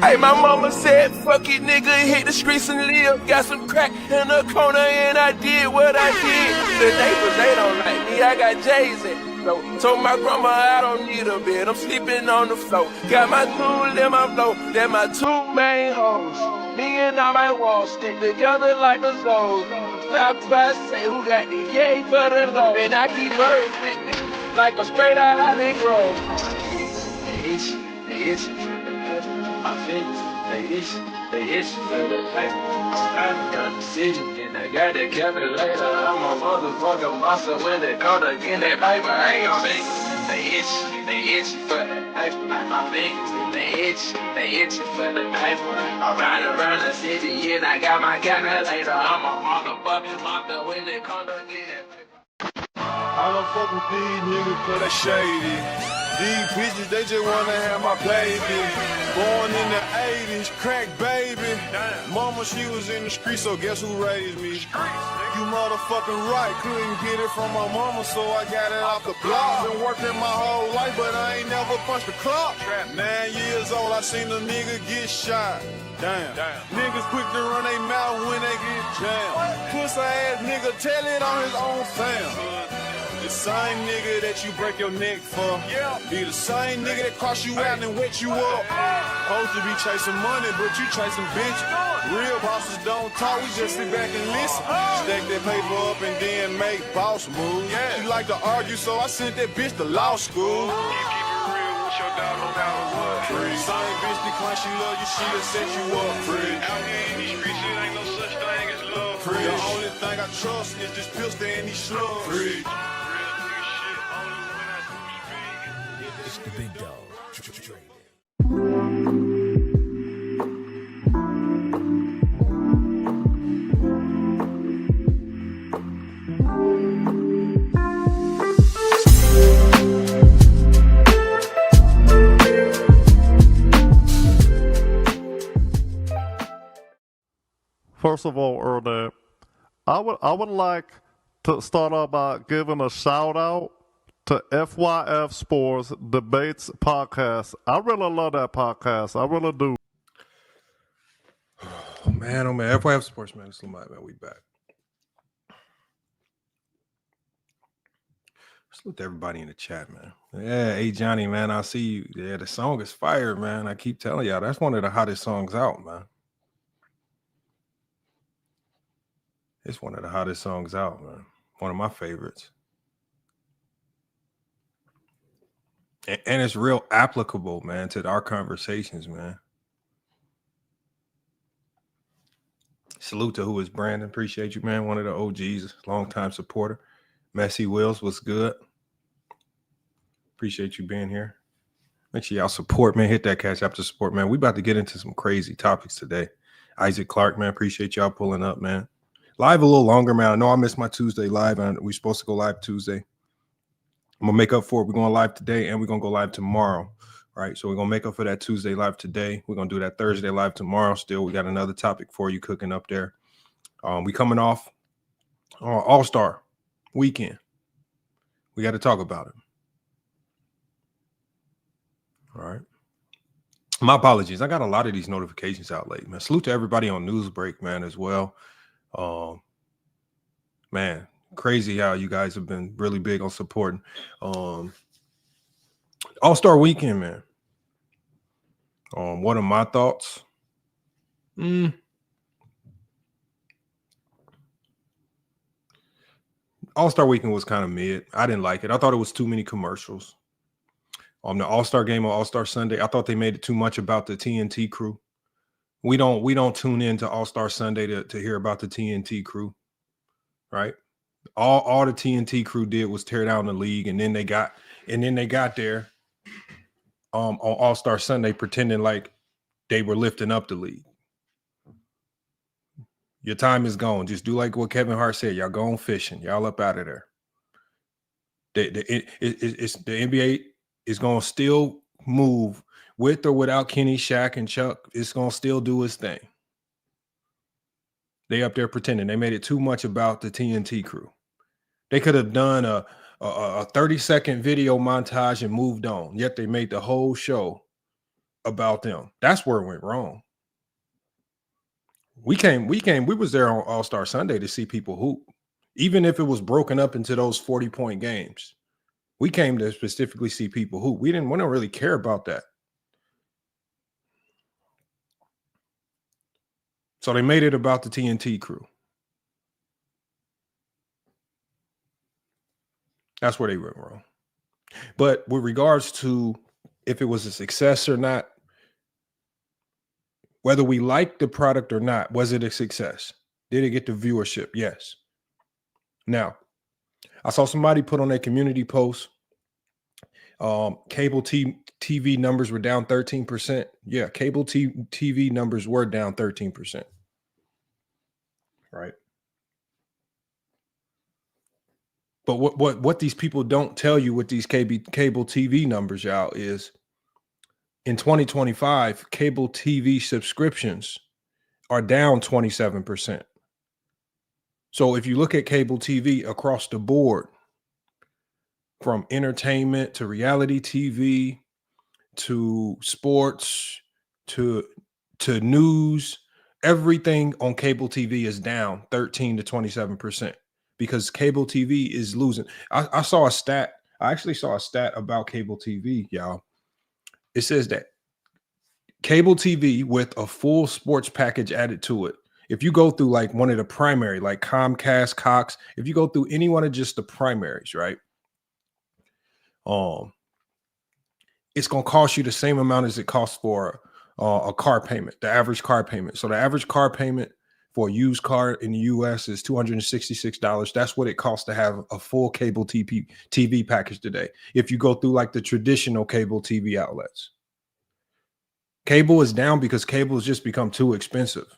Hey, my mama said, fuck it, nigga, hit the streets and live. Got some crack in the corner and I did what I did. The neighbors, they don't like me, I got J's in. So, told my grandma I don't need a bed, I'm sleeping on the floor. Got my tool in my flow, they're my two main hoes. Me and all my walls stick together like a soul. Stop by, say who got the yay for the low. And I keep birds with me, like a straight out Hollywood Grove. They itch, my face, they itch for the life. I got the decision, and I got the calculator. I'm a motherfucking monster when they call to get that paper. I ain't gon' make it. They itch for the life. My fingers, they itch for the life. I ride around the city, and I got my calculator. I'm a motherfucking monster when they call to get that paper. I don't fuck with these niggas cause they shady. These bitches, they just wanna have my baby. Born in the 80s, crack baby. Mama, she was in the streets, so guess who raised me? You motherfucking right, couldn't get it from my mama, so I got it off the block. Been working my whole life, but I ain't never punched the clock. 9 years old, I seen a nigga get shot. Damn. Niggas quick to run their mouth when they get jammed. Pussy ass nigga, tell it on his own fam. The same nigga that you break your neck for. Be the same nigga that cross you out and wet you up. Supposed to be chasing money, but you chasing bitches. Real bosses don't talk, we just sit back and listen. Stack that paper up and then make boss moves. She like to argue, so I sent that bitch to law school. You keep it real with your dog, no matter what. Same bitch decline, she love you, she'll set you up. Out here in these streets, it ain't no such thing as love. The only thing I trust is this pistol and these slugs. It's the big dog. First of all, Ernest, I would like to start off by giving a shout out to FYF Sports Debates Podcast. I really love that podcast. I really do. Oh man, FYF Sports, man. It's Leonard, man. We back. Salute to everybody in the chat, man. Yeah, hey Johnny, man. I see you. Yeah, the song is fire, man. I keep telling y'all, that's one of the hottest songs out, man. It's one of the hottest songs out, man. One of my favorites. And it's real applicable, man, to our conversations, man. Salute to who is Brandon. Appreciate you, man. One of the OGs, longtime supporter. Messy Wills, what's good? Appreciate you being here. Make sure y'all support, man. Hit that cash app to support, man. We about to get into some crazy topics today. Isaac Clark, man. Appreciate y'all pulling up, man. Live a little longer, man. I know I missed my Tuesday live, and we're supposed to go live Tuesday. I'm gonna make up for it. We're going live today and we're gonna go live tomorrow. Right. So we're gonna make up for that Tuesday live today. We're gonna do that Thursday live tomorrow. Still, we got another topic for you cooking up there. We coming off All-Star weekend. We got to talk about it. All right. My apologies. I got a lot of these notifications out late, man. Salute to everybody on Newsbreak, man, as well. Man. Crazy how you guys have been really big on supporting All-Star Weekend, man. What are my thoughts? All-Star Weekend was kind of mid. I didn't like it. I thought it was too many commercials. The All-Star Game on All-Star Sunday, I thought they made it too much about the TNT crew. We don't tune in to All-Star Sunday to hear about the TNT crew, right? All the TNT crew did was tear down the league, and then they got there on All-Star Sunday pretending like they were lifting up the league. Your time is gone. Just do like what Kevin Hart said. Y'all going fishing. Y'all up out of there. The NBA is going to still move with or without Kenny, Shaq, and Chuck. It's going to still do its thing. They up there pretending. They made it too much about the TNT crew. They could have done a 30-second video montage and moved on. Yet they made the whole show about them. That's where it went wrong. We was there on All-Star Sunday to see people hoop. Even if it was broken up into those 40-point games. We came to specifically see people hoop. We don't really care about that. So they made it about the TNT crew. That's where they went wrong. But with regards to if it was a success or not, whether we liked the product or not, was it a success? Did it get the viewership? Yes. Now, I saw somebody put on a community post, cable TV numbers were down 13%. Yeah, cable TV numbers were down 13%. Right. But what these people don't tell you with these cable TV numbers, y'all, is in 2025, cable TV subscriptions are down 27%. So if you look at cable TV across the board, from entertainment to reality TV to sports to news, everything on cable TV is down 13 to 27%. Because cable TV is losing. I saw a stat. I actually saw a stat about cable TV, y'all. It says that cable TV with a full sports package added to it, if you go through like one of the primary, like Comcast, Cox, if you go through any one of just the primaries, right? It's going to cost you the same amount as it costs for a car payment, the average car payment. So the average car payment for a used car in the U.S. is $266. That's what it costs to have a full cable TV package today. If you go through like the traditional cable TV outlets, cable is down because cable has just become too expensive.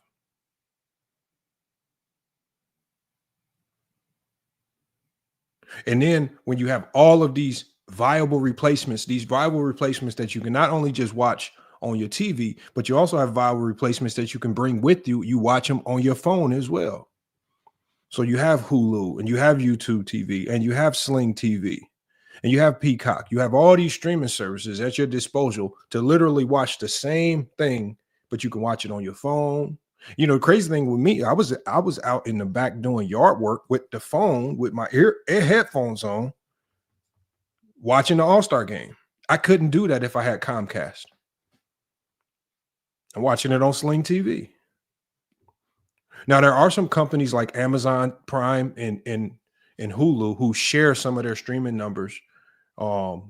And then when you have all of these viable replacements that you can not only just watch on your TV, but you also have viable replacements that you can bring with you. You watch them on your phone as well. So you have Hulu and you have YouTube TV and you have Sling TV and you have Peacock. You have all these streaming services at your disposal to literally watch the same thing, but you can watch it on your phone. You know, the crazy thing with me, I was out in the back doing yard work with the phone with my headphones on, watching the All-Star game. I couldn't do that if I had Comcast. I'm watching it on Sling TV. Now, there are some companies like Amazon Prime and Hulu who share some of their streaming numbers with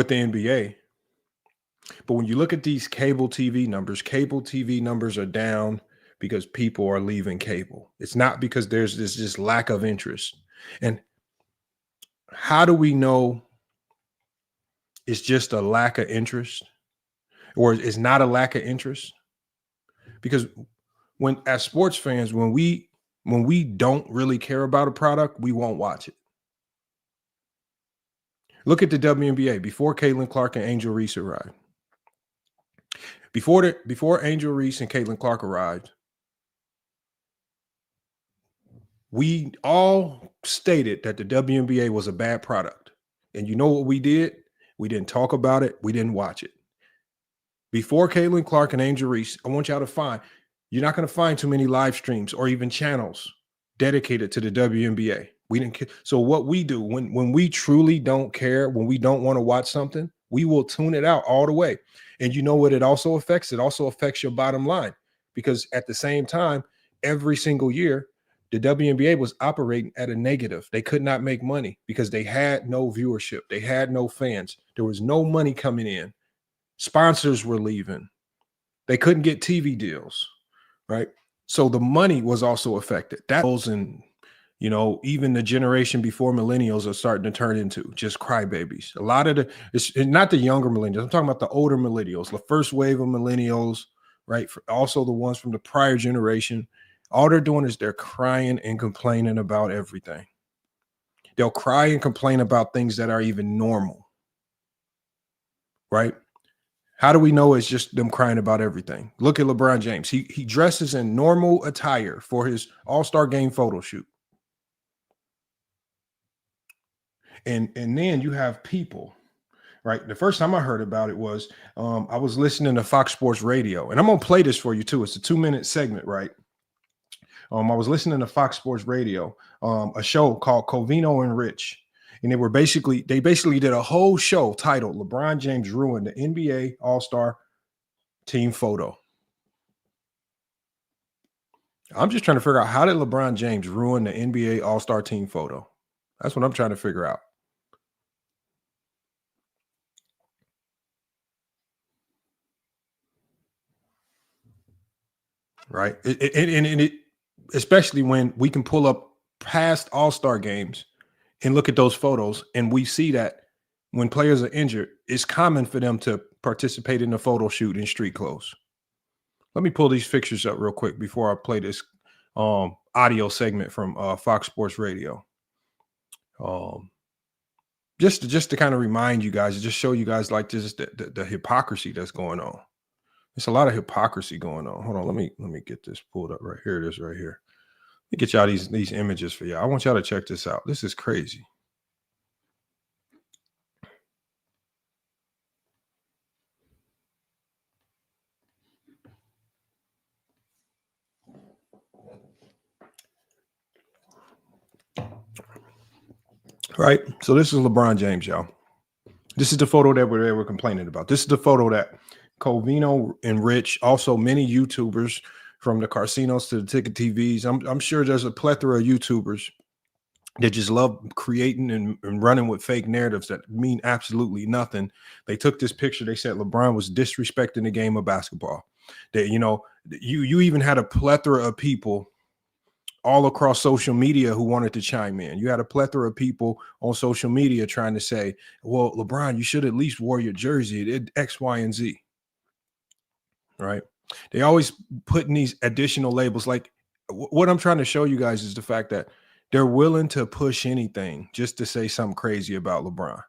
the NBA. But when you look at these cable TV numbers are down because people are leaving cable. It's not because there's this just lack of interest. And how do we know it's just a lack of interest? Or it's not a lack of interest? Because as sports fans, when we don't really care about a product, we won't watch it. Look at the WNBA before Caitlin Clark and Angel Reese arrived. Before Angel Reese and Caitlin Clark arrived, we all stated that the WNBA was a bad product. And you know what we did? We didn't talk about it. We didn't watch it. Before Caitlin Clark and Angel Reese, I want y'all to find, you're not going to find too many live streams or even channels dedicated to the WNBA. We didn't. So what we do when we truly don't care, when we don't want to watch something, we will tune it out all the way. And you know what it also affects? It also affects your bottom line, because at the same time, every single year, the WNBA was operating at a negative. They could not make money because they had no viewership. They had no fans. There was no money coming in. Sponsors were leaving. They couldn't get TV deals, right? So the money was also affected. That was in, you know, even the generation before millennials are starting to turn into just crybabies. A lot of it's not the younger millennials. I'm talking about the older millennials, the first wave of millennials, right? Also the ones from the prior generation. All they're doing is they're crying and complaining about everything. They'll cry and complain about things that are even normal, right? How do we know it's just them crying about everything? Look at LeBron James. He dresses in normal attire for his All-Star game photo shoot. And then you have people, right? The first time I heard about it was I was listening to Fox Sports Radio, and I'm gonna play this for you too. It's a 2-minute segment, right? I was listening to Fox Sports Radio, a show called Covino and Rich, and they basically did a whole show titled "LeBron James Ruined the NBA All-Star Team Photo." I'm just trying to figure out, how did LeBron James ruin the NBA All-Star Team Photo? That's what I'm trying to figure out. Right. And especially when we can pull up past All-Star games and look at those photos, and we see that when players are injured, it's common for them to participate in a photo shoot in street clothes. Let me pull these pictures up real quick before I play this audio segment from Fox Sports Radio. Just to kind of remind you guys, just show you guys like just the hypocrisy that's going on. There's a lot of hypocrisy going on. Hold on, let me get this pulled up right here. It is right here. Let me get y'all these images for y'all. I want y'all to check this out. This is crazy. Right. So this is LeBron James, y'all. This is the photo that they were complaining about. This is the photo that Covino and Rich, also many YouTubers, from the Carcinos to the Ticket TVs. I'm sure there's a plethora of YouTubers that just love creating and running with fake narratives that mean absolutely nothing. They took this picture. They said LeBron was disrespecting the game of basketball. That, you know, you even had a plethora of people all across social media who wanted to chime in. You had a plethora of people on social media trying to say, well, LeBron, you should at least wear your jersey. It X, Y, and Z. Right. They always put in these additional labels. Like, what I'm trying to show you guys is the fact that they're willing to push anything just to say something crazy about LeBron.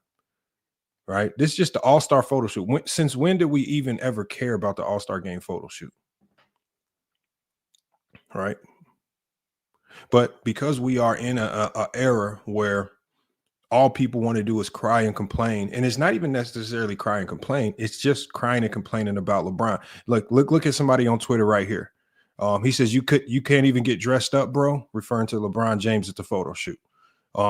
Right. This is just the All-Star photo shoot. Since when did we even ever care about the All-Star game photo shoot? Right. But because we are in a era where all people want to do is cry and complain, and it's not even necessarily cry and complain, it's just crying and complaining about LeBron. Look at somebody on Twitter right here. He says you can't even get dressed up, bro, referring to LeBron James at the photo shoot.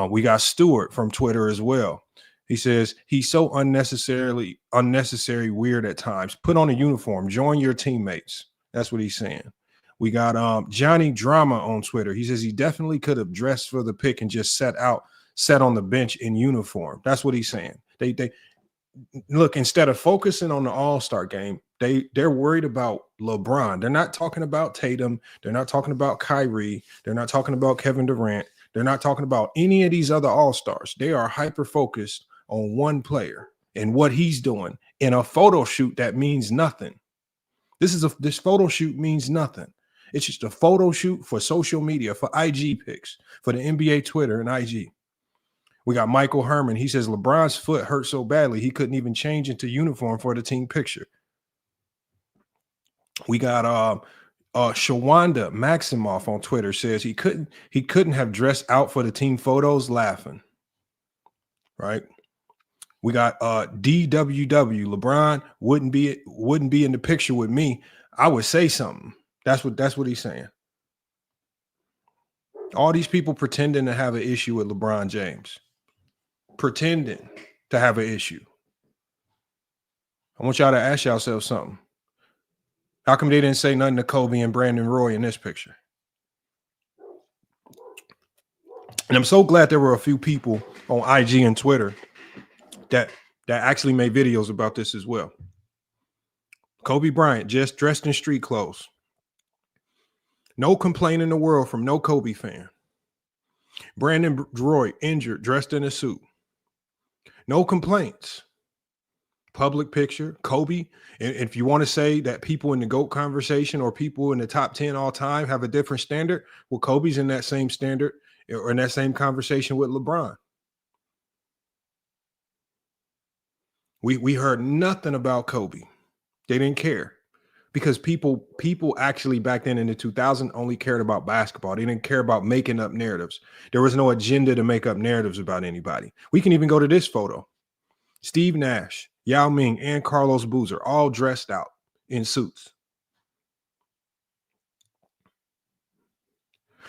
We got Stewart from Twitter as well. He says he's so unnecessary weird at times. Put on a uniform, join your teammates. That's what he's saying. We got Johnny Drama on Twitter. He says he definitely could have dressed for the pick and just sat on the bench in uniform. That's what he's saying. They look, instead of focusing on the All-Star game, they're worried about LeBron. They're not talking about Tatum. They're not talking about Kyrie. They're not talking about Kevin Durant. They're not talking about any of these other All-Stars. They are hyper-focused on one player and what he's doing in a photo shoot that means nothing. This photo shoot means nothing. It's just a photo shoot for social media, for IG pics, for the NBA Twitter and IG. We got Michael Herman. He says LeBron's foot hurt so badly he couldn't even change into uniform for the team picture. We got Shawanda Maximoff on Twitter says he couldn't have dressed out for the team photos, laughing. Right. We got DWW. LeBron wouldn't be in the picture with me. I would say something. That's what he's saying. All these people pretending to have an issue with LeBron James. Pretending to have an issue. I want y'all to ask yourselves something. How come they didn't say nothing to Kobe and Brandon Roy in this picture? And I'm so glad there were a few people on IG and Twitter that actually made videos about this as well. Kobe Bryant just dressed in street clothes. No complaint in the world from no Kobe fan. Brandon Roy injured, dressed in a suit. No complaints. Public picture. Kobe. And if you want to say that people in the GOAT conversation or people in the top 10 all time have a different standard, well, Kobe's in that same standard or in that same conversation with LeBron. We heard nothing about Kobe. They didn't care. Because people actually back then in the 2000s only cared about basketball. They didn't care about making up narratives. There was no agenda to make up narratives about anybody. We can even go to this photo. Steve Nash, Yao Ming, and Carlos Boozer all dressed out in suits.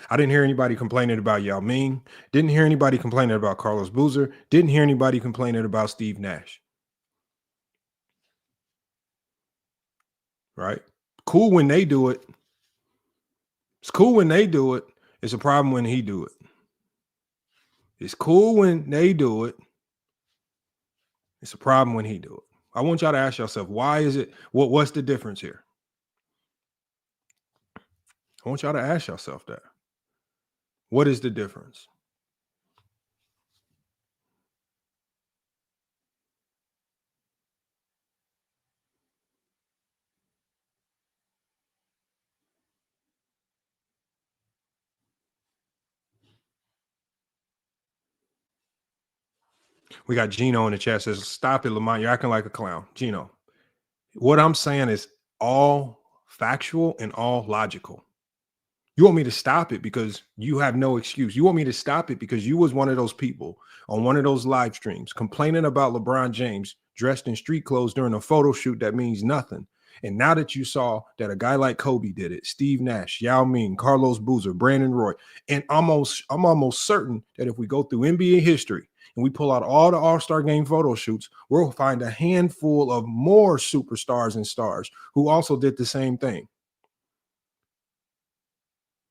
I didn't hear anybody complaining about Yao Ming. Didn't hear anybody complaining about Carlos Boozer. Didn't hear anybody complaining about Steve Nash. Right? Cool when they do it. It's cool when they do it. It's a problem when he do it. It's cool when they do it. It's a problem when he do it. I want y'all to ask yourself, why is it? What's the difference here? I want y'all to ask yourself that. What is the difference? We got Gino in the chat says, stop it, Lamont. You're acting like a clown. Gino, what I'm saying is all factual and all logical. You want me to stop it because you have no excuse. You want me to stop it because you was one of those people on one of those live streams complaining about LeBron James dressed in street clothes during a photo shoot that means nothing. And now that you saw that a guy like Kobe did it, Steve Nash, Yao Ming, Carlos Boozer, Brandon Roy, and I'm almost certain that if we go through NBA history and we pull out all the All-Star Game photo shoots, we'll find a handful of more superstars and stars who also did the same thing.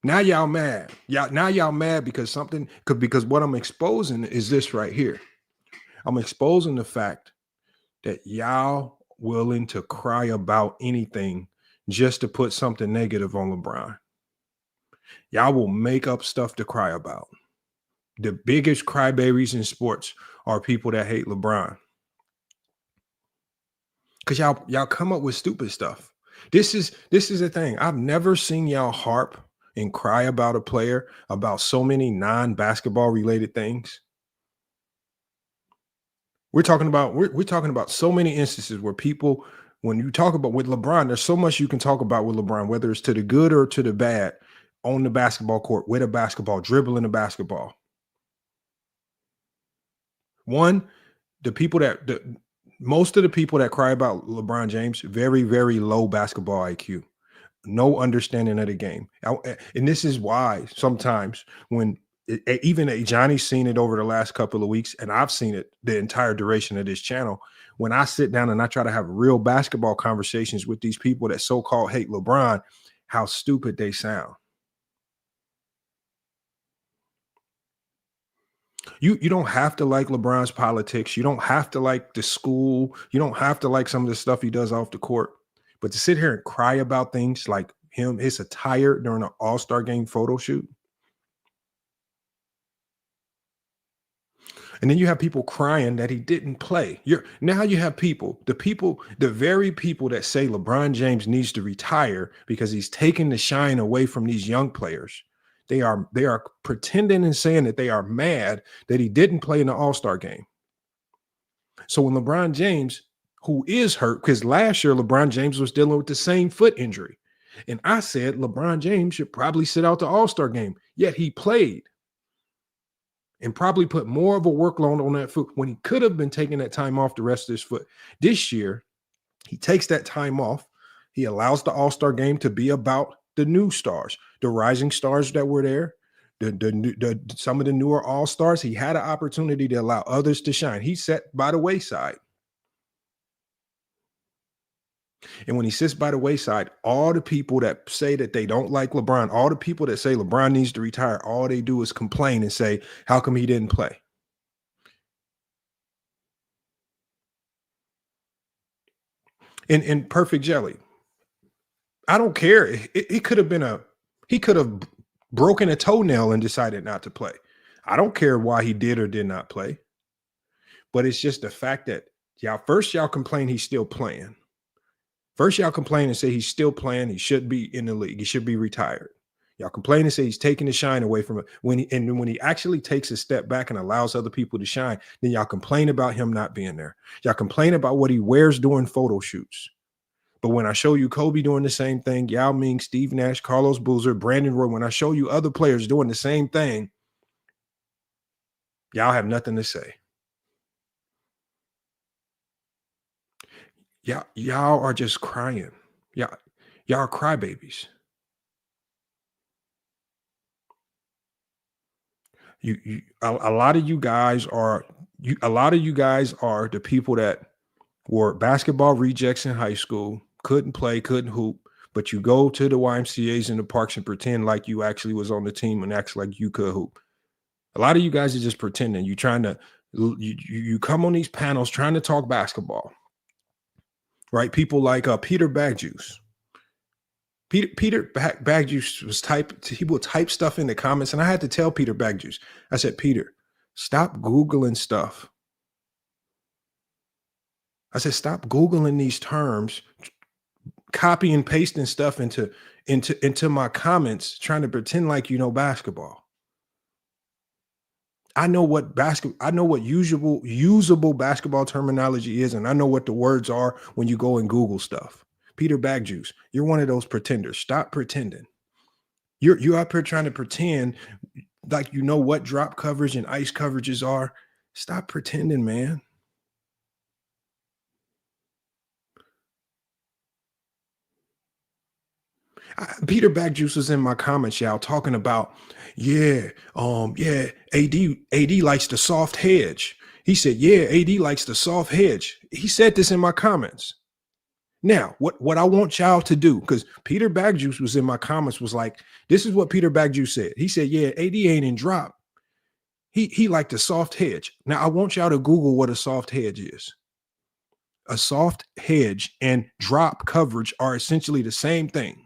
Now y'all mad. Now y'all mad because what I'm exposing is this right here. I'm exposing the fact that y'all willing to cry about anything just to put something negative on LeBron. Y'all will make up stuff to cry about. The biggest crybabies in sports are people that hate LeBron. Because y'all come up with stupid stuff. This is the thing. I've never seen y'all harp and cry about a player about so many non-basketball related things. We're talking about so many instances where people, when you talk about with LeBron, there's so much you can talk about with LeBron, whether it's to the good or to the bad, on the basketball court, with a basketball, dribbling a basketball. One, most of the people that cry about LeBron James, very, very low basketball IQ. No understanding of the game. And this is why sometimes when even Johnny's seen it over the last couple of weeks, and I've seen it the entire duration of this channel, when I sit down and I try to have real basketball conversations with these people that so-called hate LeBron, how stupid they sound. You don't have to like LeBron's politics. You don't have to like the school. You don't have to like some of the stuff he does off the court. But to sit here and cry about things like his attire during an All-Star Game photo shoot. And then you have people crying that he didn't play. Now you have the very people that say LeBron James needs to retire because he's taking the shine away from these young players. They are pretending and saying that they are mad that he didn't play in the All-Star Game. So when LeBron James, who is hurt, because last year LeBron James was dealing with the same foot injury. And I said LeBron James should probably sit out the All-Star Game, yet he played and probably put more of a workload on that foot when he could have been taking that time off the rest of his foot. This year, he takes that time off. He allows the All-Star Game to be about the new stars, the rising stars that were there, some of the newer All-Stars. He had an opportunity to allow others to shine. He sat by the wayside. And when he sits by the wayside, all the people that say that they don't like LeBron, all the people that say LeBron needs to retire, all they do is complain and say, how come he didn't play? In Perfect Jelly, I don't care. He could have broken a toenail and decided not to play. I don't care why he did or did not play. But it's just the fact that y'all complain he's still playing. First, y'all complain and say he's still playing. He should be in the league. He should be retired. Y'all complain and say he's taking the shine away from it. When he actually takes a step back and allows other people to shine, then y'all complain about him not being there. Y'all complain about what he wears during photo shoots. But when I show you Kobe doing the same thing, Yao Ming, Steve Nash, Carlos Boozer, Brandon Roy, when I show you other players doing the same thing, y'all have nothing to say. Y'all are just crying. Y'all are crybabies. A lot of you guys are the people that were basketball rejects in high school, couldn't play, couldn't hoop, but you go to the YMCAs and the parks and pretend like you actually was on the team and act like you could hoop. A lot of you guys are just pretending. You come on these panels trying to talk basketball, right? People like Peter Bagjuice. Peter Bagjuice he will type stuff in the comments, and I had to tell Peter Bagjuice, I said, Peter, stop Googling stuff. I said, stop Googling these terms, copy and pasting stuff into my comments, trying to pretend like you know basketball. I know what usable basketball terminology is, and I know what the words are when you go and Google stuff. Peter Bagjuice, you're one of those pretenders. Stop pretending. You're up here trying to pretend like you know what drop coverage and ice coverages are. Stop pretending, man. Peter Bagjuice was in my comments, y'all, talking about, AD likes the soft hedge. He said, AD likes the soft hedge. He said this in my comments. Now, what I want y'all to do, because Peter Bagjuice was in my comments, was like, this is what Peter Bagjuice said. He said, AD ain't in drop. He liked the soft hedge. Now, I want y'all to Google what a soft hedge is. A soft hedge and drop coverage are essentially the same thing.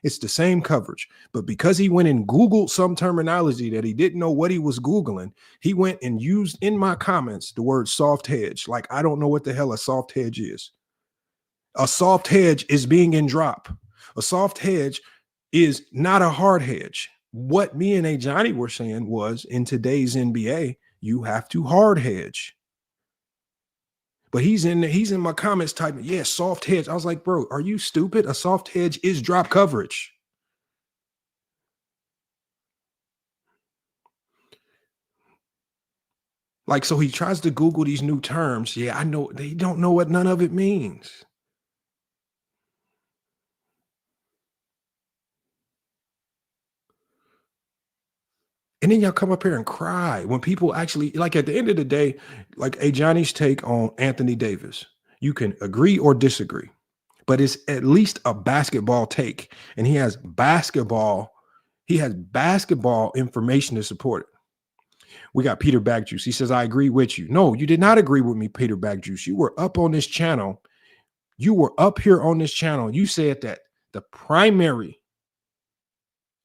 It's the same coverage, but because he went and Googled some terminology that he didn't know what he was Googling, he went and used in my comments the word soft hedge. Like, I don't know what the hell a soft hedge is. A soft hedge is being in drop. A soft hedge is not a hard hedge. What me and Johnny were saying was, in today's NBA, you have to hard hedge. But he's in my comments typing, soft hedge. I was like, bro, are you stupid? A soft hedge is drop coverage. Like, so he tries to Google these new terms. Yeah, I know they don't know what none of it means. And then y'all come up here and cry when people actually, like, at the end of the day, like Johnny's take on Anthony Davis. You can agree or disagree, but it's at least a basketball take. And he has basketball information to support it. We got Peter Bagjuice. He says, I agree with you. No, you did not agree with me, Peter Bagjuice. You were up on this channel. You were up here on this channel. You said that the primary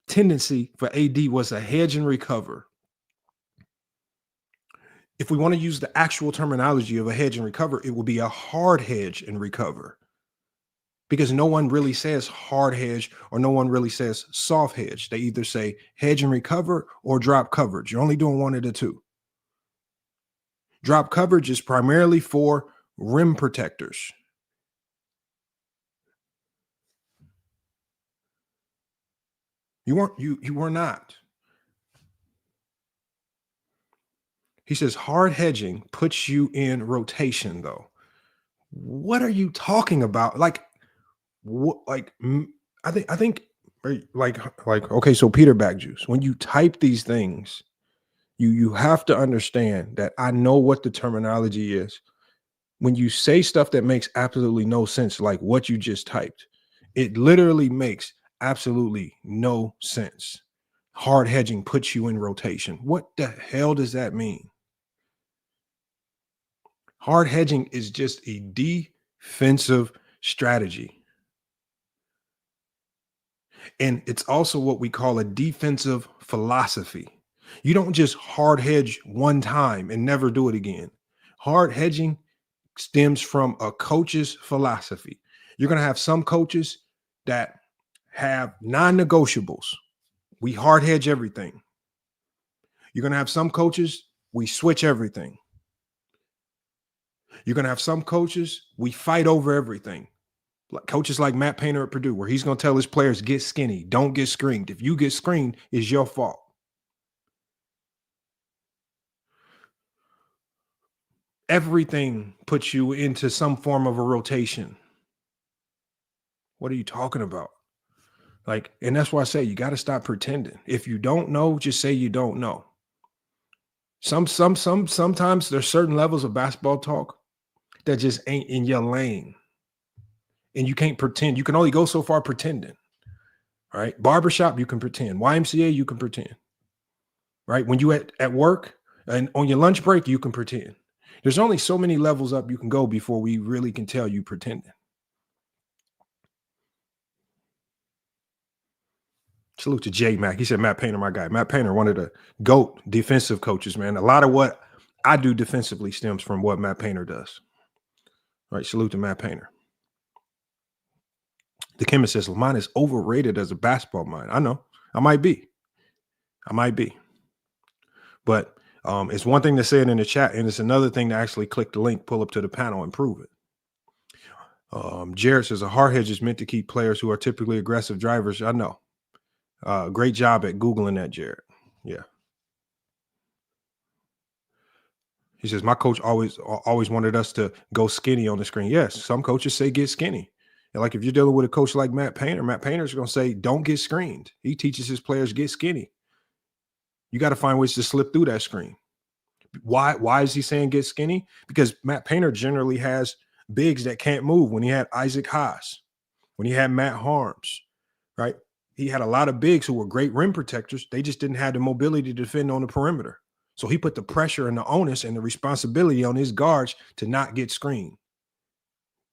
tendency for AD was a hedge and recover. If we want to use the actual terminology of a hedge and recover, it would be a hard hedge and recover, because no one really says hard hedge or no one really says soft hedge. They either say hedge and recover or drop coverage. You're only doing one of the two. Drop coverage is primarily for rim protectors. You were not. He says hard hedging puts you in rotation, though. What are you talking about? Like, what? Like, I think, okay. So Peter Bagjuice, when you type these things, you have to understand that I know what the terminology is. When you say stuff that makes absolutely no sense, like what you just typed, it literally makes absolutely no sense. Hard hedging puts you in rotation. What the hell does that mean? Hard hedging is just a defensive strategy. And it's also what we call a defensive philosophy. You don't just hard hedge one time and never do it again. Hard hedging stems from a coach's philosophy. You're going to have some coaches that have non-negotiables. We hard hedge everything. You're going to have some coaches, we switch everything. You're going to have some coaches, we fight over everything. Like coaches like Matt Painter at Purdue, where he's going to tell his players, get skinny, don't get screened. If you get screened, it's your fault. Everything puts you into some form of a rotation. What are you talking about? Like, and that's why I say you got to stop pretending. If you don't know, just say you don't know. Sometimes there's certain levels of basketball talk that just ain't in your lane. And you can't pretend. You can only go so far pretending. Right? Barbershop, you can pretend. YMCA, you can pretend. Right? When you at work and on your lunch break, you can pretend. There's only so many levels up you can go before we really can tell you pretending. Salute to J Mac. He said, Matt Painter, my guy. Matt Painter, one of the GOAT defensive coaches, man. A lot of what I do defensively stems from what Matt Painter does. All right. Salute to Matt Painter. The chemist says, Lamont is overrated as a basketball mind. I know. I might be. But it's one thing to say it in the chat, and it's another thing to actually click the link, pull up to the panel, and prove it. Jared says, a hard hedge is meant to keep players who are typically aggressive drivers. I know. Great job at Googling that, Jared. Yeah. He says, my coach always wanted us to go skinny on the screen. Yes, some coaches say get skinny. And like if you're dealing with a coach like Matt Painter's going to say, don't get screened. He teaches his players get skinny. You got to find ways to slip through that screen. Why is he saying get skinny? Because Matt Painter generally has bigs that can't move. When he had Isaac Haas, when he had Matt Harms, right? He had a lot of bigs who were great rim protectors. They just didn't have the mobility to defend on the perimeter. So he put the pressure and the onus and the responsibility on his guards to not get screened.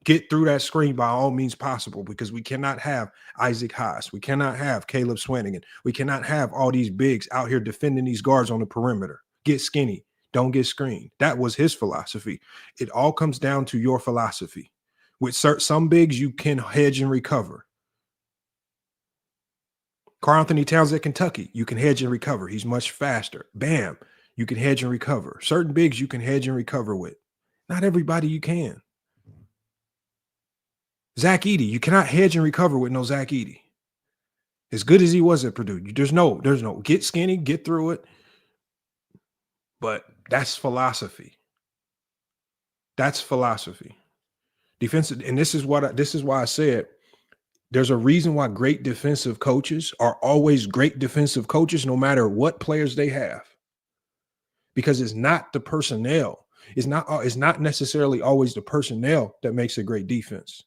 Get through that screen by all means possible, because we cannot have Isaac Haas. We cannot have Caleb Swanigan. We cannot have all these bigs out here defending these guards on the perimeter. Get skinny. Don't get screened. That was his philosophy. It all comes down to your philosophy. With some bigs, you can hedge and recover. Karl Anthony Towns at Kentucky, you can hedge and recover. He's much faster. Bam, you can hedge and recover. Certain bigs you can hedge and recover with. Not everybody you can. Zach Edey, you cannot hedge and recover with no Zach Edey. As good as he was at Purdue, there's no get skinny, get through it. But that's philosophy. That's philosophy. Defensive, and this is why I said there's a reason why great defensive coaches are always great defensive coaches, no matter what players they have. Because it's not the personnel. It's not necessarily always the personnel that makes a great defense.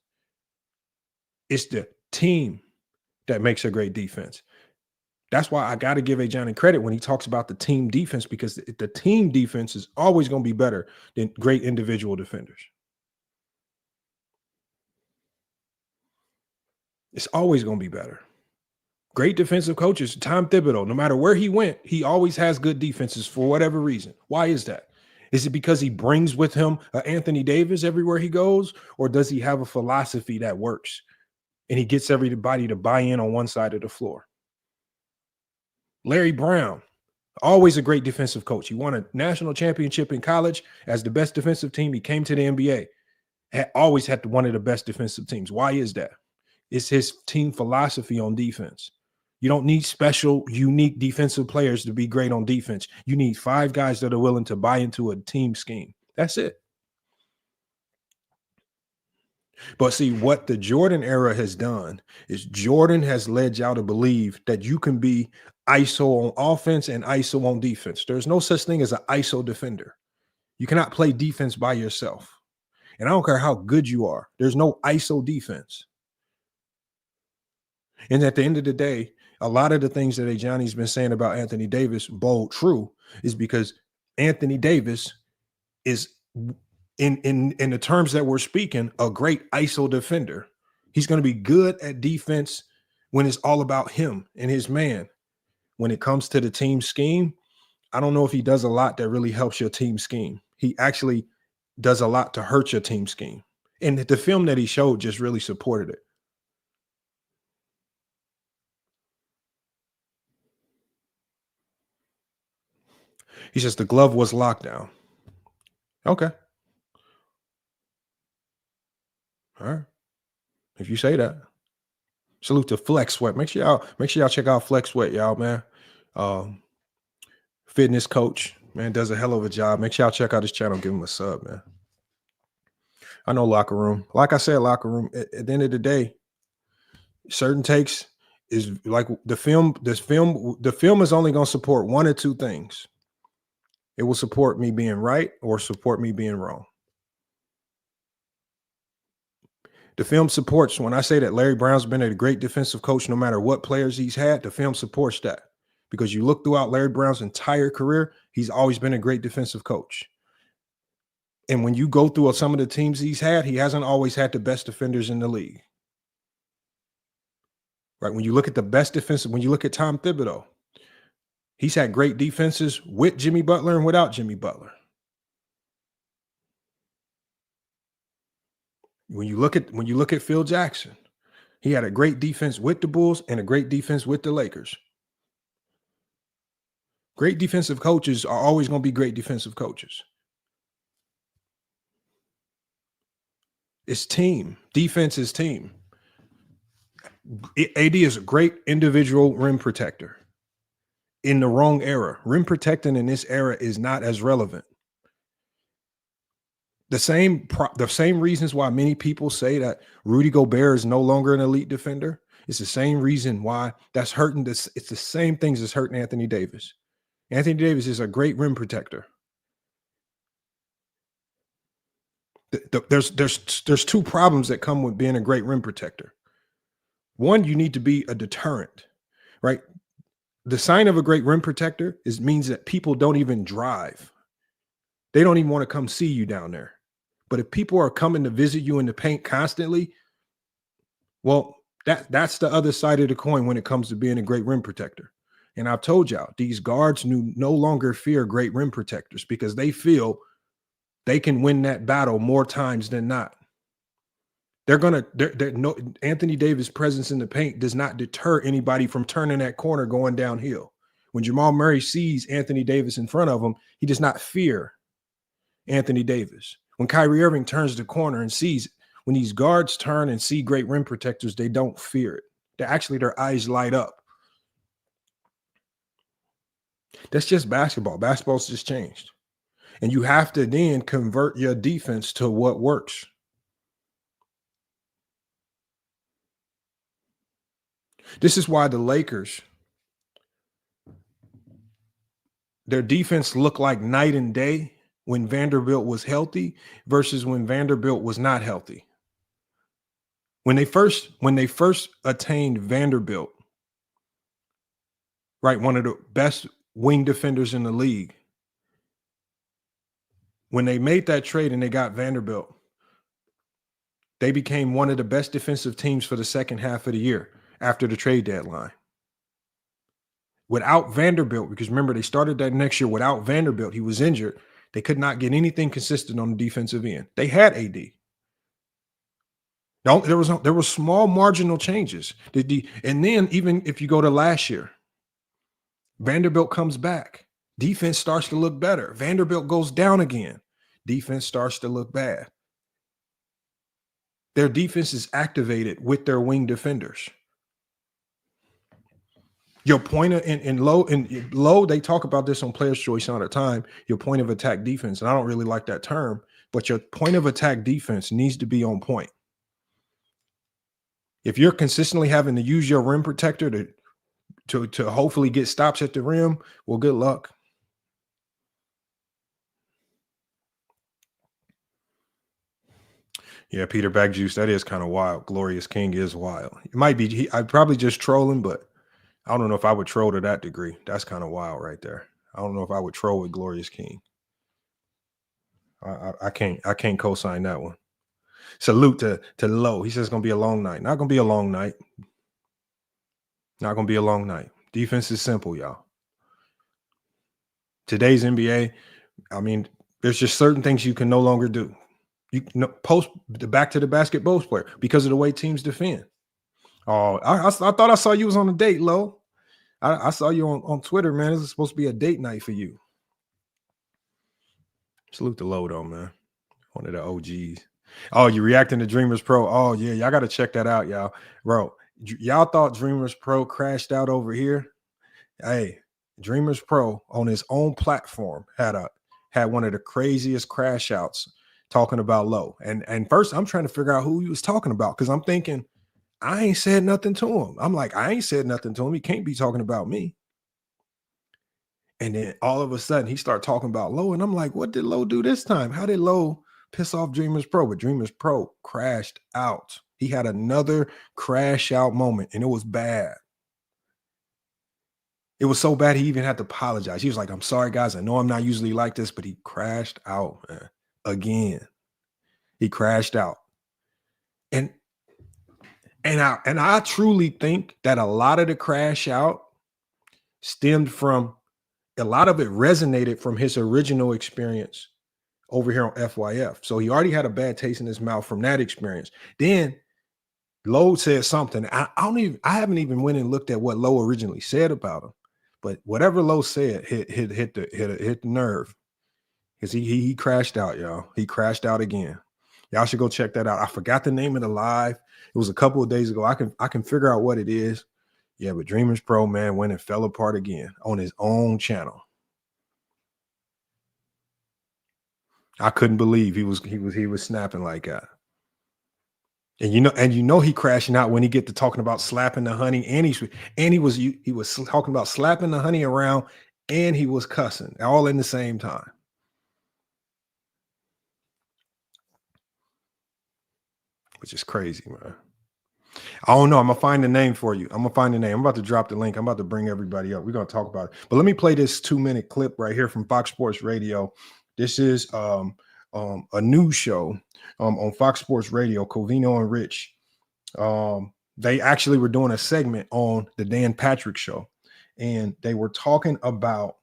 It's the team that makes a great defense. That's why I got to give Johnny credit when he talks about the team defense, because the team defense is always going to be better than great individual defenders. It's always going to be better. Great defensive coaches, Tom Thibodeau, no matter where he went, he always has good defenses for whatever reason. Why is that? Is it because he brings with him Anthony Davis everywhere he goes, or does he have a philosophy that works and he gets everybody to buy in on one side of the floor? Larry Brown, always a great defensive coach. He won a national championship in college as the best defensive team. He came to the NBA, always had one of the best defensive teams. Why is that? It's his team philosophy on defense. You don't need special, unique defensive players to be great on defense. You need 5 guys that are willing to buy into a team scheme. That's it. But see, what the Jordan era has done is Jordan has led y'all to believe that you can be ISO on offense and ISO on defense. There's no such thing as an ISO defender. You cannot play defense by yourself. And I don't care how good you are. There's no ISO defense. And at the end of the day, a lot of the things that Johnny's been saying about Anthony Davis, bold true, is because Anthony Davis is, in the terms that we're speaking, a great ISO defender. He's going to be good at defense when it's all about him and his man. When it comes to the team scheme, I don't know if he does a lot that really helps your team scheme. He actually does a lot to hurt your team scheme. And the film that he showed just really supported it. He says the glove was lockdown. Okay. All right. If you say that. Salute to Flex Sweat. Make sure y'all check out Flex Sweat, y'all, man. Fitness coach, Man, does a hell of a job. Make sure y'all check out his channel. Give him a sub, man. I know locker room. Like I said, locker room. At the end of the day, certain takes is like the film. The film is only going to support one or two things. It will support me being right or support me being wrong. The film supports when I say that Larry Brown's been a great defensive coach no matter what players he's had. The film supports that because you look throughout Larry Brown's entire career, he's always been a great defensive coach. And when you go through some of the teams he's had, he hasn't always had the best defenders in the league. Right? When you look at the best defensive, when you look at Tom Thibodeau, he's had great defenses with Jimmy Butler and without Jimmy Butler. When you look at Phil Jackson, he had a great defense with the Bulls and a great defense with the Lakers. Great defensive coaches are always going to be great defensive coaches. It's team. Defense is team. AD is a great individual rim protector. In the wrong era. Rim protecting in this era is not as relevant. The same reasons why many people say that Rudy Gobert is no longer an elite defender. It's the same reason why that's hurting this. It's the same things that's hurting Anthony Davis. Anthony Davis is a great rim protector. There's two problems that come with being a great rim protector. One, you need to be a deterrent, right? The sign of a great rim protector means that people don't even drive. They don't even want to come see you down there. But if people are coming to visit you in the paint constantly, well, that's the other side of the coin when it comes to being a great rim protector. And I've told y'all, these guards no longer fear great rim protectors because they feel they can win that battle more times than not. Anthony Davis' presence in the paint does not deter anybody from turning that corner going downhill. When Jamal Murray sees Anthony Davis in front of him, he does not fear Anthony Davis. When Kyrie Irving turns the corner and sees it, when these guards turn and see great rim protectors, they don't fear it. Their eyes light up. That's just basketball. Basketball's just changed. And you have to then convert your defense to what works. This is why the Lakers, their defense looked like night and day when Vanderbilt was healthy versus when Vanderbilt was not healthy. When they first attained Vanderbilt, right, one of the best wing defenders in the league, when they made that trade and they got Vanderbilt, they became one of the best defensive teams for the second half of the year after the trade deadline. Without Vanderbilt, because remember, they started that next year without Vanderbilt. He was injured. They could not get anything consistent on the defensive end. They had AD. No, there were small marginal changes. And then even if you go to last year, Vanderbilt comes back. Defense starts to look better. Vanderbilt goes down again. Defense starts to look bad. Their defense is activated with their wing defenders. Your point of in low, they talk about this on Players' Choice all the time. Your point of attack defense, and I don't really like that term, but your point of attack defense needs to be on point. If you're consistently having to use your rim protector to hopefully get stops at the rim, well, good luck. Yeah, Peter Backjuice, that is kind of wild. Glorious King is wild. It might be. I'd probably just trolling, but I don't know if I would troll to that degree. That's kind of wild right there. I don't know if I would troll with Glorious King. I can't co-sign that one. Salute to Low. He says it's gonna be a long night. Not gonna be a long night. Not gonna be a long night. Defense is simple, y'all. Today's NBA, I mean, there's just certain things you can no longer do. You know, post the back to the basket post player because of the way teams defend. Oh, I thought I saw you was on a date, Lo. I saw you on Twitter, man. This is supposed to be a date night for you. Salute to Lo, though, man. One of the OGs. Oh, you reacting to Dreamers Pro? Oh, yeah, y'all got to check that out, y'all. Bro, y'all thought Dreamers Pro crashed out over here? Hey, Dreamers Pro on his own platform had one of the craziest crash outs talking about Low. And first I'm trying to figure out who he was talking about because I'm thinking, I ain't said nothing to him. I'm like, I ain't said nothing to him. He can't be talking about me. And then all of a sudden he started talking about Low. And I'm like, what did Low do this time? How did Low piss off Dreamers Pro? But Dreamers Pro crashed out. He had another crash out moment and it was bad. It was so bad he even had to apologize. He was like, I'm sorry, guys. I know I'm not usually like this, but he crashed out, man. Again. He crashed out. And I truly think that a lot of the crash out stemmed from, a lot of it resonated from his original experience over here on FYF. So he already had a bad taste in his mouth from that experience. Then Lowe said something. I haven't even went and looked at what Lowe originally said about him. But whatever Lowe said hit the nerve. Because he crashed out, y'all. He crashed out again. Y'all should go check that out. I forgot the name of the live. It was a couple of days ago. I can figure out what it is. Yeah, but Dreamers Pro, man, went and fell apart again on his own channel. I couldn't believe he was snapping like that. And you know he crashing out when he get to talking about slapping the honey, and he was talking about slapping the honey around, and he was cussing all in the same time. Which is crazy, man. I don't know. I'm gonna find the name for you. I'm about to drop the link. I'm about to bring everybody up. We're gonna talk about it. But let me play this 2-minute clip right here from Fox Sports Radio. This is a news show on Fox Sports Radio. Covino and Rich. They actually were doing a segment on the Dan Patrick Show, and they were talking about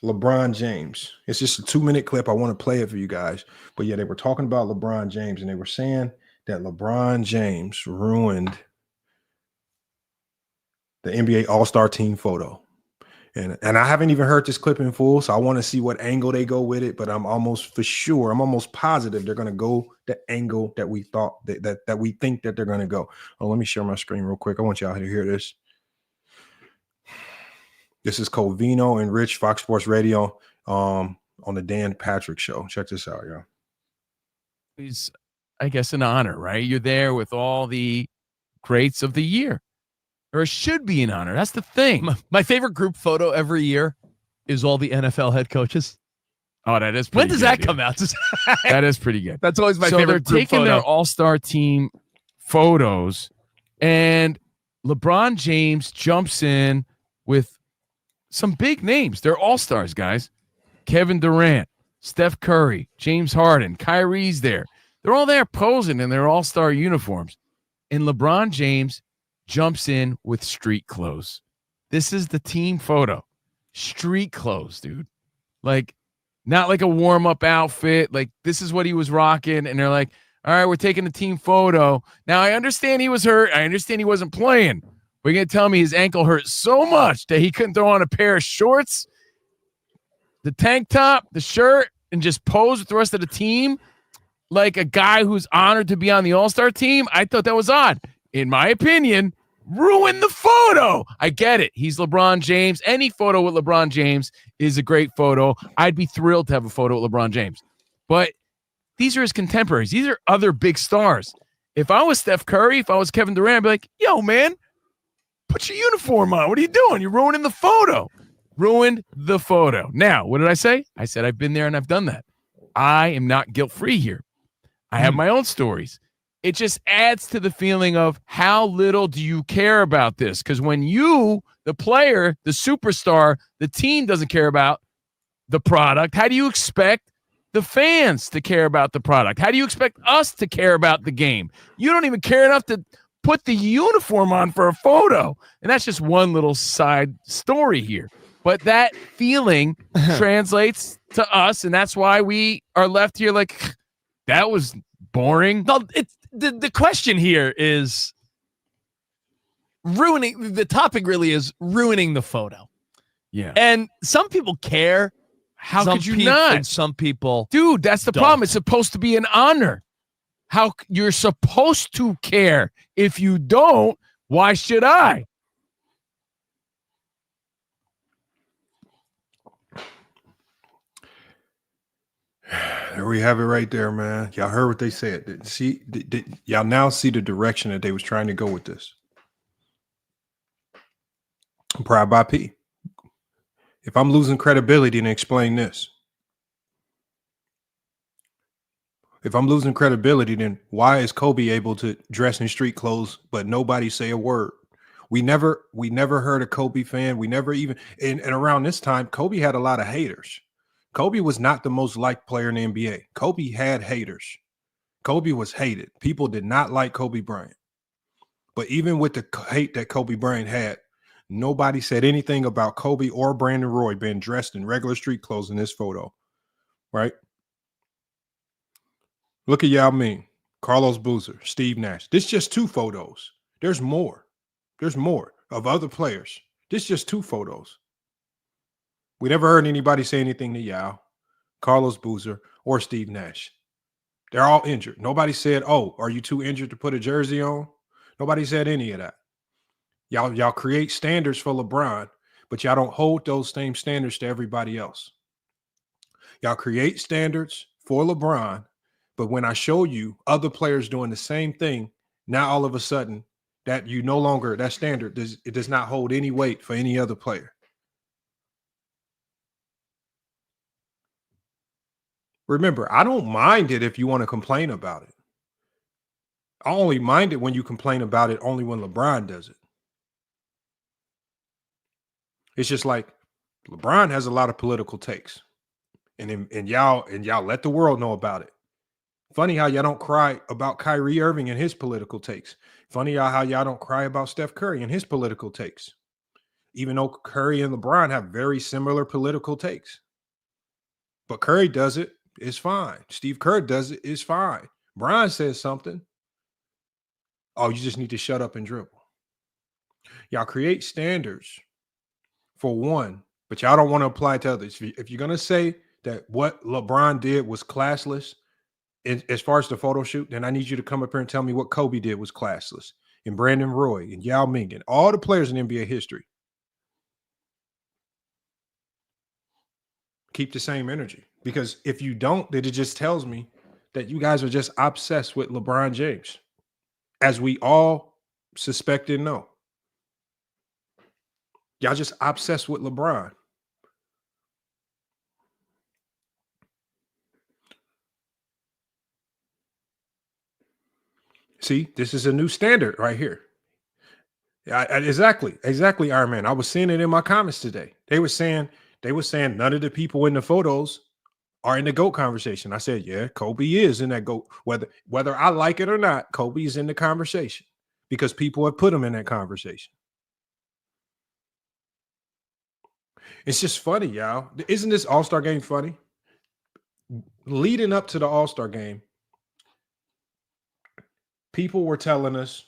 LeBron James. It's just a 2-minute clip. I want to play it for you guys. But yeah, they were talking about LeBron James, and they were saying that LeBron James ruined the NBA All-Star team photo. And I haven't even heard this clip in full, so I want to see what angle they go with it. But I'm almost positive they're going to go the angle that we thought that we think that they're going to go. Oh, let me share my screen real quick. I want y'all to hear this. This is Covino and Rich, Fox Sports Radio, on the Dan Patrick Show. Check this out, y'all. It's, I guess, an honor, right? You're there with all the greats of the year. Or it should be an honor. That's the thing. My favorite group photo every year is all the NFL head coaches. Oh, that is pretty When does that come out? That is pretty good. That's always my so favorite they're group taking photo. their all-star team photos, and LeBron James jumps in with some big names. They're all-stars, guys. Kevin Durant, Steph Curry, James Harden, Kyrie's there. They're all there posing in their all-star uniforms. And LeBron James jumps in with street clothes. This is the team photo. Street clothes, dude. Like, not like a warm-up outfit. Like, this is what he was rocking. And they're like, all right, we're taking the team photo. Now, I understand he was hurt. I understand he wasn't playing. But you're going to tell me his ankle hurt so much that he couldn't throw on a pair of shorts, the tank top, the shirt, and just pose with the rest of the team like a guy who's honored to be on the All-Star team? I thought that was odd. In my opinion, ruin the photo. I get it. He's LeBron James. Any photo with LeBron James is a great photo. I'd be thrilled to have a photo with LeBron James. But these are his contemporaries. These are other big stars. If I was Steph Curry, if I was Kevin Durant, I'd be like, yo, man, put your uniform on. What are you doing? You're ruining the photo. Ruined the photo. Now, what did I say? I said I've been there and I've done that. I am not guilt-free here. I have my own stories. It just adds to the feeling of how little do you care about this? Because when you, the player, the superstar, the team doesn't care about the product, how do you expect the fans to care about the product? How do you expect us to care about the game? You don't even care enough to put the uniform on for a photo. And that's just one little side story here. But that feeling translates to us, and that's why we are left here like, that was boring. No, it's the question here is ruining the topic. Really is ruining the photo. Yeah. And some people care. How Some could you people- not? And some people, Dude, that's the don't. problem. It's supposed to be an honor. You're supposed to care. If you don't, Why should I? There we have it right there, man. Y'all heard what they said. See, y'all now see the direction that they was trying to go with this. I'm proud by P. If I'm losing credibility, then explain this. If I'm losing credibility, then why is Kobe able to dress in street clothes, but nobody say a word? We never heard a Kobe fan. We never even, and around this time, Kobe had a lot of haters. Kobe was not the most liked player in the NBA. Kobe had haters. Kobe was hated. People did not like Kobe Bryant. But even with the hate that Kobe Bryant had, nobody said anything about Kobe or Brandon Roy being dressed in regular street clothes in this photo, right? Look at Yao Ming, Carlos Boozer, Steve Nash. This is just 2 photos. There's more. There's more of other players. This is just 2 photos. We never heard anybody say anything to Yao, Carlos Boozer, or Steve Nash. They're all injured. Nobody said, oh, are you too injured to put a jersey on? Nobody said any of that. Y'all create standards for LeBron, but y'all don't hold those same standards to everybody else. Y'all create standards for LeBron, but when I show you other players doing the same thing, now all of a sudden that you no longer, that standard does not hold any weight for any other player. Remember, I don't mind it if you want to complain about it. I only mind it when you complain about it only when LeBron does it. It's just like LeBron has a lot of political takes. And y'all let the world know about it. Funny how y'all don't cry about Kyrie Irving and his political takes. Funny how y'all don't cry about Steph Curry and his political takes. Even though Curry and LeBron have very similar political takes. But Curry does it, it's fine. Steve Kerr does it, it's fine. Brian says something. Oh, you just need to shut up and dribble. Y'all create standards for one, but y'all don't want to apply it to others. If you're going to say that what LeBron did was classless, as far as the photo shoot, then I need you to come up here and tell me what Kobe did was classless, and Brandon Roy and Yao Ming and all the players in NBA history. Keep the same energy, because if you don't, then it just tells me that you guys are just obsessed with LeBron James, as we all suspect and know. Y'all just obsessed with LeBron. See, this is a new standard right here. Exactly, Iron Man. I was seeing it in my comments today. They were saying none of the people in the photos are in the GOAT conversation. I said, yeah, Kobe is in that GOAT. Whether I like it or not, Kobe is in the conversation because people have put him in that conversation. It's just funny, y'all. Isn't this All-Star game funny? Leading up to the All-Star game, people were telling us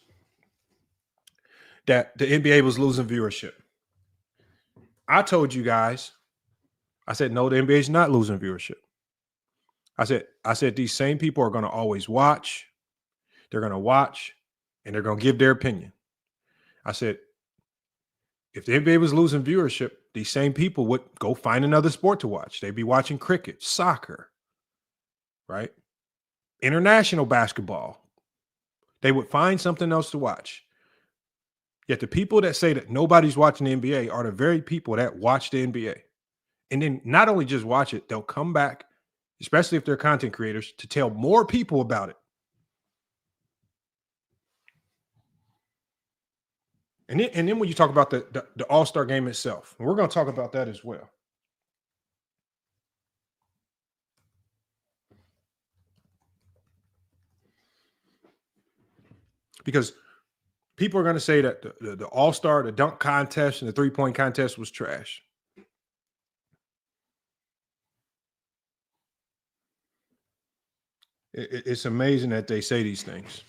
that the NBA was losing viewership. I told you guys, I said, no, the NBA is not losing viewership. I said these same people are going to always watch. They're going to watch, and they're going to give their opinion. I said, if the NBA was losing viewership, these same people would go find another sport to watch. They'd be watching cricket, soccer, right? International basketball. They would find something else to watch. Yet the people that say that nobody's watching the NBA are the very people that watch the NBA. And then not only just watch it, they'll come back, especially if they're content creators, to tell more people about it. And then when you talk about the All-Star game itself, and we're going to talk about that as well. Because people are going to say that the All-Star, the dunk contest, and the three-point contest was trash. It's amazing that they say these things.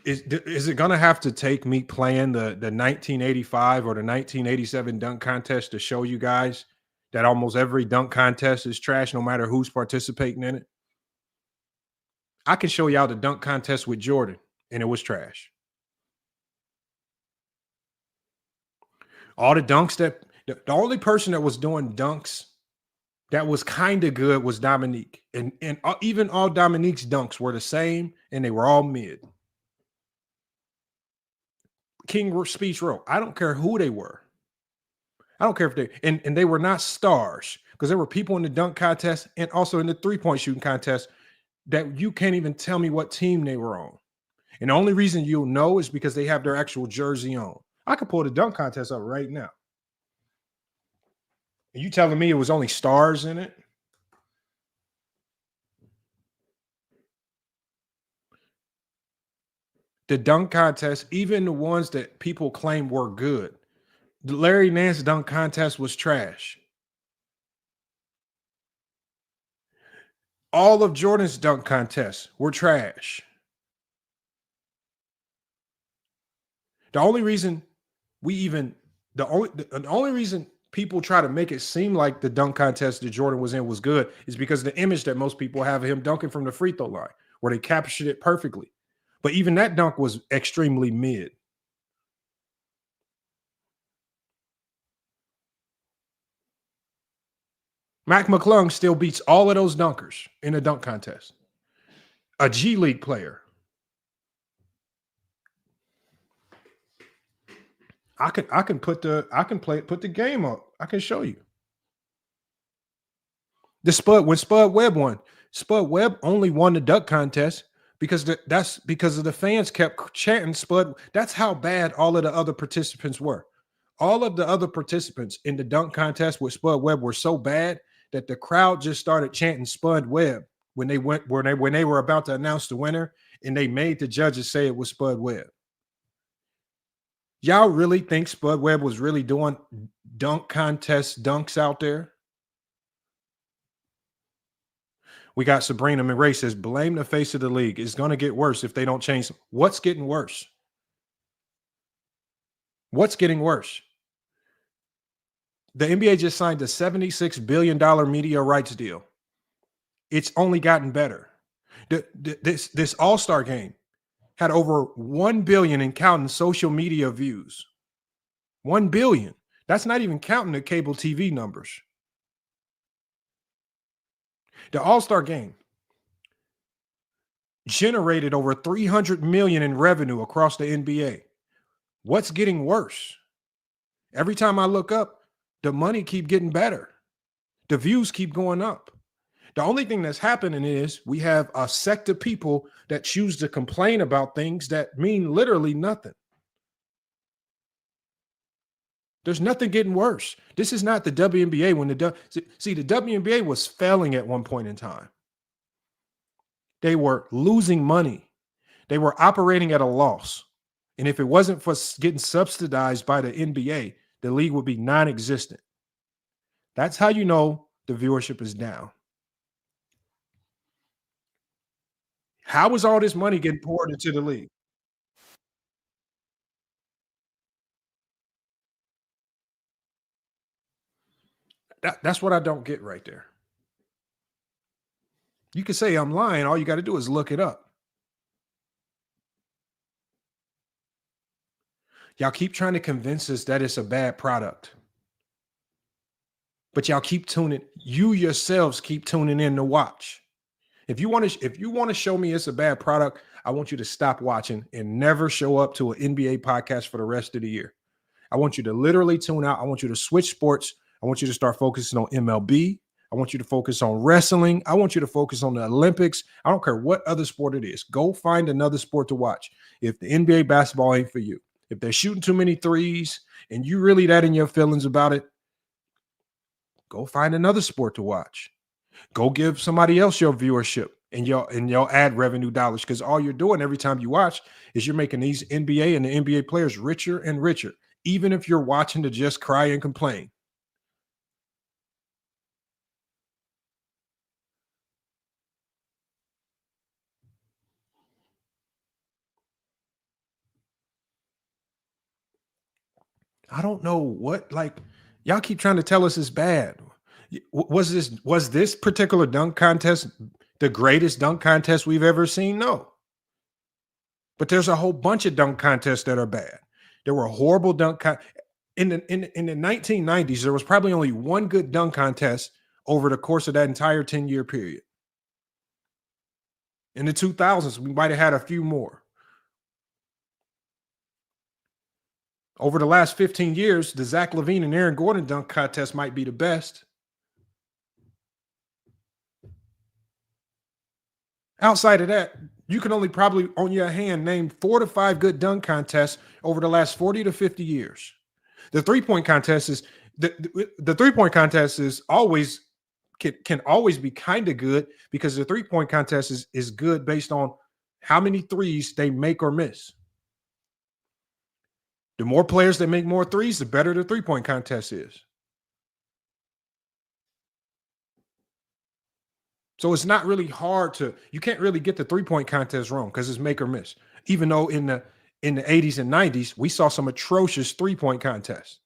Is it going to have to take me playing the 1985 or the 1987 dunk contest to show you guys that almost every dunk contest is trash no matter who's participating in it? I can show y'all the dunk contest with Jordan, and it was trash. All the dunks that the only person that was doing dunks that was kind of good was Dominique. And even all Dominique's dunks were the same, and they were all mid. King Speech wrote, I don't care who they were. I don't care if they and they were not stars, because there were people in the dunk contest and also in the three-point shooting contest that you can't even tell me what team they were on. And the only reason you'll know is because they have their actual jersey on. I could pull the dunk contest up right now. Are you telling me it was only stars in it? The dunk contest, even the ones that people claim were good. The Larry Nance dunk contest was trash. All of Jordan's dunk contests were trash. The only reason the only reason people try to make it seem like the dunk contest that Jordan was in was good is because of the image that most people have of him dunking from the free throw line, where they captured it perfectly. But even that dunk was extremely mid. Mac McClung still beats all of those dunkers in a dunk contest. A G League player. I can put the game up. I can show you. When Spud Webb won, Spud Webb only won the dunk contest because that's because of the fans kept chanting Spud. That's how bad all of the other participants were. All of the other participants in the dunk contest with Spud Webb were so bad that the crowd just started chanting Spud Webb when they were about to announce the winner, and they made the judges say it was Spud Webb. Y'all really think Spud Webb was really doing dunk contest dunks out there? We got Sabrina McRae says, blame the face of the league. It's going to get worse if they don't change. What's getting worse? What's getting worse? The NBA just signed a $76 billion media rights deal. It's only gotten better. This All-Star game had over 1 billion in counting social media views. 1 billion. That's not even counting the cable TV numbers. The All-Star game generated over 300 million in revenue across the NBA. What's getting worse? Every time I look up, the money keep getting better. The views keep going up. The only thing that's happening is we have a sect of people that choose to complain about things that mean literally nothing. There's nothing getting worse. This is not the WNBA when the WNBA was failing at one point in time. They were losing money. They were operating at a loss. And if it wasn't for getting subsidized by the NBA, the league would be non-existent. That's how you know the viewership is down. How is all this money getting poured into the league? That's what I don't get right there. You can say I'm lying. All you got to do is look it up. Y'all keep trying to convince us that it's a bad product. But y'all keep tuning. You yourselves keep tuning in to watch. If you want to show me it's a bad product, I want you to stop watching and never show up to an NBA podcast for the rest of the year. I want you to literally tune out. I want you to switch sports. I want you to start focusing on MLB. I want you to focus on wrestling. I want you to focus on the Olympics. I don't care what other sport it is. Go find another sport to watch. If the NBA basketball ain't for you, if they're shooting too many threes and you really that in your feelings about it, go find another sport to watch. Go give somebody else your viewership and your ad revenue dollars, because all you're doing every time you watch is you're making these NBA and the NBA players richer and richer, even if you're watching to just cry and complain. I don't know what, y'all keep trying to tell us it's bad. Was this particular dunk contest the greatest dunk contest we've ever seen? No. But there's a whole bunch of dunk contests that are bad. There were horrible dunk contests. in the 1990s, there was probably only one good dunk contest over the course of that entire 10-year period. In the 2000s, we might have had a few more. Over the last 15 years, the Zach LaVine and Aaron Gordon dunk contest might be the best. Outside of that, you can only probably on your hand name 4 to 5 good dunk contests over the last 40 to 50 years. The three-point contest is the three-point contest is always can always be kind of good because the three-point contest is good based on how many threes they make or miss. The more players that make more threes, the better the three-point contest is. So it's not really hard you can't really get the three-point contest wrong because it's make or miss. Even though in the 80s and 90s, we saw some atrocious three-point contests.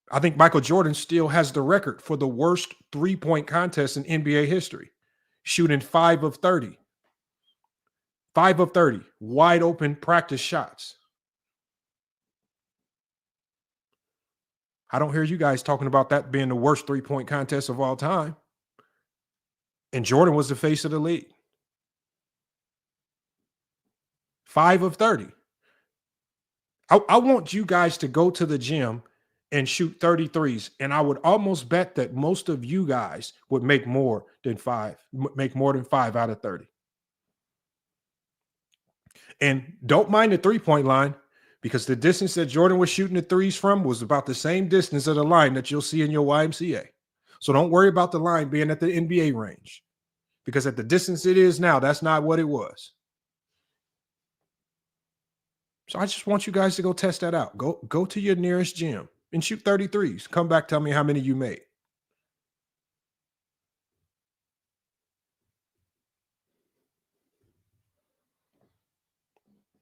I think Michael Jordan still has the record for the worst three-point contest in NBA history, shooting 5 of 30. 5 of 30, wide open practice shots. I don't hear you guys talking about that being the worst three-point contest of all time. And Jordan was the face of the league. 5 of 30. I want you guys to go to the gym and shoot 33s. And I would almost bet that most of you guys would make more than 5 out of 30. And don't mind the three-point line because the distance that Jordan was shooting the threes from was about the same distance of the line that you'll see in your YMCA. So don't worry about the line being at the NBA range because at the distance it is now, that's not what it was. So I just want you guys to go test that out. Go to your nearest gym and shoot 33s. Come back, tell me how many you made.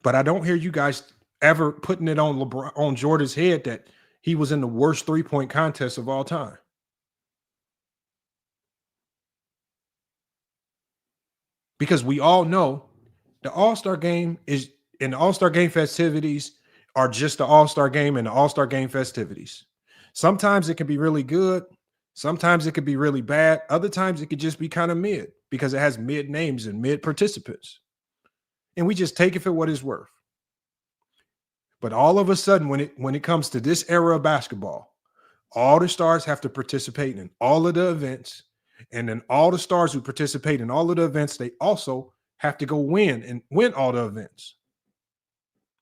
But I don't hear you guys ever putting it on LeBron, on Jordan's head that he was in the worst three-point contest of all time. Because we all know the All-Star game is, and the All-Star game festivities are just the All-Star game and the All-Star game festivities. Sometimes it can be really good. Sometimes it could be really bad. Other times it could just be kind of mid because it has mid names and mid participants. And we just take it for what it's worth. But all of a sudden, when it comes to this era of basketball, all the stars have to participate in all of the events. And then all the stars who participate in all of the events, they also have to go win all the events.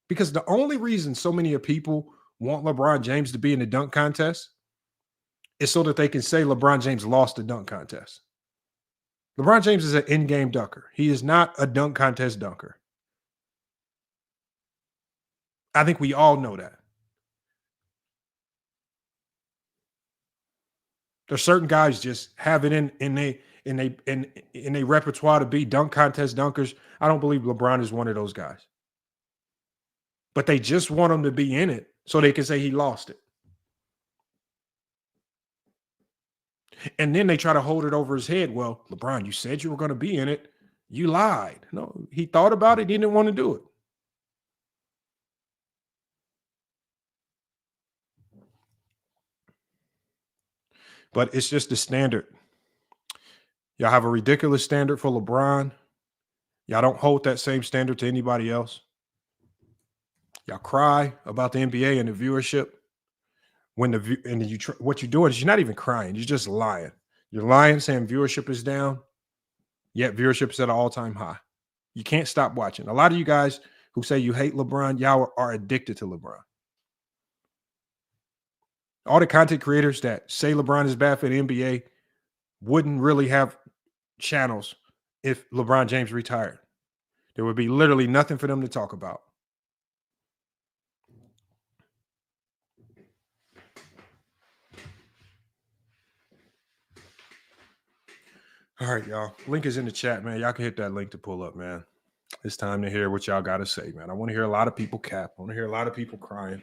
Because the only reason so many of people want LeBron James to be in the dunk contest is so that they can say LeBron James lost the dunk contest. LeBron James is an in-game dunker. He is not a dunk contest dunker. I think we all know that. There's certain guys just have it in a repertoire to be dunk contest dunkers. I don't believe LeBron is one of those guys. But they just want him to be in it so they can say he lost it. And then they try to hold it over his head. Well, LeBron, you said you were going to be in it. You lied. No, he thought about it. He didn't want to do it. But it's just the standard. Y'all have a ridiculous standard for LeBron. Y'all don't hold that same standard to anybody else. Y'all cry about the NBA and the viewership. What you're doing is you're not even crying. You're just lying. You're lying saying viewership is down, yet viewership is at an all-time high. You can't stop watching. A lot of you guys who say you hate LeBron, y'all are addicted to LeBron. All the content creators that say LeBron is bad for the NBA wouldn't really have channels if LeBron James retired. There would be literally nothing for them to talk about. All right, y'all. Link is in the chat, man. Y'all can hit that link to pull up, man. It's time to hear what y'all got to say, man. I want to hear a lot of people cap. I want to hear a lot of people crying.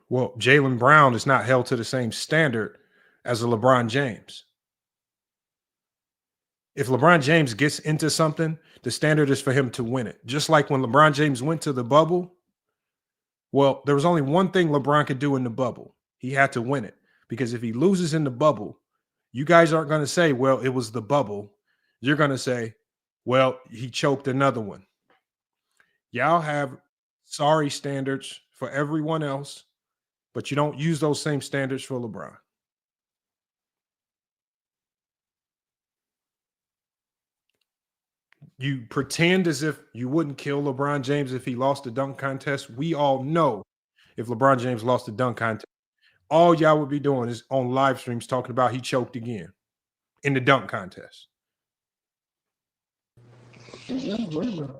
Well, Jaylen Brown is not held to the same standard as a LeBron James. If LeBron James gets into something, the standard is for him to win it. Just like when LeBron James went to the bubble, well, there was only one thing LeBron could do in the bubble. He had to win it. Because if he loses in the bubble, you guys aren't going to say, well, it was the bubble. You're going to say, well, he choked another one. Y'all have sorry standards for everyone else, but you don't use those same standards for LeBron. You pretend as if you wouldn't kill LeBron James if he lost the dunk contest. We all know if LeBron James lost the dunk contest, all y'all would be doing is on live streams talking about he choked again in the dunk contest. Salute, Lamont.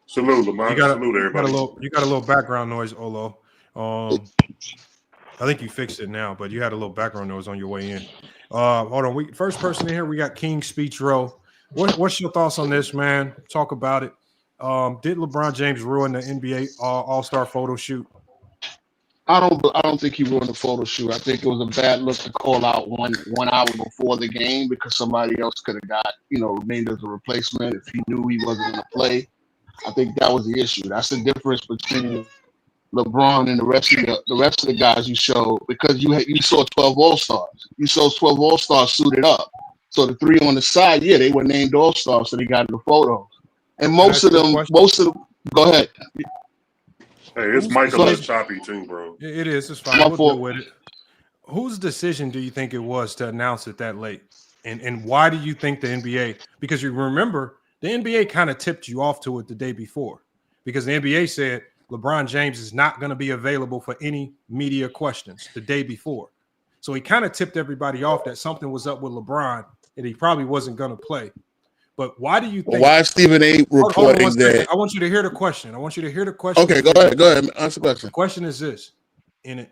Salute, everybody. You got a little background noise, Olo. I think you fixed it now, but you had a little background noise on your way in. Hold on. First person in here, we got King Speech Row. What's your thoughts on this, man? Talk about it. Did LeBron James ruin the NBA All-Star photo shoot? I don't think he ruined the photo shoot. I think it was a bad look to call out one hour before the game because somebody else could have got, named as a replacement if he knew he wasn't going to play. I think that was the issue. That's the difference between LeBron and the rest of the guys you showed, because you saw 12 All-Stars. You saw 12 All-Stars suited up. So the three on the side, yeah, they were named All-Stars, so they got in the photos. And most of them, go ahead. Hey, it's Michael less choppy too, bro. It is. It's fine. We'll deal with it. Whose decision do you think it was to announce it that late? And why do you think the NBA? Because you remember, the NBA kind of tipped you off to it the day before. Because the NBA said LeBron James is not going to be available for any media questions the day before. So he kind of tipped everybody off that something was up with LeBron and he probably wasn't going to play. But why do you think? Why is Stephen A. reporting that? I want you to hear the question. Okay, go ahead. Answer the question. The question is this: in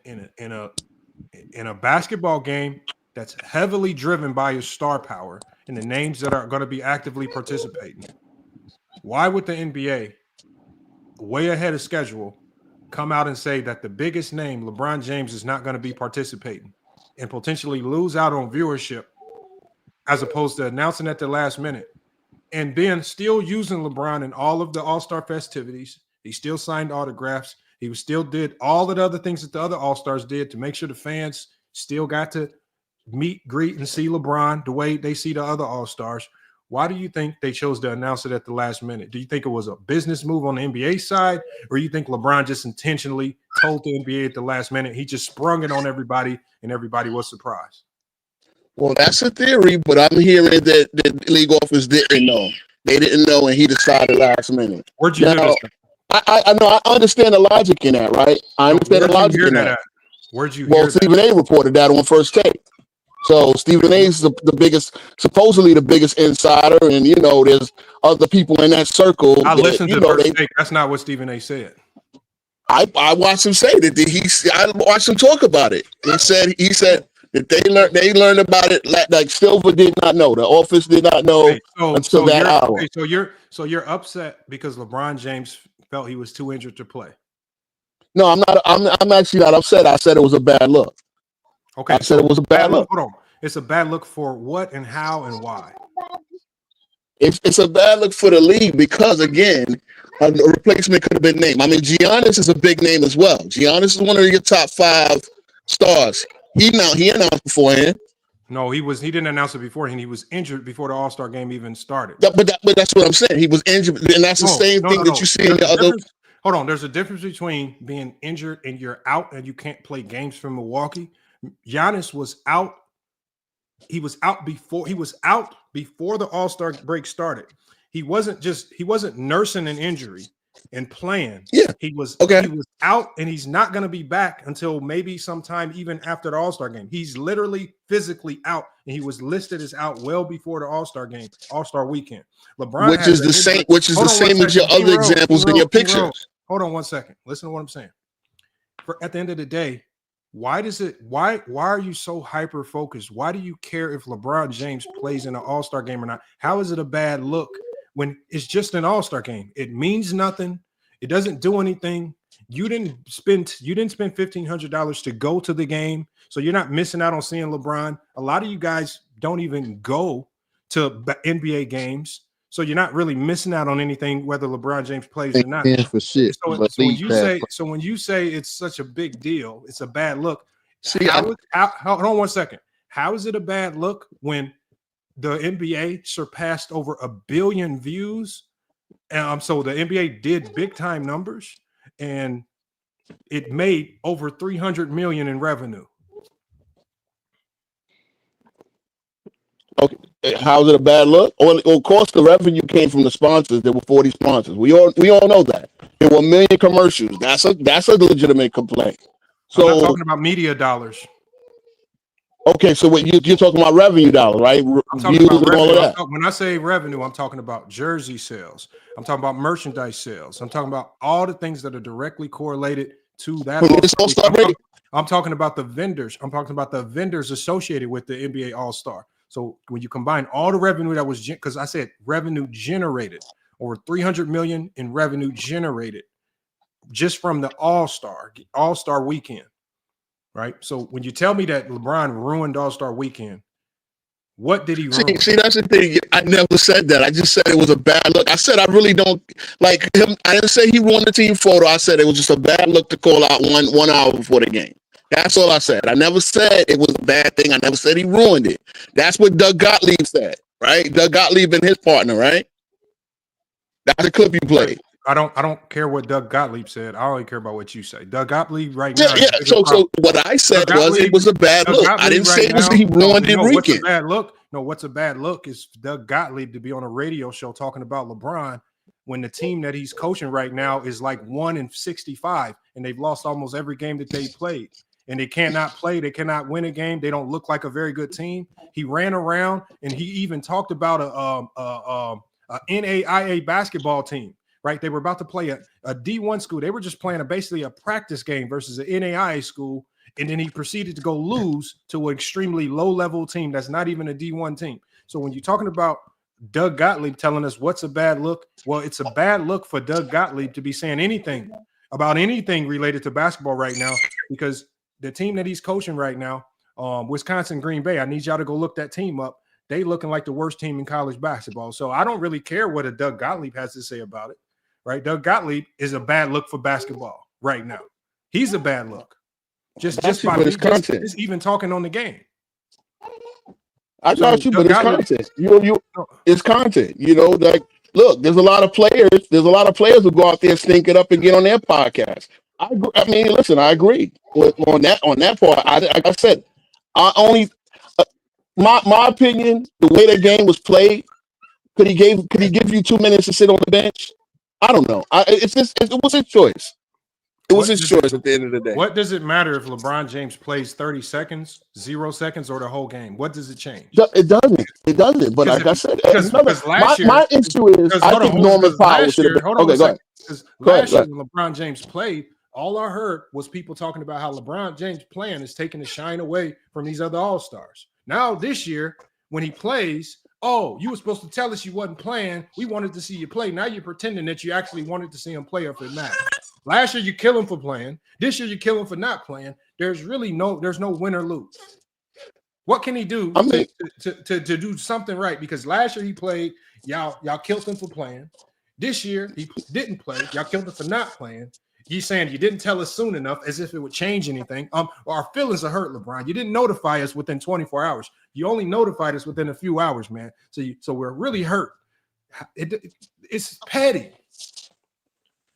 a basketball game that's heavily driven by your star power and the names that are going to be actively participating, why would the NBA, way ahead of schedule, come out and say that the biggest name, LeBron James, is not going to be participating and potentially lose out on viewership, as opposed to announcing at the last minute? And then still using LeBron in all of the All-Star festivities. He still signed autographs. He still did all the other things that the other All-Stars did to make sure the fans still got to meet, greet, and see LeBron the way they see the other All-Stars. Why do you think they chose to announce it at the last minute? Do you think it was a business move on the NBA side, or you think LeBron just intentionally told the NBA at the last minute? He just sprung it on everybody, and everybody was surprised. Well, that's a theory, but I'm hearing that the league office didn't know. They didn't know, and he decided last minute. Where'd you hear this? I know. I understand the logic in that, right? I understand the logic in that. Where'd you hear that? Stephen A. reported that on First Take. So Stephen A. is the biggest, supposedly the biggest insider, and there's other people in that circle. I listened to First Take. That's not what Stephen A. said. I watched him say that. I watched him talk about it. He said that they learned about it like Silver did not know. The office did not know until that hour. Okay, so you're upset because LeBron James felt he was too injured to play. No, I'm not. I'm actually not upset. I said it was a bad look. Okay, I said it was a bad look. Hold on. It's a bad look for what and how and why? It's a bad look for the league because, again, a replacement could have been named. I mean, Giannis is a big name as well. Giannis is one of your top 5 stars. He announced beforehand. No, he didn't announce it beforehand. He was injured before the All-Star game even started. But that's what I'm saying. He was injured, and that's the same thing that you see in the other. Hold on. There's a difference between being injured and you're out and you can't play games from Milwaukee. Giannis was out. He was out before the All-Star break started. He wasn't nursing an injury and playing. Yeah. He was okay. He was out, and he's not going to be back until maybe sometime even after the All-Star game. He's literally physically out, and he was listed as out well before the All-Star game, All-Star weekend. LeBron, which is the same as your other examples in your pictures. Hold on one second. Listen to what I'm saying. At the end of the day, why are you so hyper focused? Why do you care if LeBron James plays in an All-Star game or not? How is it a bad look when it's just an All-Star game? It means nothing. It doesn't do anything. You didn't spend $1,500 to go to the game, so you're not missing out on seeing LeBron. A lot of you guys don't even go to NBA games. So you're not really missing out on anything, whether LeBron James plays or not. For shit. So when you say it's such a big deal, it's a bad look. Hold on 1 second. How is it a bad look when the NBA surpassed over 1 billion views? So the NBA did big time numbers, and it made over 300 million in revenue. Okay, how is it a bad look? Well, of course, the revenue came from the sponsors. There were 40 sponsors. We all know that. There were 1 million commercials. That's a legitimate complaint. So I'm not talking about media dollars. Okay, so what you're talking about revenue dollars, right? I'm talking about revenue. When I say revenue, I'm talking about jersey sales. I'm talking about merchandise sales. I'm talking about all the things that are directly correlated to that. I'm talking about the vendors. I'm talking about the vendors associated with the NBA All-Star. So when you combine all the revenue that was, because I said revenue generated, over 300 million in revenue generated just from the All-Star weekend, right? So when you tell me that LeBron ruined All-Star weekend, what did he ruin? See, that's the thing. I never said that. I just said it was a bad look. I said I really don't like him. I didn't say he ruined the team photo. I said it was just a bad look to call out one hour before the game. That's all I said. I never said it was a bad thing. I never said he ruined it. That's what Doug Gottlieb said, right? Doug Gottlieb and his partner, right? That's the clip you played. I don't care what Doug Gottlieb said. I only care about what you say. Doug Gottlieb right now. Yeah. So what I said was it was a bad look. I didn't say it was he ruined it. What's a bad look? No, what's a bad look is Doug Gottlieb to be on a radio show talking about LeBron when the team that he's coaching right now is like 1-65 and they've lost almost every game that they played. And they cannot play. They cannot win a game. They don't look like a very good team. He ran around and he even talked about a NAIA basketball team, right? They were about to play a D1 school. They were just playing basically a practice game versus an NAIA school. And then he proceeded to go lose to an extremely low-level team that's not even a D1 team. So when you're talking about Doug Gottlieb telling us what's a bad look, well, it's a bad look for Doug Gottlieb to be saying anything about anything related to basketball right now, because the team that he's coaching right now, Wisconsin Green Bay, I need y'all to go look that team up. They looking like the worst team in college basketball. So I don't really care what a Doug Gottlieb has to say about it, right? Doug Gottlieb is a bad look for basketball right now. He's a bad look. Just by his content. Just even talking on the game. I got you, but it's content. It's content. You know, like, look, there's a lot of players. There's a lot of players who go out there, stink it up, and get on their podcast. I mean, listen, I agree on that part. Like I said, I only my opinion, the way the game was played, could he give you 2 minutes to sit on the bench? I don't know. It was his choice. It was his choice at the end of the day. What does it matter if LeBron James plays 30 seconds, 0 seconds, or the whole game? What does it change? It doesn't. It doesn't. But like I said, my issue is I think Norman Powell should have. Okay, go ahead. Because last year when LeBron James played, all I heard was people talking about how LeBron James playing is taking the shine away from these other All-Stars. Now this year, when he plays, oh, you were supposed to tell us you wasn't playing. We wanted to see you play. Now you're pretending that you actually wanted to see him play if it mattered. Last year you kill him for playing. This year you kill him for not playing. There's no win or lose. What can he do to do something right? Because last year he played, y'all killed him for playing. This year he didn't play. Y'all killed him for not playing. You saying you didn't tell us soon enough, as if it would change anything. Our feelings are hurt, LeBron. You didn't notify us within 24 hours. You only notified us within a few hours, man. So we're really hurt. It's petty.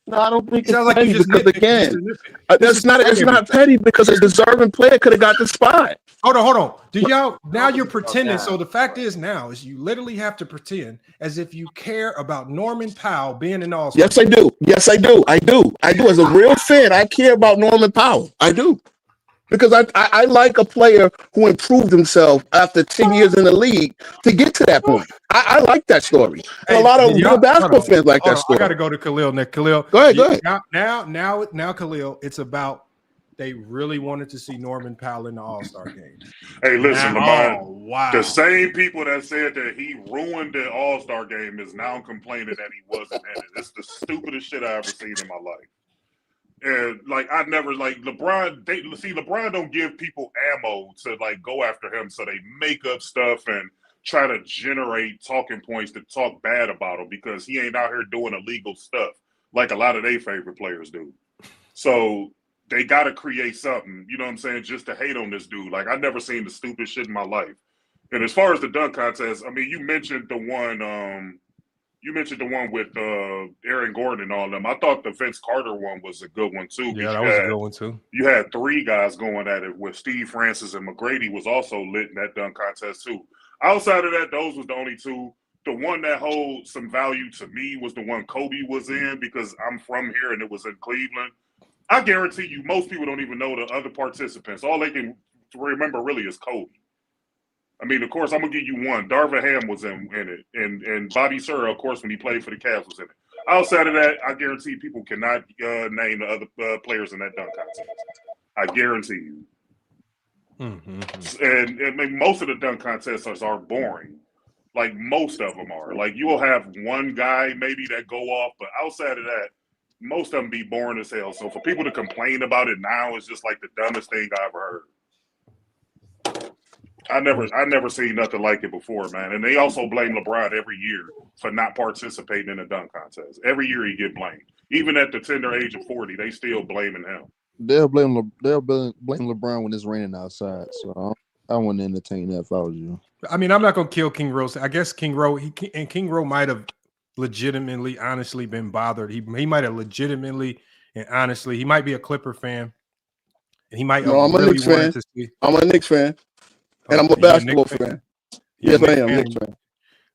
No, I don't think it's petty because again, it's not petty because a deserving player could have got the spot. Hold on. Now you're pretending. So the fact is now is you literally have to pretend as if you care about Norman Powell being an All-Star. Yes, I do. I do. As a real fan, I care about Norman Powell. I do. Because I like a player who improved himself after 10 years in the league to get to that point. I like that story. And a lot of real basketball fans like that story. I got to go to Khalil next. Khalil, go ahead. Now, Khalil, it's about they really wanted to see Norman Powell in the All-Star game. Hey, listen, LeBron, the same people that said that he ruined the All-Star game is now complaining that he wasn't in it. It's the stupidest shit I ever seen in my life. And LeBron don't give people ammo to like go after him, so they make up stuff and try to generate talking points to talk bad about him because he ain't out here doing illegal stuff like a lot of their favorite players do. So they got to create something, you know what I'm saying, just to hate on this dude. Like, I've never seen the stupid shit in my life. And as far as the dunk contest, I mean, you mentioned the one with Aaron Gordon and all them. I thought the Vince Carter one was a good one too. Yeah, that was a good one too. You had 3 guys going at it with Steve Francis and McGrady was also lit in that dunk contest too. Outside of that, those was the only 2. The one that holds some value to me was the one Kobe was in because I'm from here and it was in Cleveland. I guarantee you most people don't even know the other participants. All they can remember really is Kobe. I mean, of course, I'm going to give you one. Darvin Ham was in it. And Bobby Sura, of course, when he played for the Cavs, was in it. Outside of that, I guarantee people cannot name the other players in that dunk contest. I guarantee you. And I mean, most of the dunk contests are boring. Like, most of them are. Like, you will have one guy maybe that go off, but outside of that, most of them be boring as hell. So for people to complain about it now is just like the dumbest thing I ever heard. I never seen nothing like it before, man. And they also blame LeBron every year for not participating in the dunk contest. Every year he get blamed. Even at the tender age of 40, they still blaming him. They'll blame LeBron when it's raining outside. So I wouldn't entertain that if I was you. I mean, I'm not gonna kill King Rose. I guess King Rose might have legitimately, honestly been bothered. He might have legitimately and honestly, he might be a Clipper fan, and he might. No, I'm a Knicks fan. I'm a Knicks fan. And I'm a basketball fan. Yes, I am. Knicks fan.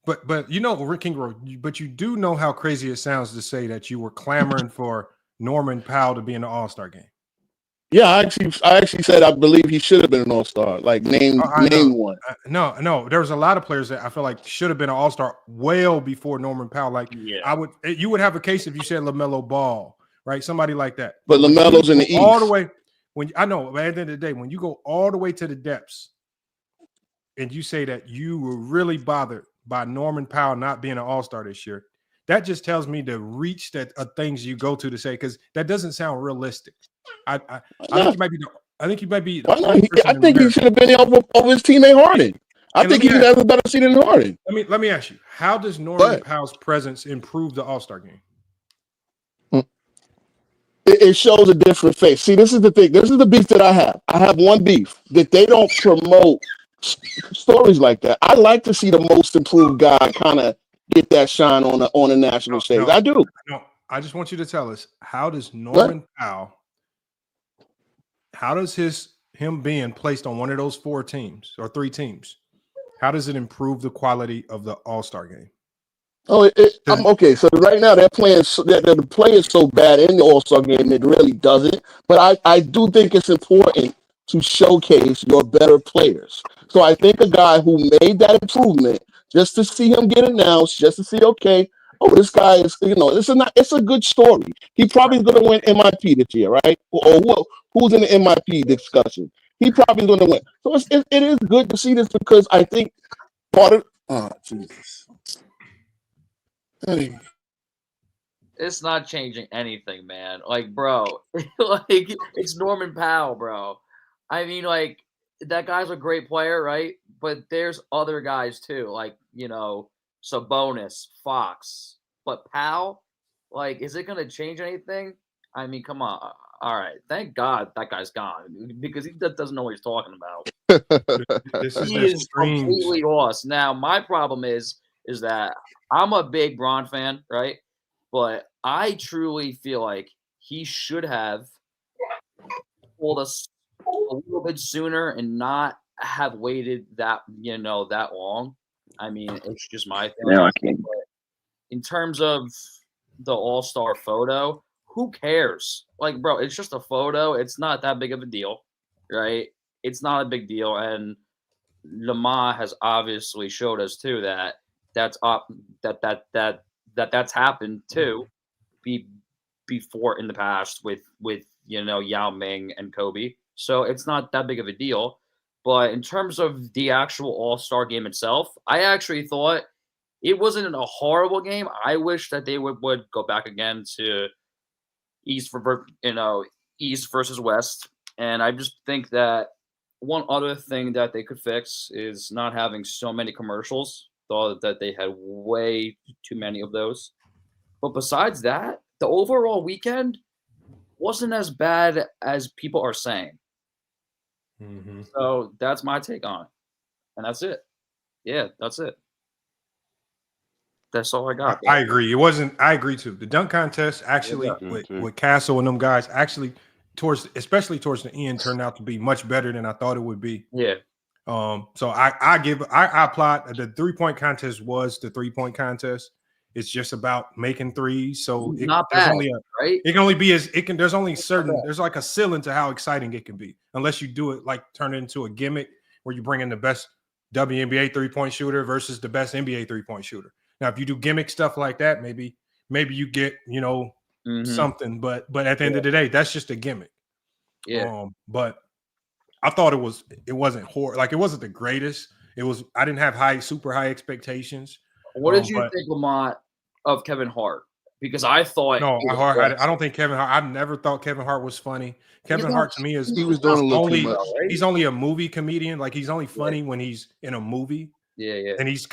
But you know, Rick King Rose, but you do know how crazy it sounds to say that you were clamoring for Norman Powell to be in the All-Star game. Yeah, I actually said I believe he should have been an All-Star. Like name one. No. There's a lot of players that I feel like should have been an All-Star well before Norman Powell. Like you would have a case if you said LaMelo Ball, right? Somebody like that. But LaMelo's in the East. All the way but at the end of the day, when you go all the way to the depths, and you say that you were really bothered by Norman Powell not being an All-Star this year, that just tells me the reach that things you go to say, because that doesn't sound realistic. I think he might be. I think he should have been over his teammate Harden. I think he has a better seat than Harden. Let me ask you: how does Norman Powell's presence improve the All-Star game? It shows a different face. See, this is the thing. This is the beef that I have. I have one beef that they don't promote stories like that. I like to see the most improved guy kind of get that shine on the national stage. I do. No, I just want you to tell us, how does Norman Powell, how does him being placed on one of those 4 teams or 3 teams, how does it improve the quality of the All-Star game? Oh, I'm okay. So right now they're playing. The play is so bad in the All-Star game, it really doesn't. But I do think it's important to showcase your better players. So I think a guy who made that improvement, just to see him get announced, just to see, okay, this guy is, it's a good story. He probably is going to win MIP this year, right? Or who's in the MIP discussion? He probably is going to win. So it is good to see this because I think part of Jesus. Hey. It's not changing anything, man. Like, bro, like it's Norman Powell, bro. I mean, like, that guy's a great player, right? But there's other guys too, like, Sabonis, Fox. But Powell, like, is it going to change anything? I mean, come on. All right. Thank God that guy's gone because he doesn't know what he's talking about. He is completely lost. Now, my problem is that I'm a big Bron fan, right? But I truly feel like he should have told us a little bit sooner and not have waited that long. I mean, it's just my thing. No, I can't. In terms of the All-Star photo, who cares? Like, bro, it's just a photo. It's not that big of a deal, right? It's not a big deal. And Lamar has obviously showed us too that that's happened too before in the past with Yao Ming and Kobe. So it's not that big of a deal. But in terms of the actual All-Star game itself, I actually thought it wasn't a horrible game. I wish that they would go back again to East versus West. And I just think that one other thing that they could fix is not having so many commercials. Thought that they had way too many of those. But besides that, the overall weekend wasn't as bad as people are saying. Mm-hmm. So that's my take on it. And that's it. Yeah, that's it. That's all I got. I agree. It wasn't. I agree too. The dunk contest actually with Castle and them guys actually especially towards the end turned out to be much better than I thought it would be. Yeah. So I applaud the 3-point contest was the 3-point contest. It's just about making threes. So there's only right? It can only be there's only there's like a ceiling to how exciting it can be, unless you do it like turn it into a gimmick where you bring in the best WNBA 3-point shooter versus the best NBA 3-point shooter. Now, if you do gimmick stuff like that, maybe you get, something, but at the end of the day, that's just a gimmick. Yeah. But I thought it wasn't horrible. Like, it wasn't the greatest. I didn't have super high expectations. What did you think, Lamont, of Kevin Hart? Because I thought I don't think Kevin Hart. I never thought Kevin Hart was funny. Kevin Hart to me is he was doing a little too much. He's only a movie comedian. Like, he's only funny when he's in a movie. Yeah. And he's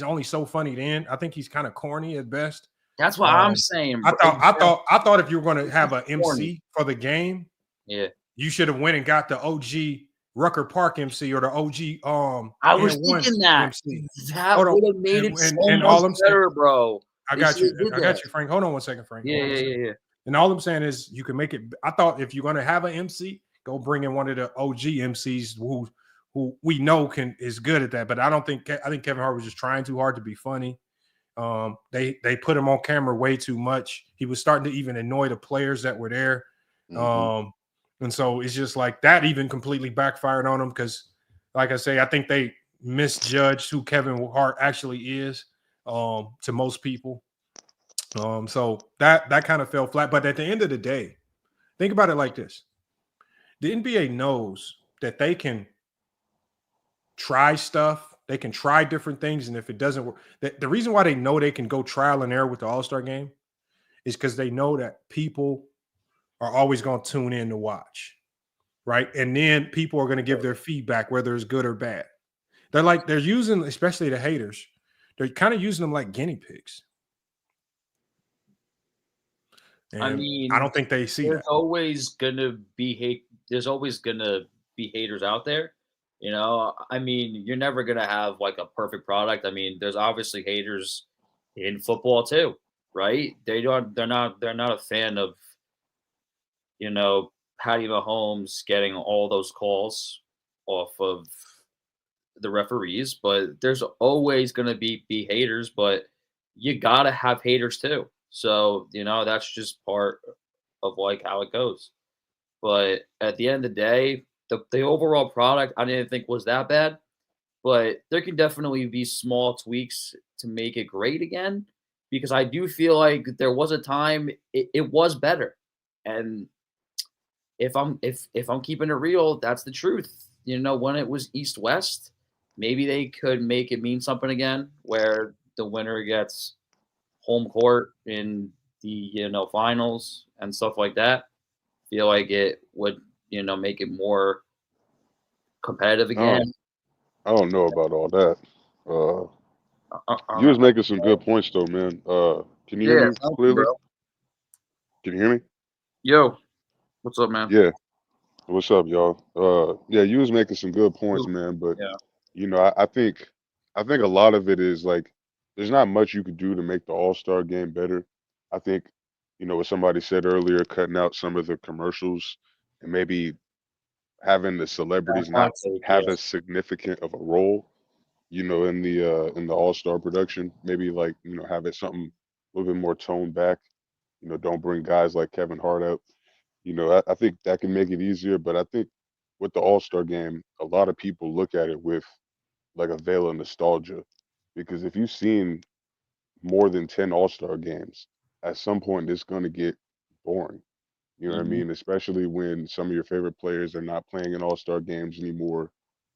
only so funny then. I think he's kind of corny at best. That's what I'm saying. I thought if you were going to have an MC for the game, you should have went and got the OG Rucker Park MC or the OG I was thinking that MC. That would have made it so much better, bro. I got you, Frank. Hold on one second, Frank. Yeah. And all I'm saying is you can make it. I thought if you're going to have an MC, go bring in one of the OG MCs who we know is good at that. But I think Kevin Hart was just trying too hard to be funny. They put him on camera way too much. He was starting to even annoy the players that were there. Mm-hmm. And so it's just like that even completely backfired on him because, like I say, I think they misjudged who Kevin Hart actually is to most people. So that kind of fell flat. But at the end of the day, think about it like this. The NBA knows that they can try stuff. They can try different things. And if it doesn't work, the reason why they know they can go trial and error with the All-Star game is because they know that people are always going to tune in to watch, right? And then people are going to give their feedback, whether it's good or bad. They're using, especially the haters, they're kind of using them like guinea pigs. And I don't think they see that. There's always going to be haters out there. You're never going to have like a perfect product. There's obviously haters in football too, right? They're not a fan of, Patty Mahomes getting all those calls off of the referees, but there's always going to be haters, but you got to have haters too. So, that's just part of like how it goes. But at the end of the day, the overall product I didn't think was that bad, but there can definitely be small tweaks to make it great again, because I do feel like there was a time it was better. And if I'm keeping it real, that's the truth. When it was East-West, maybe they could make it mean something again, where the winner gets home court in the finals and stuff like that. Feel like it would make it more competitive again. I don't know about all that. You was making some good points though, man. Can you hear me clearly? Bro. Can you hear me? Yo, what's up, man? Yeah. What's up, y'all? Yeah, you was making some good points, man. But I think a lot of it is like there's not much you could do to make the All-Star game better. I think, what somebody said earlier, cutting out some of the commercials and maybe having the celebrities not have as significant of a role, in the All-Star production. Maybe like, have it something a little bit more toned back. Don't bring guys like Kevin Hart up. I think that can make it easier. But I think with the All-Star game, a lot of people look at it with like a veil of nostalgia, because if you've seen more than 10 All-Star games, at some point it's going to get boring. You know what I mean? Especially when some of your favorite players are not playing in All-Star games anymore.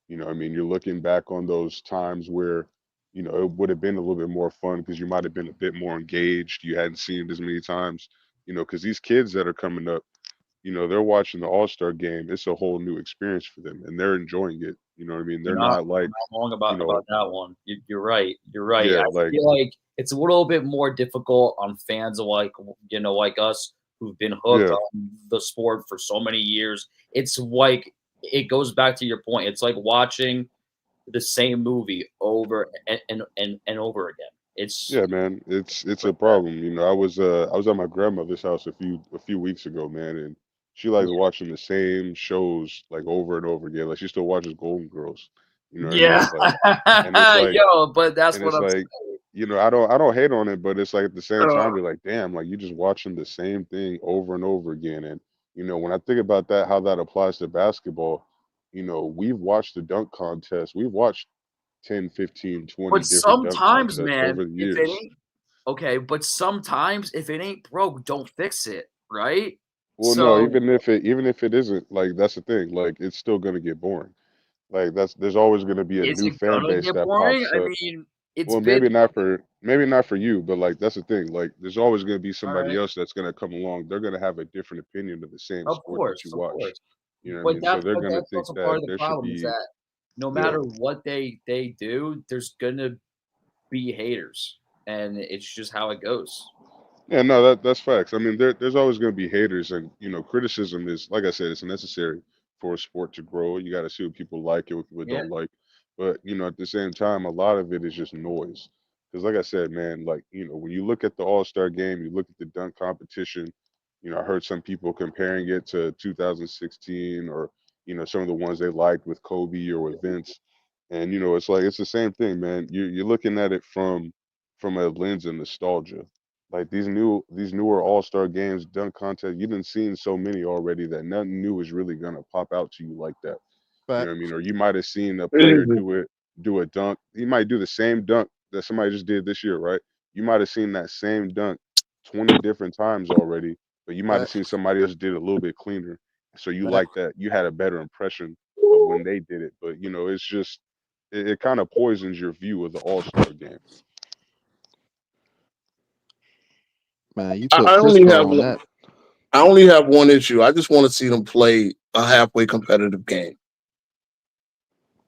You're looking back on those times where, it would have been a little bit more fun because you might have been a bit more engaged. You hadn't seen it as many times, because these kids that are coming up, they're watching the All-Star game. It's a whole new experience for them, and they're enjoying it. You know what I mean? They're not like, you're not wrong about that one. You're right. You're right. yeah, I like, feel like it's a little bit more difficult on fans of like us who've been hooked yeah, on the sport for so many years. It's like it goes back to your point. It's like watching the same movie over and over again. It's yeah, man. It's a problem. I was at my grandmother's house a few weeks ago, man, and she likes watching the same shows like over and over again. Like she still watches Golden Girls. You know what I mean? yeah, It's like, and it's like, yo, but that's and what it's I'm like, saying. I don't hate on it, but it's like at the same time, Uh, you're like, damn, like you just watching the same thing over and over again. And when I think about that, how that applies to basketball, we've watched the dunk contest. We've watched 10, 15, 20 But different dunk sometimes, contests man, over the if it years. ain't okay, but sometimes if it ain't broke, don't fix it, right? Well, no, So even if it isn't, like that's the thing, like it's still gonna get boring. Like there's always gonna be a is new it fan gonna base get that boring? pops I up. mean, it's Well, been maybe not for you, but like that's the thing. Like there's always gonna be all somebody right. else that's gonna come along. They're gonna have a different opinion of the same Of sport that course, you of watch. course. You know what I But mean? So they're but gonna that's think also part that of the there should problem is be, that no yeah. matter what they do, there's gonna be haters, and it's just how it goes. Yeah, no, that's facts. I mean, there's always going to be haters, and criticism is, like I said, it's necessary for a sport to grow. You got to see what people like and what people Yeah, don't like. But at the same time, a lot of it is just noise. Because, like I said, man, like when you look at the All Star game, you look at the dunk competition. I heard some people comparing it to 2016, or some of the ones they liked with Kobe or with Vince, and it's like it's the same thing, man. You're looking at it from a lens of nostalgia. Like these newer All Star games, dunk contest, you've been seeing so many already that nothing new is really gonna pop out to you like that. You know what I mean? Or you might have seen a player do a dunk. He might do the same dunk that somebody just did this year, right? You might have seen that same dunk 20 different times already, but you might have seen somebody else did it a little bit cleaner. So you like that. You had a better impression of when they did it. But it's just it kind of poisons your view of the All Star game. Man, you I, took I only CRISPR have on one- that. I only have one issue. I just want to see them play a halfway competitive game.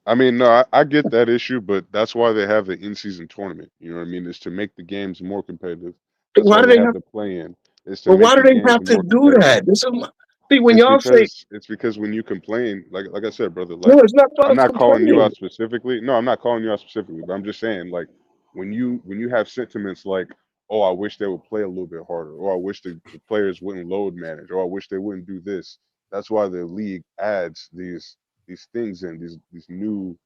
I mean, no, I get that issue, but that's why they have the in-season tournament. You know what I mean? Is to make the games more competitive. That's Why why do they they have have? the play-in. Is to Well, make why do the they games have to more do competitive. that? See, when y'all say It's because when you complain, like I said, brother, no, like it's not I'm about not calling you complaining. out specifically. No, I'm not calling you out specifically, but I'm just saying, like when you have sentiments like, oh, I wish they would play a little bit harder, or I wish the players wouldn't load manage, or I wish they wouldn't do this. That's why the league adds these things in these new,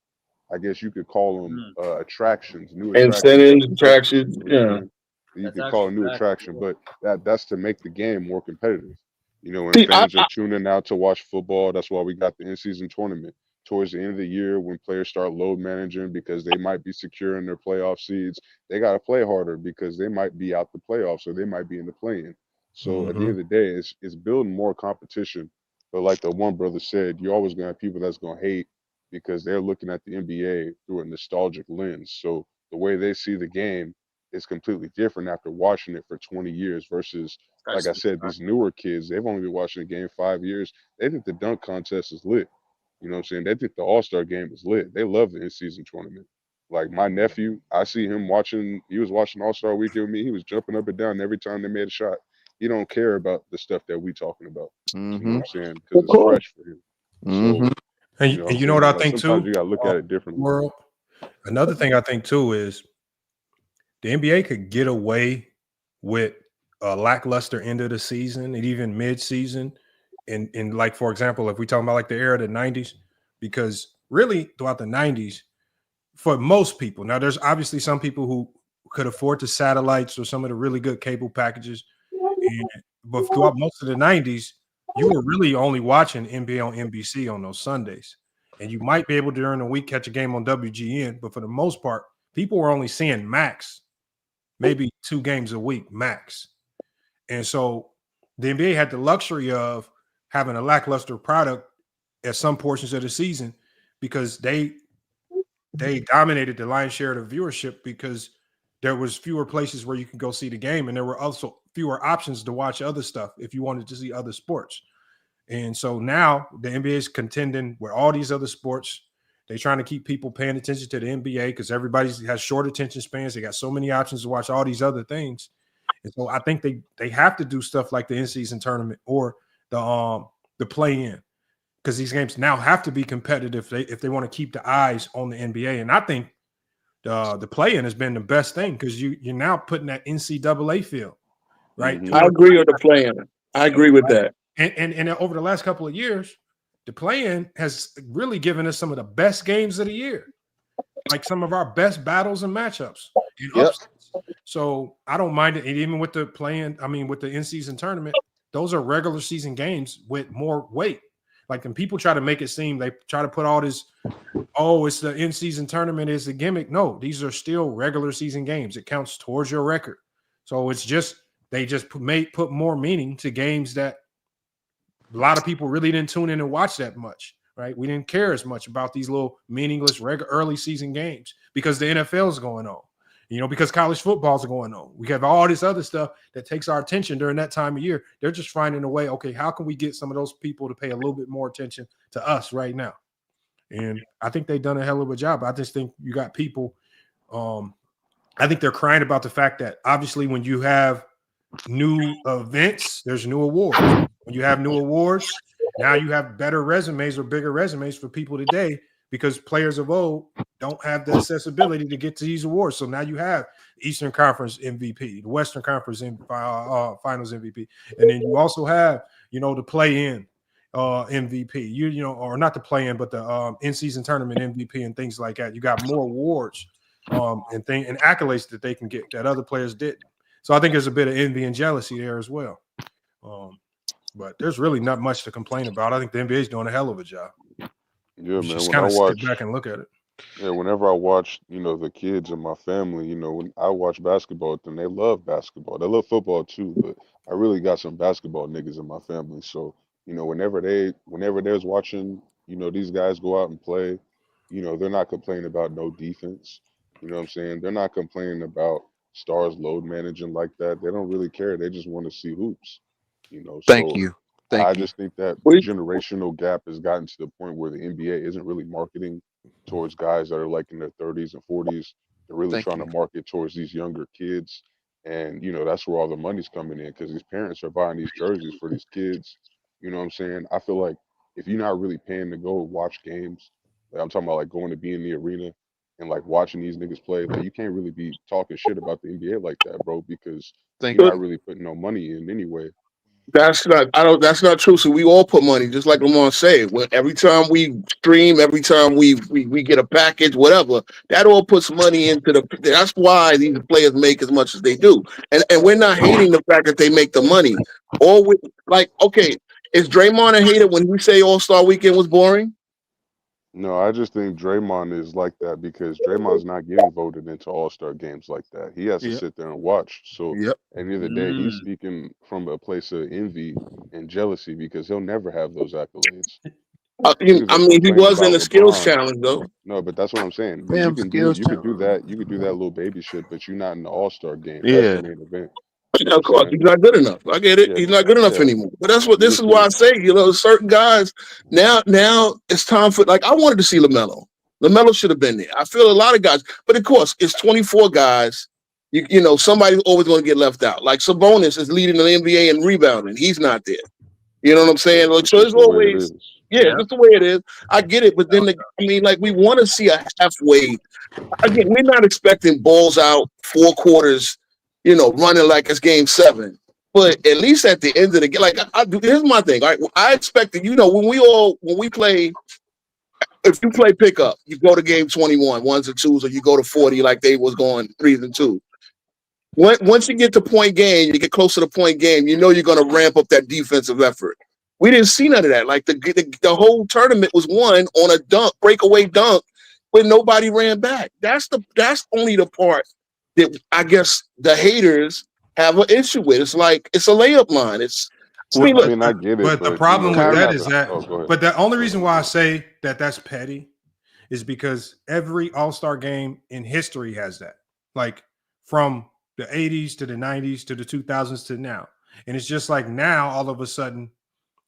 I guess you could call them Mm, attractions, new attractions that Incentives, the sport. attractions, You know what I'm yeah. saying? You that's could call actually a new fact. attraction, but that's to make the game more competitive. When See, fans are tuning out to watch football, that's why we got the in-season tournament. Towards the end of the year, when players start load managing because they might be secure in their playoff seeds, they got to play harder because they might be out the playoffs or they might be in the play-in. So at the end of the day, it's building more competition. But like the one brother said, you're always gonna have people that's gonna hate because they're looking at the NBA through a nostalgic lens. So the way they see the game is completely different after watching it for 20 years versus, like I said, these newer kids, they've only been watching the game 5 years. They think the dunk contest is lit. You know what I'm saying? They think the All Star game is lit. They love the in season tournament. Like my nephew, I see him watching, he was watching All Star weekend with me. He was jumping up and down every time they made a shot. He don't care about the stuff that we talking about. You know what Mm-hmm. I'm saying? Because of it's course. fresh for him. Mm-hmm. So, And, you know what I'm and you know what saying? I Like think sometimes too? you gotta look at it differently. World. Another thing I think too is the NBA could get away with a lackluster end of the season and even mid-season. And like, for example, if we talk about like the era of the 90s, because really throughout the 90s, for most people, now there's obviously some people who could afford the satellites or some of the really good cable packages. But throughout most of the 90s, you were really only watching NBA on NBC on those Sundays. And you might be able to during the week catch a game on WGN, but for the most part, people were only seeing max, maybe 2 games a week max. And so the NBA had the luxury of having a lackluster product at some portions of the season because they dominated the lion's share of the viewership because there was fewer places where you could go see the game, and there were also fewer options to watch other stuff if you wanted to see other sports. And so now the NBA is contending with all these other sports. They're trying to keep people paying attention to the NBA because everybody has short attention spans. They got so many options to watch all these other things. And so I think they have to do stuff like the in-season tournament or the play-in, because these games now have to be competitive if they want to keep the eyes on the NBA. And I think the play-in has been the best thing because you're now putting that NCAA feel, right? Mhm. I agree with the plan. I agree with that. And over the last couple of years, the play-in has really given us some of the best games of the year, like some of our best battles and matchups. And upsets. So I don't mind it. And even with the play-in, I mean, with the in-season tournament, those are regular season games with more weight. Like when people try to make it seem, they try to put all this, oh, it's the in-season tournament, is the gimmick. No, these are still regular season games. It counts towards your record. So it's just they just put more meaning to games that a lot of people really didn't tune in and watch that much, right? We didn't care as much about these little meaningless early season games because the NFL is going on, because college football is going on. We have all this other stuff that takes our attention during that time of year. They're just finding a way, okay, how can we get some of those people to pay a little bit more attention to us right now? And I think they've done a hell of a job. I just think you got people, I think they're crying about the fact that obviously when you have new events, there's new awards. When you have new awards, now you have better resumes or bigger resumes for people today because players of old don't have the accessibility to get to these awards. So now you have Eastern Conference MVP, the Western Conference Finals MVP, and then you also have, the play-in MVP, or not the play-in, but the in-season tournament MVP and things like that. You got more awards and accolades that they can get that other players didn't. So I think there's a bit of envy and jealousy there as well. But there's really not much to complain about. I think the NBA is doing a hell of a job. Yeah, You man. just When kind I of watch, sit back and look at it. yeah, whenever I watch, the kids in my family, when I watch basketball with them, they love basketball. They love football too, but I really got some basketball niggas in my family. So, whenever there's watching, these guys go out and play, they're not complaining about no defense. You know what I'm saying? They're not complaining about stars load managing like that. They don't really care. They just want to see hoops. Thank So you. I Thank you. just think that the We, generational gap has gotten to the point where the NBA isn't really marketing towards guys that are like in their 30s and 40s. They're really Thank trying to you. market towards these younger kids. And, that's where all the money's coming in because these parents are buying these jerseys for these kids. You know what I'm saying? I feel like if you're not really paying to go watch games, like I'm talking about like going to be in the arena and like watching these niggas play, like you can't really be talking shit about the NBA like that, bro, because Thank you're you. not really putting no money in anyway. That's not true. So we all put money, just like Lamar said. Every time we stream, every time we get a package, whatever, that all puts money into that's why these players make as much as they do. And we're not hating the fact that they make the money. All we okay, is Draymond a hater when we say All-Star weekend was boring? No, I just think Draymond is like that because Draymond's not getting voted into All-Star games like that. He has to Yep. sit there and watch. So Yep. at the end of the day, he's speaking from a place of envy and jealousy because he'll never have those accolades. Niggas I are mean, he complaining was in about the skills LeBron. challenge though. No, but that's what I'm saying. Damn skills You could do challenge. that. You could do that little baby shit, but you're not in the All-Star game. That's the Yeah. main event. You know Of what I'm course, he's saying? not good enough. I get it. Yeah, He's not good enough yeah. anymore. But this Niggas is why I can. say, certain guys now it's time for I wanted to see LaMelo. LaMelo should have been there. I feel a lot of guys, but of course, it's 24 guys. Somebody's always going to get left out. Like Sabonis is leading the NBA in rebounding. He's not there. You know what I'm saying? Like, It's so just there's the way it always, is. that's the way it is. I get it, but then we want to see a halfway. Again, we're not expecting balls out 4 quarters, running like it's game 7. But at least at the end of the game, here's my thing. All right, I expected, when we play, if you play pickup, you go to game 21, 1s and 2s, or you go to 40 like they was going 3s and 2s. Once you get to point game, you get close to the point game, you're going to ramp up that defensive effort. We didn't see none of that. Like the whole tournament was won on a breakaway dunk, when nobody ran back. That's only the part that I guess the haters have an issue with. It's like it's a layup line. I mean, I get it, But the but problem with they're that not is gonna. that, Oh, go ahead. but the only reason why I say that that's petty is because every All-Star game in history has that. Like from the 80s to the 90s to the 2000s to now. And it's just like now, all of a sudden,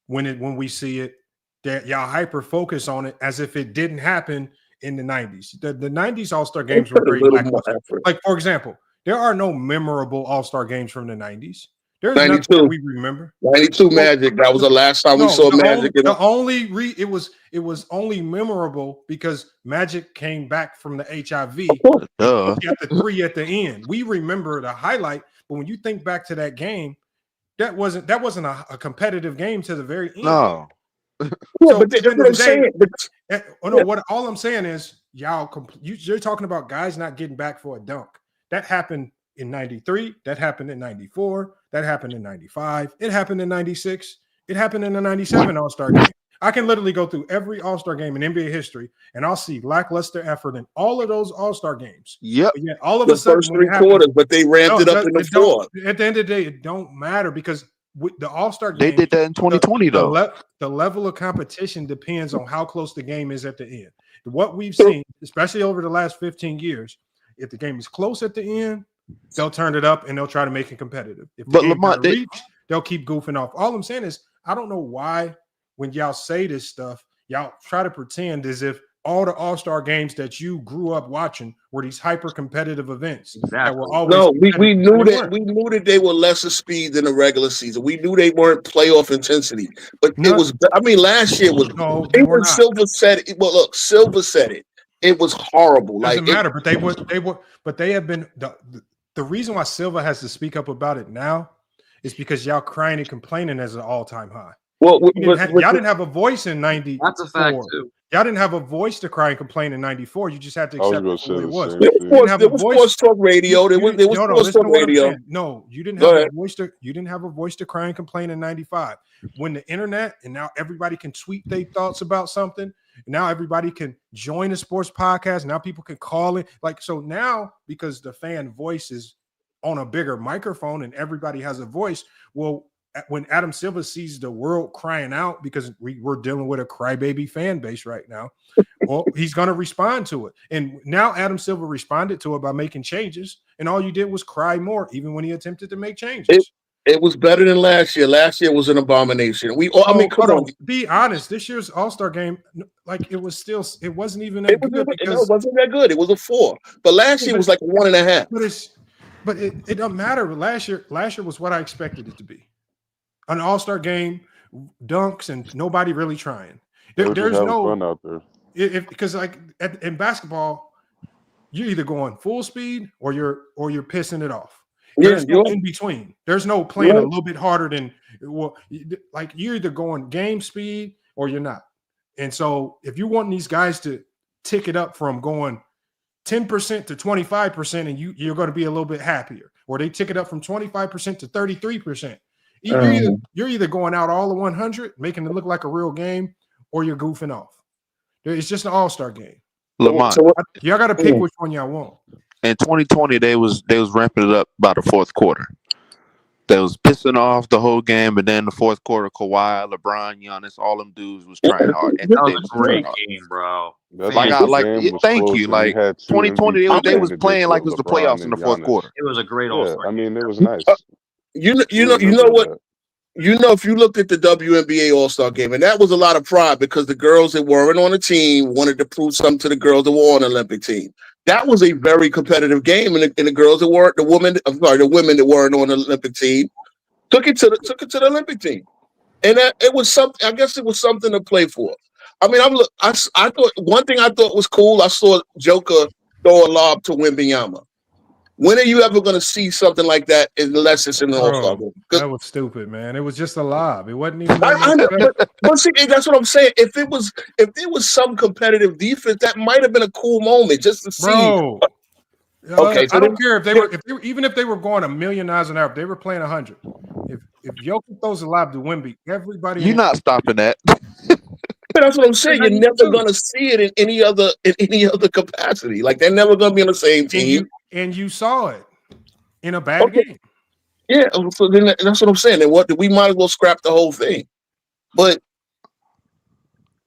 when we see it, that y'all hyper focus on it as if it didn't happen in the 90s. The 90s All-Star games were very lackluster. Like, for example, there are no memorable All-Star games from the 90s. There's nothing that we remember. 92 Magic. That was the last time we saw Magic. It was only memorable because Magic came back from the HIV. He got the 3 at the end. We remember the highlight, but when you think back to that game, that wasn't a competitive game to the very end. No. So at the end of the day, all I'm saying is you're talking about guys not getting back for a dunk. That happened in 93, that happened in 94, that happened in 95, it happened in 96, it happened in the 97 All-Star game. I can literally go through every All-Star game in NBA history and I'll see lackluster effort in all of those All-Star games. Yep. But yet all of a sudden, first 3 quarters, but they ramped it up in the fourth. At the end of the day, it don't matter because the All-Star game, they did that in 2020 though. The level of competition depends on how close the game is at the end. What we've seen, especially over the last 15 years, if the game is close at the end, they'll turn it up and they'll try to make it competitive. If the game got reach, they'll keep goofing off. All I'm saying is, I don't know why when y'all say this stuff, y'all try to pretend as if all the All-Star games that you grew up watching were these hyper-competitive events. That were always we knew that they were lesser speed than the regular season. We knew they weren't playoff intensity. But it was, I mean, last year was Silver said it. Well, look, Silver said it. It was horrible. Doesn't matter, but they have been the reason why Silva has to speak up about it now is because y'all crying and complaining as an all-time high. Well, y'all didn't have a voice in 90. That's a fact too. Y'all didn't have a voice to cry and complain in 94. You just had to accept what it was. There was sports talk radio. There was sports talk radio. No, you didn't have a voice to. You didn't have a voice to cry and complain in 95. When the internet and now everybody can tweet their thoughts about something. Now everybody can join a sports podcast. Now people can call it. Like, so now because the fan voice is on a bigger microphone and everybody has a voice. Well, when Adam Silver sees the world crying out because we're dealing with a crybaby fan base right now, well, he's going to respond to it. And now Adam Silver responded to it by making changes. And all you did was cry more, even when he attempted to make changes. It was better than last year. Last year was an abomination. Come on. Be honest. This year's All-Star game, like it wasn't even that good. It wasn't that good. It was a 4. But last year was like a 1.5. But it doesn't matter. Last year was what I expected it to be. An All-Star game, dunks, and nobody really trying. There's no fun out there. Because like in basketball, you're either going full speed or you're pissing it off. There's no in between. There's no playing a little bit harder than like you're either going game speed or you're not. And so if you want these guys to tick it up from going 10% to 25%, and you're going to be a little bit happier, or they tick it up from 25% to 33%. You're either going out all the 100, making it look like a real game, or you're goofing off. It's just an all-star game. Lamont, y'all got to pick which one y'all want. In 2020, they was ramping it up by the fourth quarter. They was pissing off the whole game, but then the fourth quarter, Kawhi, LeBron, Giannis, all them dudes was trying hard. And that was a great game, bro. Thank you. Like 2020, they was playing like it was the playoffs in the fourth quarter. It was a great all-star. I mean, it was nice. You know what? If you looked at the WNBA All-Star game, and that was a lot of pride because the girls that weren't on the team wanted to prove something to the girls that were on the Olympic team. That was a very competitive game, and the girls that weren't the women that weren't on the Olympic team took it to the Olympic team, and it was something. I guess it was something to play for. I mean, I thought one thing I thought was cool. I saw Joker throw a lob to Wembanyama. When are you ever going to see something like that unless it's in the All-Star game? That was stupid, man. It was just a lob. It wasn't even. But see, that's what I'm saying. If there was some competitive defense, that might have been a cool moment just to see. Bro, okay, I don't care if they were even if they were going 1,000,000 miles an hour. If they were playing 100. If Jokic throws a lob to Wemby, everybody. You're not stopping that. That's what I'm saying. You're never going to see it in any other capacity. Like they're never going to be on the same team. And you saw it in a bad game. Yeah, so then that's what I'm saying. And we might as well scrap the whole thing. But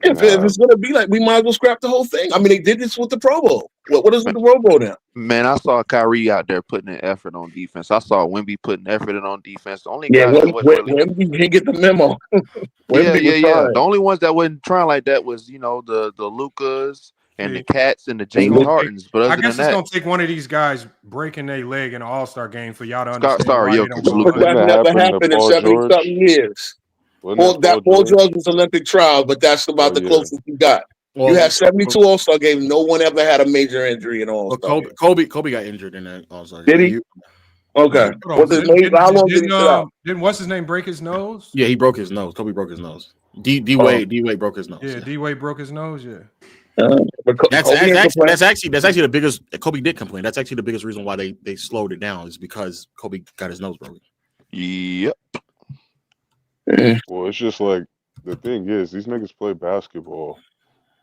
If it's going to be like, we might as well scrap the whole thing. I mean, they did this with the Pro Bowl. What is with the Pro Bowl now? Man, I saw Kyrie out there putting in effort on defense. I saw Wemby putting effort in on defense. The only guys that wasn't really Wemby didn't get the memo. yeah. The only ones that wasn't trying like that was the Lucas and the Cats and the James Hardens. But I guess it's gonna take one of these guys breaking their leg in an All-Star game for y'all to understand. But that never happened in 70-something years. Paul George was Olympic trial, but that's about the closest you got. You had 72 All-Star games. No one ever had a major injury in All-Star. Kobe got injured in that All-Star game. Did he? Okay. How long did he sit out? Didn't what's his name break his nose? Yeah, he broke his nose. Kobe broke his nose. D Wade broke his nose. Yeah, D Wade broke his nose. Yeah. That's actually the biggest. Kobe did complain. That's actually the biggest reason why they slowed it down is because Kobe got his nose broken. Yep. Well, it's just like the thing is, these niggas play basketball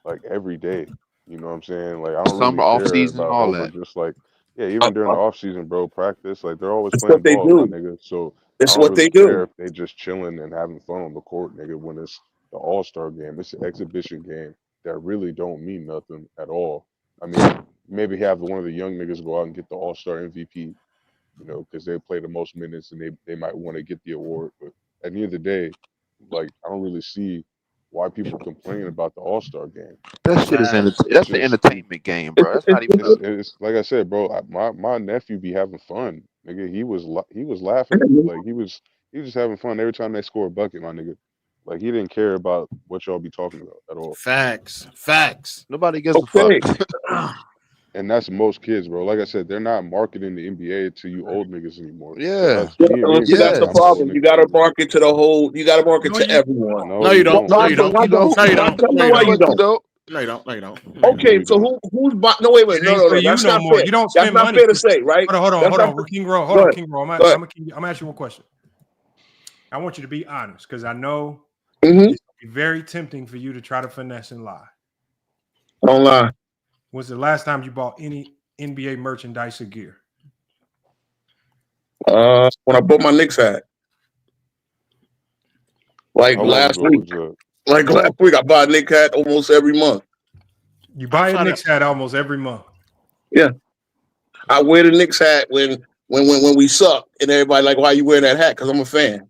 like every day. You know what I'm saying? Like I don't summer really off season, all that. Just like even during the off season, bro, practice like they're always playing ball, my nigga. So it's what they do. If they just chilling and having fun on the court, nigga. When it's the All-Star game, it's an exhibition game that really don't mean nothing at all. I mean, maybe have one of the young niggas go out and get the All-Star MVP, because they play the most minutes and they might want to get the award, but at the end of the day, like I don't really see why people complain about the All-Star game. That shit is that's the entertainment game, bro. That's not even. It's like I said, bro. My nephew be having fun, nigga. He was laughing, like he was just having fun every time they score a bucket, my nigga. Like he didn't care about what y'all be talking about at all. Facts. Nobody gives a fuck. And that's most kids, bro. Like I said, they're not marketing the NBA to you old niggas anymore. Yeah. That's the problem. You got to market to the whole. You got to market to everyone. No, you don't. No, you don't. No, you don't. No, you don't. Okay, so who's buying? No, wait. No. That's not fair. You don't That's spend not money. fair to say, right? Hold on. King Roll. Hold on, King Roll. I'm gonna ask you one question. I want you to be honest because I know it's gonna be very tempting for you to try to finesse and lie. Don't lie. When's the last time you bought any NBA merchandise or gear? When I bought my Knicks hat. Last week. Like last week, I buy a Knicks hat almost every month. You buy a Knicks hat almost every month. Yeah. I wear the Knicks hat when we suck, and everybody like, why you wearing that hat? Because I'm a fan.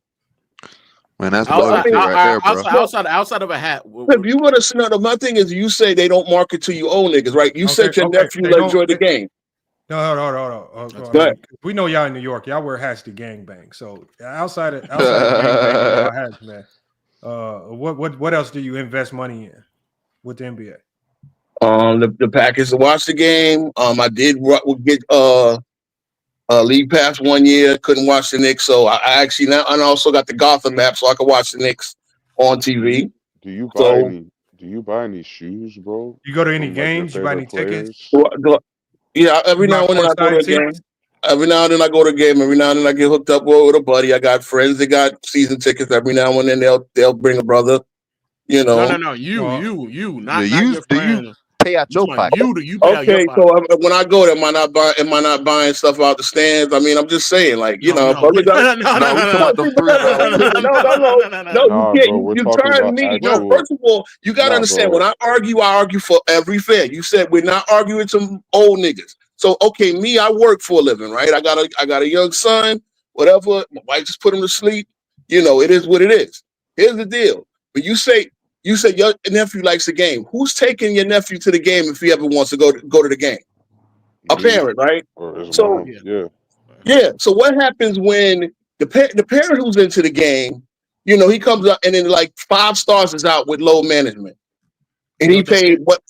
Man, that's right there, bro. Outside of a hat. If you would have my thing is, you say they don't market to you old niggas, right? You said your nephew enjoy the game. No, hold on. We know y'all in New York. Y'all wear hats to gangbang. So outside of gangbang, hats, man. What else do you invest money in with the NBA? The package to watch the game. I did get league pass 1 year. Couldn't watch the Knicks, so I actually now I also got the Gotham app, so I can watch the Knicks on TV. Do you buy any shoes, bro? You go to any games? You buy any tickets? Yeah, every now and then I go to a game. Every now and then I go to a game. Every now and then I get hooked up with a buddy. I got friends that got season tickets. Every now and then they'll bring a brother. No. You, not your friend. Pay out your pocket. You pay out your pocket. So when I go there, am I not buying stuff out the stands? I mean, I'm just saying, like, you can't. You turn me. No, first of all, you got to understand. When I argue for every fan. You said we're not arguing some old niggas. So okay, me, I work for a living, right? I got a young son. Whatever. My wife just put him to sleep. It is what it is. Here's the deal. But you say your nephew likes the game. Who's taking your nephew to the game if he ever wants to go to the game? A parent, right? So yeah. So what happens when the parent who's into the game, he comes up and then like 5 stars is out with low management, and he paid what?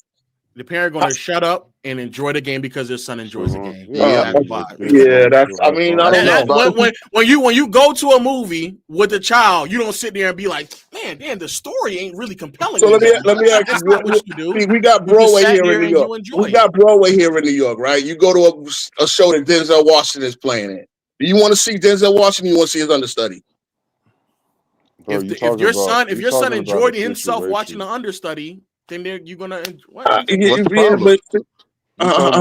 The parent going to shut up and enjoy the game because their son enjoys the game. That's. I mean, I don't know. When you go to a movie with a child, you don't sit there and be like, "Man, damn, the story ain't really compelling." So let me ask you. What you do. See, we got Broadway here in New York. We got Broadway here in New York, right? You go to a show that Denzel Washington is playing in. Do you want to see Denzel Washington? You want to see his understudy? Bro, if your son enjoyed himself watching the understudy, then you're gonna enjoy. I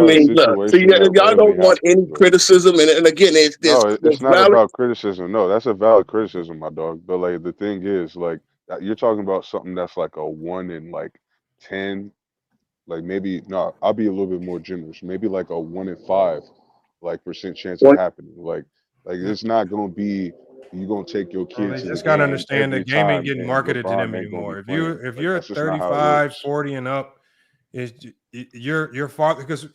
mean, look, so y'all don't want any criticism, and again, it's not about criticism. No, that's a valid criticism, my dog. But like the thing is, like You're talking about something that's like a 1 in like 10, like maybe no. I'll be a little bit more generous. Maybe like a 1 in 5, like percent chance of What? happening. Like it's not gonna be. You gonna take your Well, kid they to the just gotta game understand the every game ain't time, getting and marketed to them LeBron ain't gonna be anymore. playing. If Like you're that's just not how it 35, works. 40 and up, is your father, because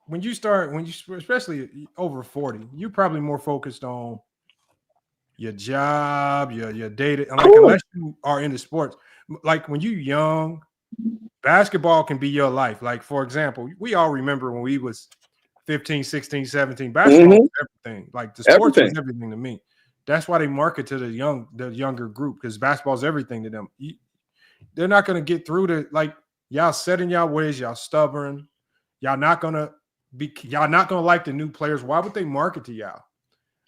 when you especially over 40, you're probably more focused on your job, your data. Like unless you are into sports, like when you young, basketball can be your life. Like for example, we all remember when we was 15, 16, 17, basketball was everything. Like the sports was everything to me. That's why they market to the younger group, because basketball's everything to them. They're not going to get through to, like, y'all set in y'all ways, y'all stubborn. Y'all not going to like the new players. Why would they market to y'all?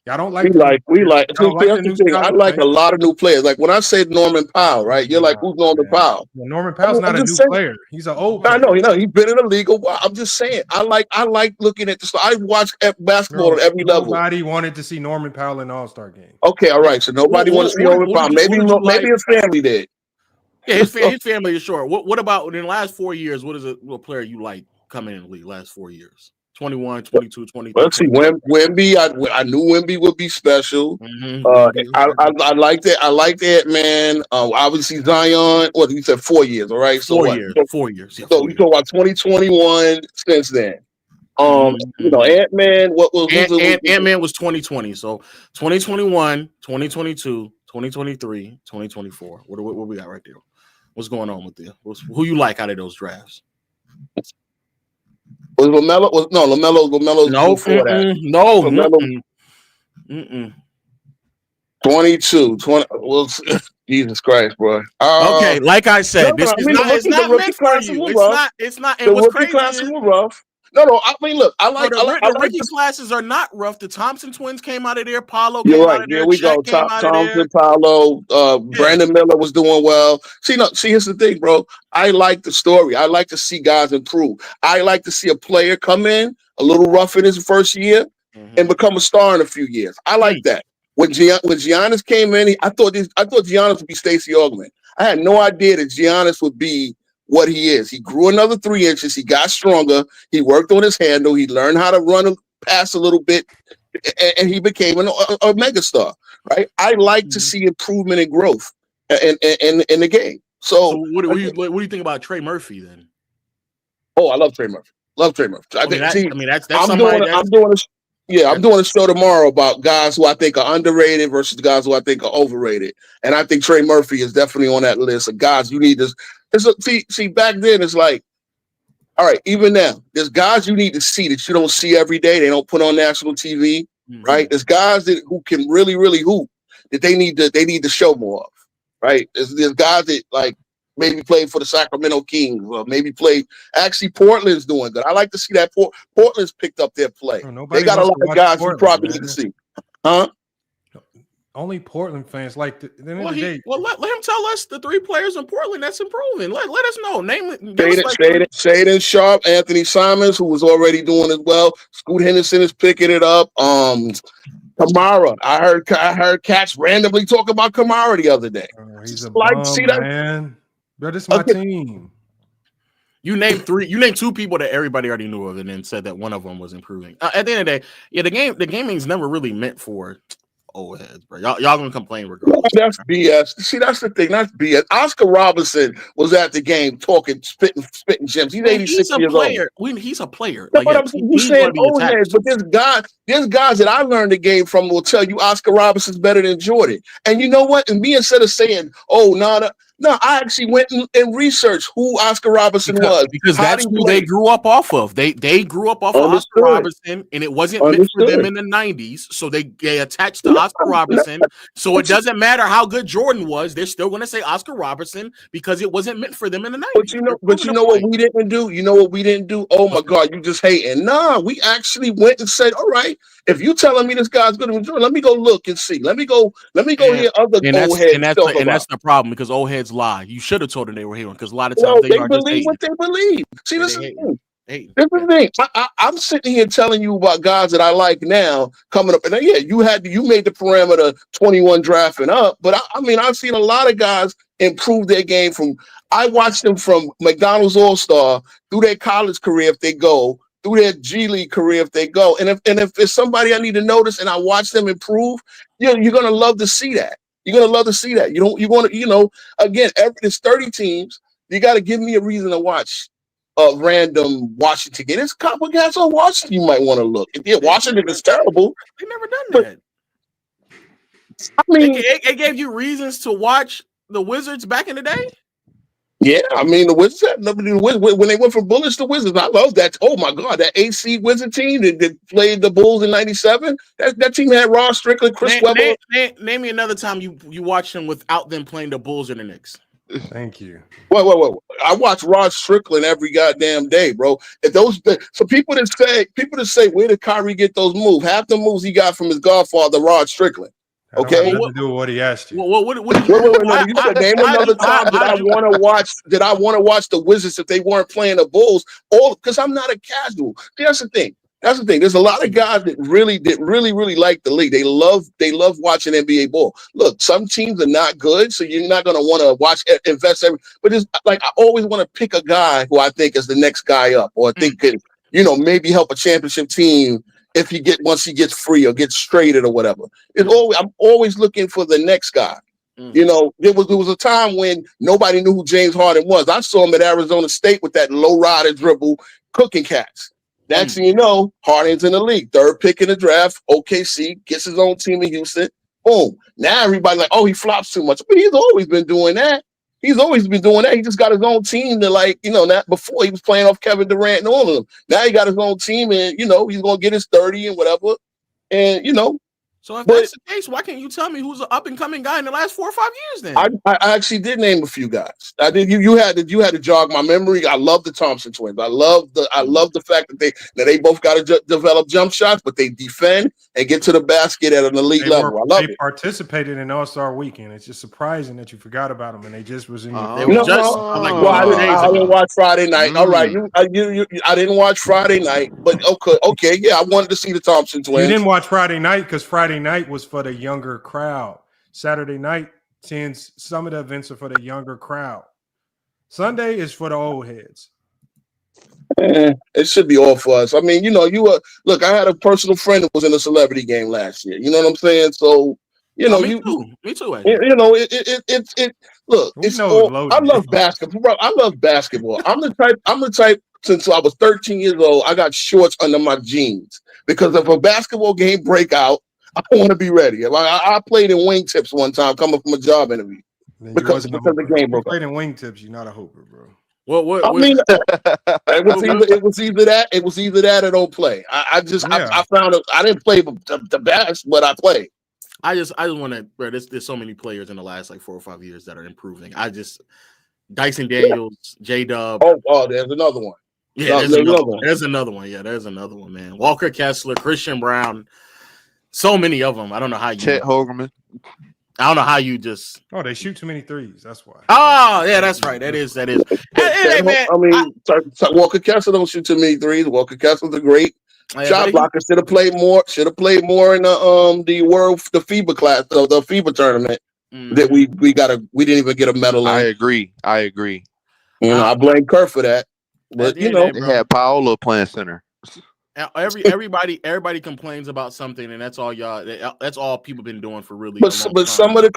Y'all don't like We like. y'all like That's the the new thing. style I of like play. a lot of new players. Like when I say Norman Powell, right? You're like, who's Norman Powell? Well, Norman Powell's not a I'm just new saying. player. He's an old I player. know. He's been in the league a while. I'm just saying. I like looking at this. I watch basketball at every level. Nobody wanted to see Norman Powell in the All-Star game. Okay, all right. So nobody wants to see Norman Powell. Maybe his family did. Yeah, his family is short. What about in the last 4 years? What is a player you like coming in the league last 4 years? 21, 22, 23. Let's see. Wemby, I knew Wemby would be special. I like that. I like that, man. Obviously Zion. What you said? 4 years. All right. So 4 what? years. 4 years. Yeah, So we talk about 2021 since then. Ant-Man. Ant-Man was 2020. So 2021, 2022, 2023, 2024. What we got right there? What's going on with there? Who you like out of those drafts? Was LaMelo? LaMelo's no, before that. No. LaMelo, 22, 20. Well, Jesus Christ, bro. Okay, like I said, it's not meant for you. It's not. And what's crazy classes is were rough. No. I mean, look, the rookie classes are not rough. The Thompson twins came out of there. Paulo You're came right. out of there. Here we Chet go. came out of there. Thompson, Paulo, Brandon Miller was doing well. See, here's the thing, bro. I like the story. I like to see guys improve. I like to see a player come in a little rough in his first year and become a star in a few years. I like that. When Giannis came in, I thought Giannis would be Stacey Augman. I had no idea that Giannis would be what he is. He grew another 3 inches. He got stronger. He worked on his handle. He learned how to run and pass a little bit, and he became a megastar. Right? I like to see improvement and growth in the game. So what do you think about Trey Murphy then? Oh, I love Trey Murphy. That's I'm doing a show tomorrow about guys who I think are underrated versus guys who I think are overrated, and I think Trey Murphy is definitely on that list of guys you need to. See, back then it's like, all right, even now there's guys you need to see that you don't see every day. They don't put on national TV, right? There's guys who can really, really hoop that they need to show more of, right? There's guys that like maybe played for the Sacramento Kings or maybe played. Actually, Portland's doing good. I like to see that Portland's picked up their play. They got a lot of guys you probably need to see, huh? Only Portland fans like the end of the day. Well, let him tell us the 3 players in Portland that's improving. Let us know. Name it. Shaedon Sharpe, Anthony Simons, who was already doing it well. Scoot Henderson is picking it up. Kamara. I heard Cats randomly talk about Kamara the other day. He's a bum, man. Bro, this is my team. You named 2 people that everybody already knew of, and then said that one of them was improving. At the end of the day, yeah, the gaming's never really meant for old heads, bro. Y'all gonna complain regardless. That's BS. See, that's the thing. That's BS. Oscar Robertson was at the game talking, spitting gems. He's 86 years old. He's a player. No, but he's saying old heads, but there's guys that I learned the game from will tell you Oscar Robertson's better than Jordan. And you know what? And me, instead of saying, oh, no, I actually went and researched who Oscar Robertson was. Because that's who they grew up off of. They grew up off of Oscar Robertson, and it wasn't meant for them in the 90s. So they attached to Oscar Robertson. So it doesn't matter how good Jordan was. They're still going to say Oscar Robertson because it wasn't meant for them in the 90s. But you know what we didn't do? You know what we didn't do? Oh, my God, you just hating. Nah, we actually went and said, all right, if you telling me this guy's good at Jordan, let me go look and see. Let me go hear other old heads. And that's the problem, because old heads lie. You should have told them they were hearing, because a lot of times they believe what they believe. See, this is Hey, That's the thing. I'm sitting here telling you about guys that I like now coming up, and yeah, you made the parameter 21 draft and up, but I mean I've seen a lot of guys improve their game from. I watched them from McDonald's All Star through their college career if they go through their G League career if they go, and if it's somebody I need to notice and I watch them improve, you're gonna love to see that. You're gonna love to see that. You want to again. There's 30 teams. You got to give me a reason to watch a random Washington game. There's a couple of guys on Washington you might want to look. If Washington is terrible, they never done that. I mean, it gave you reasons to watch the Wizards back in the day. Yeah, I mean the Wizards had nothing to do with when they went from Bullets to Wizards. I love that. Oh my God, that AC Wizard team that played the Bulls in '97. That team had Ross Strickland, Chris Webber. Name me another time you watched them without them playing the Bulls or the Knicks. Thank you. Well. I watch Ross Strickland every goddamn day, bro. So people that say where did Kyrie get those moves? Half the moves he got from his godfather, Rod Strickland. Okay, nothing to do with what he asked you. What you said name another time that I want to watch. That I want to watch the Wizards if they weren't playing the Bulls. All because I'm not a casual. See, that's the thing. There's a lot of guys that really like the league. They love watching NBA ball. Look, some teams are not good, so you're not going to want to invest every. But it's like I always want to pick a guy who I think is the next guy up, or I think could maybe help a championship team if once he gets free or gets traded or whatever. I'm always looking for the next guy. There was a time when nobody knew who James Harden was. I saw him at Arizona State with that low rider dribble, cooking cats. Next thing you know, Harden's in the league, third pick in the draft. OKC gets his own team in Houston. Boom. Now everybody like, oh, he flops too much, but he's always been doing that. He just got his own team that before he was playing off Kevin Durant and all of them. Now he got his own team and, he's going to get his 30 and whatever. And, So if that's the case, why can't you tell me who's an up and coming guy in the last 4 or 5 years? Then I actually did name a few guys. I did. You had to jog my memory. I love the Thompson twins. I love the fact that they both got to develop jump shots, but they defend and get to the basket at an elite level. I love it. They participated in All-Star Weekend. It's just surprising that you forgot about them and they just was in your. I didn't watch Friday night. All right, I didn't watch Friday night, but okay, yeah, I wanted to see the Thompson twins. You didn't watch Friday night because Friday night was for the younger crowd. Saturday night some of the events are for the younger crowd. Sunday is for the old heads. It should be all for us. I mean, look, I had a personal friend that was in a celebrity game last year. You know what I'm saying? So, me too. Look, I love basketball. Bro, I love basketball. I'm the type since I was 13 years old, I got shorts under my jeans because if a basketball game break out, I want to be ready. I played in wingtips one time coming from a job interview because the game broke out. Played in wingtips, you're not a hooper, bro. I mean, it was either that or don't play. I found it. I didn't play the best, but I played. I just want to. Bro, there's so many players in the last 4 or 5 years that are improving. Dyson Daniels, J-Dub. Oh, there's another one. Yeah, there's another one. Yeah, there's another one, man. Walker Kessler, Christian Brown. So many of them. I don't know how you. Chet Holmgren. I don't know how you just. Oh, they shoot too many threes. That's why. Oh, yeah, that's right. That is. Hey, man, Walker Kessler don't shoot too many threes. Walker Kessler's a great shot blocker. Should have played more in the FIBA class, the FIBA tournament that we didn't even get a medal in. I agree. I blame Kerr for that. But they had Paolo playing center. Everybody complains about something, and that's all y'all. That's all people been doing for really. But some of the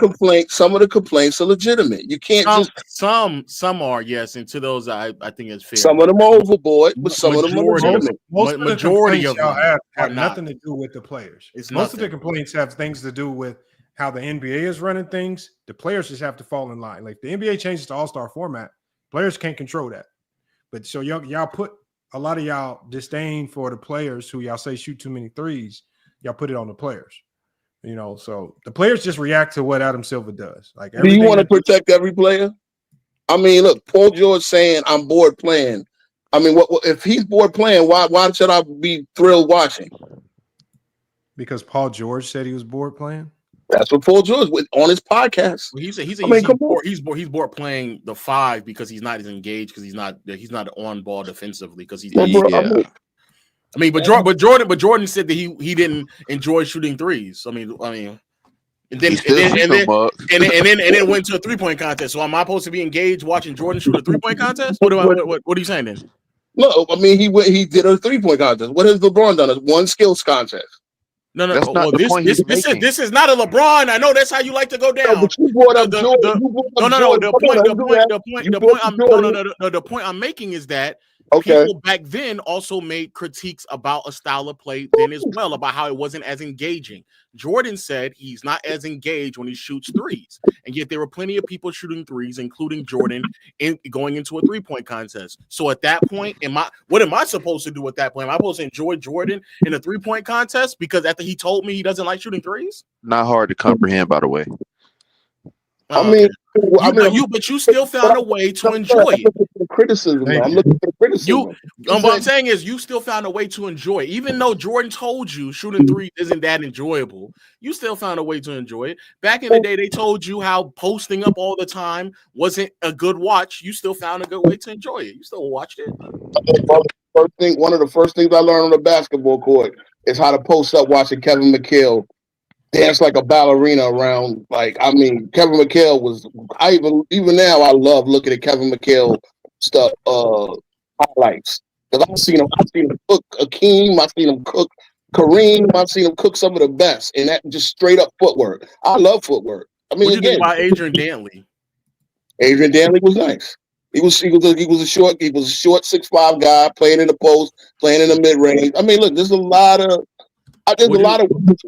complaints are legitimate. You can't some are, yes, and to those I think it's fair. Some of them are overboard, but some of them are legitimate. Majority of them have nothing to do with the players. Most of the complaints have things to do with how the NBA is running things. The players just have to fall in line. Like the NBA changes to All-Star format, players can't control that. But so y'all put a lot of y'all disdain for the players who y'all say shoot too many threes. Y'all put it on the players, So the players just react to what Adam Silver does. Like, do you want to protect every player? I mean, look, Paul George saying I'm bored playing. I mean, what if he's bored playing? Why should I be thrilled watching? Because Paul George said he was bored playing. That's what Paul George with on his podcast. Well, he's come on. bored playing the 5 because he's not as engaged because he's not on ball defensively because he's Well, bro, but Jordan said that he didn't enjoy shooting threes. And then went to a 3-point contest. So am I supposed to be engaged watching Jordan shoot a 3-point contest? What are you saying then? No, I mean he did a 3-point contest. What has LeBron done? It's one skills contest. No. Well, this is not a LeBron. I know that's how you like to go down. No, but you brought up Jordan. The point I'm making is that okay. People back then also made critiques about a style of play then as well, about how it wasn't as engaging. Jordan said he's not as engaged when he shoots threes, and yet there were plenty of people shooting threes, including Jordan, going into a 3-point contest. So at that point, what am I supposed to do at that point? Am I supposed to enjoy Jordan in a 3-point contest because after he told me he doesn't like shooting threes? Not hard to comprehend, by the way. But you still found a way to enjoy it. I'm looking for the criticism. What I'm saying is you still found a way to enjoy it. Even though Jordan told you shooting threes isn't that enjoyable, you still found a way to enjoy it. Back in the day, they told you how posting up all the time wasn't a good watch. You still found a good way to enjoy it. You still watched it. One of the first things I learned on the basketball court is how to post up watching Kevin McHale dance like a ballerina around. Kevin McHale was. Even now I love looking at Kevin McHale stuff highlights because I've seen him cook Akeem. I've seen him cook Kareem. I've seen him cook some of the best, and that just straight up footwork. I love footwork. What do you think about Adrian Dantley? Adrian Dantley was nice. He was a short 6'5" guy playing in the post, playing in the mid range. I mean, look, there's a lot of ways to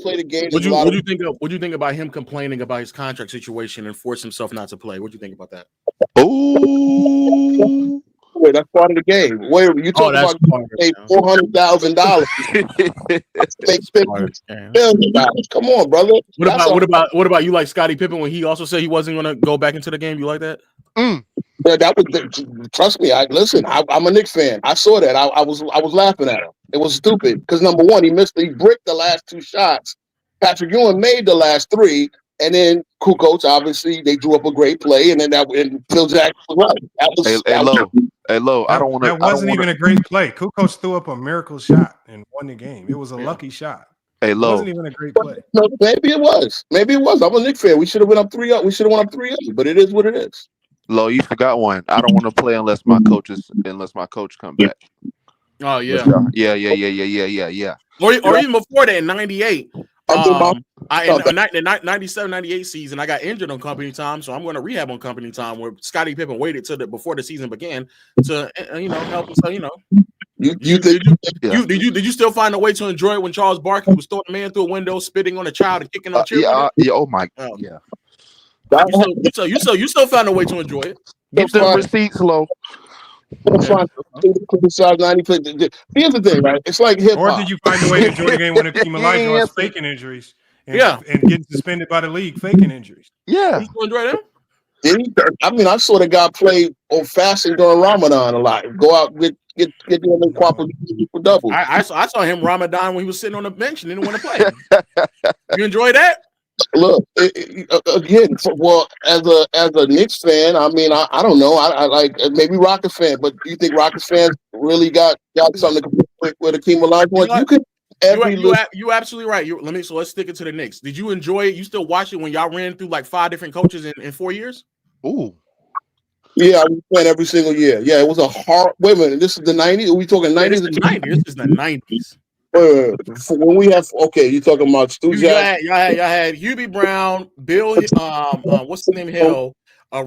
play the game. What do you think about him complaining about his contract situation and force himself not to play? What do you think about that? Oh, wait, that's part of the game. Wait, you talking about $400,000? Come on, brother. What about you? Like Scottie Pippen when he also said he wasn't going to go back into the game. You like that? Yeah, trust me. I'm a Knicks fan. I saw that. I was laughing at him. It was stupid because number one, he bricked the last 2 shots. Patrick Ewing made the last 3, and then Kukoc, obviously, they drew up a great play, and then Phil Jackson was right. Hey, Lo, I don't want to. That wasn't even a great play. Kukoc threw up a miracle shot and won the game. It was a lucky shot. Hey, Lo, it wasn't even a great play. No, maybe it was. I'm a Knicks fan. We should have went up 3-0. We should have won up 3-0, but it is what it is. Lo, you forgot one. I don't want to play unless my coach come back. Oh yeah. Yeah. Or even before that in '98. The 97-98 season, I got injured on company time, so I'm going to rehab on company time. Where Scottie Pippen waited before the season began to help us. So did you still find a way to enjoy it when Charles Barkley was throwing a man through a window, spitting on a child, and kicking on a cheerleader? Oh my. Yeah. You still found a way to enjoy it. Get them receipts, Lo. Here's the thing, right? It's like hip hop. Or did you find a way to enjoy the game when Akeem Olajuwon was faking injuries? And getting suspended by the league, faking injuries. Yeah. You enjoy them? Did he? I mean, I saw the guy play on fasting during Ramadan a lot. Go out get the quadruple double. I saw him Ramadan when he was sitting on the bench and didn't want to play. You enjoy that? Look, again, as a Knicks fan, I mean, I don't know. I like maybe Rockets fan, but do you think Rockets fans really got something to compete with Akeem Olajuwon? You absolutely right. So let's stick it to the Knicks. Did you enjoy it? You still watch it when y'all ran through like 5 different coaches in 4 years? Ooh. Yeah, I was playing every single year. Yeah, it was a hard. Wait a minute, this is the 90s? Are we talking 90s? This is the 90s. When we have you talking about Stu Jackson? Y'all had Hubie Brown, Bill, what's the name?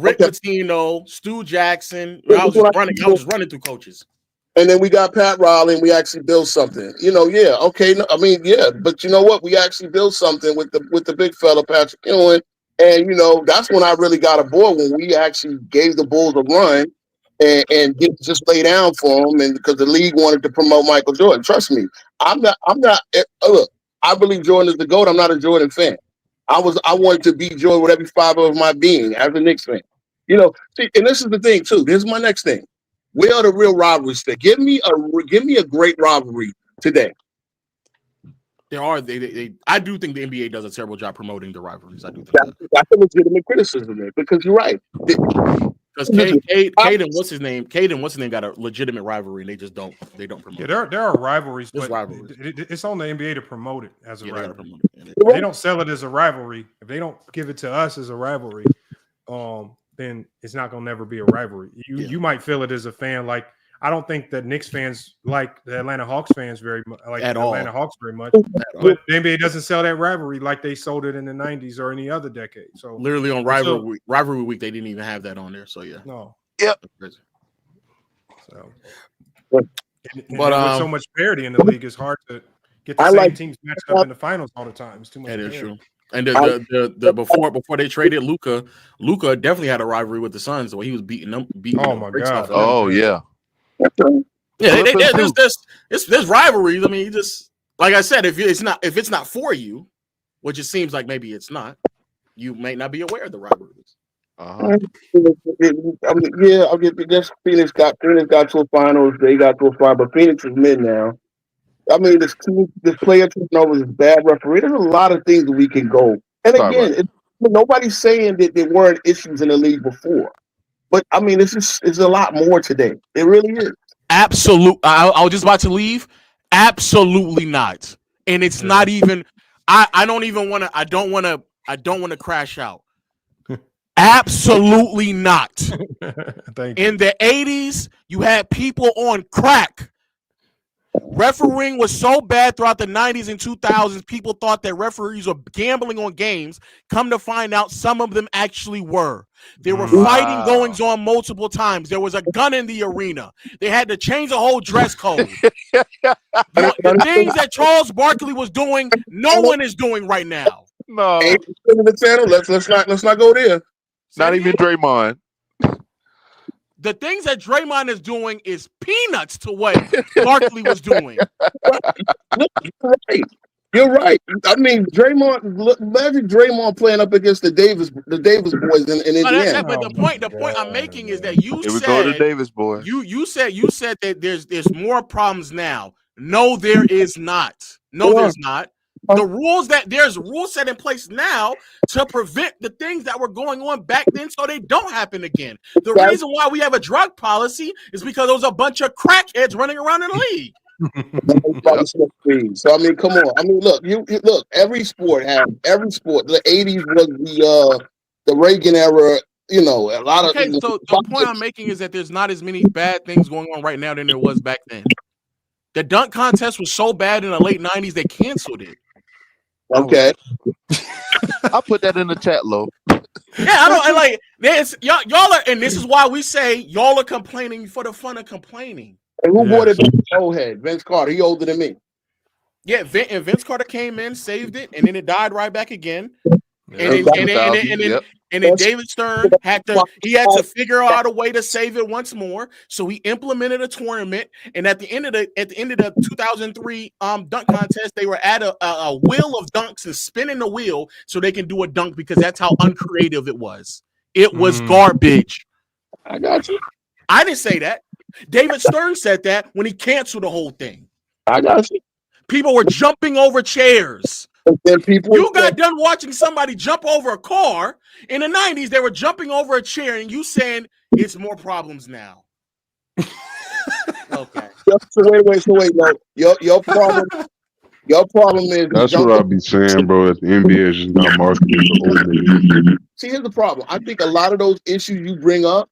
Rick Pitino, Stu Jackson. I was just running through coaches. And then we got Pat Riley, and we actually built something. But you know what? We actually built something with the big fella Patrick Ewing, and that's when I really got aboard, when we actually gave the Bulls a run and didn't just lay down for them, and because the league wanted to promote Michael Jordan. Trust me, I'm not. Look, I believe Jordan is the GOAT. I'm not a Jordan fan. I wanted to be Jordan with every fiber of my being as a Knicks fan. See, and this is the thing too. This is my next thing. Where are the real rivalries today? Give me a great rivalry today. There are I do think the NBA does a terrible job promoting the rivalries. I do think that. That's a legitimate criticism there because you're right. Because Caden, what's his name? Got a legitimate rivalry, and they don't promote. Yeah, there are rivalries, There's but rivalries. it's on the NBA to promote it as a Yeah, rivalry. If they don't sell it as a rivalry, if they don't give it to us as a rivalry, then it's not gonna never be a rivalry. You might feel it as a fan. Like I don't think the Knicks fans like the Atlanta Hawks fans very much, like At the all. Atlanta Hawks very much. all. But the NBA doesn't sell that rivalry like they sold it in the 90s or any other decade. So Literally on rivalry week, they didn't even have that on there. So yeah. No. Yep. So, But with so much parity in the league, it's hard to get the same teams matched up in the finals all the time. It's too much. That is parity. true. And the before they traded Luka definitely had a rivalry with the Suns the way he was beating Oh them my bricks God. off them. Oh yeah. Yeah, there's rivalries. I mean, you just like I said, if it's not for you, which it seems like maybe it's not, you may not be aware of the rivalries. I guess Phoenix got to a finals. They got to a final, but Phoenix is mid now. I mean, this player turnovers is bad referee. There's a lot of things that we can go. And again, nobody's saying that there weren't issues in the league before, but I mean, it's a lot more today. It really is. Absolute. I was just about to leave. Absolutely not. And it's not even. I don't even want to. I don't want to crash out. Absolutely not. Thank you. In the 80s, you had people on crack. Refereeing was so bad throughout the 90s and 2000s, people thought that referees were gambling on games. Come to find out, some of them actually were. There were fighting goings on multiple times. There was a gun in the arena. They had to change the whole dress code. The things that Charles Barkley was doing, no one is doing right now. No. Let's not go there. Not even Draymond. The things that Draymond is doing is peanuts to what Barkley was doing. You're right. I mean, imagine Draymond playing up against the Davis boys in Indiana. But the point I'm making is that you It said was the Davis boys. You said that there's more problems now. No, there is not. No, there's not. There's rules set in place now to prevent the things that were going on back then so they don't happen again. The reason why we have a drug policy is because there was a bunch of crackheads running around in the league. So I mean, come on. I mean, look, you look. Every sport. The 80s was the Reagan era. You know, a lot of. Okay, so the point I'm making is that there's not as many bad things going on right now than there was back then. The dunk contest was so bad in the late 90s they canceled it. Okay. I'll put that in the chat, Lo. Yeah, I don't like this. Y'all are, and this is why we say y'all are complaining for the fun of complaining. And who bought it? Old head, Vince Carter. He older than me. Yeah, Vince Carter came in, saved it, and then it died right back again. And then David Stern had to figure out a way to save it once more. So he implemented a tournament, and at the end of the 2003 dunk contest, they were at a wheel of dunks and spinning the wheel so they can do a dunk because that's how uncreative it was. It was garbage. I got you. I didn't say that. David Stern said that when he canceled the whole thing. I got you. People were jumping over chairs. You got done watching somebody jump over a car. In the 90s, they were jumping over a chair, and you saying it's more problems now. Okay. So wait. Like, your problem is that's what I'll be saying, bro. That the NBA is just not marketing for old niggas. See, here's the problem. I think a lot of those issues you bring up,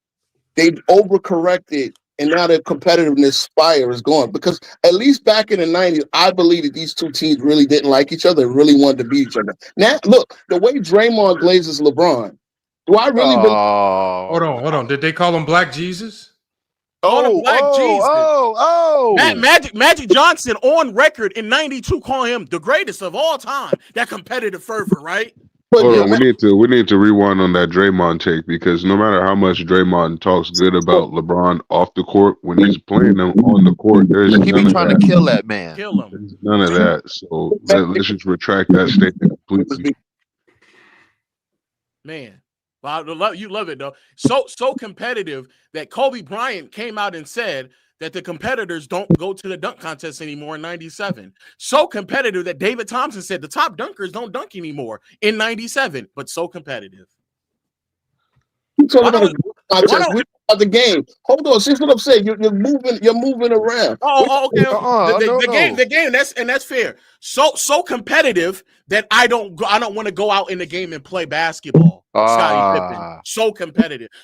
they overcorrected. And now the competitiveness fire is gone because at least back in the 90s, I believe that these two teams really didn't like each other and really wanted to beat each other. Now, look, the way Draymond glazes LeBron, do I really believe? Hold on. Did they call him Black Jesus? Magic Johnson on record in 92 calling him the greatest of all time. That competitive fervor, right? Hold on, we need to rewind on that Draymond take because no matter how much Draymond talks good about LeBron off the court, when he's playing them on the court, there's he be trying to kill that man. Kill him. There's none of that. So let's just retract that statement completely. Man, wow, you love it though. So competitive that Kobe Bryant came out and said that the competitors don't go to the dunk contest anymore in 97. So competitive that David Thompson said the top dunkers don't dunk anymore in 97, but so competitive. You talking about contest? We about the game. Hold on, see what I'm saying. You're moving around. Okay. The game. That's fair. So competitive that I don't want to go out in the game and play basketball. Scottie Pippen.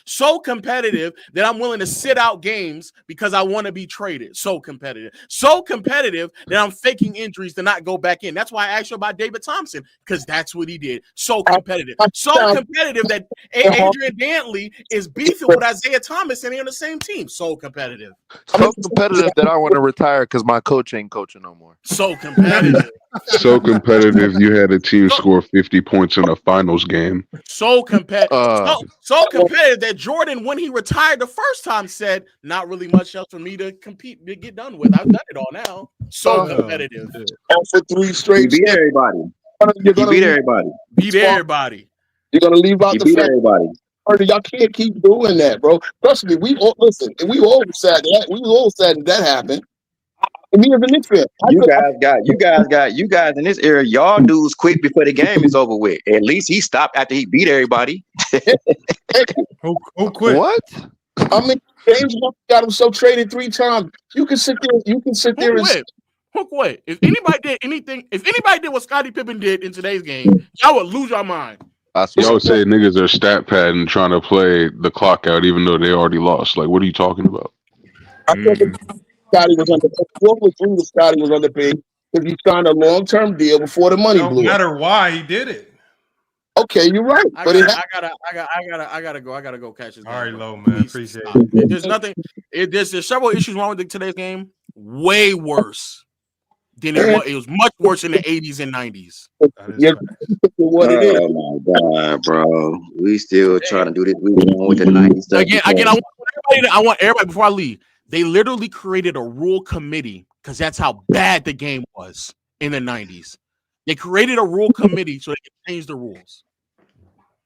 So competitive that I'm willing to sit out games because I want to be traded. So competitive that I'm faking injuries to not go back in. That's why I asked you about David Thompson, because that's what he did. So competitive that Adrian Dantley is beefing with Isaiah Thomas and they're on the same team. So competitive. So competitive that I want to retire because my coach ain't coaching no more. So competitive. So competitive, you had a team score 50 points in a finals game. So competitive. So competitive that Jordan, when he retired the first time, said, "Not really much else for me to compete to get done with. I've done it all now." So competitive. For 3 straight. Beat everybody. You're gonna beat everybody. Beat everybody. You're gonna leave out the beat fact. Everybody. Y'all can't keep doing that, bro. Trust me, we all sad that happened. And me as a Knicks fan, you guys in this area, y'all dudes quit before the game is over with. At least he stopped after he beat everybody. Who quit? What? I mean, James got himself traded 3 times. You can sit there and Hook way. If anybody did what Scottie Pippen did in today's game, y'all would lose your mind. Y'all say niggas are stat padding trying to play the clock out even though they already lost. Like, what are you talking about? I thought Scottie was underpaid. Scottie was underpaid because he signed a long-term deal before the money blew. No matter why he did it. Okay, you're right. I gotta go catch this game. All right, Low, man. Appreciate it. There's nothing. There's several issues wrong with today's game. Way worse than it was. It was much worse in the 80s and 90s. Oh my God, bro. We still trying to do this. We going with the 90s. Again, I want everybody before I leave. They literally created a rule committee because that's how bad the game was in the 90s. They created a rule committee so they could change the rules.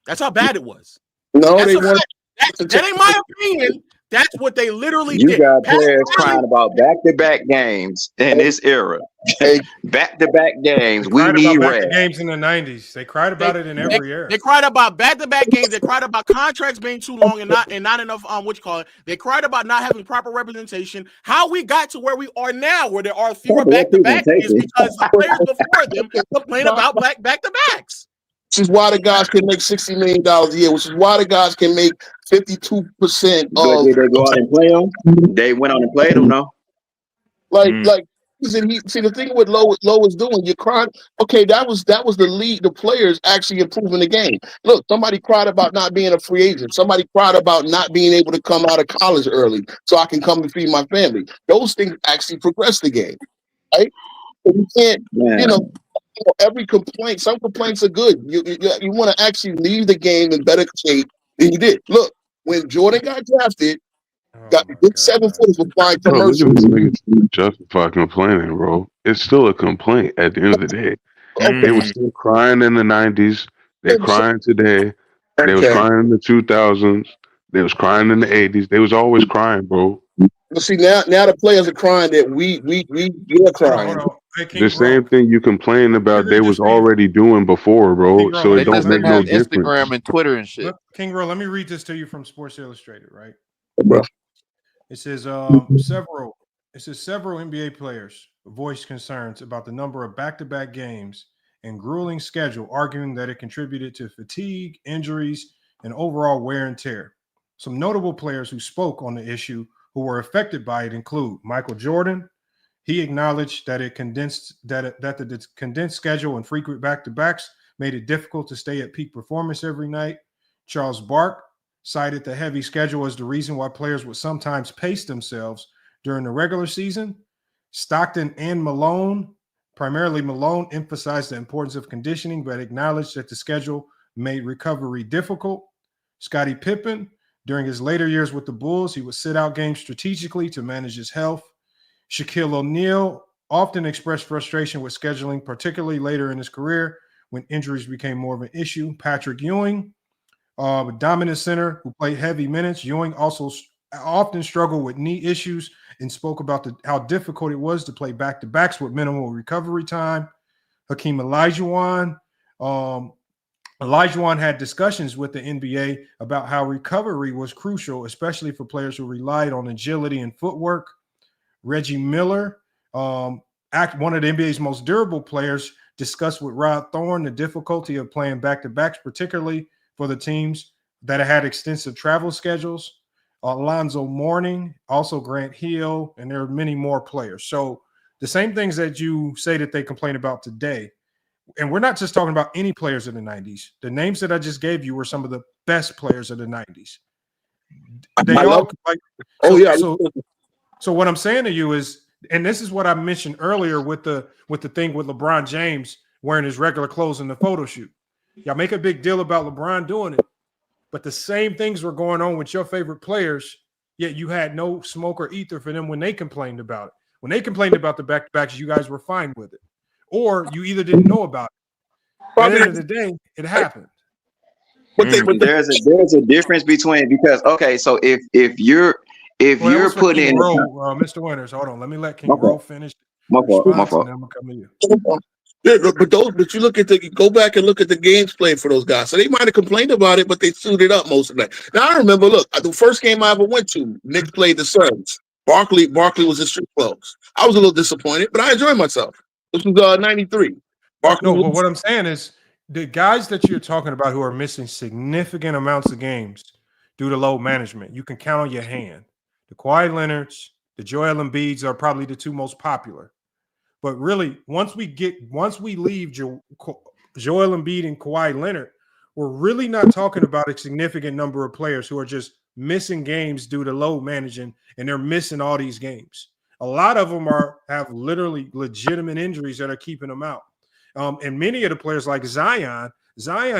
That's how bad it was. No, that ain't my opinion. That's what they literally did. You got players crying about back-to-back games in this era. Back-to-back games. We need rest. Games in the 90s. They cried about it in every era. They cried about back-to-back games. They cried about contracts being too long and not enough They cried about not having proper representation. How we got to where we are now, where there are fewer back-to-back, is because the players before them complain about back-to-backs. Which is why the guys can make $60 million a year, which is why the guys can make 52% of. But did they go out and play them? They went on and played them, no? See, the thing with Low is doing, you're crying. Okay, that was the lead, the players actually improving the game. Look, somebody cried about not being a free agent. Somebody cried about not being able to come out of college early so I can come and feed my family. Those things actually progress the game, right? So you can't, every complaint, some complaints are good. You want to actually leave the game in better shape than you did. Look, when Jordan got drafted, got good 7 footers with flying commercials. Justify complaining, bro. It's still a complaint at the end of the day. They were still crying in the 90s. They're crying today. They was crying in the 2000s. They was crying in the 80s. They was always crying, bro. But see, now the players are crying that we're crying. The same thing you complain about, they was already doing before, bro. So it don't make no difference. Instagram and Twitter and shit. King Roll, let me read this to you from Sports Illustrated, right? Bro. It says several NBA players voiced concerns about the number of back-to-back games and grueling schedule, arguing that it contributed to fatigue, injuries, and overall wear and tear. Some notable players who spoke on the issue who were affected by it include Michael Jordan. He acknowledged that the condensed schedule and frequent back-to-backs made it difficult to stay at peak performance every night. Charles Bark cited the heavy schedule as the reason why players would sometimes pace themselves during the regular season. Stockton and Malone, primarily Malone, emphasized the importance of conditioning, but acknowledged that the schedule made recovery difficult. Scottie Pippen, during his later years with the Bulls, he would sit out games strategically to manage his health. Shaquille O'Neal often expressed frustration with scheduling, particularly later in his career when injuries became more of an issue. Patrick Ewing, a dominant center who played heavy minutes. Ewing also often struggled with knee issues and spoke about how difficult it was to play back-to-backs with minimal recovery time. Hakeem Olajuwon. Olajuwon had discussions with the NBA about how recovery was crucial, especially for players who relied on agility and footwork. Reggie Miller, one of the NBA's most durable players, discussed with Rod Thorne the difficulty of playing back-to-backs, particularly for the teams that had extensive travel schedules. Alonzo Mourning, also Grant Hill, and there are many more players. So the same things that you say that they complain about today, and we're not just talking about any players in the 90s. The names that I just gave you were some of the best players of the 90s. They all like. So what I'm saying to you is, and this is what I mentioned earlier with the thing with LeBron James wearing his regular clothes in the photo shoot. Y'all make a big deal about LeBron doing it, but the same things were going on with your favorite players, yet you had no smoke or ether for them when they complained about it. When they complained about the back-to-backs, you guys were fine with it. Or you either didn't know about it. At the end of the day, it happened. There's a difference between, because so if you're putting in Mr. Winters, hold on, let me let King Rowe finish. My fault. And then I'm gonna come to you. Yeah, but you look at go back and look at the games played for those guys. So they might have complained about it, but they suited up most of the night. Now I remember, look, the first game I ever went to, Knicks played the Suns. Barkley was in street clothes. I was a little disappointed, but I enjoyed myself. This was 93. But what I'm saying is the guys that you're talking about who are missing significant amounts of games due to load management, you can count on your hand. The Kawhi Leonards, the Joel Embiids are probably the two most popular. But really, once we leave Joel Embiid and Kawhi Leonard, we're really not talking about a significant number of players who are just missing games due to load managing, and they're missing all these games. A lot of them have literally legitimate injuries that are keeping them out. And many of the players like Zion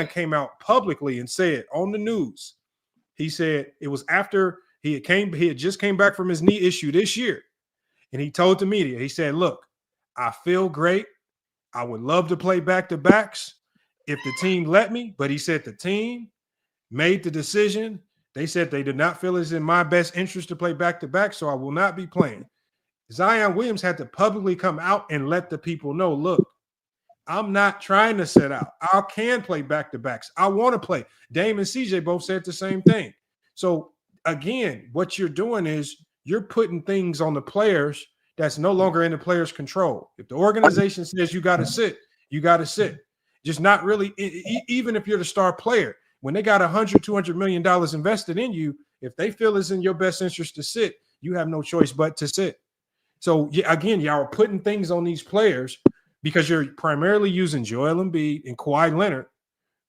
came out publicly and said on the news, he said it was after he had just came back from his knee issue this year. And he told the media, he said, look, I feel great. I would love to play back-to-backs if the team let me. But he said the team made the decision. They said they did not feel it's in my best interest to play back-to-back, so I will not be playing. Zion Williams had to publicly come out and let the people know, look, I'm not trying to sit out. I can play back-to-backs. I want to play. Dame and CJ both said the same thing. So, again, what you're doing is you're putting things on the players that's no longer in the player's control. If the organization says you got to sit, you got to sit. Just not really, even if you're the star player. When they got $100-200 million invested in you, if they feel it's in your best interest to sit, you have no choice but to sit. So, again, y'all are putting things on these players because you're primarily using Joel Embiid and Kawhi Leonard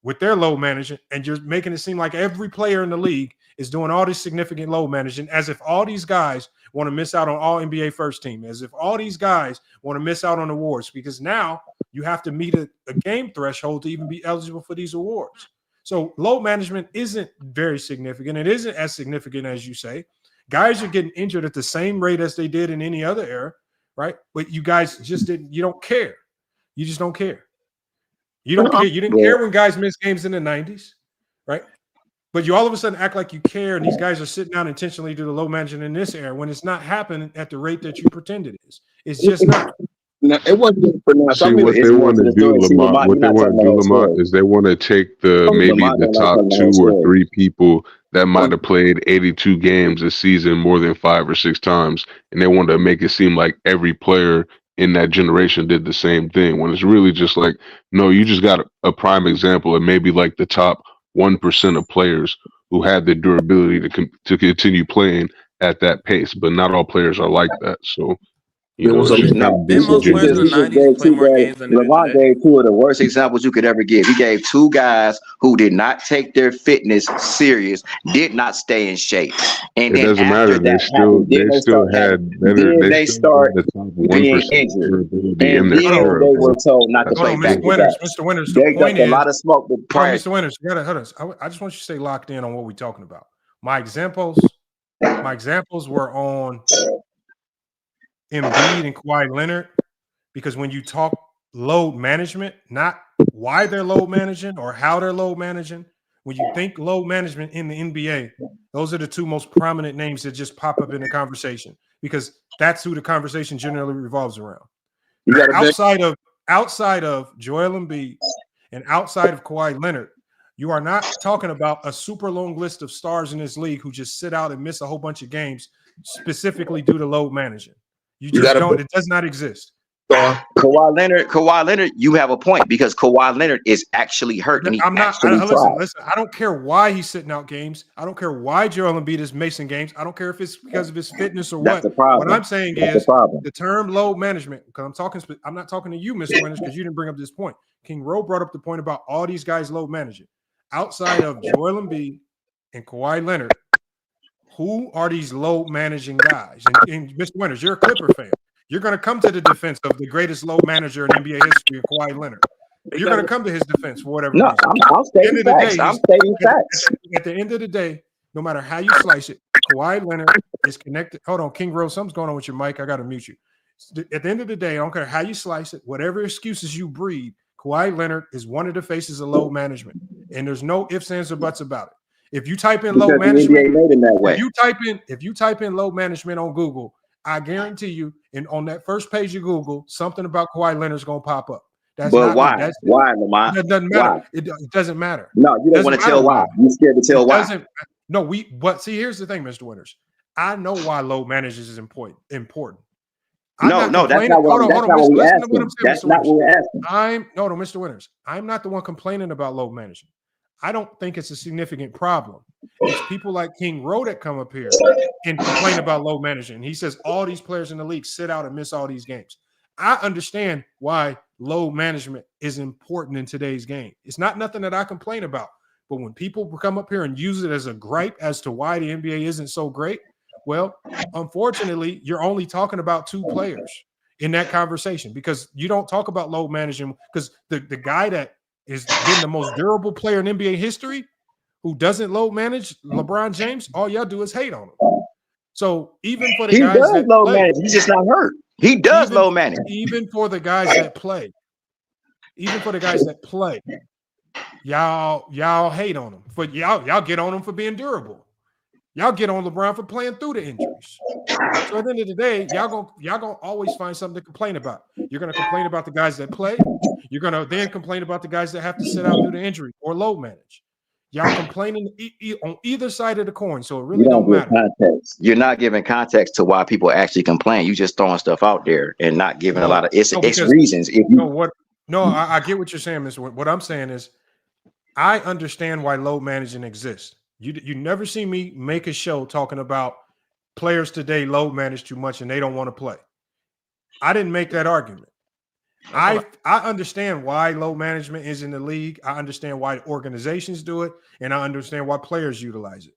with their load management, and you're making it seem like every player in the league is doing all this significant load management, as if all these guys want to miss out on all NBA first team, as if all these guys want to miss out on awards, because now you have to meet a game threshold to even be eligible for these awards. So load management isn't very significant. It isn't as significant as you say. Guys are getting injured at the same rate as they did in any other era, right? But you guys you don't care. You just don't care. You don't care. You didn't care when guys missed games in the 90s, right? But you all of a sudden act like you care, and these guys are sitting down intentionally to the low management in this era when it's not happening at the rate that you pretend it is. It's just not. No, it wasn't for now. See, what they want to do, Lamont, is they want to take maybe the top 2 or 3 people that might have played 82 games a season more than 5 or 6 times, and they want to make it seem like every player in that generation did the same thing, when it's really just like, no, you just got a prime example of maybe like the top 1% of players who had the durability to continue playing at that pace, but not all players are like that. So, you know, LeBron gave 2 of the worst examples you could ever give. He gave 2 guys who did not take their fitness serious, did not stay in shape, and it doesn't matter. They still had they start being injured, and then they were told not to play back. Mr. Winters, they got a lot of smoke. Mr. Winters, you gotta hold on. I just want you to stay locked in on what we're talking about. My examples were on Embiid and Kawhi Leonard, because when you talk load management, not why they're load managing or how they're load managing, When you think load management in the NBA, those are the two most prominent names that just pop up in the conversation because that's who the conversation generally revolves around. Outside of Joel Embiid and outside of Kawhi Leonard, you are not talking about a super long list of stars in this league who just sit out and miss a whole bunch of games specifically due to load managing. You just don't. It does not exist. Kawhi Leonard, you have a point because Kawhi Leonard is actually hurt. And Listen, I don't care why he's sitting out games. I don't care why Joel Embiid is missing games. I don't care if it's because of his fitness or what. What I'm saying is the term load management, because I'm not talking to you, Mr. Winters, because you didn't bring up this point. King Rowe brought up the point about all these guys load managing. Outside of Joel Embiid and Kawhi Leonard, who are these load managing guys? And Mr. Winters, you're a Clipper fan. You're going to come to the defense of the greatest load manager in NBA history, Kawhi Leonard. You're going to come to his defense for whatever reason. I'm stating facts. I'm stating facts. At the end of the day, no matter how you slice it, Kawhi Leonard is connected. Hold on, King Rose, something's going on with your mic. I got to mute you. At the end of the day, I don't care how you slice it, whatever excuses you breed, Kawhi Leonard is one of the faces of load management. And there's no ifs, ands, or buts about it. If you type in load management, if you type in load management on Google, I guarantee you, and on that first page of Google, something about Kawhi Leonard is going to pop up. But why? Why, Lamont? It doesn't matter. It doesn't matter. No, you don't want to tell why. You're scared to tell why. No, but see, here's the thing, Mr. Winters. I know why load managers is important. No, that's not what we're asking. That's not what we're asking. No, Mr. Winters. I'm not the one complaining about load management. I don't think it's a significant problem. It's people like King Rowe that come up here and complain about load management. He says all these players in the league sit out and miss all these games. I understand why load management is important in today's game. It's not nothing that I complain about. But when people come up here and use it as a gripe as to why the NBA isn't so great, well, unfortunately, you're only talking about two players in that conversation because you don't talk about load management because the guy that is been the most durable player in NBA history who doesn't load manage, LeBron James, all y'all do is hate on him. So even for the guys that load manage, he's just not hurt. He does load manage. Even for the guys that play, y'all hate on him. For y'all get on him for being durable. Y'all get on LeBron for playing through the injuries. So at the end of the day, y'all gonna always find something to complain about. You're gonna complain about the guys that play. You're gonna then complain about the guys that have to sit out due to injury or load manage. Y'all complaining on either side of the coin, so it really don't matter. Context. You're not giving context to why people actually complain. You just throwing stuff out there and not giving a lot of it's reasons. I get what you're saying, Mr. What I'm saying is, I understand why load managing exists. You never see me make a show talking about players today load manage too much and they don't want to play. I didn't make that argument. I understand why load management is in the league. I understand why organizations do it, and I understand why players utilize it.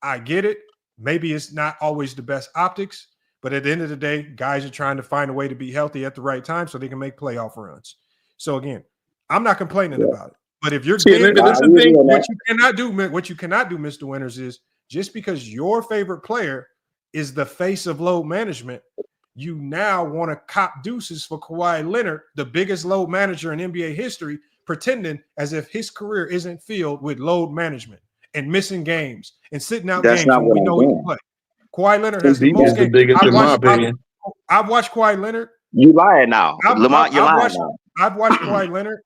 I get it. Maybe it's not always the best optics, but at the end of the day, guys are trying to find a way to be healthy at the right time so they can make playoff runs. So again, I'm not complaining about it. But if you're what you cannot do, Mr. Winters, is just because your favorite player is the face of load management, you now want to cop deuces for Kawhi Leonard, the biggest load manager in NBA history, pretending as if his career isn't filled with load management and missing games and sitting out games when we know he can play. Kawhi Leonard has the most games. I've watched Kawhi Leonard. You lying now. Lamont, you're lying now. I've watched Kawhi Leonard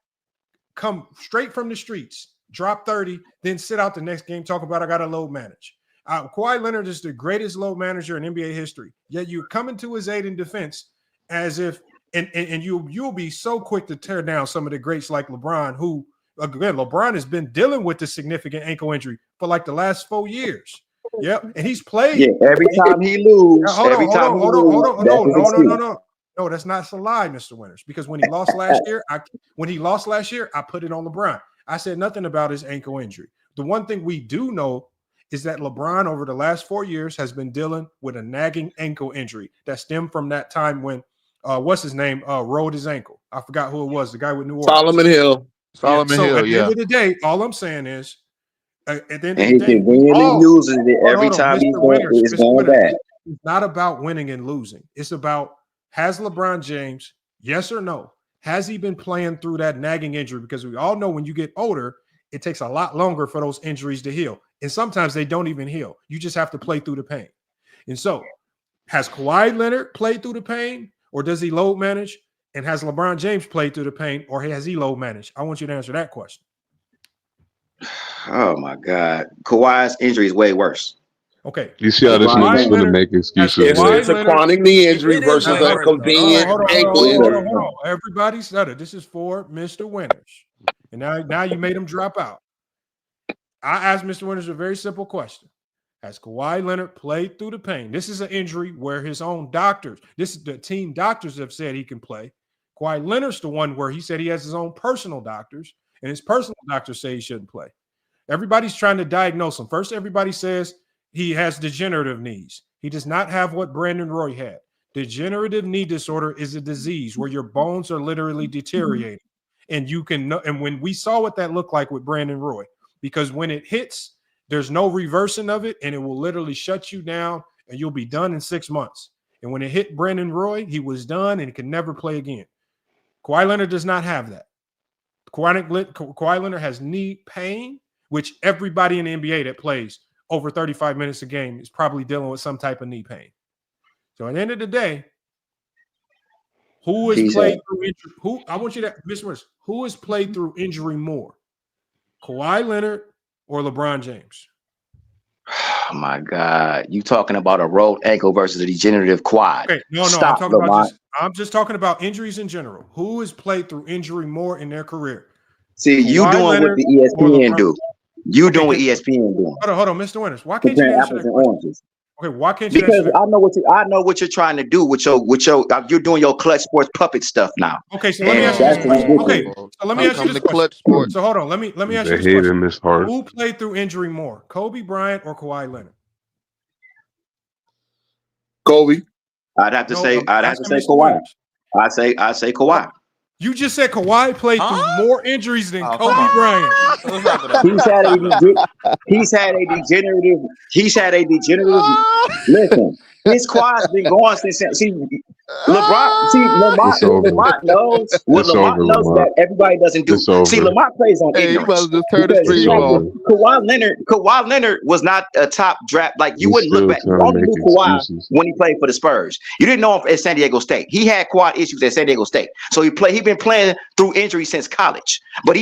come straight from the streets, drop 30, then sit out the next game, talk about I got to load manage. Kawhi Leonard is the greatest load manager in NBA history. Yet you're coming to his aid in defense as if, and you'll be so quick to tear down some of the greats like LeBron, who, again, LeBron has been dealing with this significant ankle injury for like the last 4 years. Yep, and he's played. Yeah, every time he loses. No, that's not a lie, Mr. Winters. Because when he lost last year, I put it on LeBron. I said nothing about his ankle injury. The one thing we do know is that LeBron over the last 4 years has been dealing with a nagging ankle injury that stemmed from that time when what's his name rolled his ankle. I forgot who it was. The guy with New Orleans. Solomon Hill. At the end of the day, all I'm saying is, at the end of the day, he really uses it every time he's going back. It's not about winning and losing. It's about, has LeBron James, yes or no, has he been playing through that nagging injury? Because we all know when you get older, it takes a lot longer for those injuries to heal. And sometimes they don't even heal. You just have to play through the pain. And so, has Kawhi Leonard played through the pain, or does he load manage? And has LeBron James played through the pain, or has he load managed? I want you to answer that question. Oh my God, Kawhi's injury is way worse. Okay. You see how this nigga's going to make excuses. It's a chronic knee injury versus a convenient ankle injury. Hold on. Everybody stutter. This is for Mr. Winters. And now you made him drop out. I asked Mr. Winters a very simple question. Has Kawhi Leonard played through the pain? This is an injury where his own doctors, this is the team doctors have said he can play. Kawhi Leonard's the one where he said he has his own personal doctors, and his personal doctors say he shouldn't play. Everybody's trying to diagnose him. First, everybody says he has degenerative knees. He does not have what Brandon Roy had. Degenerative knee disorder is a disease where your bones are literally deteriorating. And you can know, and when we saw what that looked like with Brandon Roy, because when it hits, there's no reversing of it, and it will literally shut you down, and you'll be done in 6 months. And when it hit Brandon Roy, he was done and he can never play again. Kawhi Leonard does not have that. Kawhi Leonard has knee pain, which everybody in the NBA that plays over 35 minutes a game is probably dealing with some type of knee pain. So at the end of the day, who has played through injury? I want you to, Mr. Winters, who has played through injury more? Kawhi Leonard or LeBron James? Oh my God. You talking about a rolled ankle versus a degenerative quad. Okay, no, Stop, I'm just talking about injuries in general. Who has played through injury more in their career? See, you Kawhi doing Leonard what the ESPN do. You doing what ESPN doing. Hold on, Mr. Winters. Why can't you answer apples that and question? oranges. Okay, why can't you Because answer that? I know what you're trying to do with your you're doing your clutch sports puppet stuff now. Okay, so let me ask you this question. Okay, so let me ask you this question. So hold on, let me ask you this question. Who played through injury more, Kobe Bryant or Kawhi Leonard? Kobe. I'd have to say Kawhi. I say Kawhi. You just said Kawhi played through more injuries than Kobe Bryant. He's had a degenerative. Listen, his quad's been going since. See, Lamont knows what Lamont knows that everybody doesn't do. See, Lamont plays on ignorance. Kawhi Leonard was not a top draft. Like you wouldn't look back. You only knew Kawhi when he played for the Spurs. You didn't know him at San Diego State. He had quad issues at San Diego State, so he been playing through injury since college. But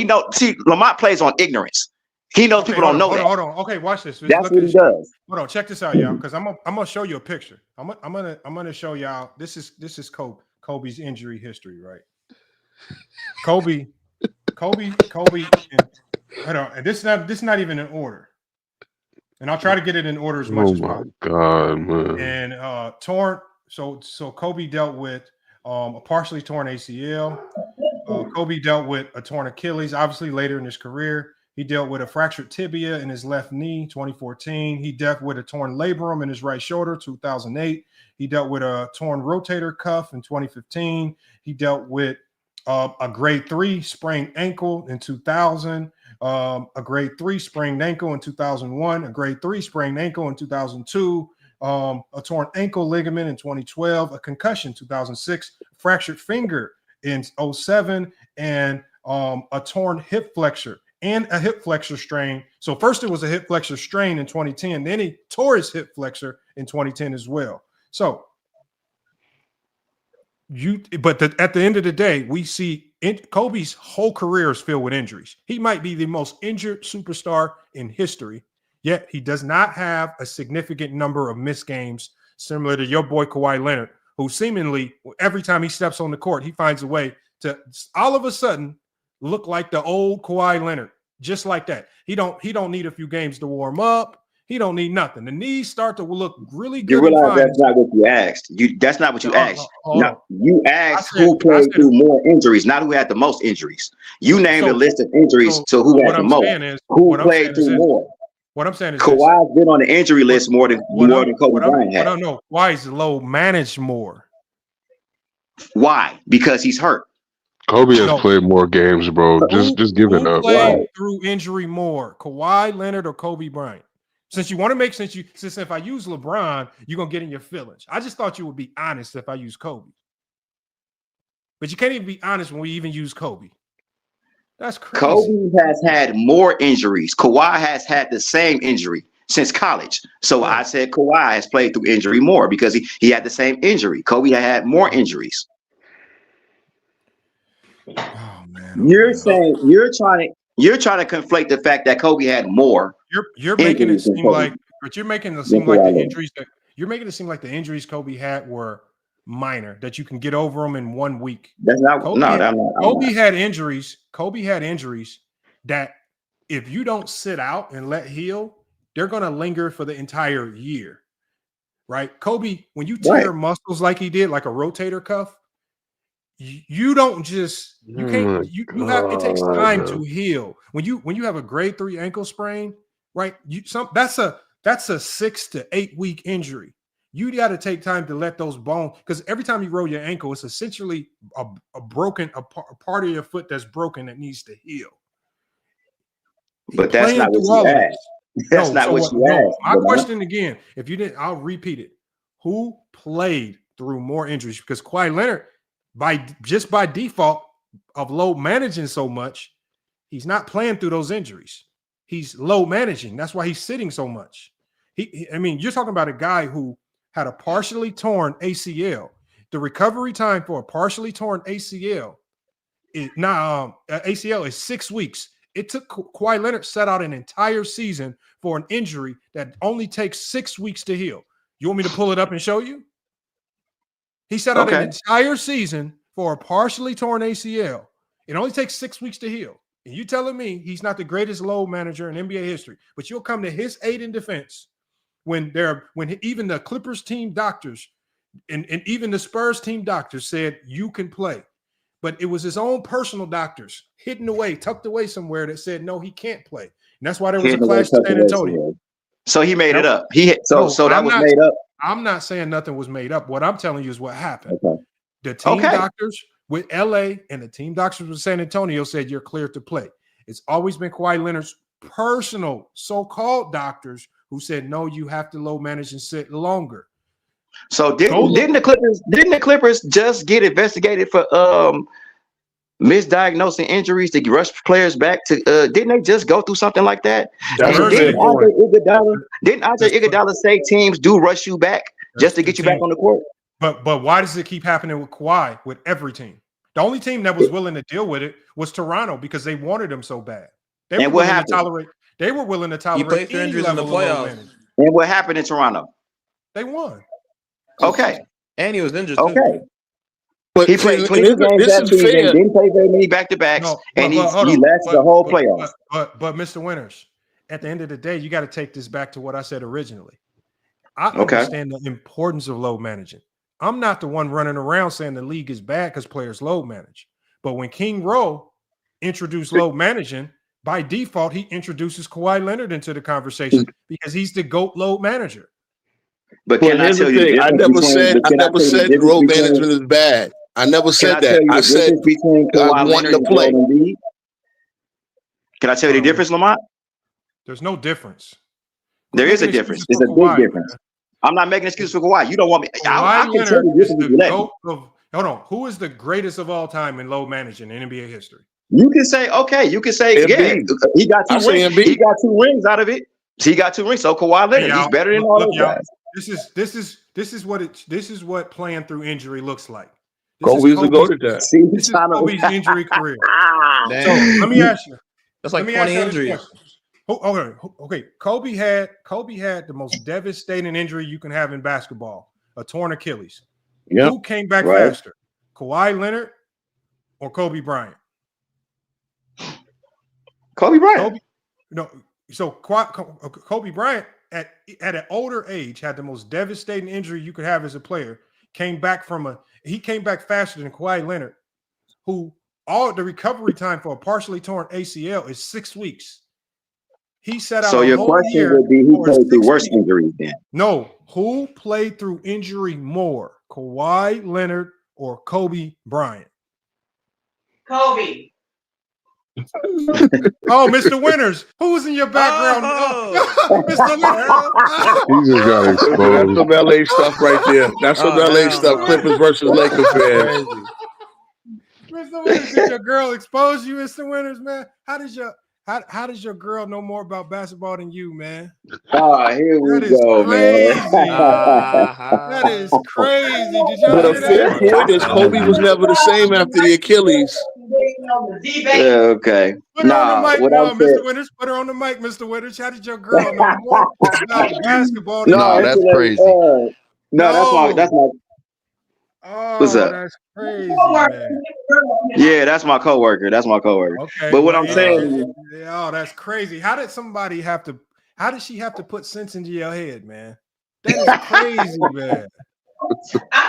Lamont plays on ignorance. He knows people don't know that. Hold on. Okay, watch this. That's what he does. Hold on, check this out, y'all. Because I'm gonna show you a picture. I'm gonna show y'all. This is Kobe's injury history, right? Kobe. And this is not even in order. And I'll try to get it in order as much as possible. Oh my God, man. And torn. So Kobe dealt with a partially torn ACL. Kobe dealt with a torn Achilles. Obviously, later in his career. He dealt with a fractured tibia in his left knee, 2014. He dealt with a torn labrum in his right shoulder, 2008. He dealt with a torn rotator cuff in 2015. He dealt with a grade 3 sprained ankle in 2000, a grade 3 sprained ankle in 2001, a grade 3 sprained ankle in 2002, a torn ankle ligament in 2012, a concussion 2006, fractured finger in 2007, and a torn hip flexor. And a hip flexor strain. So first it was a hip flexor strain in 2010. Then he tore his hip flexor in 2010 as well. So at the end of the day, we see Kobe's whole career is filled with injuries. He might be the most injured superstar in history, yet he does not have a significant number of missed games, similar to your boy Kawhi Leonard, who seemingly every time he steps on the court, he finds a way to all of a sudden look like the old Kawhi Leonard, just like that. He don't need a few games to warm up. He don't need nothing. The knees start to look really good. You realize that's not what you asked. That's not what you asked. No, you asked who played through more injuries, not who had the most injuries. You named a list of injuries, so who had the most? Who played through more? What I'm saying is Kawhi's been on the injury list more than Kobe Bryant had. I don't know why is low managed more. Why? Because he's hurt. Kobe has played more games, bro. Just give it up. Played through injury more, Kawhi Leonard or Kobe Bryant? Since you want to make since if I use LeBron, you're gonna get in your feelings. I just thought you would be honest if I use Kobe, but you can't even be honest when we even use Kobe. That's crazy. Kobe has had more injuries. Kawhi has had the same injury since college. So I said Kawhi has played through injury more because he had the same injury. Kobe had more injuries. Oh man. You're saying you're trying to conflate the fact that Kobe had more. You're making it seem like, but you're making it seem like the injuries that you're making it seem like the injuries Kobe had were minor, that you can get over them in 1 week. That's not Kobe had injuries. Kobe had injuries that if you don't sit out and let heal, they're going to linger for the entire year. Right? Kobe, when you tear muscles like he did, like a rotator cuff, you don't just you can't you have it takes time to heal. When you have a grade 3 ankle sprain, right? That's a 6 to 8 week injury. You got to take time to let those bones, because every time you roll your ankle, it's essentially a part of your foot that's broken that needs to heal. But that's not what you asked. That's not what you asked. My question again, if you didn't, I'll repeat it. Who played through more injuries? Because Kawhi Leonard, by default of low managing so much, he's not playing through those injuries. He's low managing. That's why he's sitting so much. You're talking about a guy who had a partially torn ACL. The recovery time for a partially torn ACL is 6 weeks. It took Kawhi Leonard set out an entire season for an injury that only takes 6 weeks to heal. You want me to pull it up and show you? He set out an entire season for a partially torn ACL. It only takes 6 weeks to heal. And you telling me he's not the greatest load manager in NBA history, but you'll come to his aid in defense when even the Clippers team doctors and even the Spurs team doctors said you can play. But it was his own personal doctors hidden away, tucked away somewhere that said, no, he can't play. And that's why there was a clash in San Antonio. So he made it up. That was made up. I'm not saying nothing was made up. What I'm telling you is what happened. Okay. The team doctors with LA and the team doctors with San Antonio said you're clear to play. It's always been Kawhi Leonard's personal so-called doctors who said, no, you have to low manage and sit longer. So didn't the Clippers just get investigated for misdiagnosing injuries to rush players back to didn't they just go through something like that? Didn't Andre Iguodala say teams do rush you back just to get you back on the court? But why does it keep happening with Kawhi with every team? The only team that was willing to deal with it was Toronto because they wanted him so bad. They were willing to tolerate He played through injuries in the playoffs. And what happened in Toronto? They won. Okay. And he was injured too. Okay. But he played 22 games that season, didn't play very many back-to-backs, and he lasted the whole playoffs. But Mr. Winters, at the end of the day, you got to take this back to what I said originally. I understand the importance of load managing. I'm not the one running around saying the league is bad because players load manage. But when King Rowe introduced load managing, by default, he introduces Kawhi Leonard into the conversation because he's the GOAT load manager. But can I tell you, I never said load management is bad. I never said that. I said I want to play. Can I tell you the difference, Lamont? There's no difference. There is a difference. It's a big difference. I'm not making an excuse for Kawhi. You don't want me. I can tell you this is the GOAT. Hold on. Who is the greatest of all time in load managing in NBA history? You can say, he got 2 rings. He got 2 rings out of it. He got 2 rings. So Kawhi Leonard, he's better than all those guys. This is what playing through injury looks like. Kobe's a go to that. This is Kobe's injury career. So let me ask you. That's like 20 injuries. Okay. Kobe had the most devastating injury you can have in basketball, a torn Achilles. Yep. Who came back faster, Kawhi Leonard or Kobe Bryant? Kobe Bryant. Kobe Bryant at an older age had the most devastating injury you could have as a player. Came back faster than Kawhi Leonard, who all the recovery time for a partially torn ACL is 6 weeks. He set out. So your question would be, who played through worse injuries then? No, who played through injury more, Kawhi Leonard or Kobe Bryant? Kobe. Mr. Winters, who's in your background? Mr. He just got exposed. That's some LA stuff right there. That's some LA stuff. Clippers versus Lakers fans. Winters, did your girl expose you, Mr. Winters, man? How does your girl know more about basketball than you, man? Oh, here we That is go, crazy. man. That is crazy. Did y'all But a hear fair that? point is Kobe was never the same after the Achilles. Yeah, okay. Put her on the Nah, mic, what I'm Mr. saying. Winters. Put her on the mic, Mr. Winters. How did your girl know more about basketball than No, you? it's like, no, that's my. What's Oh, up? that's crazy, man. Yeah, that's my coworker. That's my coworker. Okay, But what well, I'm saying is, oh, that's crazy. How did she have to put sense into your head, man? That is crazy, man.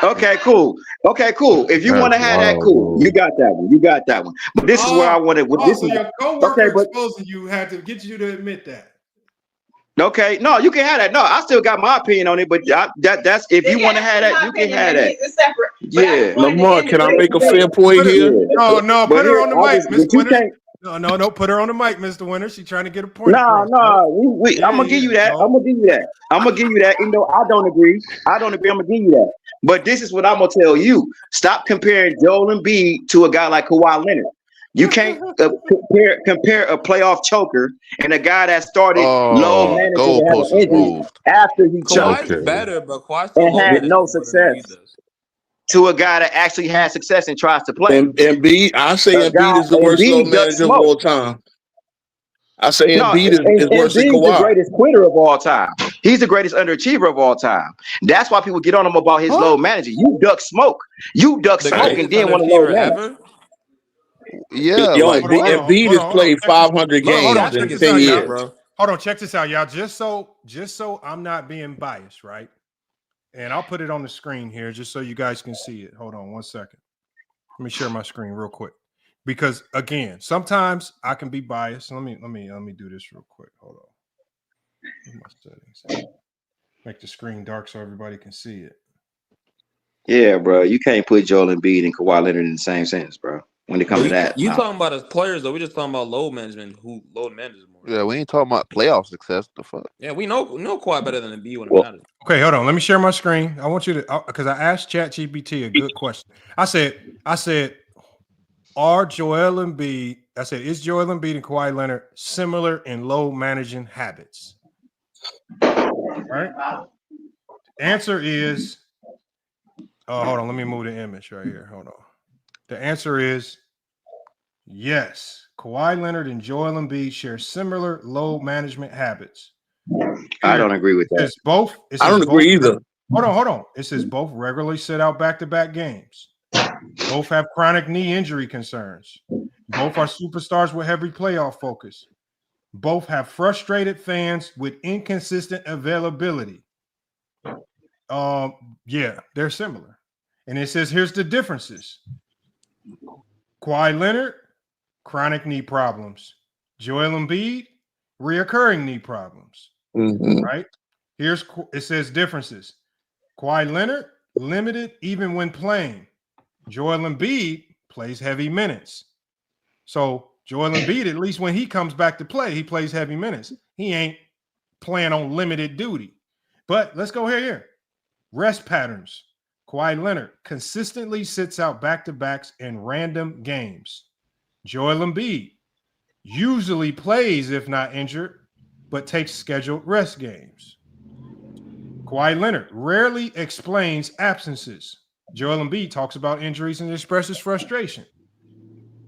okay, cool. Okay, cool. If you want to have that, cool. You got that one. You got that one. But this is where I wanted. So your coworker exposing you had to get you to admit that. Okay, no, you can have that. No, I still got my opinion on it, but that's if you want to have that, you can have that. It's separate. Yeah, Lamar, can I make a fair point here? No, But put her here, on the I mic, just- Mr. but you Winters. can't- No, put her on the mic, Mr. Winters. She's trying to get a point No, across. no, I'm gonna give you that. I'm gonna give you that. I'm gonna give you that. Even though I don't agree, I'm gonna give you that. But this is what I'm gonna tell you: stop comparing Joel Embiid to a guy like Kawhi Leonard. You can't compare a playoff choker and a guy that started low management to have an injury after he choked Kawhi's better, but Kawhi's still and low had management no more than Embiid success. does. To a guy that actually has success and tries to play. And Embiid, I say Embiid is the worst low manager of all time. I say Embiid is worse than Embiid's the Kawhi. greatest quitter of all time. He's the greatest underachiever of all time. That's why people get on him about his low managing. You duck smoke. You duck smoke and then want to low manage. Yeah, Yo, like Embiid has played 500 games in 10 years. Hold on, check this out, y'all. Just so I'm not being biased, right? And I'll put it on the screen here just so you guys can see it. Hold on one second. Let me share my screen real quick. Because again, sometimes I can be biased. Let me do this real quick. Hold on. My settings. Make the screen dark so everybody can see it. Yeah, bro. You can't put Joel Embiid and Kawhi Leonard in the same sentence, bro. When it comes to that. You talking about as players though? We just talking about load management. Who load manages more? Yeah, we ain't talking about playoff success. The fuck? Yeah, we know Kawhi better than Embiid when it matters. Okay, hold on. Let me share my screen. I want you to, because I asked ChatGPT a good question. I said, are Joel Embiid? I said, is Joel Embiid and Kawhi Leonard similar in low managing habits? All right. The answer is. Oh, hold on. Let me move the image right here. Hold on. The answer is yes. Kawhi Leonard and Joel Embiid share similar low management habits. I don't agree with that. I don't agree either. Hold on. It says both regularly sit out back-to-back games. Both have chronic knee injury concerns. Both are superstars with heavy playoff focus. Both have frustrated fans with inconsistent availability. Yeah, they're similar. And it says here's the differences. Kawhi Leonard, chronic knee problems. Joel Embiid, reoccurring knee problems. Right? It says differences. Kawhi Leonard, limited even when playing. Joel Embiid plays heavy minutes. So Joel Embiid, at least when he comes back to play, he plays heavy minutes. He ain't playing on limited duty. But let's go here. Rest patterns. Kawhi Leonard consistently sits out back-to-backs in random games. Joel Embiid usually plays if not injured, but takes scheduled rest games. Kawhi Leonard rarely explains absences. Joel Embiid talks about injuries and expresses frustration.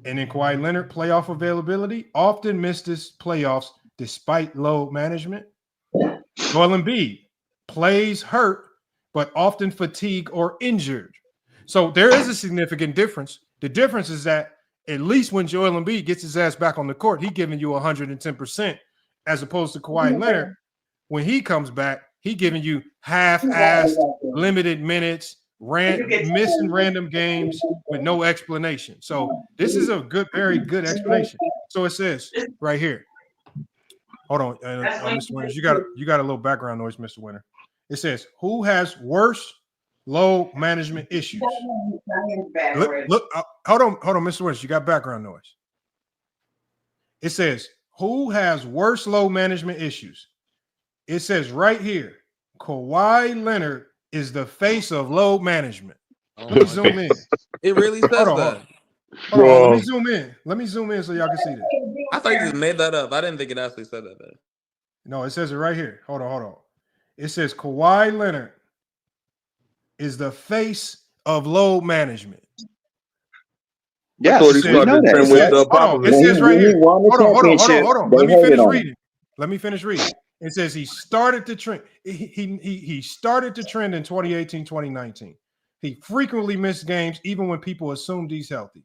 And then Kawhi Leonard, playoff availability, often misses playoffs despite low management. Joel Embiid plays hurt, but often fatigued or injured. So there is a significant difference. The difference is that at least when Joel Embiid gets his ass back on the court, he's giving you 110%, as opposed to Kawhi Leonard. When he comes back, he giving you half-assed, limited minutes, missing random games with no explanation. So this is a very good explanation. So it says right here. Hold on, Mr. Winters. You got a little background noise, Mr. Winter. It says, who has worse low management issues? Look, hold on, Mr. Winters. You got background noise. It says, who has worse low management issues? It says right here, Kawhi Leonard is the face of low management. Let me zoom in. It really says that. Hold on, let me zoom in. Let me zoom in so y'all can see this. I thought you just made that up. I didn't think it actually said that. There. No, it says it right here. Hold on. It says Kawhi Leonard is the face of load management. Yes, I thought he we know started the that. trend with Hold on. It says right here. Hold on. Let me finish reading. It says he started the trend. He started the trend in 2018, 2019. He frequently missed games, even when people assumed he's healthy.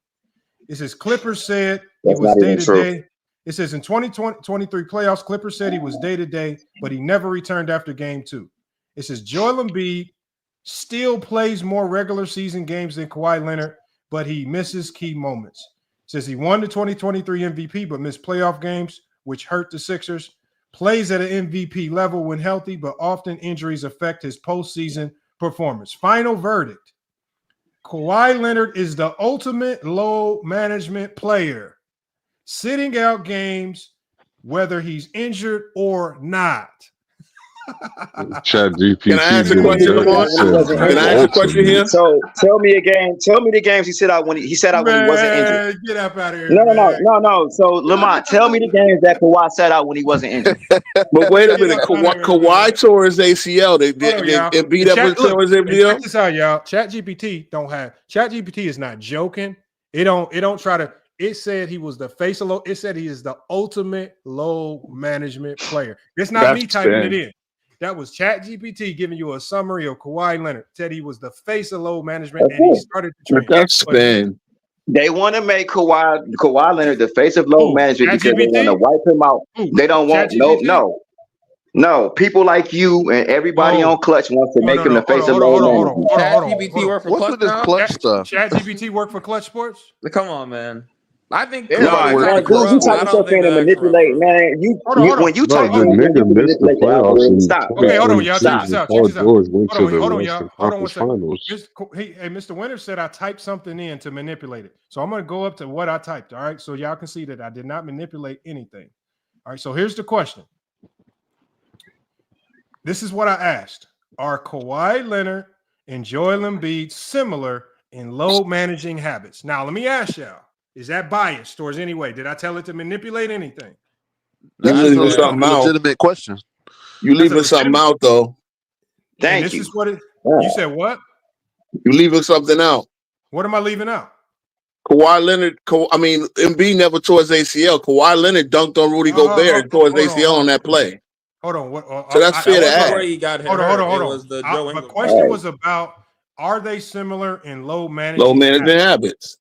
It says Clippers said he was day to day. It says in 2023 playoffs, Clippers said he was day to day, but he never returned after game 2. It says Joel Embiid still plays more regular season games than Kawhi Leonard, but he misses key moments. It says he won the 2023 MVP, but missed playoff games, which hurt the Sixers. Plays at an MVP level when healthy, but often injuries affect his postseason performance. Final verdict. Kawhi Leonard is the ultimate load management player, sitting out games, whether he's injured or not. Chat GPT. Can I ask a question, Lamar? Can I ask a question here? So tell me again. Tell me the games he sat out when he sat out when he wasn't injured. Get up out of here. No. So Lamont, tell me the games that Kawhi sat out when he wasn't injured. But wait a minute. Kawhi tore his ACL. Embiid never tore his ACL. Check this out, y'all. ChatGPT don't have. ChatGPT is not joking. It don't try to. It said he was the face of load. It said he is the ultimate load management player. It's not me typing it in. That was ChatGPT giving you a summary of Kawhi Leonard. Said he was the face of load management, and he started the trend. That's spin. They want to make Kawhi Leonard the face of load management because they want to wipe him out. They don't want no. People like you and everybody on Clutch wants to make him the face of load management. ChatGPT work for What's Clutch with this now? Clutch stuff? ChatGPT work for Clutch Sports? Come on, man. I think You type yourself in and manipulate, man. When you type the in, nigga missed the playoffs in stop. Okay, hold on, y'all. Check this out. Paul George went to the Hold on, Western y'all. Hold on one Conference second. Finals. Hey, Mr. Winter said I typed something in to manipulate it. So I'm going to go up to what I typed, all right? So y'all can see that I did not manipulate anything. All right, so here's the question. This is what I asked. Are Kawhi Leonard and Joel Embiid similar in load managing habits? Now, let me ask y'all. Is that biased towards any way? Did I tell it to manipulate anything? You leaving something out. Legitimate question. You leaving something out though. Thank you. This is what it. You said what? You leaving something out. What am I leaving out? Kawhi Leonard. Embiid never tore his ACL. Kawhi Leonard dunked on Rudy Gobert and tore his ACL on that play. Hold on. So that's fair to ask. Where he got hit. Hold on. It was the Joe My question was about: are they similar in load management? Load management habits.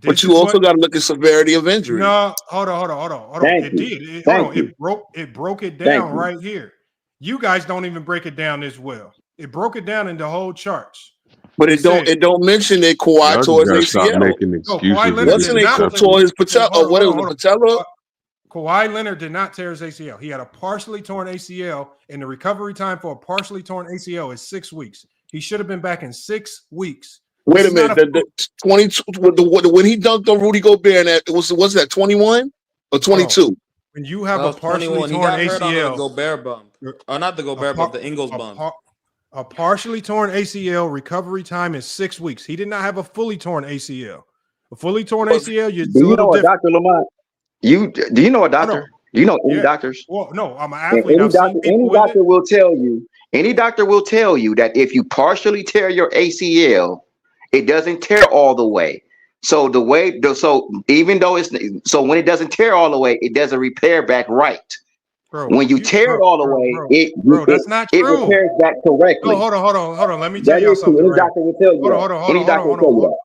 But you also got to look at severity of injury. No, hold on. It broke it down right here. You guys don't even break it down this well. It broke it down into whole charts. But it don't mention that Kawhi tore his ACL. Wasn't it tore his patella? What was the patella? Kawhi Leonard did not tear his ACL. He had a partially torn ACL, and the recovery time for a partially torn ACL is 6 weeks. He should have been back in 6 weeks. Wait a minute. The 22 when he dunked on Rudy Gobert, and was that 21 or 22? When you have a partially torn ACL, the Gobert bump, or not the Gobert bump, the Ingles bump. A partially torn ACL recovery time is 6 weeks. He did not have a fully torn ACL. A fully torn ACL, do you know what, Dr. Lamont? Do you know a doctor? Do you know any doctors? Well, no, I'm an athlete. Any doctor will tell you. Any doctor will tell you that if you partially tear your ACL, it doesn't tear all the way. So even though when it doesn't tear all the way, it doesn't repair back right. Bro, when you tear it all the way, that's not true. It repairs back correctly. No, hold on. Let me tell you something. Any doctor will tell you. Any doctor will tell you that.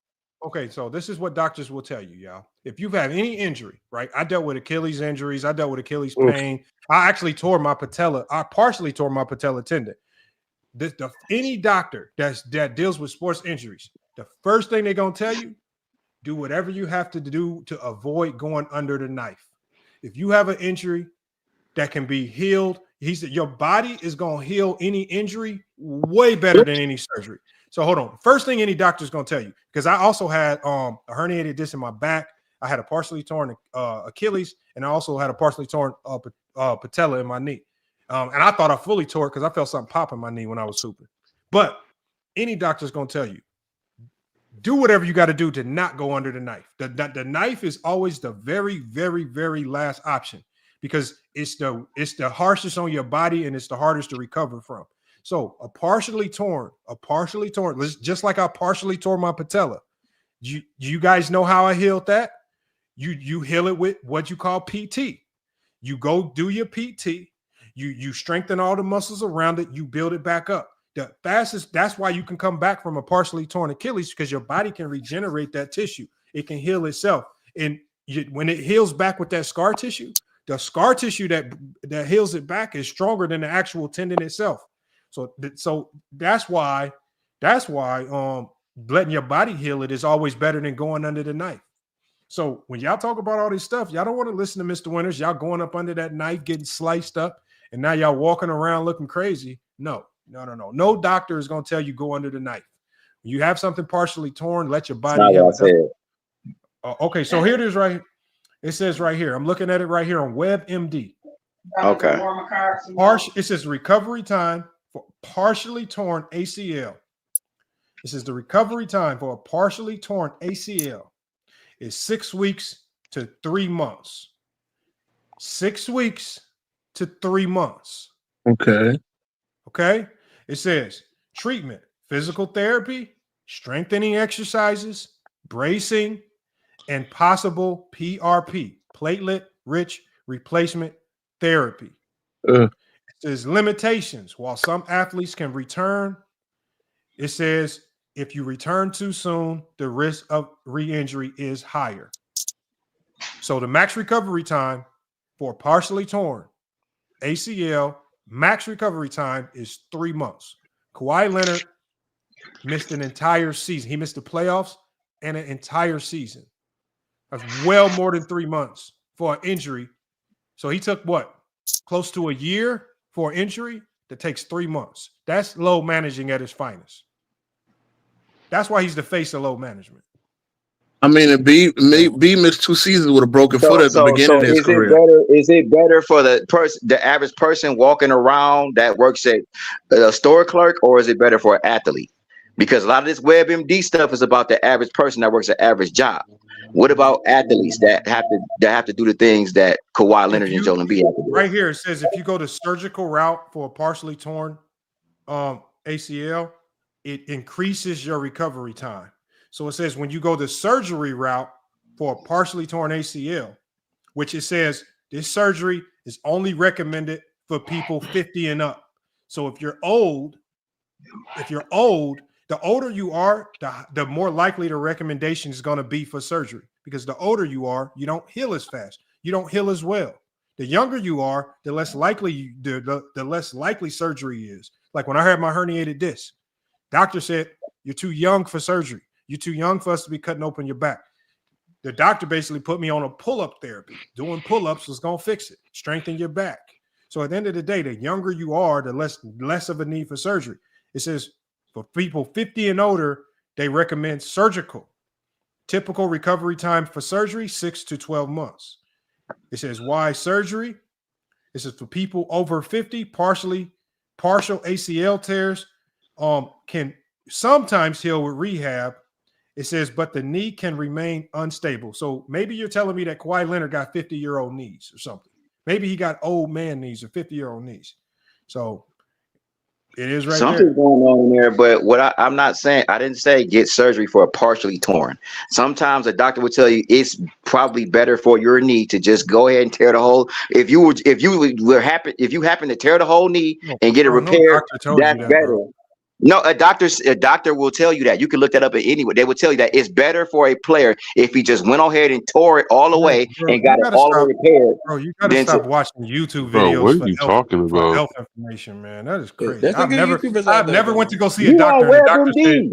Okay, so this is what doctors will tell you, y'all. If you've had any injury, right? I dealt with Achilles injuries. I dealt with Achilles pain. I actually tore my patella. I partially tore my patella tendon. Any doctor that deals with sports injuries, the first thing they're going to tell you, do whatever you have to do to avoid going under the knife. If you have an injury that can be healed, he said your body is going to heal any injury way better than any surgery. So hold on. First thing any doctor is going to tell you, because I also had a herniated disc in my back. I had a partially torn Achilles, and I also had a partially torn patella in my knee. And I thought I fully tore it because I felt something pop in my knee when I was hooping. But any doctor is going to tell you, do whatever you got to do to not go under the knife. The knife is always the very, very, very last option because it's the harshest on your body and it's the hardest to recover from. So a partially torn, just like I partially tore my patella. You guys know how I healed that? You heal it with what you call PT. You go do your PT. You strengthen all the muscles around it. You build it back up. The fastest, that's why you can come back from a partially torn Achilles because your body can regenerate that tissue. It can heal itself. And when it heals back with that scar tissue, the scar tissue that heals it back is stronger than the actual tendon itself. So that's why letting your body heal it is always better than going under the knife. So when y'all talk about all this stuff, y'all don't want to listen to Mr. Winters. Y'all going up under that knife, getting sliced up, and now y'all walking around looking crazy. No. No doctor is going to tell you go under the knife. When you have something partially torn, let your body heal it. Okay, so here it is right here. It says right here. I'm looking at it right here on WebMD. Okay. It says recovery time for partially torn ACL. It says the recovery time for a partially torn ACL is 6 weeks to 3 months. 6 weeks to 3 months. Okay. It says treatment, physical therapy, strengthening exercises, bracing, and possible PRP, platelet-rich replacement therapy. It says limitations. While some athletes can return, it says if you return too soon, the risk of re-injury is higher. So the max recovery time for partially torn ACL, max recovery time is 3 months. Kawhi Leonard missed an entire season. He missed the playoffs and an entire season. That's well more than 3 months for an injury. So he took what? Close to a year for an injury that takes 3 months. That's load managing at its finest. That's why he's the face of load management. I mean, B missed 2 seasons with a broken foot at the beginning of his career. Is it better for the average person walking around that works at a store clerk, or is it better for an athlete? Because a lot of this WebMD stuff is about the average person that works an average job. What about athletes that have to do the things that Kawhi Leonard and Joel Embiid have to do? Right here, it says if you go the surgical route for a partially torn ACL, it increases your recovery time. So it says when you go the surgery route for a partially torn ACL, which it says this surgery is only recommended for people 50 and up. So if you're old, the older you are, the more likely the recommendation is going to be for surgery, because the older you are, you don't heal as fast. You don't heal as well. The younger you are, the less likely the less likely surgery is. Like when I had my herniated disc, doctor said, you're too young for surgery. You're too young for us to be cutting open your back. The doctor basically put me on a pull-up therapy. Doing pull-ups was going to fix it, strengthen your back. So at the end of the day, the younger you are, the less of a need for surgery. It says for people 50 and older, they recommend surgical. Typical recovery time for surgery, 6 to 12 months. It says why surgery? It says for people over 50, partial ACL tears can sometimes heal with rehab. It says, but the knee can remain unstable. So maybe you're telling me that Kawhi Leonard got 50-year-old knees or something. Maybe he got old man knees or 50-year-old knees. So it is right Something's there. going on in there, but what I'm not saying, I didn't say get surgery for a partially torn. Sometimes a doctor would tell you it's probably better for your knee to just go ahead and tear the whole. If you happen to tear the whole knee and get it repaired, that's better. Bro. No, a doctor will tell you that. You can look that up anyway. They will tell you that it's better for a player if he just went ahead and tore it all the way and got it all repaired. Bro, you gotta stop watching YouTube videos. Bro, what are you talking about? Health information, man. That is crazy. I've never went to go see a doctor. And the doctor said,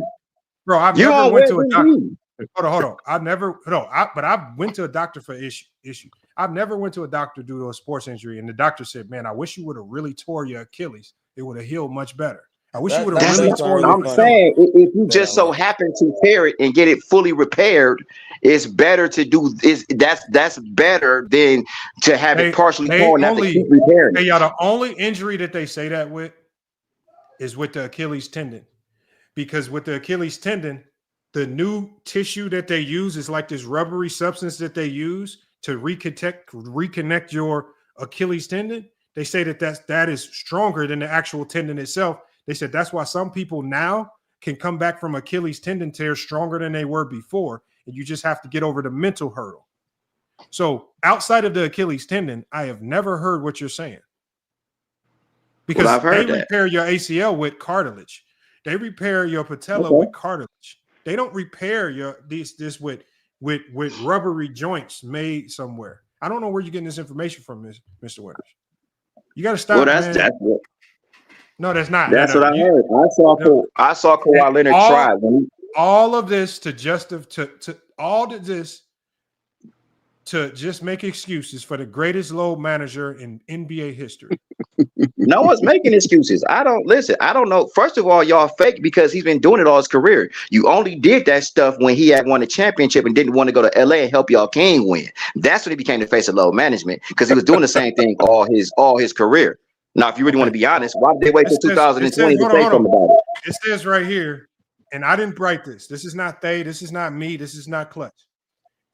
bro, I've never went to a doctor. Hold on. I went to a doctor for issue. I've never went to a doctor due to a sports injury, and the doctor said, man, I wish you would have really tore your Achilles. It would have healed much better. I wish you would have really torn. I'm saying if you just so happen to tear it and get it fully repaired, it's better to do this. That's better than to have it partially torn. Not to keep repairing. Hey, y'all, the only injury that they say that with is with the Achilles tendon, because with the Achilles tendon, the new tissue that they use is like this rubbery substance that they use to reconnect your Achilles tendon. They say that is stronger than the actual tendon itself. They said that's why some people now can come back from Achilles tendon tears stronger than they were before, and you just have to get over the mental hurdle. So outside of the Achilles tendon, I have never heard what you're saying. Because they repair your ACL with cartilage. They repair your patella with cartilage. They don't repair this with rubbery joints made somewhere. I don't know where you're getting this information from, Mr. Winters. You got to stop. Well, that's what. No, that's not. That's what I heard. I saw Kawhi Leonard try. All of this to just make excuses for the greatest load manager in NBA history. No one's making excuses. I don't know. First of all, y'all fake because he's been doing it all his career. You only did that stuff when he had won a championship and didn't want to go to LA and help y'all King win. That's when he became the face of load management because he was doing the same thing all his career. Now, if you really want to be honest, why did they wait till 2020 to say something about it? It says right here, and I didn't write this. This is not they. This is not me. This is not Clutch.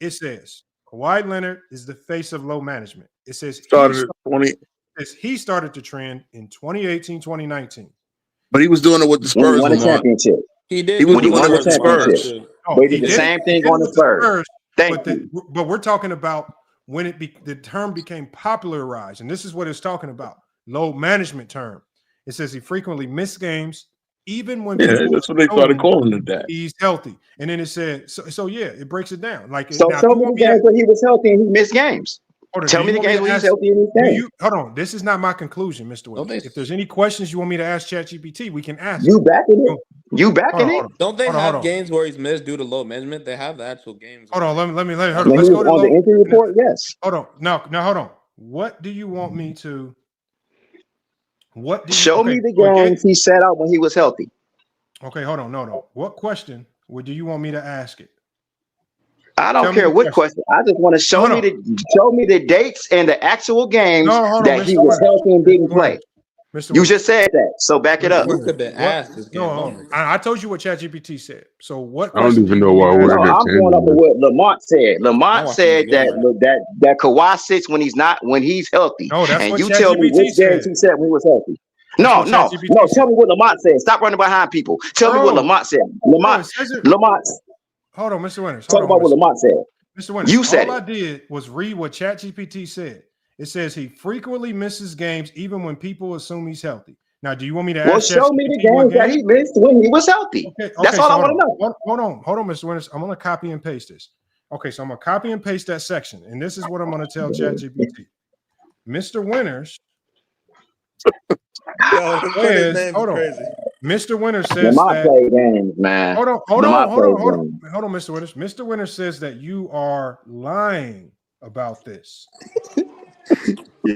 It says Kawhi Leonard is the face of load management. It says he started the trend in 2018, 2019. But he was doing it with the Spurs. He won a championship. He did. He was doing it with the Spurs. But he did the same thing on the Spurs. But we're talking about when the term became popularized, and this is what it's talking about. Load management term. It says he frequently missed games, even when that's what they started calling it that. He's healthy. And then it said, so yeah, it breaks it down. Like so tell me the games when he was healthy and he missed games. Tell me the games when he was healthy and he missed games. Hold on. This is not my conclusion, Mr. Williams. If there's any questions you want me to ask ChatGPT, we can ask. You backing it? You backing it? Don't they have games where he's missed due to load management? They have the actual games. Hold on. Let me hold on. Let's go to on the injury report. Yes. Hold on. No, hold on. What do you want me to? Show me the games he sat out when he was healthy. Okay, hold on. No. What question do you want me to ask it? I don't care what question. I just want to show me the dates and the actual games that he was healthy and didn't play. You just said that, so back it up. We could have been asked this game. No, I told you what ChatGPT said. So what? I don't even know why we're I'm going up with what Lamont said. Lamont said that Kawhi sits when he's healthy. No, that's and what you tell me which games he said when he was healthy. No. Tell me what Lamont said. Stop running behind people. Tell me what Lamont said. Lamont. Hold on, Mr. Winters. Talk about what Lamont said. Mr. Winters. You said all I did was read what ChatGPT said. It says he frequently misses games even when people assume he's healthy. Now, do you want me to ask? Well, show me the games that he missed when he was healthy. Okay, that's all I want to know. Hold on, Mr. Winters. I'm going to copy and paste this. Okay, so I'm going to copy and paste that section, and this is what I'm going to tell ChatGPT. Mr. Winters. Hold on. Mr. Winters says that. Play games, man. Hold on, Mr. Winters. Mr. Winters says that you are lying about this.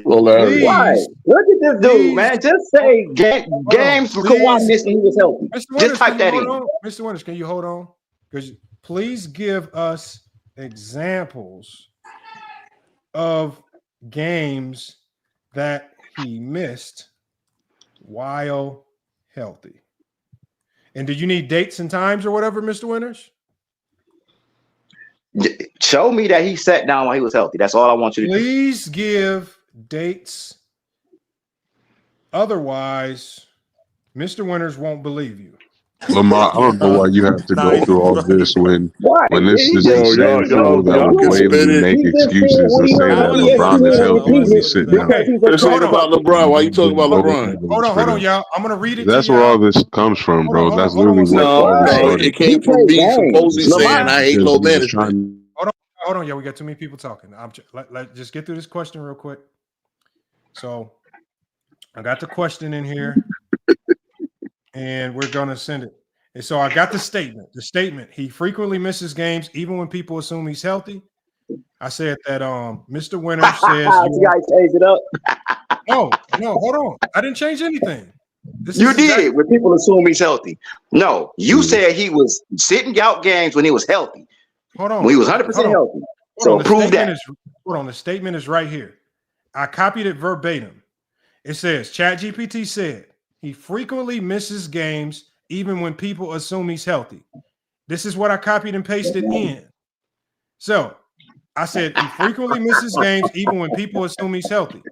Why? Look at this dude, man. Just say games for Kawhi missed when he was healthy. Just type that in. Mr. Winters, can you hold on? Because please give us examples of games that he missed while healthy. And do you need dates and times or whatever, Mr. Winters? Show me that he sat down while he was healthy. That's all I want you to do. Please give dates. Otherwise, Mr. Winters won't believe you. Lamar, I don't know why you have to go through all this when this is the same people that would blatantly make excuses and say that LeBron is healthy when he sit down. They're saying about LeBron. Why you talking about LeBron? Hold on, y'all. I'm gonna read it. That's where all this comes from, bro. That's literally what all this started. It came from me supposedly saying I hate low management. Hold on, y'all. We got too many people talking. Let's just get through this question real quick. So I got the question in here. And we're going to send it. And so I got the statement. The statement, he frequently misses games even when people assume he's healthy. I said that Mr. Winters says you guys changed it up. No, hold on. I didn't change anything. You did when people assume he's healthy. No, you said he was sitting out games when he was healthy. Hold on. When he was 100% healthy. So prove that. Hold on. The statement is right here. I copied it verbatim. It says, ChatGPT said, he frequently misses games even when people assume he's healthy. This is what I copied and pasted in. So I said he frequently misses games even when people assume he's healthy.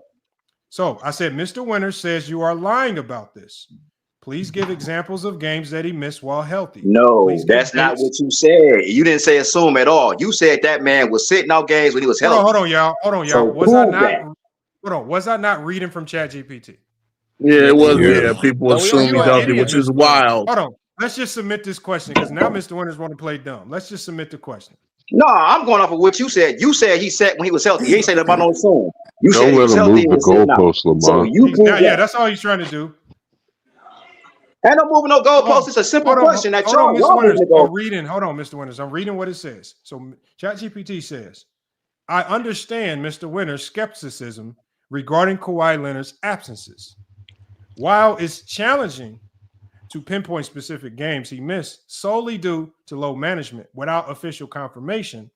So I said, Mr. Winters says you are lying about this. Please give examples of games that he missed while healthy. No, Please give that's not dates. what you said. You didn't say assume at all. You said that man was sitting out games when he was healthy. Hold on, y'all. So Was I prove not? that. Hold on. Was I not reading from ChatGPT? Yeah, it was. Yeah. Yeah, people No, assume he's healthy, idiot, which is Mr. Winters. wild. Hold on. Let's just submit this question because now Mr. Winters want to play dumb. Let's just submit the question. No, I'm going off of what you said. You said he said when he was healthy. He ain't saying about no assume. You said Don't he let was him healthy move and the was sitting out. goalposts, So Lamont. you prove that. Yeah, that's all he's trying to do. Ain't no moving no goalposts. It's a simple question that Hold on, Mr. y'all Winters. moving the I'm goalposts. reading. Hold on, Mr. Winters. I'm reading what it says. So ChatGPT says, I understand Mr. Winters' skepticism regarding Kawhi Leonard's absences. While it's challenging to pinpoint specific games he missed solely due to low management without official confirmation,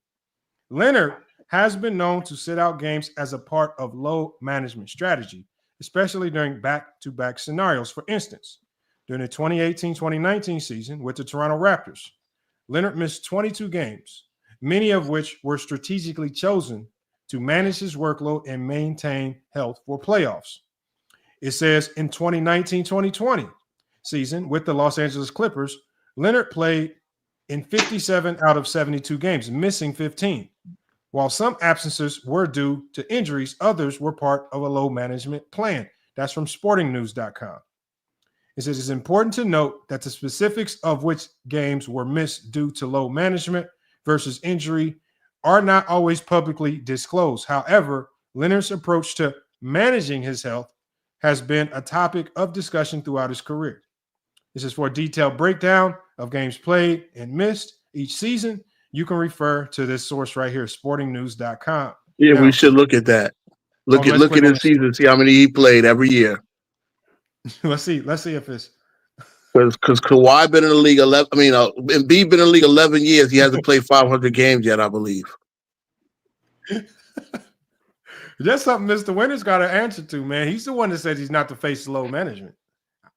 Leonard has been known to sit out games as a part of low management strategy, especially during back-to-back scenarios. For instance, during the 2018-2019 season with the Toronto Raptors, Leonard missed 22 games, many of which were strategically chosen to manage his workload and maintain health for playoffs. It says in 2019-2020 season with the Los Angeles Clippers, Leonard played in 57 out of 72 games, missing 15. While some absences were due to injuries, others were part of a low management plan. That's from sportingnews.com. It says it's important to note that the specifics of which games were missed due to low management versus injury are not always publicly disclosed. However, Leonard's approach to managing his health has been a topic of discussion throughout his career. This is for a detailed breakdown of games played and missed each season. You can refer to this source right here, sportingnews.com. Yeah, Now, we should look at that. Look at his season, see how many he played every year. Let's see if it's because Kawhi been in the league 11. I mean, Embiid been in the league 11 years. He hasn't played 500 games yet, I believe. That's something Mr. Winters got to answer to, man. He's the one that said he's not the face of low management.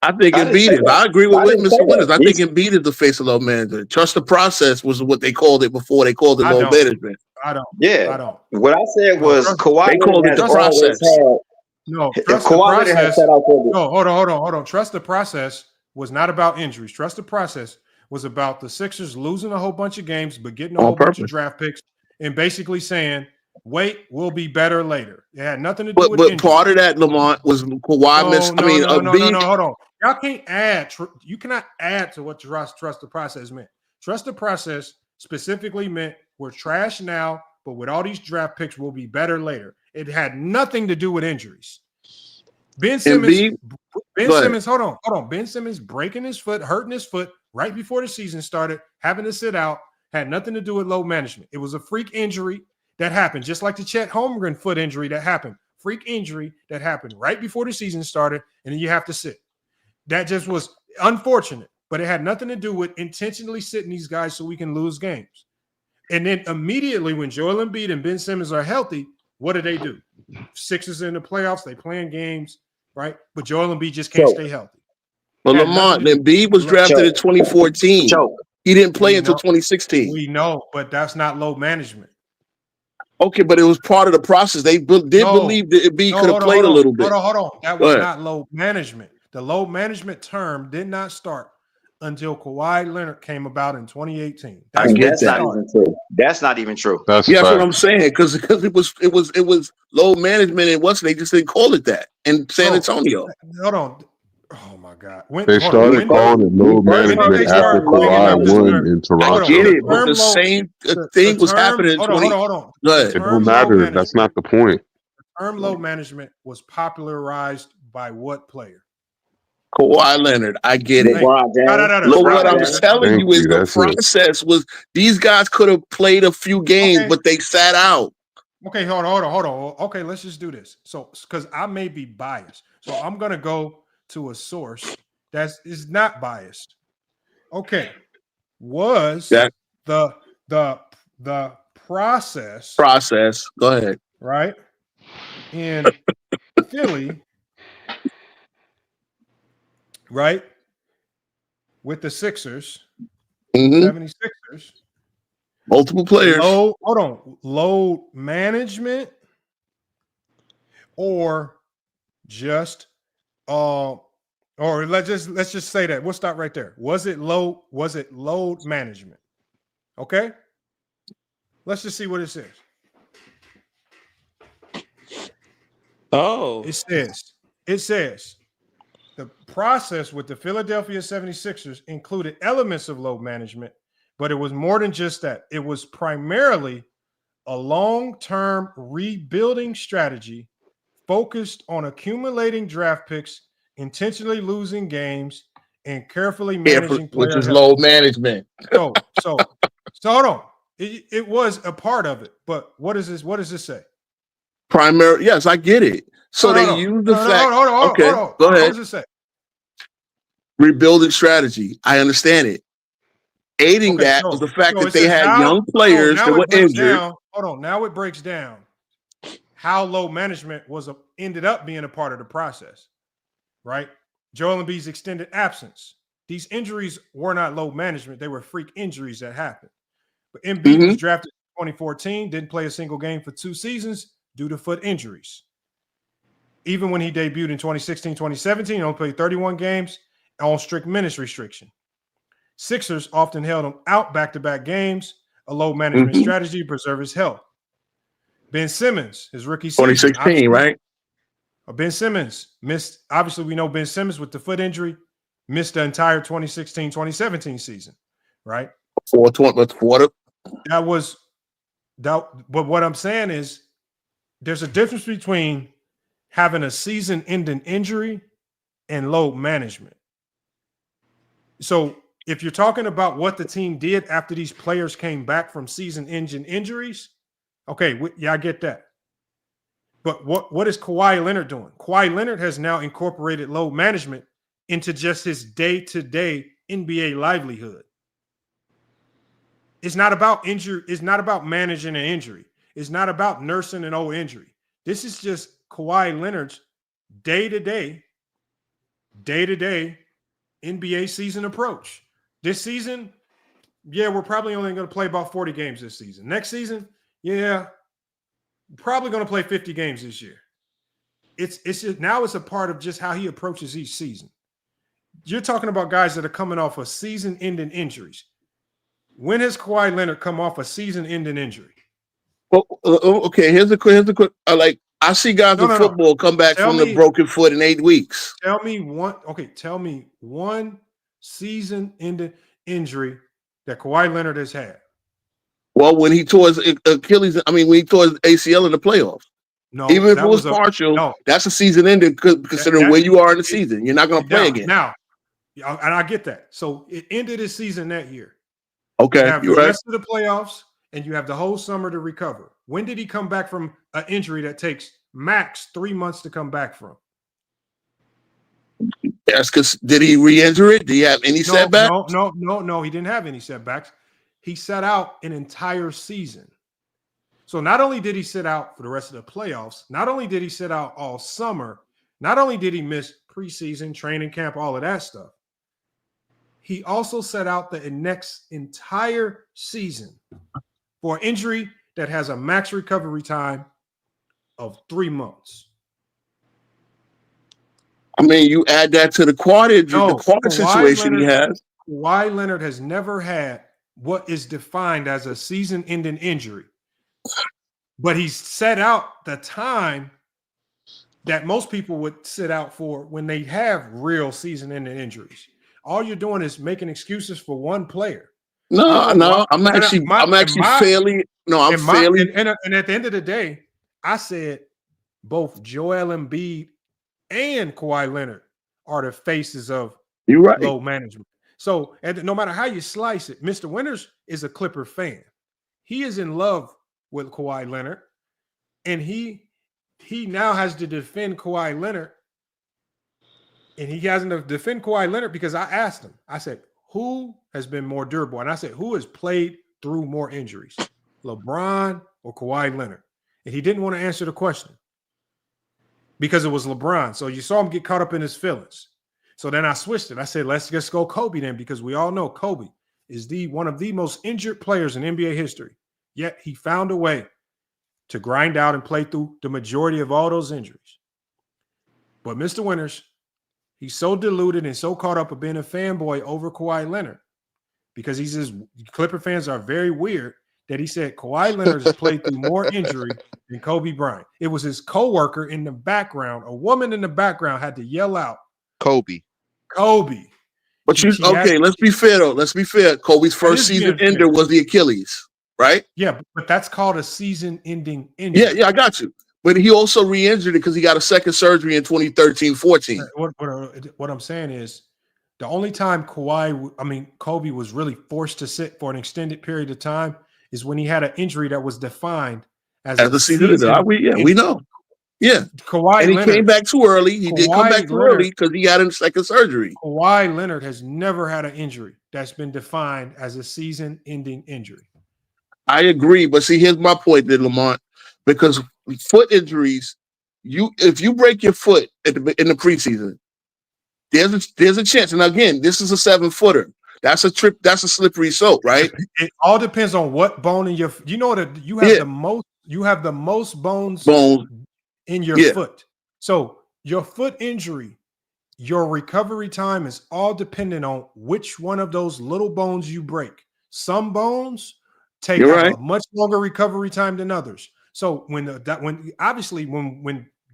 I think Embiid is. I agree with Mr. Winters. I think Embiid is the face of low management. Trust the process was what they called it before. They called it low management. I don't. Yeah. I don't. What I said was Kawhi. They called it the process. No, trust the process. No, hold on. Trust the process was not about injuries. Trust the process was about the Sixers losing a whole bunch of games, but getting a whole bunch of draft picks and basically saying, wait, we'll be better later. It had nothing to do with injuries. But part of that, Lamont, was Kawhi missed. No, hold on. Y'all can't add. You cannot add to what trust the process meant. Trust the process specifically meant we're trash now, but with all these draft picks, we'll be better later. It had nothing to do with injuries. Ben Simmons, hold on. Ben Simmons breaking his foot, hurting his foot right before the season started, having to sit out, had nothing to do with low management. It was a freak injury that happened, just like the Chet Holmgren foot injury that happened. Freak injury that happened right before the season started, and then you have to sit. That just was unfortunate, but it had nothing to do with intentionally sitting these guys so we can lose games. And then immediately when Joel Embiid and Ben Simmons are healthy, what do? Sixers in the playoffs, they playing games, right? But Joel Embiid just can't stay healthy. Well, Lamont, Embiid was drafted in 2014. He didn't play until 2016. We know, but that's not low management. Okay, but it was part of the process. They believe that Embiid could have played a little bit. Hold on. That was not low management. The low management term did not start until Kawhi Leonard came about in 2018. That's not even true. That's not even true. That's what I'm saying. Because it was low management and they just didn't call it that in San Antonio. Hold on. Oh my God. They started calling it low management after Kawhi won in Toronto. I get it, but the same thing was happening in 20. Hold on. It don't matter. That's not the point. The term low management was popularized by what player? Kawhi Leonard, I get it. Look, what I'm telling you is the process was these guys could have played a few games, but they sat out. Okay, hold on. Okay, let's just do this. So, because I may be biased, so I'm gonna go to a source that is not biased. Okay, was the process? Go ahead. Right in Philly. Right, with the Sixers, Mm-hmm. 76ers. Multiple players. Load management or just or let's just say that. We'll stop right there. Was it load management? Okay? Let's just see what it says. Oh. It says the process with the Philadelphia 76ers included elements of load management, but it was more than just that. It was primarily a long-term rebuilding strategy focused on accumulating draft picks, intentionally losing games, and carefully managing player which is health. load management. So hold on. It was a part of it, but what does this say? Primary, yes, I get it. So they use the fact. Hold on. Okay, go ahead. What does it say? Rebuilding strategy. I understand it. Aiding that was the fact that they had young players that were injured. Hold on. Now it breaks down how load management ended up being a part of the process, right? Joel Embiid's extended absence. These injuries were not load management. They were freak injuries that happened. But Embiid was drafted in 2014, didn't play a single game for 2 seasons due to foot injuries. Even when he debuted in 2016, 2017, he only played 31 games on strict minutes restriction. Sixers often held him out back-to-back games, a load management strategy to preserve his health. Ben Simmons, his rookie season. 2016, right? Ben Simmons missed. Obviously, we know Ben Simmons with the foot injury missed the entire 2016, 2017 season, right? But what I'm saying is there's a difference between having a season-ending injury and load management. So if you're talking about what the team did after these players came back from season-ending injuries, okay, I get that. But what is Kawhi Leonard doing? Kawhi Leonard has now incorporated load management into just his day-to-day NBA livelihood. It's not about injury. It's not about managing an injury. It's not about nursing an old injury. This is just Kawhi Leonard's day-to-day NBA season approach. This season, we're probably only going to play about 40 games this season. Next season, probably going to play 50 games this year. It's just, now it's a part of just how he approaches each season. You're talking about guys that are coming off of season-ending injuries. When has Kawhi Leonard come off a season-ending injury? Well, okay. Here's a quick. I see guys in football come back from the broken foot in 8 weeks. Tell me one season-ending injury that Kawhi Leonard has had. Well, when he tore his Achilles, when he tore his ACL in the playoffs. No, even if it was partial, that's a season ending considering where you are in the season. You're not going to play again. Now, and I get that. So it ended his season that year. Okay, you have the right. rest of the playoffs, and you have the whole summer to recover. When did he come back from an injury that takes max 3 months to come back from? Yes, because did he re-injure it? Did he have any setbacks? No. He didn't have any setbacks. He sat out an entire season. So not only did he sit out for the rest of the playoffs, not only did he sit out all summer, not only did he miss preseason, training camp, all of that stuff, he also sat out the next entire season for an injury that has a max recovery time of 3 months. You add that to the quad situation he has. Kawhi Leonard has never had what is defined as a season-ending injury. But he's set out the time that most people would sit out for when they have real season-ending injuries. All you're doing is making excuses for one player. I'm actually fairly. And at the end of the day, I said both Joel Embiid and Kawhi Leonard are the faces of load management. So no matter how you slice it, Mr. Winters is a Clipper fan. He is in love with Kawhi Leonard, and he now has to defend Kawhi Leonard. And he hasn't to defend Kawhi Leonard because I asked him. I said, who has been more durable? And I said, who has played through more injuries, LeBron or Kawhi Leonard? And he didn't want to answer the question because it was LeBron. So you saw him get caught up in his feelings. So then I switched it. I said, let's just go Kobe then, because we all know Kobe is one of the most injured players in NBA history. Yet he found a way to grind out and play through the majority of all those injuries. But Mr. Winters, he's so deluded and so caught up with being a fanboy over Kawhi Leonard because he says Clipper fans are very weird that he said Kawhi Leonard has played through more injury than Kobe Bryant. It was his coworker in the background. A woman in the background had to yell out, Kobe. But let's be fair though. Let's be fair. Kobe's first season ender was the Achilles, right? Yeah, but that's called a season-ending injury. Yeah, I got you. But he also re-injured it because he got a second surgery in 2013-14. What I'm saying is the only time Kobe was really forced to sit for an extended period of time is when he had an injury that was defined as a season. We know. Yeah. Kawhi Leonard came back too early. He did come back too early because he got a second surgery. Kawhi Leonard has never had an injury that's been defined as a season-ending injury. I agree, but see, here's my point, then, Lamont. Because foot injuries, if you break your foot in the preseason, there's a chance. And again, this is a 7-footer. That's a slippery slope, right? It all depends on what bone in your. You know that you have the most. You have the most bones in your foot. So your foot injury, your recovery time is all dependent on which one of those little bones you break. Some bones take a much longer recovery time than others. So when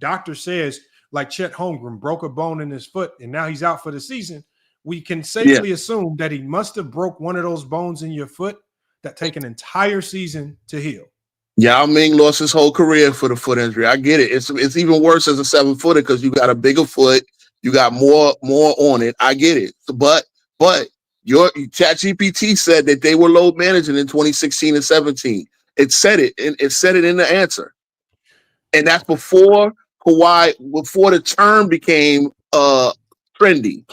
doctor says like Chet Holmgren broke a bone in his foot and now he's out for the season, we can safely assume that he must have broke one of those bones in your foot that take an entire season to heal. Yao Ming lost his whole career for the foot injury. I get it. It's even worse as a 7-footer because you got a bigger foot, you got more on it. I get it. But your ChatGPT said that they were load managing in 2016 and 17. It said it, and it said it in the answer. And that's before the term became trendy.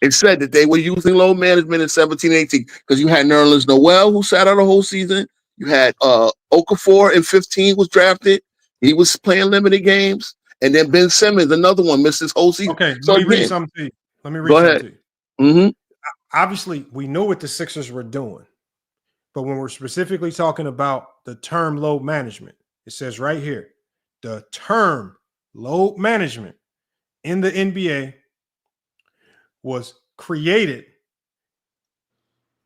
It said that they were using load management in 17 and 18 because you had Nerlens Noel who sat out the whole season. You had Okafor in 15 was drafted. He was playing limited games. And then Ben Simmons, another one, missed his whole season. Okay, let me read something to you. Go ahead. Obviously, we knew what the Sixers were doing. But when we're specifically talking about the term load management, it says right here, the term load management in the NBA was created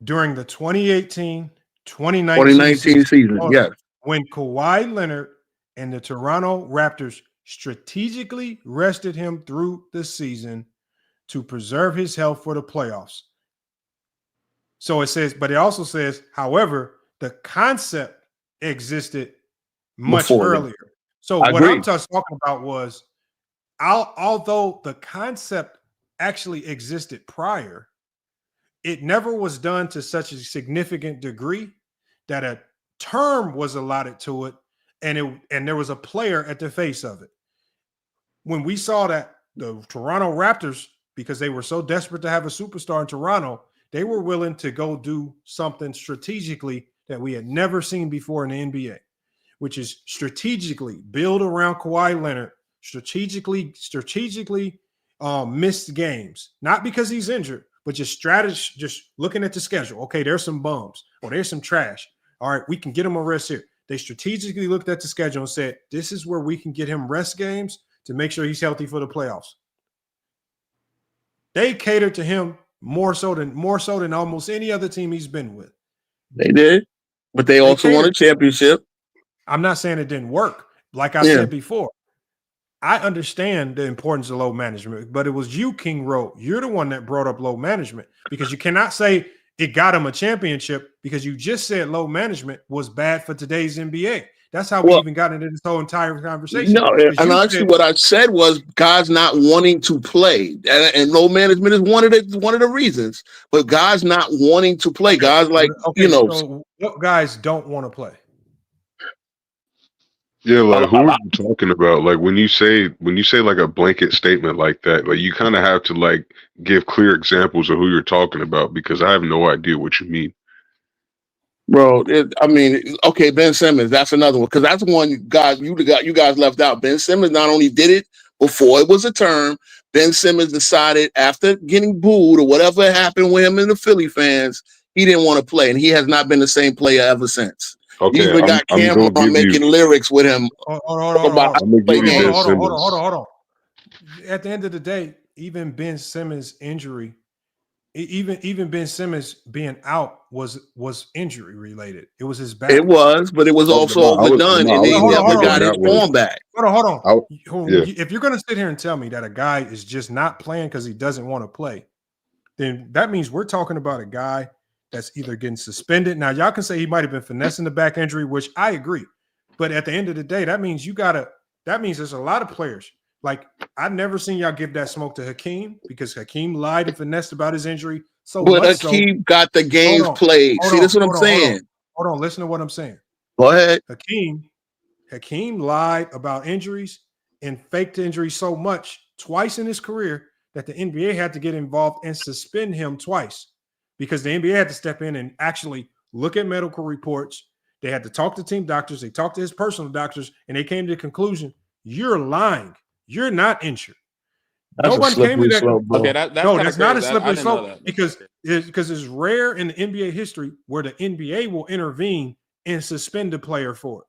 during the 2018-2019 season. Yes. When Kawhi Leonard and the Toronto Raptors strategically rested him through the season to preserve his health for the playoffs. So it says, but it also says, however, the concept existed much earlier. So what I'm talking about was, although the concept actually existed prior, it never was done to such a significant degree that a term was allotted to it, and there was a player at the face of it. When we saw that the Toronto Raptors, because they were so desperate to have a superstar in Toronto, they were willing to go do something strategically that we had never seen before in the NBA, which is strategically build around Kawhi Leonard, strategically missed games, not because he's injured, but just looking at the schedule. Okay, there's some bums, or there's some trash. All right, we can get him a rest here. They strategically looked at the schedule and said, this is where we can get him rest games to make sure he's healthy for the playoffs. They catered to him more so than almost any other team he's been with. They did, but they also won a championship. I'm not saying it didn't work. Like I said before, I understand the importance of load management, but it was you, King Rowe. You're the one that brought up load management because you cannot say it got him a championship because you just said load management was bad for today's NBA. That's how we even got into this whole entire conversation. No, and actually what I said was guys not wanting to play. And load management is one of the reasons. But guys not wanting to play. Guys so what guys don't want to play? Yeah, like who are you talking about? Like when you say like a blanket statement like that, like you kind of have to like give clear examples of who you're talking about because I have no idea what you mean. Bro, Ben Simmons, that's another one because that's one guy you guys left out. Ben Simmons not only did it, before it was a term, Ben Simmons decided after getting booed or whatever happened with him and the Philly fans, he didn't want to play, and he has not been the same player ever since. Okay, He even got I'm gonna Cameron give making you. lyrics with him about I'm gonna give you Ben Hold Simmons. on. At the end of the day, even Ben Simmons' injury, even Ben Simmons being out was injury related. It was his back. It was, but it was Oh, also Lamar, overdone, and he never got his form back. Hold on. Yeah. If you're gonna sit here and tell me that a guy is just not playing because he doesn't want to play, then that means we're talking about a guy that's either getting suspended. Now, y'all can say he might have been finessing the back injury, which I agree. But at the end of the day, that means there's a lot of players. Like, I've never seen y'all give that smoke to Hakeem because Hakeem lied and finessed about his injury. But Hakeem got the games played. See, that's what I'm saying. Hold on. Listen to what I'm saying. Go ahead. Hakeem lied about injuries and faked injuries so much twice in his career that the NBA had to get involved and suspend him twice because the NBA had to step in and actually look at medical reports. They had to talk to team doctors. They talked to his personal doctors, and they came to the conclusion, you're lying. You're not injured. That's no one came to that. Okay, that's not a crazy. slippery I didn't know slope that. because it's rare in the NBA history where the NBA will intervene and suspend a player for it.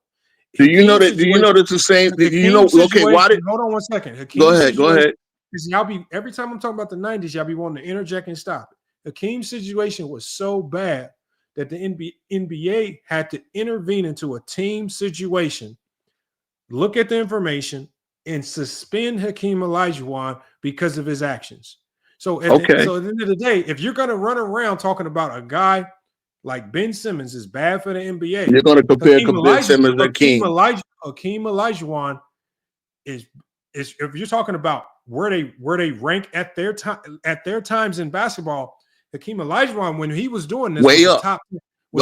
Do you know that? Do you know that's the same? Do you know? Okay, why did? Hold on 1 second. Go ahead. Go ahead. Because y'all be every time I'm talking about the 90s, y'all be wanting to interject and stop it. Hakeem's situation was so bad that the NBA had to intervene into a team situation, look at the information, and suspend Hakeem Olajuwon because of his actions. So at the end of the day, if you're going to run around talking about a guy like Ben Simmons is bad for the NBA, you're going to compare Ben Simmons to Hakeem. Hakeem Olajuwon is if you're talking about where they rank at their times in basketball, Hakeem Olajuwon, when he was doing this, was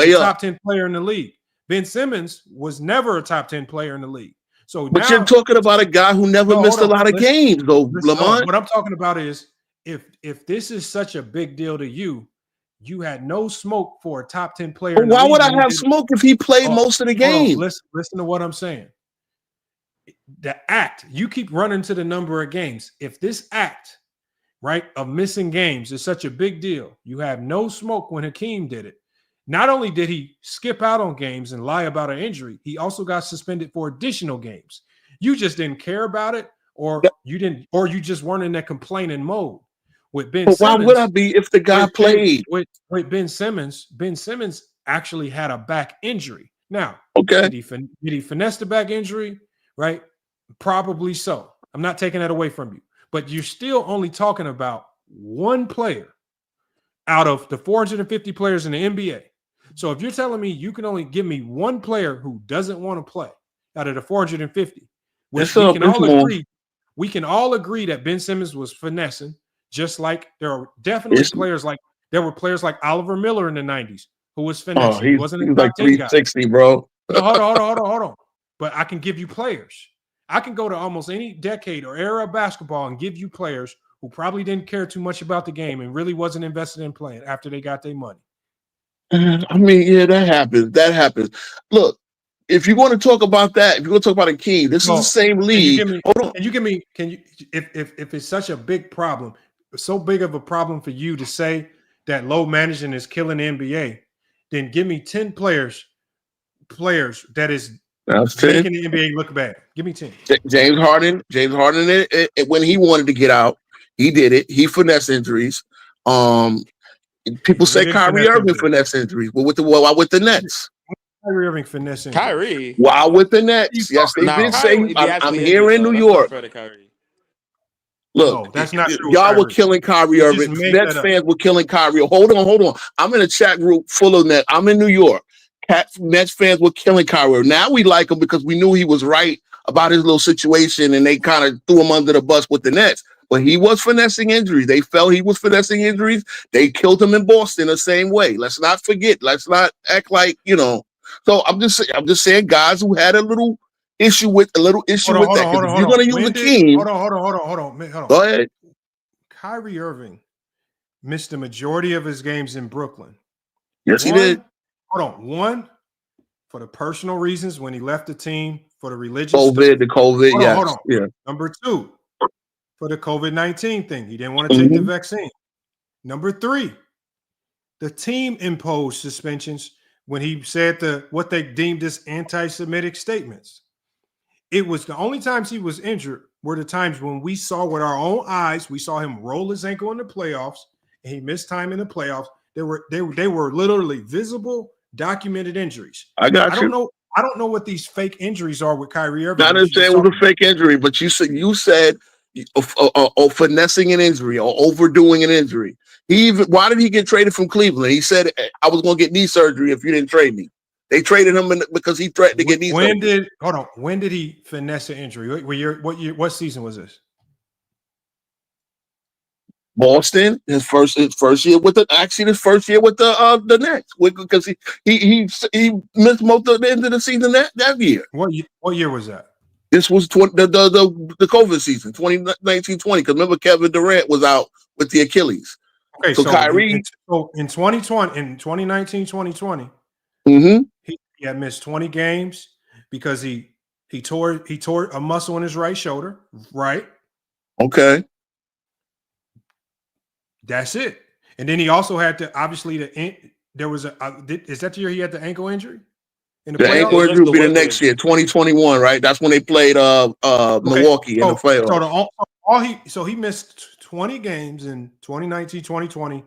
a top 10 player in the league. Ben Simmons was never a top 10 player in the league. But you're talking about a guy who never missed a lot of games, though, Lamont. What I'm talking about is if this is such a big deal to you, you had no smoke for a top 10 player. But why would I have smoke if he played most of the game? Listen to what I'm saying. The act, you keep running to the number of games. If this act, right, of missing games is such a big deal, you have no smoke when Hakeem did it. Not only did he skip out on games and lie about an injury, he also got suspended for additional games. You just didn't care about it, or you just weren't in that complaining mode. With Ben Simmons, why would I be if the guy played? With Ben Simmons actually had a back injury. Now, did he finesse the back injury? Right? Probably so. I'm not taking that away from you. But you're still only talking about one player out of the 450 players in the NBA. So if you're telling me you can only give me one player who doesn't want to play out of the 450, which we can all agree that Ben Simmons was finessing, just like there are definitely players like Oliver Miller in the 90s who was finessing. He wasn't like 360, bro. No, hold on. But I can give you players. I can go to almost any decade or era of basketball and give you players who probably didn't care too much about the game and really wasn't invested in playing after they got their money. I mean, yeah, that happens. Look, if you want to talk about that, if you want to talk about Hakeem, this is the same league. If it's such a big problem, so big of a problem for you to say that low management is killing the NBA, then give me 10 players that is making the NBA look bad. Give me 10. James Harden, when he wanted to get out, he did it. He finessed injuries. People say Kyrie Irving finesse injuries. Well, with the Nets. Kyrie Irving finesse injuries. Kyrie. While with the Nets. Yes, they did say I'm here in New York. Look, that's not true. Y'all were killing Kyrie Irving. Nets fans were killing Kyrie. Hold on. I'm in a chat group full of Nets. I'm in New York. Nets fans were killing Kyrie. Now we like him because we knew he was right about his little situation, and they kind of threw him under the bus with the Nets. But he was finessing injuries. They felt he was finessing injuries. They killed him in Boston the same way. Let's not forget. Let's not act like, So I'm just saying, guys who had a little issue with that. If you're going to use the team. Hold on. Go ahead. Kyrie Irving missed the majority of his games in Brooklyn. Yes, he did. Hold on. One, for the personal reasons when he left the team, for the religious COVID, stuff. yes. Hold on. Yeah. Number two, for the COVID-19 thing. He didn't want to take the vaccine. Number 3, the team imposed suspensions when he said what they deemed as anti-Semitic statements. It was the only times he was injured were the times when we saw with our own eyes. We saw him roll his ankle in the playoffs, and he missed time in the playoffs. They were literally visible, documented injuries. I don't know what these fake injuries are with Kyrie Irving. I didn't say it was a fake injury, but you said finessing an injury or overdoing an injury. Why did he get traded from Cleveland? He said, I was going to get knee surgery if you didn't trade me. They traded him because he threatened to get knee surgery. When did he finesse an injury? What season was this? Boston, his first year with his first year with the Nets, because he missed most of the end of the season that year. What year was that? This was the COVID season, 2019-20. Because remember, Kevin Durant was out with the Achilles. Okay, so Kyrie in 2019-2020, he had missed 20 games because he tore a muscle in his right shoulder. Right. Okay. That's it. And then he also had to there was is that the year he had the ankle injury? The ankle injury will be the next year, 2021, right? That's when they played Milwaukee in the playoffs. So he missed 20 games in 2019-2020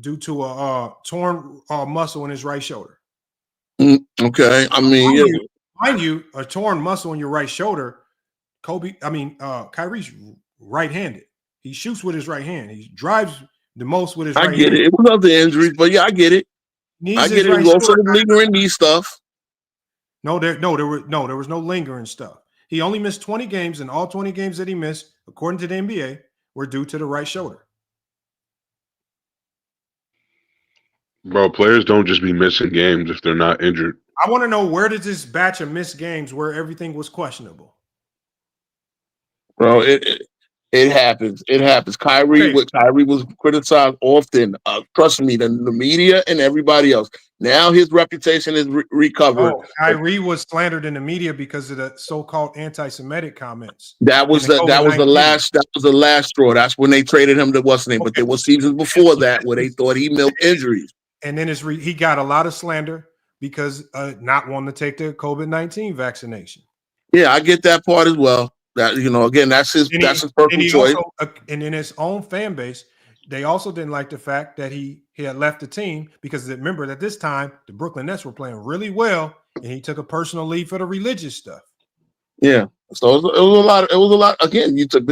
due to a torn muscle in his right shoulder. Okay, I mean, mind you, a torn muscle in your right shoulder. Kyrie's right-handed. He shoots with his right hand. He drives the most with his right hand. I get it. It was other injuries, but yeah, I get it. I get it. It was also lingering knee stuff. No, there was no lingering stuff. He only missed 20 games, and all 20 games that he missed, according to the NBA, were due to the right shoulder. Bro, players don't just be missing games if they're not injured. I want to know, where did this batch of missed games where everything was questionable? Bro, it happens. It happens. Kyrie was criticized often. Trust me, the media and everybody else. Now his reputation is recovered. Oh, Kyrie was slandered in the media because of the so-called anti-Semitic comments. That was the last straw. That's when they traded him to what's name. But there were seasons before that where they thought he milked injuries. And then he got a lot of slander because not wanting to take the COVID-19 vaccination. Yeah, I get that part as well. That, again, that's his personal choice. And in his own fan base, they also didn't like the fact that he had left the team because remember at this time the Brooklyn Nets were playing really well, and he took a personal leave for the religious stuff. Yeah, so it was a lot. It was a lot. Again, you took.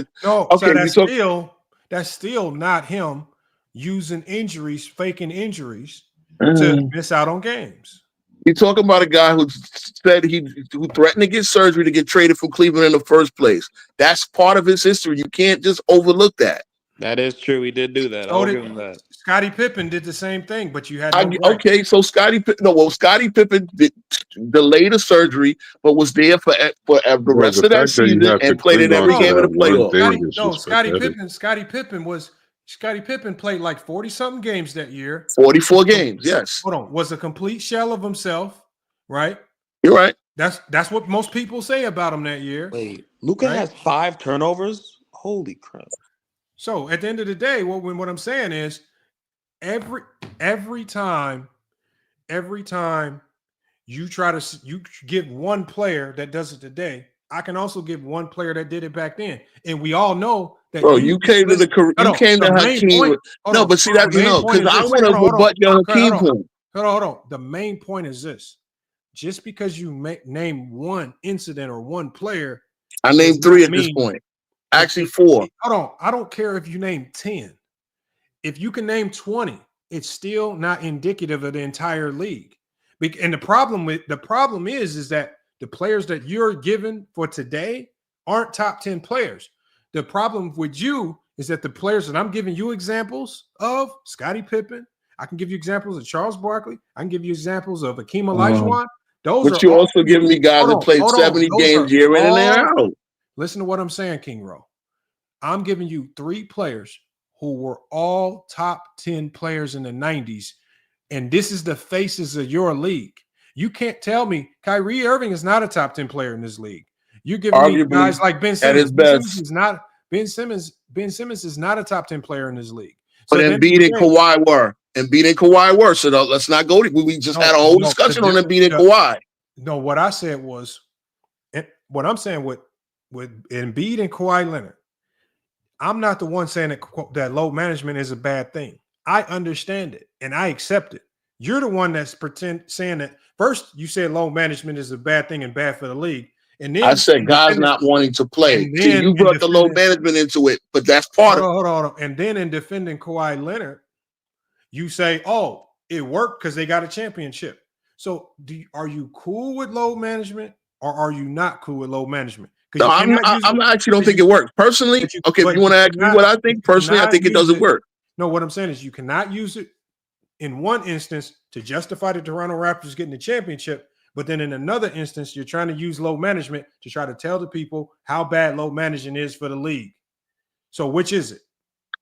That's still not him using injuries, faking injuries to miss out on games. You're talking about a guy who said who threatened to get surgery to get traded from Cleveland in the first place. That's part of his history. You can't just overlook that. That is true. He did do that. I'll give him that. Scottie Pippen did the same thing, but you had so Scottie Pippen delayed the surgery, but was there for the rest of that season and played in every game of the playoffs. Scottie Pippen played like 40-something games that year. 44 games, yes. Hold on. Was a complete shell of himself, right? You're right. That's what most people say about him that year. Wait, Luka has 5 turnovers? Holy crap. So at the end of the day, what I'm saying is every time you give one player that does it today, I can also give one player that did it back then. And we all know that. Bro, you came to Hakeem. No, but see that because I want to rebut your Hakeem point. Hold on. The main point is this: just because you name one incident or one player, I named 3 at this point. Actually, 4. Hold on. I don't care if you name 10. If you can name 20, it's still not indicative of the entire league. And the problem is that the players that you're given for today aren't top 10 players. The problem with you is that the players that I'm giving you examples of, Scottie Pippen, I can give you examples of Charles Barkley, I can give you examples of Hakeem Olajuwon. But you also giving me guys that played 70 games year in and year out. Listen to what I'm saying, King Rowe. I'm giving you 3 players who were all top 10 players in the 90s, and this is the faces of your league. You can't tell me Kyrie Irving is not a top 10 player in this league. You're giving me guys like Ben Simmons. Ben Simmons is not a top 10 player in this league. But Embiid and Kawhi were. Embiid and Kawhi were. So let's not go. We just had a whole discussion on Embiid and Kawhi. No, what I said was, what I'm saying with Embiid and Kawhi Leonard, I'm not the one saying that load management is a bad thing. I understand it and I accept it. You're the one that's saying that. First, you said load management is a bad thing and bad for the league. And then I said guys not wanting to play. See, you brought the load management into it, but that's part of it. Hold on. And then in defending Kawhi Leonard, you say, oh, it worked because they got a championship. So are you cool with load management or are you not cool with load management? No, I actually don't think it works. Personally, okay, if you want to ask me what I think, personally, I think it doesn't work. No, what I'm saying is you cannot use it in one instance to justify the Toronto Raptors getting the championship, but then in another instance, you're trying to use load management to try to tell the people how bad load management is for the league. So which is it?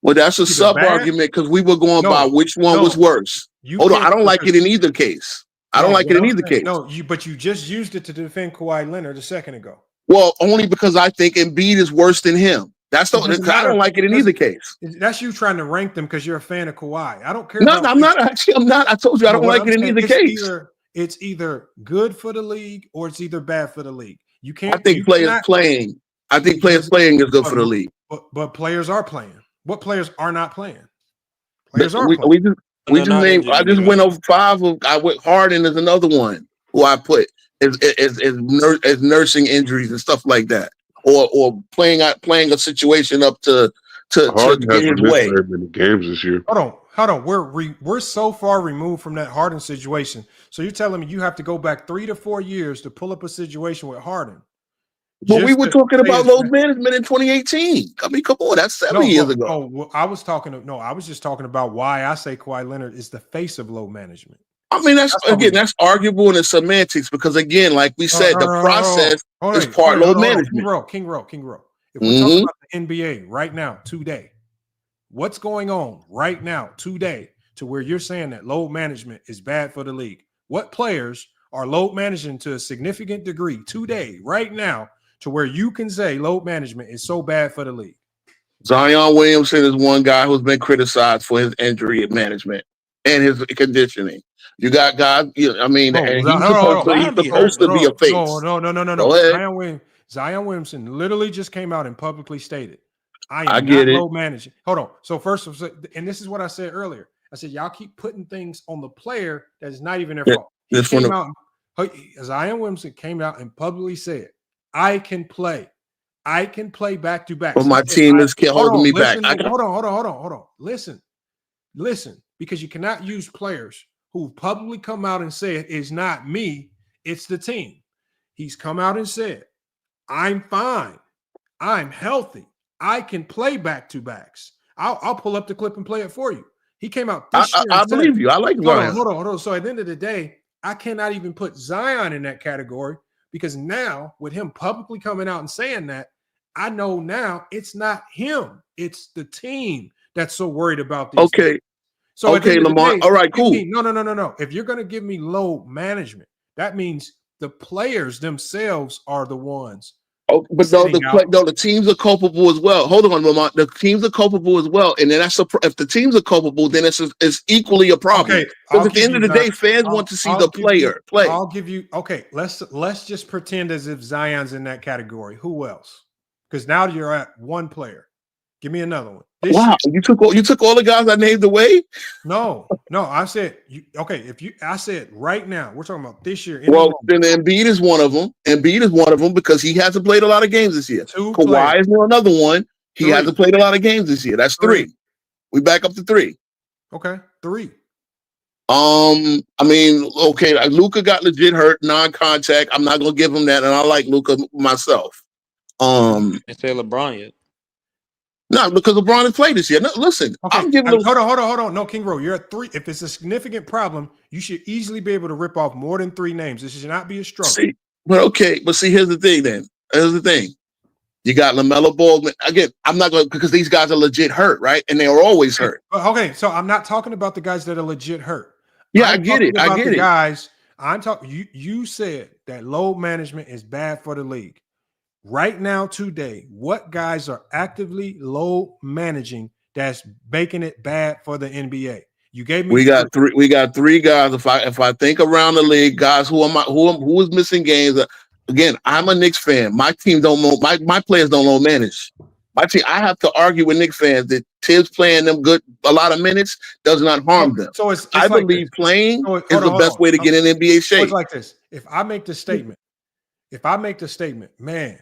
Well, that's a sub-argument because we were going by which one was worse. Hold on, I don't like it in either case. I don't like it in either case. No, but you just used it to defend Kawhi Leonard a second ago. Well, only because I think Embiid is worse than him. I don't like it in either case. That's you trying to rank them because you're a fan of Kawhi. I don't care. No, I'm not. Actually, I'm not. I told you I don't like it in either case. It's either good for the league or it's either bad for the league. You can't. I think players playing is good for the league. But players are playing. What players are not playing? Players are playing. We just named. I just went over 5 of. I went Harden is another one who I put as nursing injuries and stuff like that, or playing a situation up to get his way. Many games this year. Hold on. We're so far removed from that Harden situation. So you're telling me you have to go back 3 to 4 years to pull up a situation with Harden? But we were talking about load management in 2018. I mean, come on, that's 7 years ago. Oh, well, I was just talking about why I say Kawhi Leonard is the face of load management. I mean, that's arguable in the semantics because, again, like we said, the process is part load management. King Row. If we're talking about the NBA right now, today, what's going on right now, today, to where you're saying that load management is bad for the league? What players are load managing to a significant degree today, right now, to where you can say load management is so bad for the league? Zion Williamson is one guy who's been criticized for his injury management and his conditioning. You got guys, I mean, he's supposed to be a face. No. Zion Williamson literally just came out and publicly stated, I am not load managing. Hold on. So first, and this is what I said earlier. I said, y'all keep putting things on the player that is not even their fault. Zion Williamson came out and publicly said, I can play back to back. But my team is holding me back. Hold on. Listen, because you cannot use players who publicly come out and said it's not me, it's the team. He's come out and said, I'm fine. I'm healthy. I can play back to backs. I'll pull up the clip and play it for you. He came out this year. I believe you. I like Zion. Hold on. So at the end of the day, I cannot even put Zion in that category because now with him publicly coming out and saying that, I know now it's not him. It's the team that's so worried about these things. So Lamar. All right, cool. No. If you're going to give me load management, that means the players themselves are the ones. Oh, but the teams are culpable as well. Hold on, Lamar. The teams are culpable as well, and then if the teams are culpable, then it's equally a problem. Okay, because at the end of the day, fans want to see the player play. I'll give you. Okay, let's just pretend as if Zion's in that category. Who else? Because now you're at one player. Give me another one. Wow, you took all the guys I named away? No. I said I said right now, we're talking about this year. Well, then Embiid is one of them. Embiid is one of them because he hasn't played a lot of games this year. Kawhi is another one. He hasn't played a lot of games this year. That's 3. We back up to 3. Okay, 3. I mean, okay, Luka got legit hurt, non-contact. I'm not gonna give him that, and I like Luka myself. I say LeBron yet. No, because LeBron has played this year. No, listen, okay. I'm giving. Hold on. No, King Row, you're at 3. If it's a significant problem, you should easily be able to rip off more than 3 names. This should not be a struggle. See, here's the thing. Then here's the thing. You got LaMelo Ball. Again, I'm not going because these guys are legit hurt, right? And they are always hurt. Okay, so I'm not talking about the guys that are legit hurt. Yeah, I get it. Guys, I'm talking. You said that load management is bad for the league. right now today, what guys are actively low managing that's making it bad for the NBA? You gave me We got three. We got three guys. If I think around the league, guys who is missing games. Again, I'm a Knicks fan. My team don't know. My players don't low manage. My team. I have to argue with Knicks fans that Tibbs playing them a lot of minutes does not harm them. So it's I like believe this. playing So is the best way to get in NBA shape. It's like this. If I make the statement, man,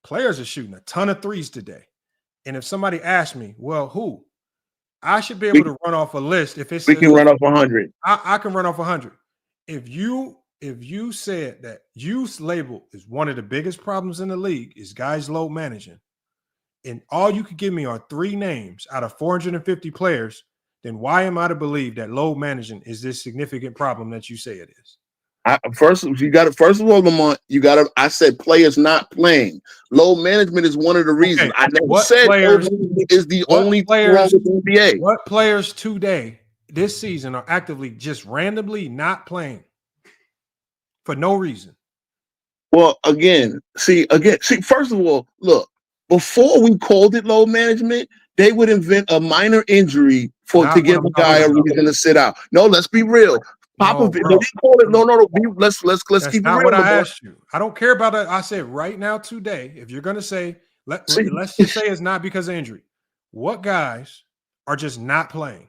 players are shooting a ton of threes today, and if somebody asks me, well, who? I should be able to run off a list. If it's we can run off 100. I can run off 100. If you said that use label is one of the biggest problems in the league is guys low managing, and all you could give me are 3 names out of 450 players, then why am I to believe that low managing is this significant problem that you say it is? First of all, Lamont, I said players not playing. Low management is one of the reasons. I never said players is the only thing wrong with the NBA. What players today, this season, are actively just randomly not playing for no reason? Well, first of all, look, before we called it low management, they would invent a minor injury to give a guy a reason to sit out. No, let's be real. Let's keep it real. What I asked you. I don't care about it. I said right now today, if you're gonna say let's just say it's not because of injury. What guys are just not playing?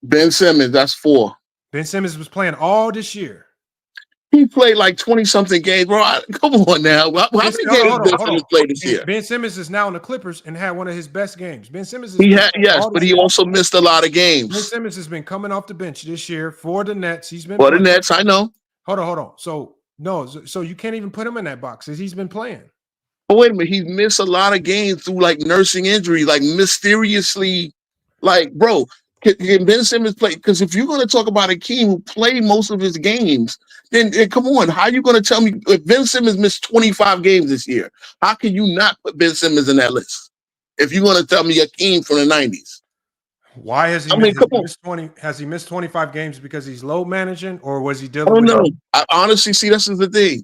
Ben Simmons, that's 4. Ben Simmons was playing all this year. He played like 20-something games, bro. Come on now. How many games did Ben Simmons play this year? Ben Simmons is now in the Clippers and had one of his best games. Ben Simmons but he also missed a lot of games. Ben Simmons has been coming off the bench this year for the Nets. He's been for the Nets, I know. Hold on. So you can't even put him in that box because he's been playing. But wait a minute, he's missed a lot of games through like nursing injury, like mysteriously, like bro. Can Ben Simmons play? Because if you're going to talk about a team who played most of his games, then come on. How are you going to tell me if Ben Simmons missed 25 games this year? How can you not put Ben Simmons in that list? If you're going to tell me a team from the 90s. Why has he missed 20? Has he missed 25 games because he's low managing, or was he dealing with? I don't know. I honestly see this is the thing.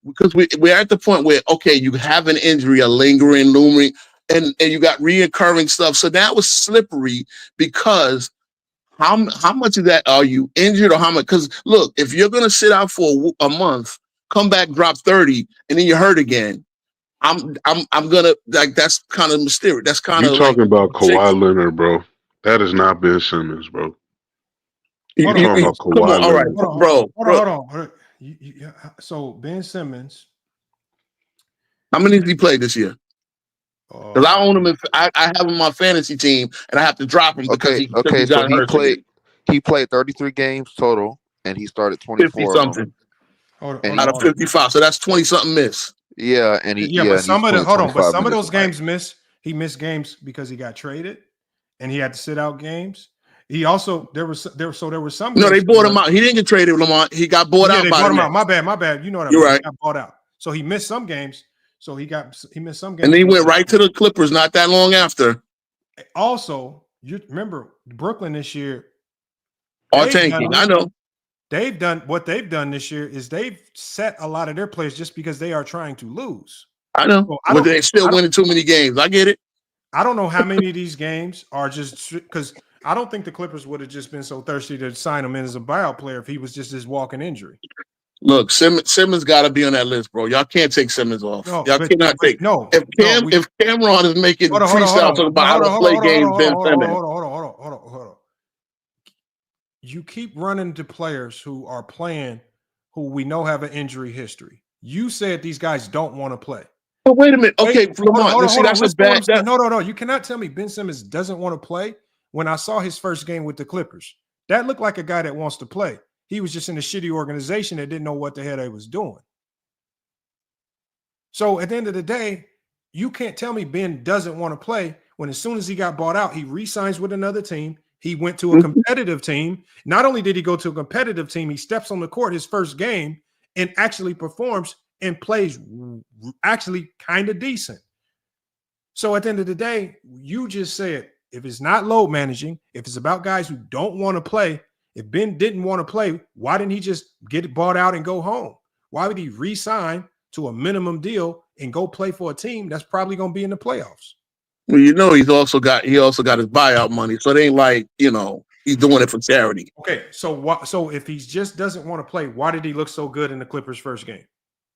Because we're at the point where, okay, you have an injury, a lingering, looming, and you got reoccurring stuff. So that was slippery because how much of that are you injured or how much? Because look, if you're going to sit out for a month, come back, drop 30, and then you're hurt again, I'm gonna like that's kind of mysterious. That's kind of talking about Kawhi Leonard, bro. That is not Ben Simmons, bro. You're talking about Kawhi Leonard. All right, hold on. So Ben Simmons, how many did he play this year? Because I own him. I have him on my fantasy team, and I have to drop him because he played 33 games total, and he started 24 something out of 55. So that's 20 something miss. Yeah, and but some of those games he missed games because he got traded, and he had to sit out games. He also there were some. No, they bought him out. He didn't get traded, Lamont. He got bought out. They bought him out. My bad. You know what I mean. You're right. He got bought out, so he missed some games. So he missed some games, and then he went right to the Clippers not that long after. Also, you remember Brooklyn this year? Tanking, I know. They've done this year is they've set a lot of their players just because they are trying to lose. I know, but they're still winning too many games. I get it. I don't know how many of these games are just because I don't think the Clippers would have just been so thirsty to sign him in as a buyout player if he was just this walking injury. Look, Simmons got to be on that list, bro. Y'all can't take Simmons off. Y'all cannot take. No. If Cameron is making freestyles about how to play games, Ben Simmons. Hold on. You keep running to players who are playing, who we know have an injury history. You said these guys don't want to play. But wait a minute. Okay, that's a bad. No. You cannot tell me Ben Simmons doesn't want to play. When I saw his first game with the Clippers, that looked like a guy that wants to play. He was just in a shitty organization that didn't know what the hell they was doing. So at the end of the day, you can't tell me Ben doesn't want to play when as soon as he got bought out, he re-signs with another team. He went to a competitive team. Not only did he go to a competitive team, he steps on the court his first game and actually performs and plays actually kind of decent. So at the end of the day, you just said, if it's not load managing, if it's about guys who don't want to play, if Ben didn't want to play, why didn't he just get bought out and go home? Why would he re-sign to a minimum deal and go play for a team that's probably going to be in the playoffs. Well, you know, he also got his buyout money, so it ain't like, you know, he's doing it for charity. Okay, so if he just doesn't want to play, why did he look so good in the Clippers' first game?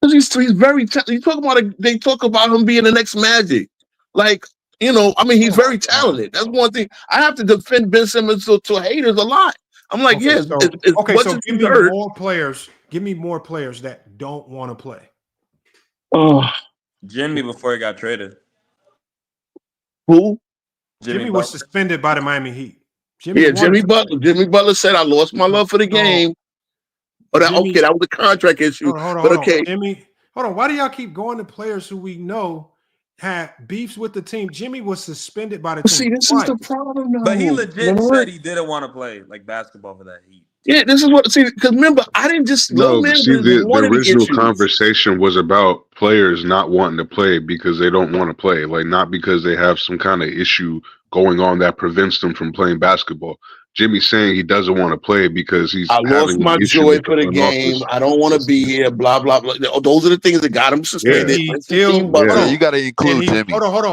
Because he's very you talk about they talk about him being the next Magic. Like, you know, I mean, he's very talented. That's one thing. I have to defend Ben Simmons to haters a lot. I'm like, Okay, yes. so, so give me more players. Give me more players that don't want to play. Oh, Jimmy before he got traded. Who? Jimmy was suspended by the Miami Heat. Jimmy Butler. Jimmy Butler said, "I lost my love for the game." But that was a contract issue. Hold on. Jimmy, hold on. Why do y'all keep going to players who we know had beefs with the team? Jimmy was suspended by the team. See, this is the problem now. But he legit said he didn't want to play like basketball for that Heat. Yeah, this is what. See, because remember, I didn't just the original conversation was about players not wanting to play because they don't want to play, like not because they have some kind of issue going on that prevents them from playing basketball. Jimmy's saying he doesn't want to play because he's. I lost my joy for the game. I don't want to be here. Blah blah blah. Those are the things that got him suspended. Yeah, you got to include Jimmy. Hold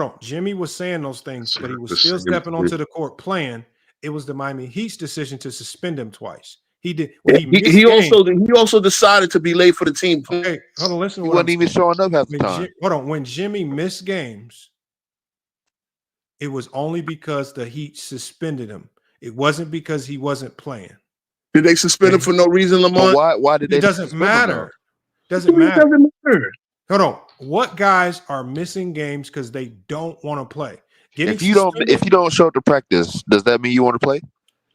on. Jimmy was saying those things, but he was still stepping onto the court playing. It was the Miami Heat's decision to suspend him twice. He did. He also decided to be late for the team. Okay, hold on. Listen, he wasn't even showing up half the time. When Jimmy missed games, it was only because the Heat suspended him. It wasn't because he wasn't playing. Did they suspend him for no reason, Lamont? Why did they? It doesn't matter. Doesn't matter. Hold on. What guys are missing games because they don't want to play? If you don't show up to practice, does that mean you want to play?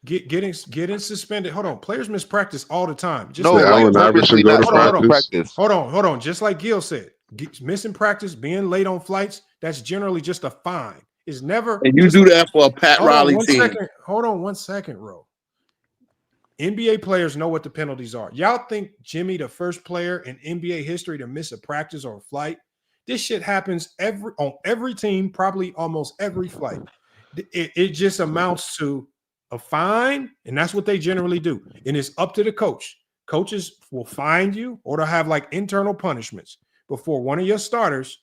Getting suspended. Hold on. Players miss practice all the time. Just no, Allen Iverson go to practice. Hold on. Just like Gil said, missing practice, being late on flights, that's generally just a fine. It's never. And you do that for a Pat Riley team. Hold on 1 second, Ro. NBA players know what the penalties are. Y'all think Jimmy, the first player in NBA history to miss a practice or a flight? This shit happens on every team, probably almost every flight. It just amounts to a fine, and that's what they generally do. And it's up to the coach. Coaches will find you, or they'll have like internal punishments before one of your starters.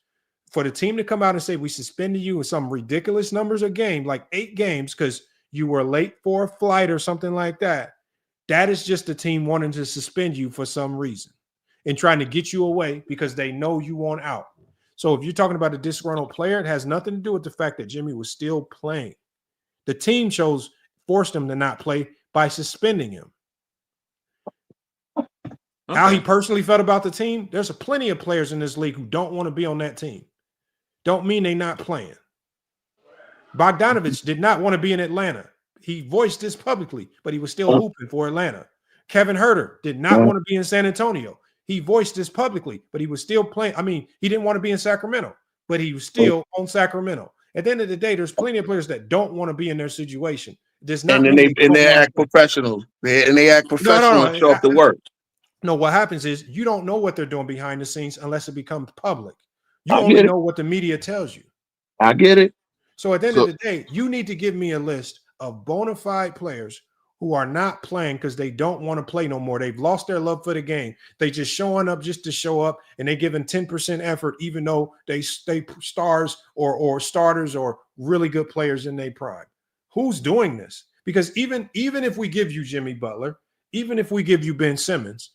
For the team to come out and say we suspended you with some ridiculous numbers a game, like 8 games, because you were late for a flight or something like that. That is just the team wanting to suspend you for some reason and trying to get you away because they know you want out. So if you're talking about a disgruntled player, it has nothing to do with the fact that Jimmy was still playing. The team forced him to not play by suspending him. Okay. How he personally felt about the team, there's plenty of players in this league who don't want to be on that team. Don't mean they're not playing. Bogdanovich did not want to be in Atlanta. He voiced this publicly, but he was still hooping for Atlanta. Kevin Huerter did not want to be in San Antonio. He voiced this publicly, but he was still playing. I mean, he didn't want to be in Sacramento, but he was still on Sacramento. At the end of the day, there's plenty of players that don't want to be in their situation. And they act professional. They act professional and show up to work. No, what happens is you don't know what they're doing behind the scenes unless it becomes public. You only know what the media tells you. I get it. So at the end of the day, you need to give me a list of bona fide players who are not playing because they don't want to play no more. They've lost their love for the game. They just showing up just to show up, and they giving 10% effort, even though they stars or starters or really good players in their prime. Who's doing this? Because even if we give you Jimmy Butler, even if we give you Ben Simmons,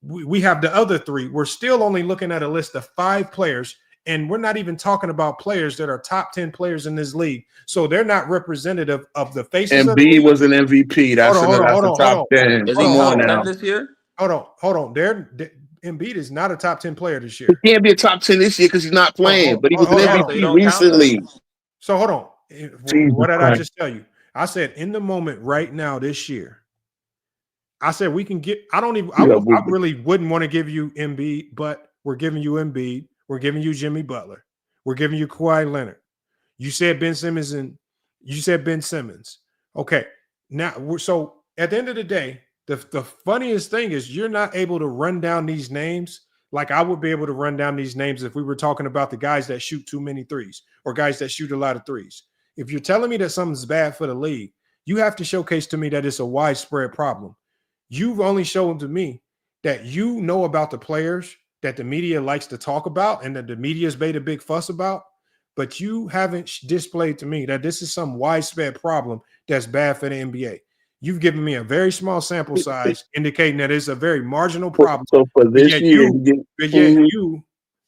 we have the other 3. We're still only looking at a list of 5 players, and we're not even talking about players that are top 10 players in this league. So they're not representative of the faces. Embiid was an MVP. That's the top 10. Is he top 10 this year? Hold on. Embiid is not a top 10 player this year. He can't be a top 10 this year because he's not playing, but he was an MVP recently. So hold on. What did I just tell you? I said in the moment right now this year, I said we can get. I really wouldn't want to give you Embiid, but we're giving you Embiid. We're giving you Jimmy Butler. We're giving you Kawhi Leonard. You said Ben Simmons and you said Ben Simmons. Okay. Now so at the end of the day, the funniest thing is you're not able to run down these names like I would be able to run down these names if we were talking about the guys that shoot too many threes or guys that shoot a lot of threes. If you're telling me that something's bad for the league, you have to showcase to me that it's a widespread problem. You've only shown to me that you know about the players that the media likes to talk about and that the media's made a big fuss about, but you haven't displayed to me that this is some widespread problem that's bad for the NBA. You've given me a very small sample size indicating that it's a very marginal problem. So for this year,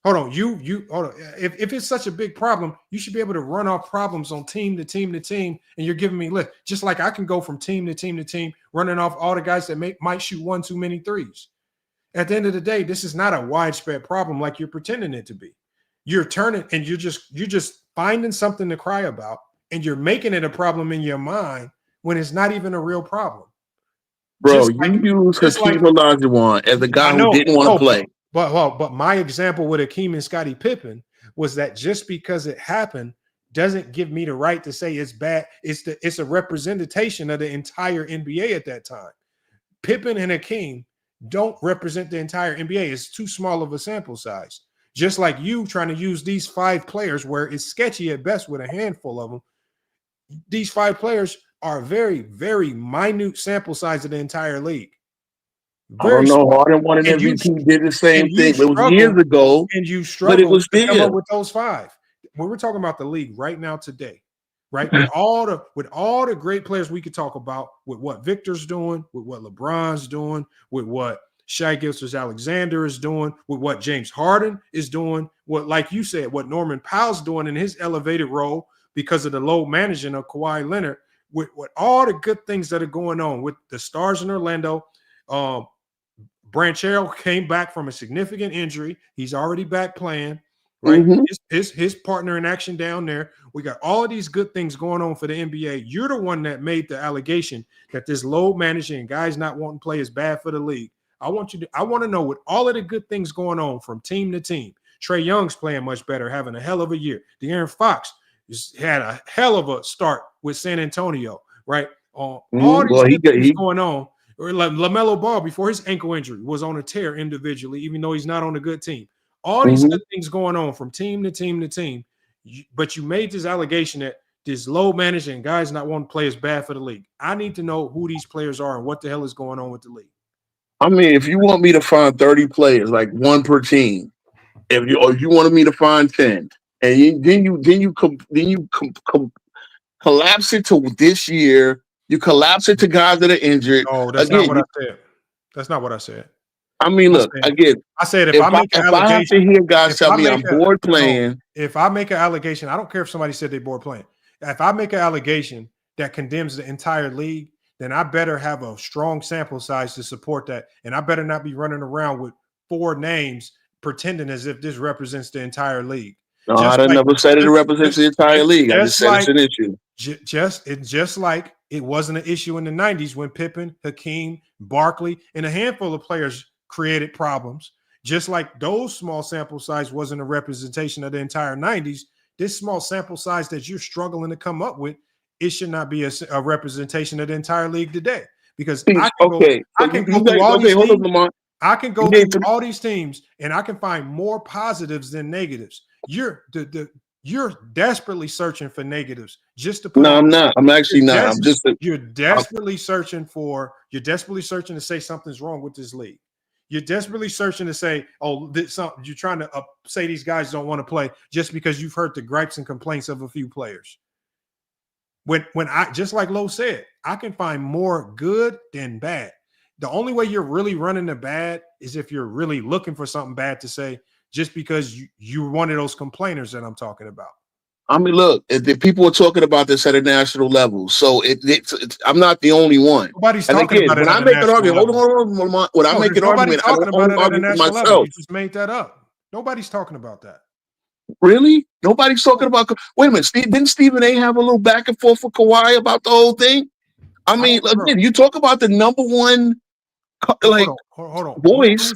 hold on. If it's such a big problem, you should be able to run off problems on team to team to team, and you're giving me lift. Just like I can go from team to team to team, running off all the guys that might shoot one too many threes. At the end of the day, this is not a widespread problem like you're pretending it to be. You're turning and you're just finding something to cry about, and you're making it a problem in your mind when it's not even a real problem. Bro, you use Hakeem Olajuwon as a guy who didn't want to play. But my example with Hakeem and Scottie Pippen was that just because it happened doesn't give me the right to say it's bad. It's a representation of the entire NBA at that time. Pippen and Hakeem don't represent the entire NBA. It's too small of a sample size. Just like you trying to use these 5 players where it's sketchy at best with a handful of them. These 5 players are very, very minute sample size of the entire league. I don't know. Harden won an MVP, did the same thing. It was years ago, and you struggled but it was to come there. up with those 5. When we're talking about the league right now today, right? with all the great players we could talk about, with what Victor's doing, with what LeBron's doing, with what Shai Gilgeous-Alexander is doing, with what James Harden is doing, what, like you said, what Norman Powell's doing in his elevated role because of the load managing of Kawhi Leonard, with all the good things that are going on with the stars in Orlando. Branchero came back from a significant injury. He's already back playing, right? His partner in action down there. We got all of these good things going on for the NBA. You're the one that made the allegation that this load managing and guys not wanting to play is bad for the league. I want to know, with all of the good things going on from team to team. Trae Young's playing much better, having a hell of a year. De'Aaron Fox had a hell of a start with San Antonio, right? All these things going on. Or like LaMelo Ball, before his ankle injury, was on a tear individually, even though he's not on a good team. All these good things going on from team to team to team. But you made this allegation that this low managing guys not wanting to play is bad for the league. I need to know who these players are and what the hell is going on with the league. I mean, if you want me to find 30 players, like 1 per team, if you wanted me to find 10, and then you collapse it to this year. You collapse it to guys that are injured. No, that's not what I said. That's not what I said. I mean, look, again. I said if I make an allegation, I have to hear guys tell me I'm bored playing. If I make an allegation, I don't care if somebody said they're bored playing. If I make an allegation that condemns the entire league, then I better have a strong sample size to support that. And I better not be running around with 4 names pretending as if this represents the entire league. No, I never said it represents the entire league. I just said it's an issue. Just like it wasn't an issue in the 90s when Pippen, Hakeem, Barkley, and a handful of players created problems. Just like those small sample size wasn't a representation of the entire 90s, this small sample size that you're struggling to come up with, it should not be a representation of the entire league today. Because I can go through all these teams and I can find more positives than negatives. You're desperately searching for negatives just to put. No, I'm not. I'm actually not. You're desperately searching to say something's wrong with this league. You're desperately searching to say, you're trying to say these guys don't want to play just because you've heard the gripes and complaints of a few players. When I, just like Lo said, I can find more good than bad. The only way you're really running the bad is if you're really looking for something bad to say, just because you're one of those complainers that I'm talking about. I mean, look, the people are talking about this at a national level, so I'm not the only one. Nobody's talking about it. When I make an argument, hold on. When I make an argument, I don't argue with myself. You just made that up. Nobody's talking about that. Really? Nobody's talking about. Wait a minute. Didn't Stephen A. have a little back and forth with Kawhi about the whole thing? I mean, again, you talk about the number one, hold on. voice.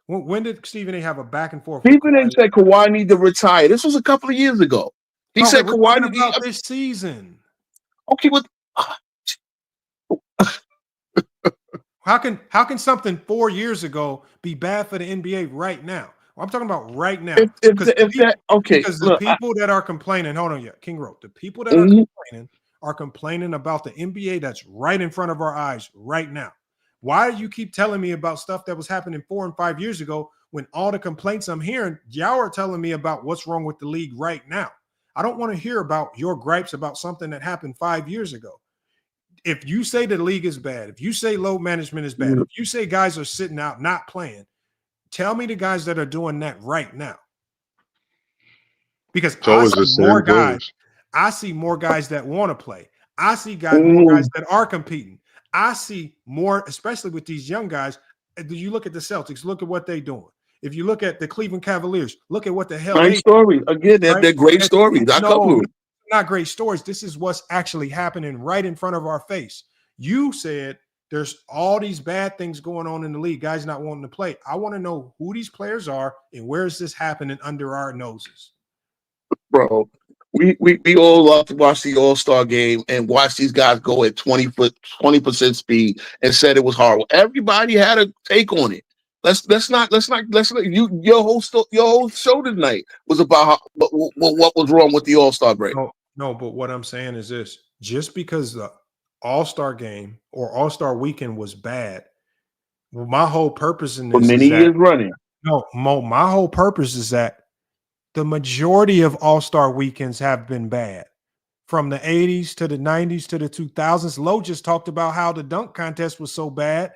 When did Stephen A. have a back and forth? Stephen A. said Kawhi need to retire. This was a couple of years ago. He said Kawhi need about this season. Okay, what? How can something 4 years ago be bad for the NBA right now? Well, I'm talking about right now. Because the people that are complaining, hold on, King wrote, the people that are complaining about the NBA that's right in front of our eyes right now. Why do you keep telling me about stuff that was happening 4 and 5 years ago when all the complaints I'm hearing, y'all are telling me about what's wrong with the league right now. I don't want to hear about your gripes about something that happened 5 years ago. If you say the league is bad, if you say load management is bad, if you say guys are sitting out not playing, tell me the guys that are doing that right now. Because It's always the same guys. I see more guys that want to play. I see more guys that are competing. I see more, especially with these young guys. You look at the Celtics, look at what they're doing. If you look at the Cleveland Cavaliers, look at what the hell Nice stories. Again, they're great stories. I cover it. Not great stories. This is what's actually happening right in front of our face. You said there's all these bad things going on in the league, guys not wanting to play. I want to know who these players are and where is this happening under our noses. Bro, we all love to watch the All-Star game and watch these guys go at 20% speed and said it was horrible. Everybody had a take on it. Let's not your whole show tonight was about what was wrong with the All-Star break. No, but what I'm saying is this: just because the All-Star game or All-Star weekend was bad, my whole purpose in this for many years running. No, my whole purpose is that the majority of All-Star weekends have been bad. From the 80s to the 90s to the 2000s. Lo just talked about how the dunk contest was so bad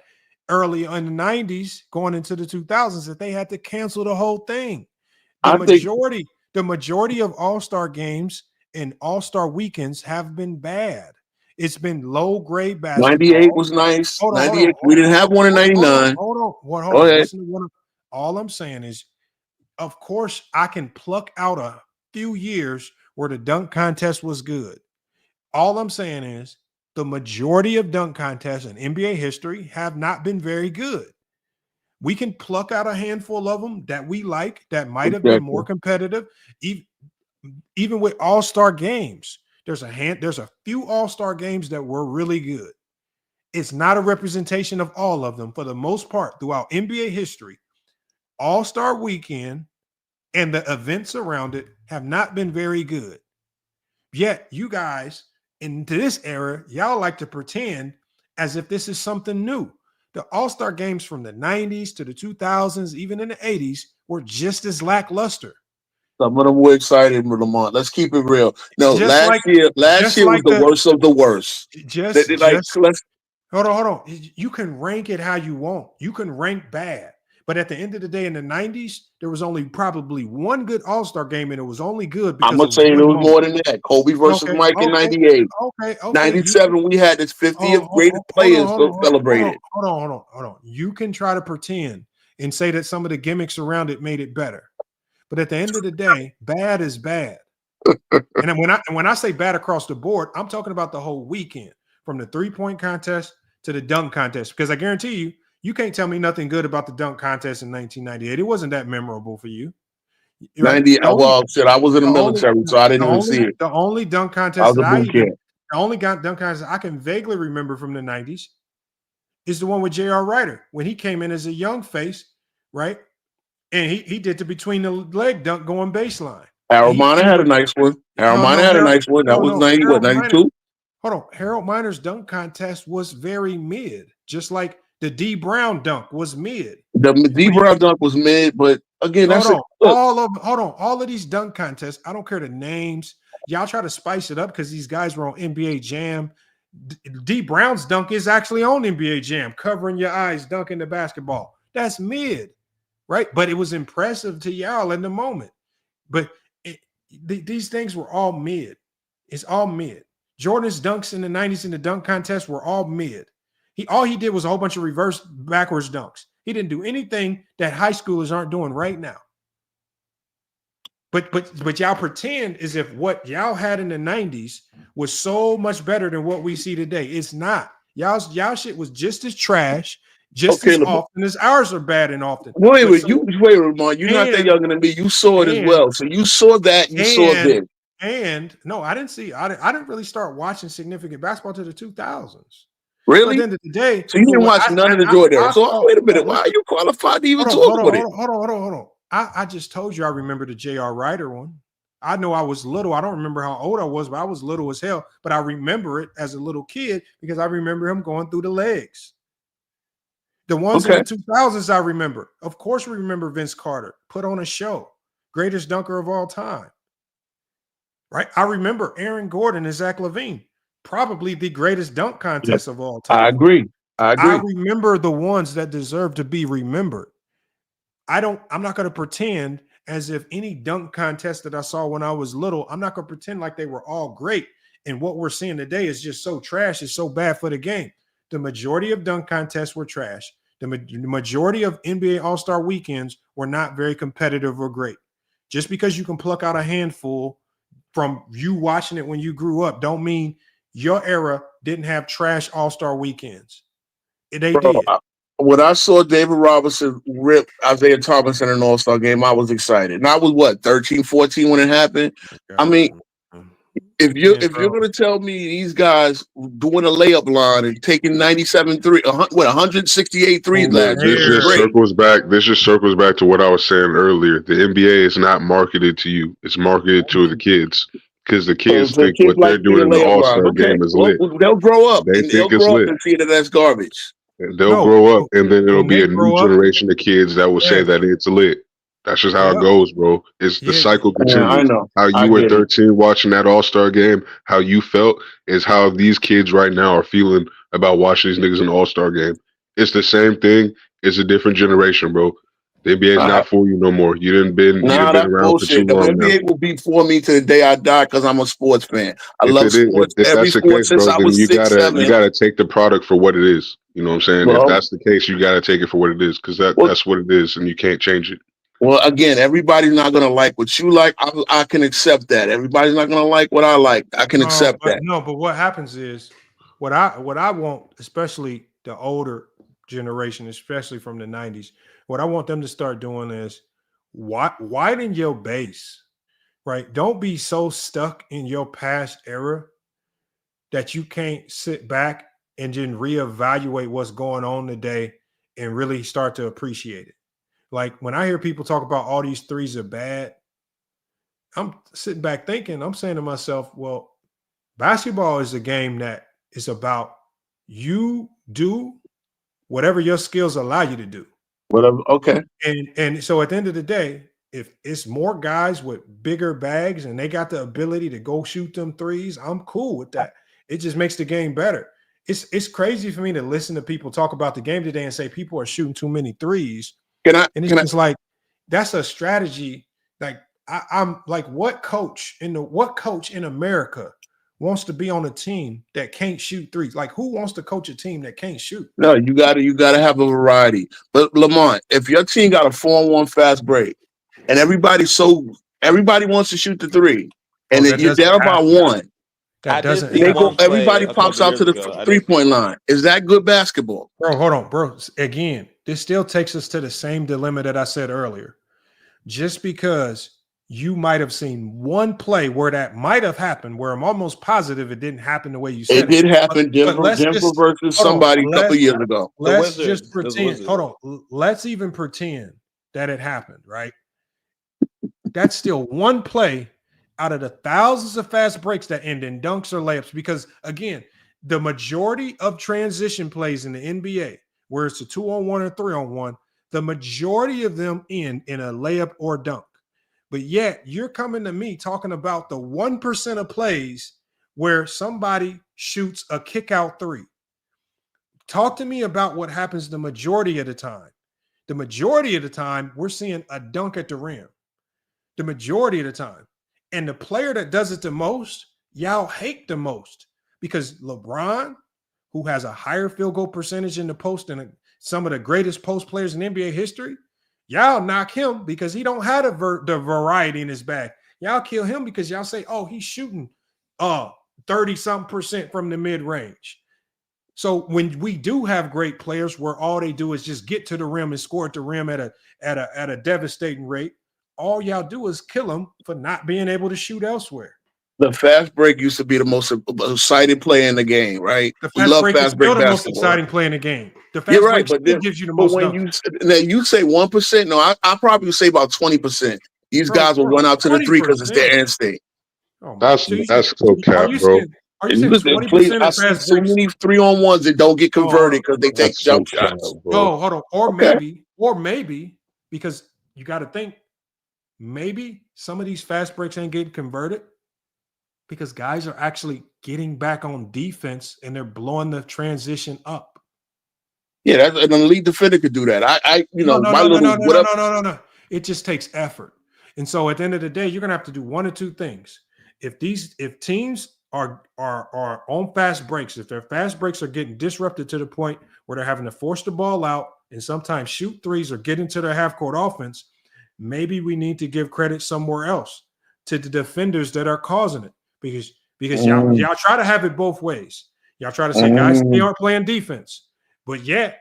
early in the 90s going into the 2000s that they had to cancel the whole thing. The majority of All-Star games and All-Star weekends have been bad. It's been low-grade basketball. 98 was nice. 98. We didn't have one in 99. Hold on. Listen to all I'm saying is, of course, I can pluck out a few years where the dunk contest was good. All I'm saying is the majority of dunk contests in NBA history have not been very good. We can pluck out a handful of them that we like that might have been more competitive. Even with All-Star games, there's a few All-Star games that were really good. It's not a representation of all of them. For the most part, throughout NBA history, All-Star weekend and the events around it have not been very good. Yet you guys into this era, y'all like to pretend as if this is something new. The All-Star games from the 90s to the 2000s, even in the 80s, were just as lackluster. Some of them were excited, Lamont. Let's keep it real. No, last year was the worst of the worst. Hold on. You can rank it how you want. You can rank bad. But at the end of the day, in the 90s, there was only probably one good All-Star game, and it was only good because I'm going to say there was more than that. Kobe versus Mike in 98. Okay. 97, we had this 50th greatest players celebrated. Hold on. You can try to pretend and say that some of the gimmicks around it made it better. But at the end of the day, bad is bad. And when I say bad across the board, I'm talking about the whole weekend, from the three-point contest to the dunk contest, because I guarantee you, you can't tell me nothing good about the dunk contest in 1998. It wasn't that memorable for you. Right? I was in the military, so I didn't even see it. The only dunk contest I can vaguely remember from the 90s is the one with J.R. Ryder when he came in as a young face, right? And he did the between the leg dunk going baseline. Harold Miner had a nice one. That was 92? Hold on. Harold Miner's dunk contest was very mid, just like the D Brown dunk was mid. The D Brown dunk was mid, but again, all of these dunk contests. I don't care the names. Y'all try to spice it up because these guys were on NBA Jam. D Brown's dunk is actually on NBA Jam, covering your eyes, dunking the basketball. That's mid, right? But it was impressive to y'all in the moment. But these things were all mid. It's all mid. Jordan's dunks in the 90s in the dunk contest were all mid. All he did was a whole bunch of reverse backwards dunks. He didn't do anything that high schoolers aren't doing right now. But y'all pretend as if what y'all had in the 90s was so much better than what we see today. It's not. Y'all shit was just as trash, as often as ours are bad and often. Wait, Ramon, you're not that younger than me. You saw it as well. So you saw that, you saw this. And no, I didn't see. I didn't really start watching significant basketball to the 2000s. Really? At the end of the day, so you didn't watch none of the Jordan era. So wait a minute, why are you qualified to even talk about it? Hold on. I just told you I remember the J.R. Ryder one. I know I was little. I don't remember how old I was, but I was little as hell. But I remember it as a little kid because I remember him going through the legs. The ones in the 2000s I remember. Of course, we remember Vince Carter. Put on a show. Greatest dunker of all time. Right? I remember Aaron Gordon and Zach LaVine. Probably the greatest dunk contest of all time. I agree. I remember the ones that deserve to be remembered. I'm not going to pretend as if any dunk contest that I saw when I was little, I'm not going to pretend like they were all great. And what we're seeing today is just so trash. It's so bad for the game. The majority of dunk contests were trash. The majority of NBA All-Star weekends were not very competitive or great. Just because you can pluck out a handful from you watching it when you grew up don't mean your era didn't have trash All-Star weekends. They did. When I saw David Robinson rip Isaiah Thomas in an All-Star game, I was excited. And I was 13, 14 when it happened. I mean, if you're going to tell me these guys doing a layup line and taking 97 3, 168 threes last year, this just circles back to what I was saying earlier. The NBA is not marketed to you; it's marketed to the kids because the kids think what they're doing in the All-Star game is lit. They'll grow up. They think it's lit. And see that that's garbage. They'll grow up, and then it'll be a new generation of kids that will say that it's lit. That's just how it goes, bro. It's the cycle continues. I know. How you were 13 watching that All-Star game, how you felt is how these kids right now are feeling about watching these niggas in the All-Star game. It's the same thing. It's a different generation, bro. The NBA is not for you no more. You didn't been around bullshit. for too long. The NBA will be for me to the day I die because I'm a sports fan. I love sports. If Every that's the sport case, since bro, I then was you 6, 7. gotta take the product for what it is. You know what I'm saying? Well, if that's the case, you gotta take it for what it is because that's what it is, and you can't change it. Well, again, everybody's not going to like what you like. I can accept that. Everybody's not going to like what I like. I can accept that. No, but what happens is what I want, especially the older generation, especially from the 90s, what I want them to start doing is widen your base, right? Don't be so stuck in your past era that you can't sit back and then reevaluate what's going on today and really start to appreciate it. Like when I hear people talk about all these threes are bad, I'm sitting back thinking, I'm saying to myself, well, basketball is a game that is about you do whatever your skills allow you to do. Whatever. Okay. And so at the end of the day, if it's more guys with bigger bags and they got the ability to go shoot them threes, I'm cool with that. It just makes the game better. It's crazy for me to listen to people talk about the game today and say people are shooting too many threes. It's like that's a strategy. Like I'm like, what coach in America wants to be on a team that can't shoot threes? Like, who wants to coach a team that can't shoot? No, you gotta have a variety. But Lamont, if your team got a 4-on-1 fast break and everybody wants to shoot the three, and then you're down by one, everybody pops out to the 3-point line. Is that good basketball? Bro, hold on, bro. Again, this still takes us to the same dilemma that I said earlier. Just because you might have seen one play where that might have happened, where I'm almost positive it didn't happen the way you said it. It did happen. Denver versus somebody a couple years ago. Let's just pretend. Hold on. Let's even pretend that it happened, right? That's still one play out of the thousands of fast breaks that end in dunks or layups. Because, again, the majority of transition plays in the NBA, where it's a 2-on-1 or 3-on-1, the majority of them end in a layup or dunk. But yet you're coming to me talking about the 1% of plays where somebody shoots a kick out three. Talk to me about what happens the majority of the time. The majority of the time, we're seeing a dunk at the rim. The majority of the time. And the player that does it the most, y'all hate the most. Because LeBron, who has a higher field goal percentage in the post than some of the greatest post players in NBA history, y'all knock him because he don't have the variety in his bag. Y'all kill him because y'all say, oh, he's shooting 30-something% from the mid-range. So when we do have great players where all they do is just get to the rim and score at the rim at a devastating rate, all y'all do is kill them for not being able to shoot elsewhere. The fast break used to be the most exciting play in the game, right? We love fast break basketball. The most exciting play in the game. The fast break still gives you the most. But when you say 1%, no, I probably say about 20%. These guys will run out to the three because it's their instinct. That's so cap, bro. Are you saying Listen, 20% please, of I see fast so breaks? many 3-on-1s that don't get converted because they take That's so jump shots. sad, bro. No, hold on. Okay. Or maybe because you got to think, maybe some of these fast breaks ain't getting converted because guys are actually getting back on defense and they're blowing the transition up. Yeah, that's an elite defender could do that. No. My little whatever. No. It just takes effort. And so at the end of the day, you're gonna have to do one or two things. If teams are on fast breaks, if their fast breaks are getting disrupted to the point where they're having to force the ball out and sometimes shoot threes or get into their half court offense, maybe we need to give credit somewhere else to the defenders that are causing it. Because y'all try to have it both ways. Y'all try to say guys, they aren't playing defense, but yet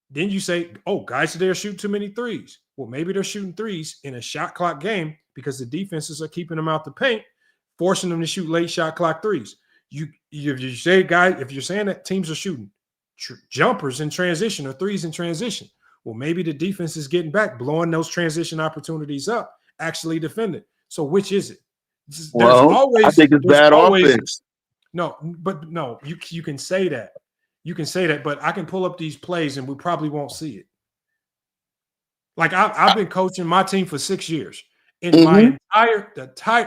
then you say, oh, guys, they're shooting too many threes. Well, maybe they're shooting threes in a shot clock game because the defenses are keeping them out the paint, forcing them to shoot late shot clock threes. If you're saying that teams are shooting jumpers in transition or threes in transition, well, maybe the defense is getting back, blowing those transition opportunities up, actually defending. So which is it? I think it's bad offense. No, you can say that. You can say that, but I can pull up these plays and we probably won't see it. Like I've been coaching my team for 6 years. In my entire,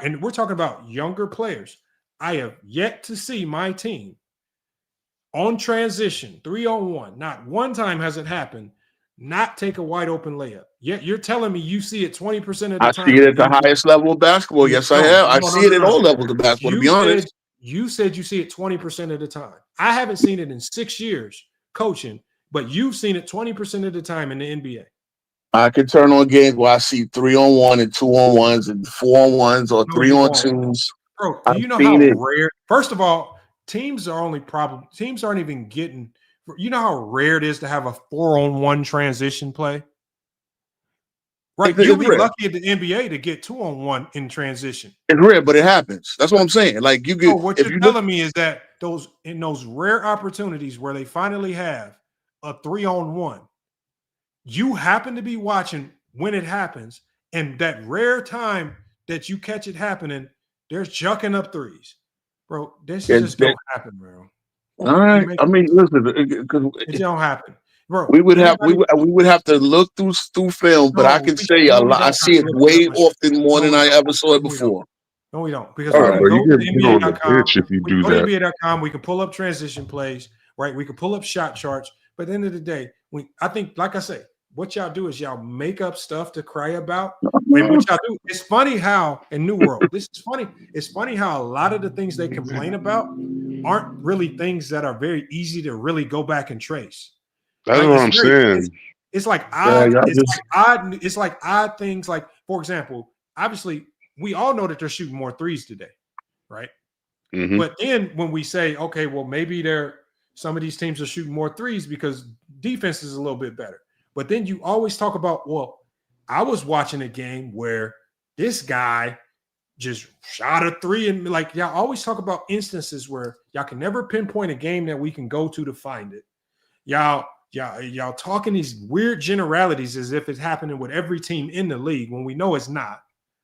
and we're talking about younger players. I have yet to see my team on transition, 3-on-1. Not one time has it happened, not take a wide open layup. Yet you're telling me you see it 20% of the time. I see it at the highest level of basketball. Yes, I have. I see it at all levels of basketball, to be honest. You said you see it 20% of the time. I haven't seen it in 6 years coaching, but you've seen it 20% of the time in the NBA. I can turn on games where I see 3-on-1 and 2-on-1s and 4-on-1s or 3-on-2s. Bro, do you know how rare? First of all, teams aren't even getting. You know how rare it is to have a 4-on-1 transition play. Right, you'll be lucky at the NBA to get 2-on-1 in transition. It's rare, but it happens. That's what I'm saying. Like you get. What you're telling me is that those rare opportunities where they finally have a 3-on-1, you happen to be watching when it happens, and that rare time that you catch it happening, there's jucking up threes, bro. This just don't happen, bro. All right. I mean, listen, it don't happen. Bro, we would have to look through film, but I can say a lot. I see it way often more than I ever saw it before. No, we don't. Because bro, you get put on the pitch if you do that. Go to NBA.com. We can pull up transition plays, right? We can pull up shot charts. But at the end of the day, I think, like I say, what y'all do is y'all make up stuff to cry about. And what y'all do, it's funny how in New World, this is funny. It's funny how a lot of the things they complain about aren't really things that are very easy to really go back and trace. That's what I'm saying. It's like odd. It's like odd things. Like, for example, obviously we all know that they're shooting more threes today, right? But then when we say, okay, well, maybe some of these teams are shooting more threes because defense is a little bit better. But then you always talk about, well, I was watching a game where this guy just shot a three, and like y'all always talk about instances where y'all can never pinpoint a game that we can go to find it. Y'all talking these weird generalities as if it's happening with every team in the league when we know it's not.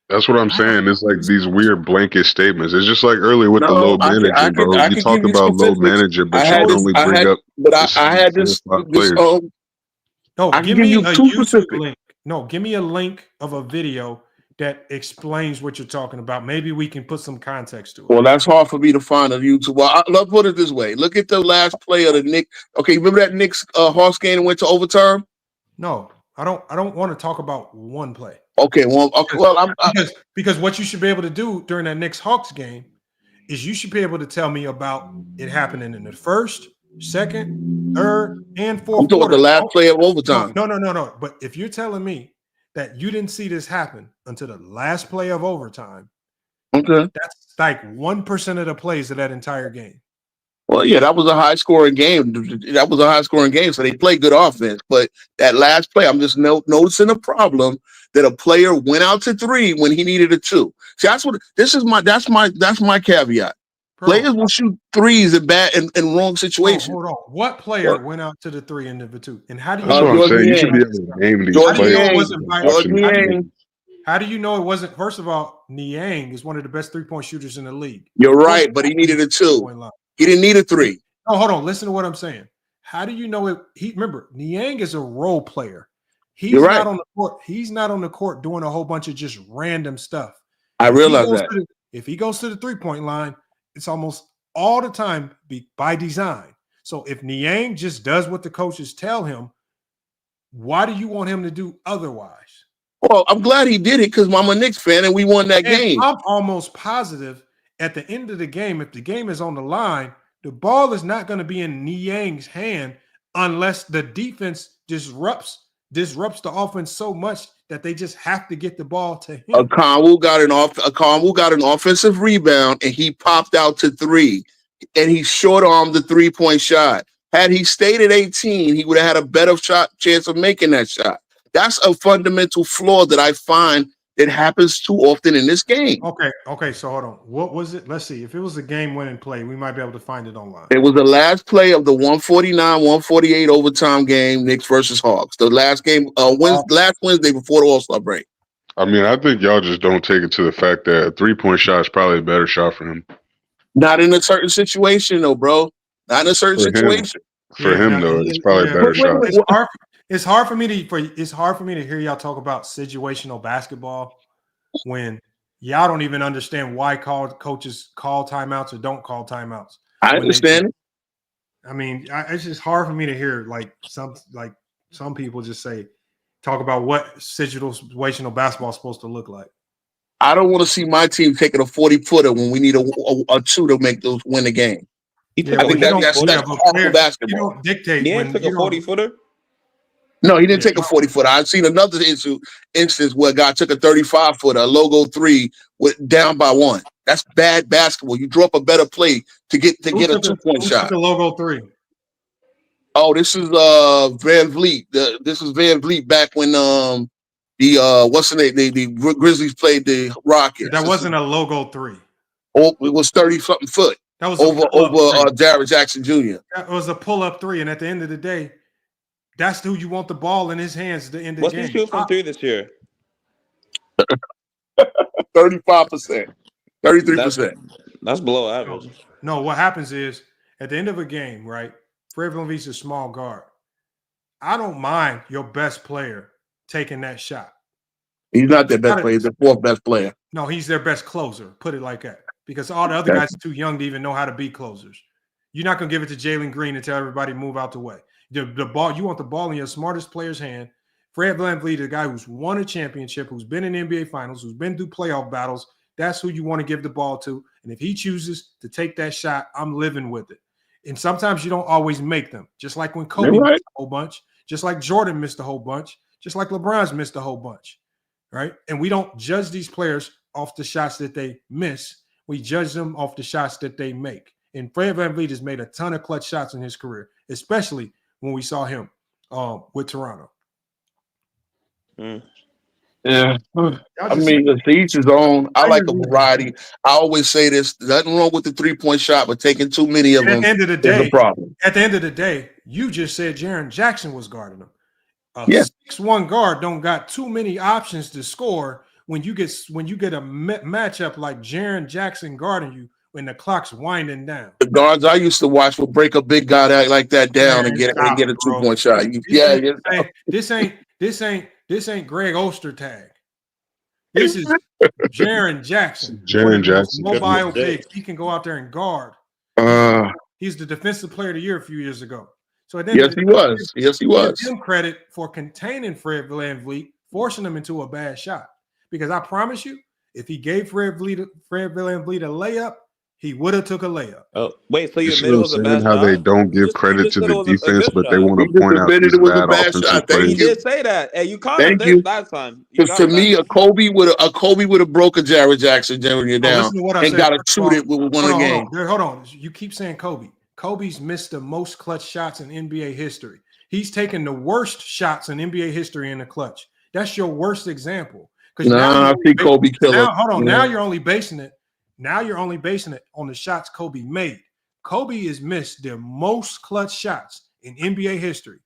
That's what I'm saying. It's like these weird blanket statements. It's just like earlier with the load management, bro. You talk about load management, but you only bring up. But I had this. No, give me a YouTube link. No, give me a link of a video that explains what you're talking about. Maybe we can put some context to it. Well, that's hard for me to find on YouTube. Well, let's put it this way. Look at the last play of the Knicks. Okay, remember that Knicks Hawks game that went to overtime? No, I don't want to talk about one play. Okay, because what you should be able to do during that Knicks Hawks game is you should be able to tell me about it happening in the first, second, third, and fourth. I'm talking the last play of overtime. No. But if you're telling me that you didn't see this happen until the last play of overtime, okay, that's like 1% of the plays of that entire game. Well, yeah, that was a high-scoring game. So they played good offense. But that last play, I'm just noticing a problem that a player went out to three when he needed a two. See, that's my caveat. Players will shoot threes in bad and wrong situations. Hold on. What player went out to the three and the two? And how do you know? That's what I'm saying. You should be able to name these players. How do you know it wasn't? First of all, Niang is one of the best 3-point shooters in the league. You're right, but he needed a 2. He didn't need a 3. No, hold on. Listen to what I'm saying. How do you know it? Remember, Niang is a role player. He's not on the court. He's not on the court doing a whole bunch of just random stuff. I realize that. If he goes to the 3-point line, it's almost all the time by design. So if Niang just does what the coaches tell him, why do you want him to do otherwise? Well, I'm glad he did it because I'm a Knicks fan and we won that game. I'm almost positive at the end of the game, if the game is on the line, the ball is not going to be in Niang's hand unless the defense disrupts the offense so much that they just have to get the ball to him. Conwu got an offensive rebound and he popped out to 3 and he short-armed the 3-point shot. Had he stayed at 18, he would have had a better chance of making that shot. That's a fundamental flaw that I find that happens too often in this game. Okay. So hold on. What was it? Let's see. If it was a game-winning play, we might be able to find it online. It was the last play of the 149-148 overtime game, Knicks versus Hawks. The last game, last Wednesday before the All-Star break. I mean, I think y'all just don't take it to the fact that a 3-point shot is probably a better shot for him. Not in a certain situation, though, bro. Not in a certain situation. For him, though, it's probably a better shot. It's hard for me to hear y'all talk about situational basketball when y'all don't even understand why coaches call timeouts or don't call timeouts. I understand. I mean, it's just hard for me to hear some people just talk about what situational basketball is supposed to look like. I don't want to see my team taking a 40-footer when we need a 2 to win the game. I think that's horrible basketball. You don't dictate. He took a 40-footer. No, he didn't take a 40-footer. I've seen another instance where a guy took a 35-footer, a logo 3, down by 1. That's bad basketball. You draw up a better play to get a 2-point shot. The logo 3. Oh, this is Van Vliet. This is Van Vliet back when what's the name? The Grizzlies played the Rockets. That wasn't a logo 3. Oh, it was 30-something foot. That was over Jared Jackson Jr. That was a pull-up 3, and at the end of the day, that's who you want the ball in his hands at the end of the game. What's he shoot from 3 this year? 35%, 33%. That's below average. No, what happens is at the end of a game, right? Fred VanVleet's a small guard. I don't mind your best player taking that shot. He's not their best player. He's the 4th best player. No, he's their best closer. Put it like that. Because all the other guys are too young to even know how to be closers. You're not going to give it to Jalen Green and tell everybody to move out the way. The ball, you want the ball in your smartest player's hand. Fred VanVleet, a guy who's won a championship, who's been in NBA Finals, who's been through playoff battles. That's who you want to give the ball to. And if he chooses to take that shot, I'm living with it. And sometimes you don't always make them. Just like when Kobe missed a whole bunch, just like Jordan missed a whole bunch, just like LeBron's missed a whole bunch, right? And we don't judge these players off the shots that they miss. We judge them off the shots that they make. And Fred VanVleet has made a ton of clutch shots in his career, especially when we saw him with Toronto. Yeah. I mean, to each his own. I like a variety. I always say this. Nothing wrong with the 3-point shot, but taking too many of them at the end of the day, is a problem. At the end of the day, you just said Jaren Jackson was guarding him. A 6'1" guard don't got too many options to score when you get a matchup like Jaren Jackson guarding you when the clock's winding down. The guards I used to watch would break a big guy like that down and get a 2-point shot. This ain't Greg Ostertag. This is Jaren Jackson. Jaren Jackson, mobile big. He can go out there and guard. He's the defensive player of the year a few years ago. So yes, he was. Yes, he was. Give him credit for containing Fred VanVleet, forcing him into a bad shot. Because I promise you, if he gave Fred VanVleet a layup, he would have took a layup. Oh, wait, so you admit it was a bad shot? How they don't give credit to the defense, but they want to point out these bad offensive plays. He did say that. Hey, you called him this last time. Because to me, a Kobe would have broke a Jared Jackson Jr. down and got a shoot it with one of the game. Hold on. You keep saying Kobe. Kobe's missed the most clutch shots in NBA history. He's taken the worst shots in NBA history in the clutch. That's your worst example. I think Kobe killed him. Hold on. Now you're only basing it. Now you're only basing it on the shots Kobe made. Kobe has missed the most clutch shots in NBA history.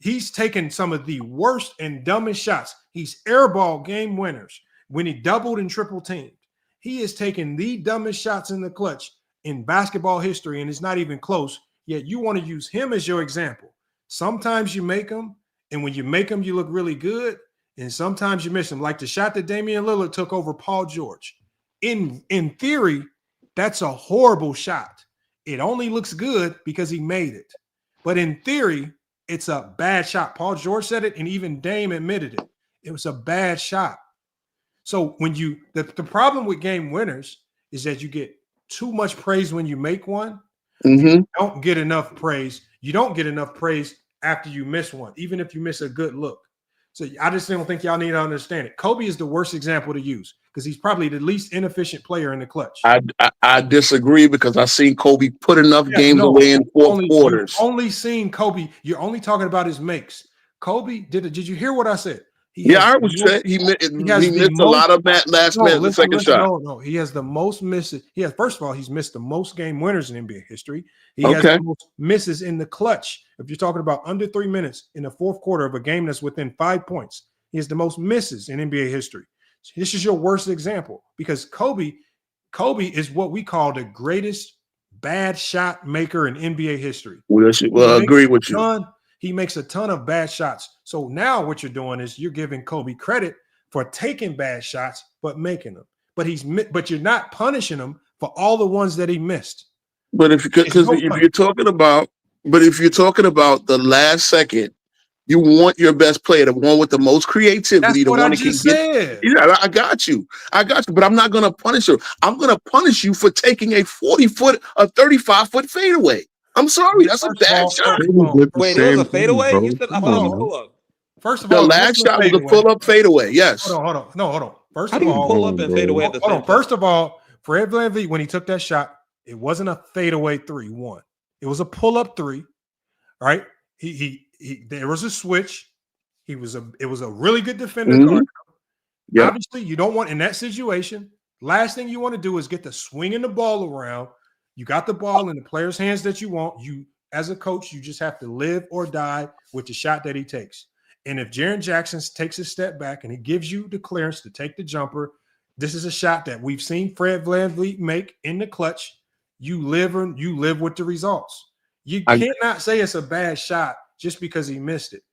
He's taken some of the worst and dumbest shots. He's airball game winners when he doubled and triple teamed. He is taking the dumbest shots in the clutch in basketball history, and it's not even close. Yet you want to use him as your example. Sometimes you make them, and when you make them, you look really good. And sometimes you miss them, like the shot that Damian Lillard took over Paul George. In theory, that's a horrible shot. It only looks good because he made it. But in theory, it's a bad shot. Paul George said it, and even Dame admitted it. It was a bad shot. So when the problem with game winners is that you get too much praise when you make one. You don't get enough praise. You don't get enough praise after you miss one, even if you miss a good look. So I just don't think y'all need to understand it. Kobe is the worst example to use because he's probably the least inefficient player in the clutch. I disagree because I've seen Kobe put enough games away in fourth quarters. You've only seen Kobe. You're only talking about his makes. Kobe did you hear what I said? I heard what you said. He missed a lot of that last minute, the second shot. No, he has the most misses. First of all, he's missed the most game winners in NBA history. He has the most misses in the clutch. If you're talking about under 3 minutes in the fourth quarter of a game that's within 5 points, he has the most misses in NBA history. This is your worst example because Kobe is what we call the greatest bad shot maker in NBA history. Well, I agree with you. He makes a ton of bad shots. So now what you're doing is you're giving Kobe credit for taking bad shots, but making them. But you're not punishing him for all the ones that he missed. But if you're talking about the last second, you want your best player, the one with the most creativity, the one that can get. Yeah, I got you. But I'm not going to punish you. I'm going to punish you for taking a 40-foot, a 35-foot fadeaway. I'm sorry, that's a bad shot. Wait, it was a fadeaway? You said I thought it was a pull-up. First of all, the last shot was a pull-up fadeaway. Yes. Hold on. First How of do you all, pull up and fade away at the same time? First of all, Fred VanVleet, when he took that shot, it wasn't a fadeaway 3-1. It was a pull-up 3. Right? There was a switch. It was a really good defender. Obviously, you don't want in that situation. Last thing you want to do is get the swinging the ball around. You got the ball in the player's hands that you want. You, as a coach, you just have to live or die with the shot that he takes. And if Jaren Jackson takes a step back and he gives you the clearance to take the jumper, this is a shot that we've seen Fred VanVleet make in the clutch. You live with the results. You cannot say it's a bad shot just because he missed it.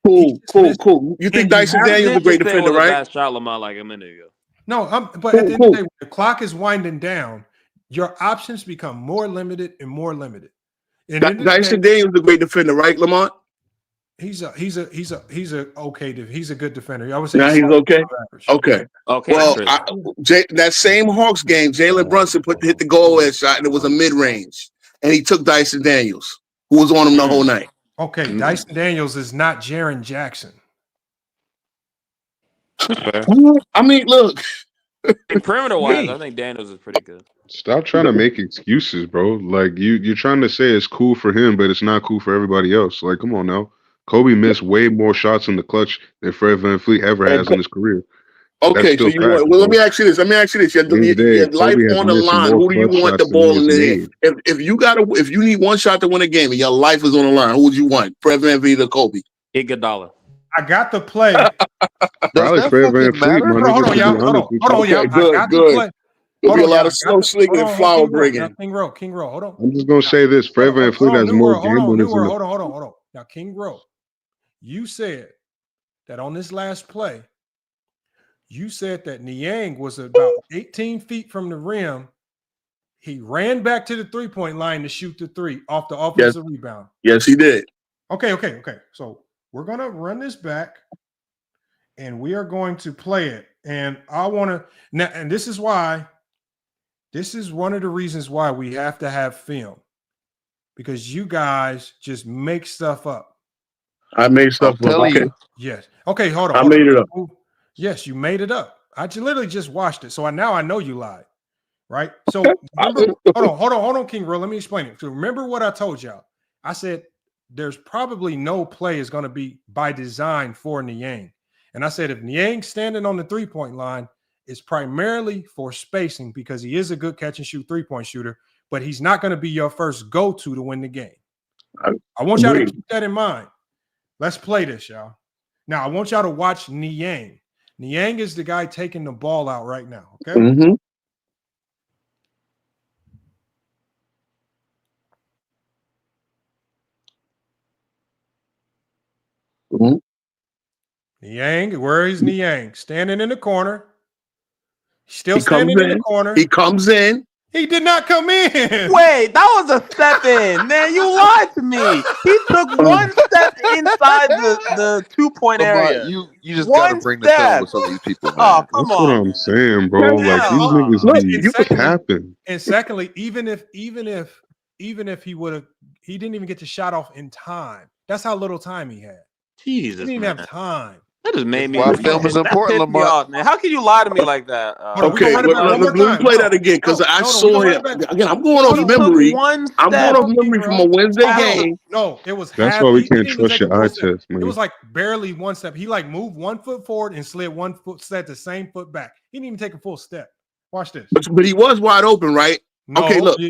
Cool. You think Dyson Daniels is a great defender, right? Bad shot, Lamar, like a minute ago. No, but at the end of the day, when the clock is winding down, your options become more limited and more limited. And Dyson Daniels is a great defender, right, Lamont? He's a good defender. I would say he's okay. Okay. Well, that same Hawks game, Jalen Brunson hit the goal edge shot, and it was a mid range, and he took Dyson Daniels, who was on him the whole night. Okay, Dyson Daniels is not Jaren Jackson. I mean, look. Perimeter wise, I think Daniels is pretty good. Stop trying to make excuses, bro. Like you're trying to say it's cool for him, but it's not cool for everybody else. Like, come on now. Kobe missed way more shots in the clutch than Fred VanVleet ever has in his career. Okay, so let me ask you this. Your life on the line. Who do you want the ball in the hand? If you need one shot to win a game and your life is on the line, who would you want? Fred VanVleet or Kobe? Iguodala. I got the play. Probably Fred VanVleet. Hold on, y'all. Good. There'll be a lot of slow slinging and flower bringing. King Rowe. Hold on. I'm just gonna say this: Fred VanVleet has more game winners. Hold on. Now, King Rowe, you said that on this last play, you said that Niang was about 18 feet from the rim. He ran back to the 3-point line to shoot the 3 off the offensive rebound. Yes, he did. Okay. So we're gonna run this back, and we are going to play it. And I want to now, and this is why. This is one of the reasons why we have to have film, because you guys just make stuff up. I made stuff up. Okay. Yes. Okay, hold on. I made it up. Yes, you made it up. I literally just watched it. So now I know you lied. Right? So remember, hold on, King Rowe. Let me explain it. So remember what I told y'all. I said there's probably no play is going to be by design for Niang. And I said if Niang's standing on the 3-point line, it's primarily for spacing because he is a good catch and shoot 3-point shooter, but he's not going to be your first go-to to win the game. I want y'all to keep that in mind. Let's play this, y'all. Now, I want y'all to watch Niang. Niang is the guy taking the ball out right now, okay? Mm-hmm. Mm-hmm. Niang, where is Niang? Standing in the corner. Still He comes standing in the in. corner. He comes in. He did not come in. Wait, that was a step in, man. You lied to me. He took one step inside the 2-point area. You just One gotta bring the tone step. with some of these people, man. Oh, come That's what on, I'm man. saying, bro. Like these niggas Look, be you capping. And secondly, even if he would have, he didn't even get the shot off in time. That's how little time he had. He Jesus, didn't even man. have time. That just made me. Why film is that important, pissed me Lamar. off, man. How can you lie to me like that? Okay, let me play that again because I saw him. Again, I'm going off memory. I'm going off memory from a Wednesday game. No, it was That's half. why we he can't didn't even trust take a your full eye step. test, man. It was like barely one step. He like moved 1 foot forward and slid 1 foot, slid the same foot back. He didn't even take a full step. Watch this. But he was wide open, right? No, okay, look.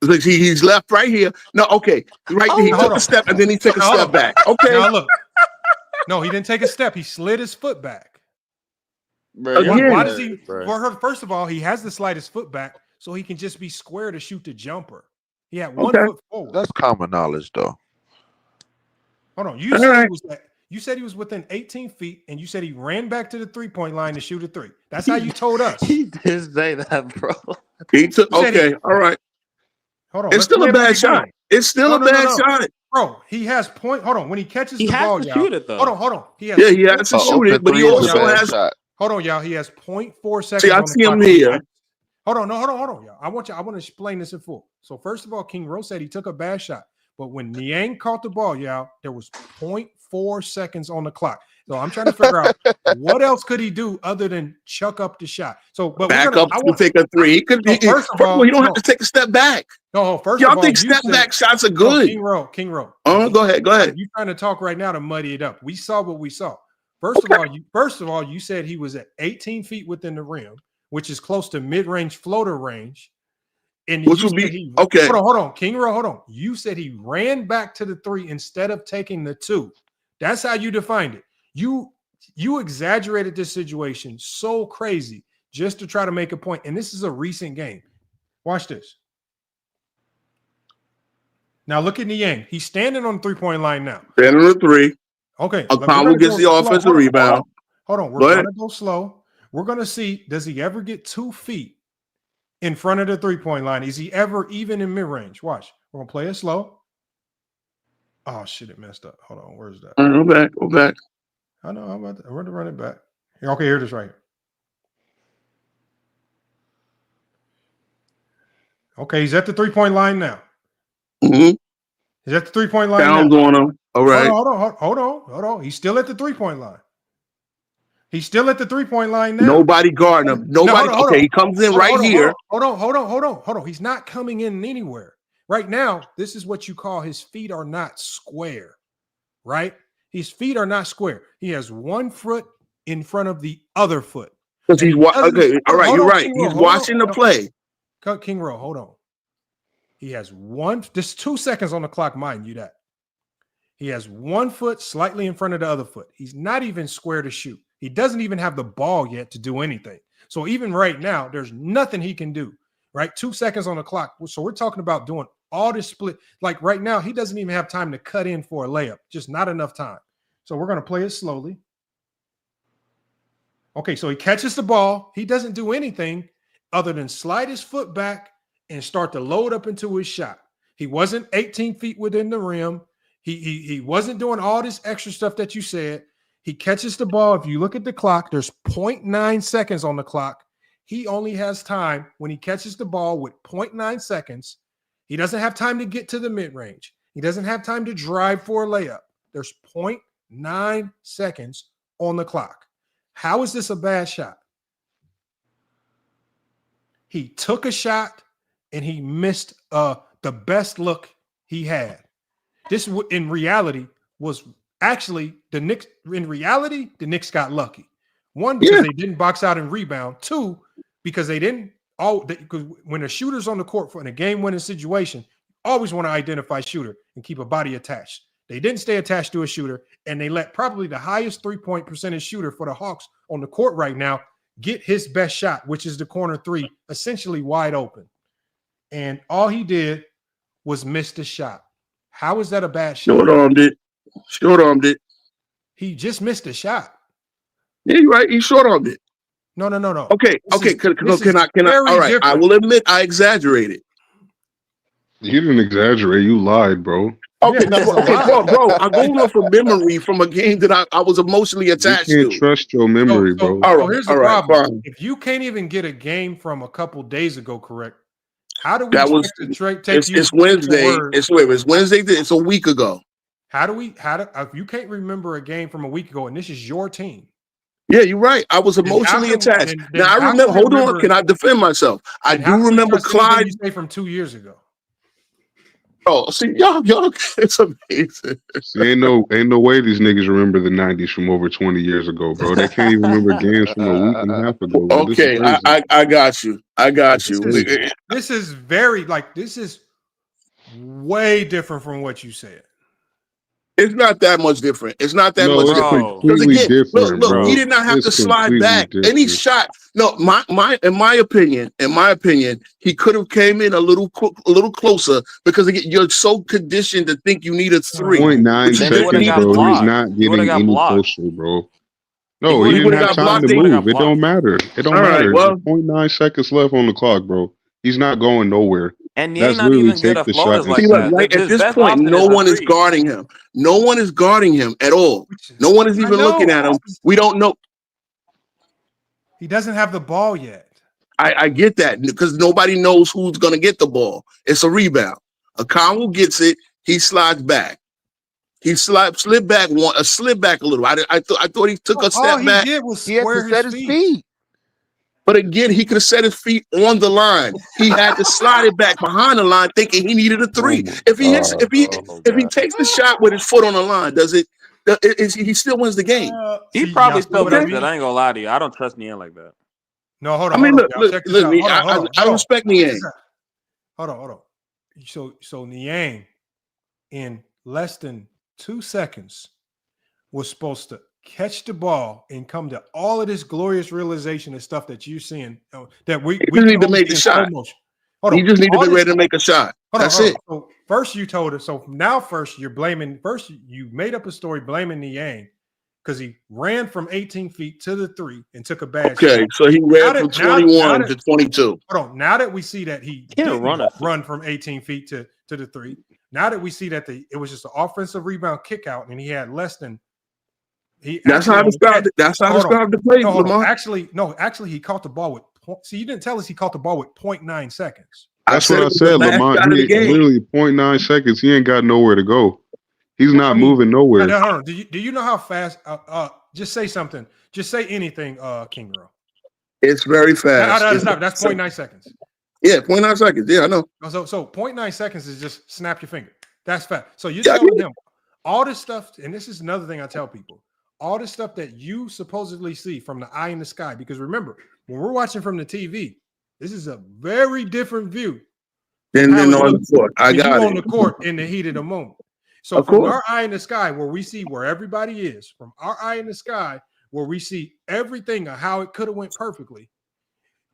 Look, he's left right here. No, okay. Right there, he took a step and then he took a step back. Okay. Now look. No, he didn't take a step. He slid his foot back. Again. Why does he? First of all, he has to slide his foot back so he can just be square to shoot the jumper. He had 1 foot forward. That's common knowledge, though. Hold on. You said he was within 18 feet, and you said he ran back to the 3-point line to shoot a 3. That's how you told us. He did say that, bro. He took. Okay, all right. Hold on. It's still a bad shot. It's still a bad shot. Bro, he has point. Hold on. When he catches the ball, to shoot it, though. Hold on. He has he has to shoot it, but he also has. Hold on, y'all. He has 0.4 seconds. See, I see him here. Hold on, y'all. I want to explain this in full. So first of all, King Rose said he took a bad shot, but when Niang caught the ball, y'all, there was 0.4 seconds on the clock. So I'm trying to figure out what else could he do other than chuck up the shot. So, but back up to take a 3. He could. First of all, you don't have to take a step back. No, first y'all of all, think step back shots are good. King Rowe. Go ahead. You're trying to talk right now to muddy it up. We saw what we saw. First of all, you said he was at 18 feet within the rim, which is close to mid-range floater range. And which would be okay. Hold on, King Rowe. Hold on. You said he ran back to the 3 instead of taking the 2. That's how you defined it. You exaggerated this situation so crazy just to try to make a point. And this is a recent game. Watch this. Now look at Niang. He's standing on the 3-point line now. Standing on the 3. Okay. Apollo gets the offensive rebound. Hold on. We're going to go slow. We're going to see, does he ever get 2 feet in front of the 3-point line? Is he ever even in mid-range? Watch. We're going to play it slow. Oh, shit, it messed up. Hold on. Where's that? Go back. I know. I'm going to run it back. Okay, here it is right here. Okay, he's at the 3-point line now. Mm-hmm. He's at the 3-point line Down now. on him. All right. Hold on. He's still at the 3-point line. He's still at the 3-point line now. Nobody guarding him. Nobody. Okay, he comes in right here. Hold on. He's not coming in anywhere. Right now, this is what you call his feet are not square, right? His feet are not square. He has 1 foot in front of the other foot. Because he's okay. All right, you're right. He's watching the play. King Rowe, hold on. He has just 2 seconds on the clock, mind you that. He has 1 foot slightly in front of the other foot. He's not even square to shoot. He doesn't even have the ball yet to do anything. So even right now, there's nothing he can do, right? 2 seconds on the clock. So we're talking about doing all this split. Like right now, he doesn't even have time to cut in for a layup. Just not enough time. So we're going to play it slowly. Okay, so he catches the ball. He doesn't do anything other than slide his foot back and start to load up into his shot. He wasn't 18 feet within the rim. He wasn't doing all this extra stuff that you said. He catches the ball. If you look at the clock, there's 0.9 seconds on the clock. He only has time when he catches the ball with 0.9 seconds. He doesn't have time to get to the mid-range. He doesn't have time to drive for a layup. There's 0.9 seconds on the clock. How is this a bad shot? He took a shot and he missed the best look he had. This in reality was actually the Knicks. In reality, the Knicks got lucky. 1, because they didn't box out and rebound. 2, because they didn't. Because when a shooter's on the court in a game-winning situation, always want to identify shooter and keep a body attached. They didn't stay attached to a shooter, and they let probably the highest 3-point percentage shooter for the Hawks on the court right now get his best shot, which is the corner three, essentially wide open. And all he did was miss the shot. How is that a bad shot? Short-armed it. Short-armed it. He just missed the shot. Yeah, you're right. He short-armed it. No. Okay. Can I? All right. I will admit I exaggerated. You didn't exaggerate. You lied, bro. Okay, bro. I'm going off of memory from a game that I was emotionally attached You can't to. trust your memory, bro. Here's the problem. Fine. If you can't even get a game from a couple days ago correct, how do we take you? It's Wednesday. It's Wednesday. It's a week ago. If you can't remember a game from a week ago, and this is your team? Yeah, you're right. I was emotionally attached. Now I remember. Hold on. Can I defend myself? I do remember Clyde. You say from 2 years ago. Oh, see, y'all, it's amazing. See, ain't no way these niggas remember the 90s from over 20 years ago, bro. They can't even remember games from a week and a half ago. Bro. Okay, I got you. This is this is way different from what you said. It's not that much different. It's not that No, much it's different. completely different, Look, bro. he did not have to slide completely back. different. Any shot. No, in my opinion, he could have came in a little closer because again, you're so conditioned to think you need a 3. 0.9 seconds, bro. He's not getting any closer, bro. No, he didn't have time to move. It don't matter. It don't matter. Well, 0.9 seconds left on the clock, bro. He's not going nowhere. And he That's not literally even good take at the floaters shot. like See, that. right His at this best point, option no is a one is three. guarding him. No one is guarding him at all. No one is even looking at him. We don't know. He doesn't have the ball yet. I get that because nobody knows who's going to get the ball. It's a rebound. Okongwu gets it. He slides back. He slid back a little. I thought he took a step back. All he did was square his feet. But again, he could have set his feet on the line. He had to slide it back behind the line, thinking he needed a 3. If he takes the shot with his foot on the line, he still wins the game? He probably still does that. I ain't gonna lie to you. I don't trust Niang like that. No, hold on. I mean, Check this out. I respect Niang. Hold on. So Niang, in less than 2 seconds, was supposed to catch the ball and come to all of this glorious realization and stuff that you're seeing that we just need to make a shot. You just need to be ready to make a shot. That's it. So first you told us. So now you're blaming. First you made up a story blaming Niang because he ran from 18 feet to the 3 and took a bad shot. Okay, so he ran from 21 to 22. Hold on. Now that we see that he didn't run from 18 feet to the 3. Now that we see that it was just an offensive rebound kick out and he had less than. That's how I described it. That's how I described the play, Lamar. Actually, he caught the ball with. See, you didn't tell us he caught the ball with 0.9 seconds. That's what I said, Lamont. He literally 0.9 seconds. He ain't got nowhere to go. He's not moving nowhere. No. Do you know how fast? Just say something. Just say anything, King Girl. It's very fast. That's 0.9 seconds. Yeah, 0.9 seconds. Yeah, I know. So 0.9 seconds is just snap your finger. That's fast. So you're telling him all this stuff, and this is another thing I tell people. All the stuff that you supposedly see from the eye in the sky, because remember, when we're watching from the TV, this is a very different view than on the court. I got it. On the court in the heat of the moment. So from our eye in the sky, where we see where everybody is, from our eye in the sky, where we see everything of how it could have went perfectly,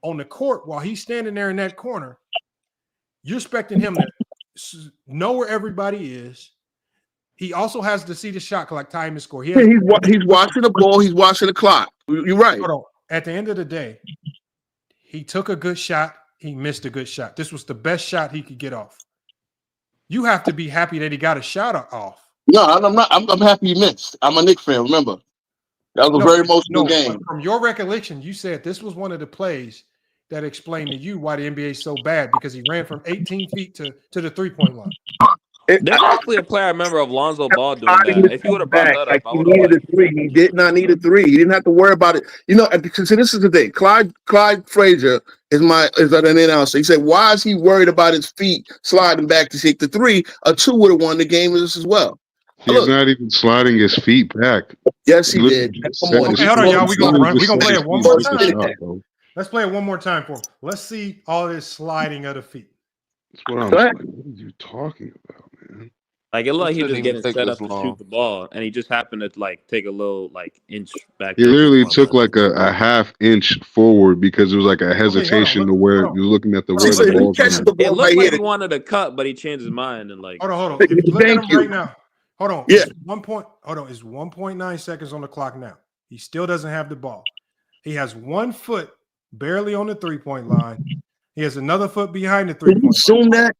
on the court while he's standing there in that corner, you're expecting him to know where everybody is. He also has to see the shot clock, time, and score. He's watching the ball. He's watching the clock. You're right. Hold on. At the end of the day, he took a good shot. He missed a good shot. This was the best shot he could get off. You have to be happy that he got a shot off. No, I'm not. I'm happy he missed. I'm a Knicks fan. Remember, that was a very emotional game. From your recollection, you said this was one of the plays that explained to you why the NBA is so bad because he ran from 18 feet to the 3-point line. There's actually a player I remember of Lonzo Ball doing that. If you would have brought that up, I would have. He needed a 3. He did not need a 3. He didn't have to worry about it. Because this is the thing. Clyde Frazier is an announcer. He said, "Why is he worried about his feet sliding back to take the 3? A 2 would have won the game as well." He's not even sliding his feet back. Yes, he did. Okay, hold on, y'all. We're gonna play it one more time. Let's play it one more time for him. Let's see all this sliding of the feet. That's what I'm like. What are you talking about, man? Like it looked like he shouldn't just even getting take set this up to long. shoot the ball, and he just happened to like take a little like inch back. He there. literally took like a half inch forward because it was like a hesitation to where you're looking at the where the ball's going. It looked like he wanted to cut, but he changed his mind and like. Hold on. If you look at him right now, hold on. Yeah. It's 1.9 seconds on the clock now. He still doesn't have the ball. He has 1 foot barely on the 3-point line. He has another foot behind the 3-point line. Zoom that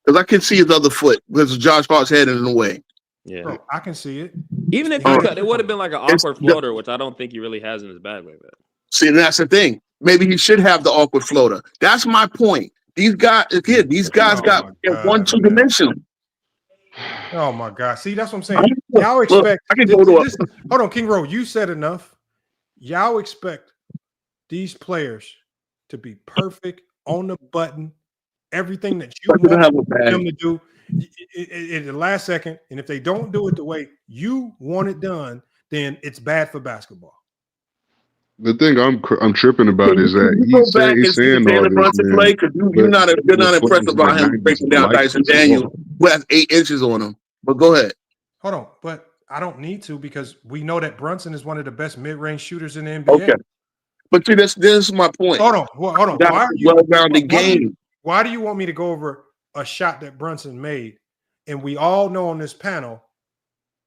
because I can see his other foot because Josh Hart's headed in the way. Yeah, Bro, I can see it. Even if he cut, it would have been like an awkward floater, which I don't think he really has in his bag like that. See, and that's the thing. Maybe he should have the awkward floater. That's my point. These guys got 1-2 dimensional. Oh my God! See, that's what I'm saying. Y'all expect. Hold on, King Rowe. You said enough. Y'all expect these players to be perfect on the button, everything that you want them to do in the last second. And if they don't do it the way you want it done, then it's bad for basketball. The thing I'm tripping about is that he's saying all this, man. You're not impressed about him breaking down Dyson Daniels, who has 8 inches on him. But go ahead. Hold on, but I don't need to because we know that Brunson is one of the best mid-range shooters in the NBA. Okay, but see, this is my point. Hold on. That's a well-rounded game. Why do you want me to go over a shot that Brunson made? And we all know on this panel,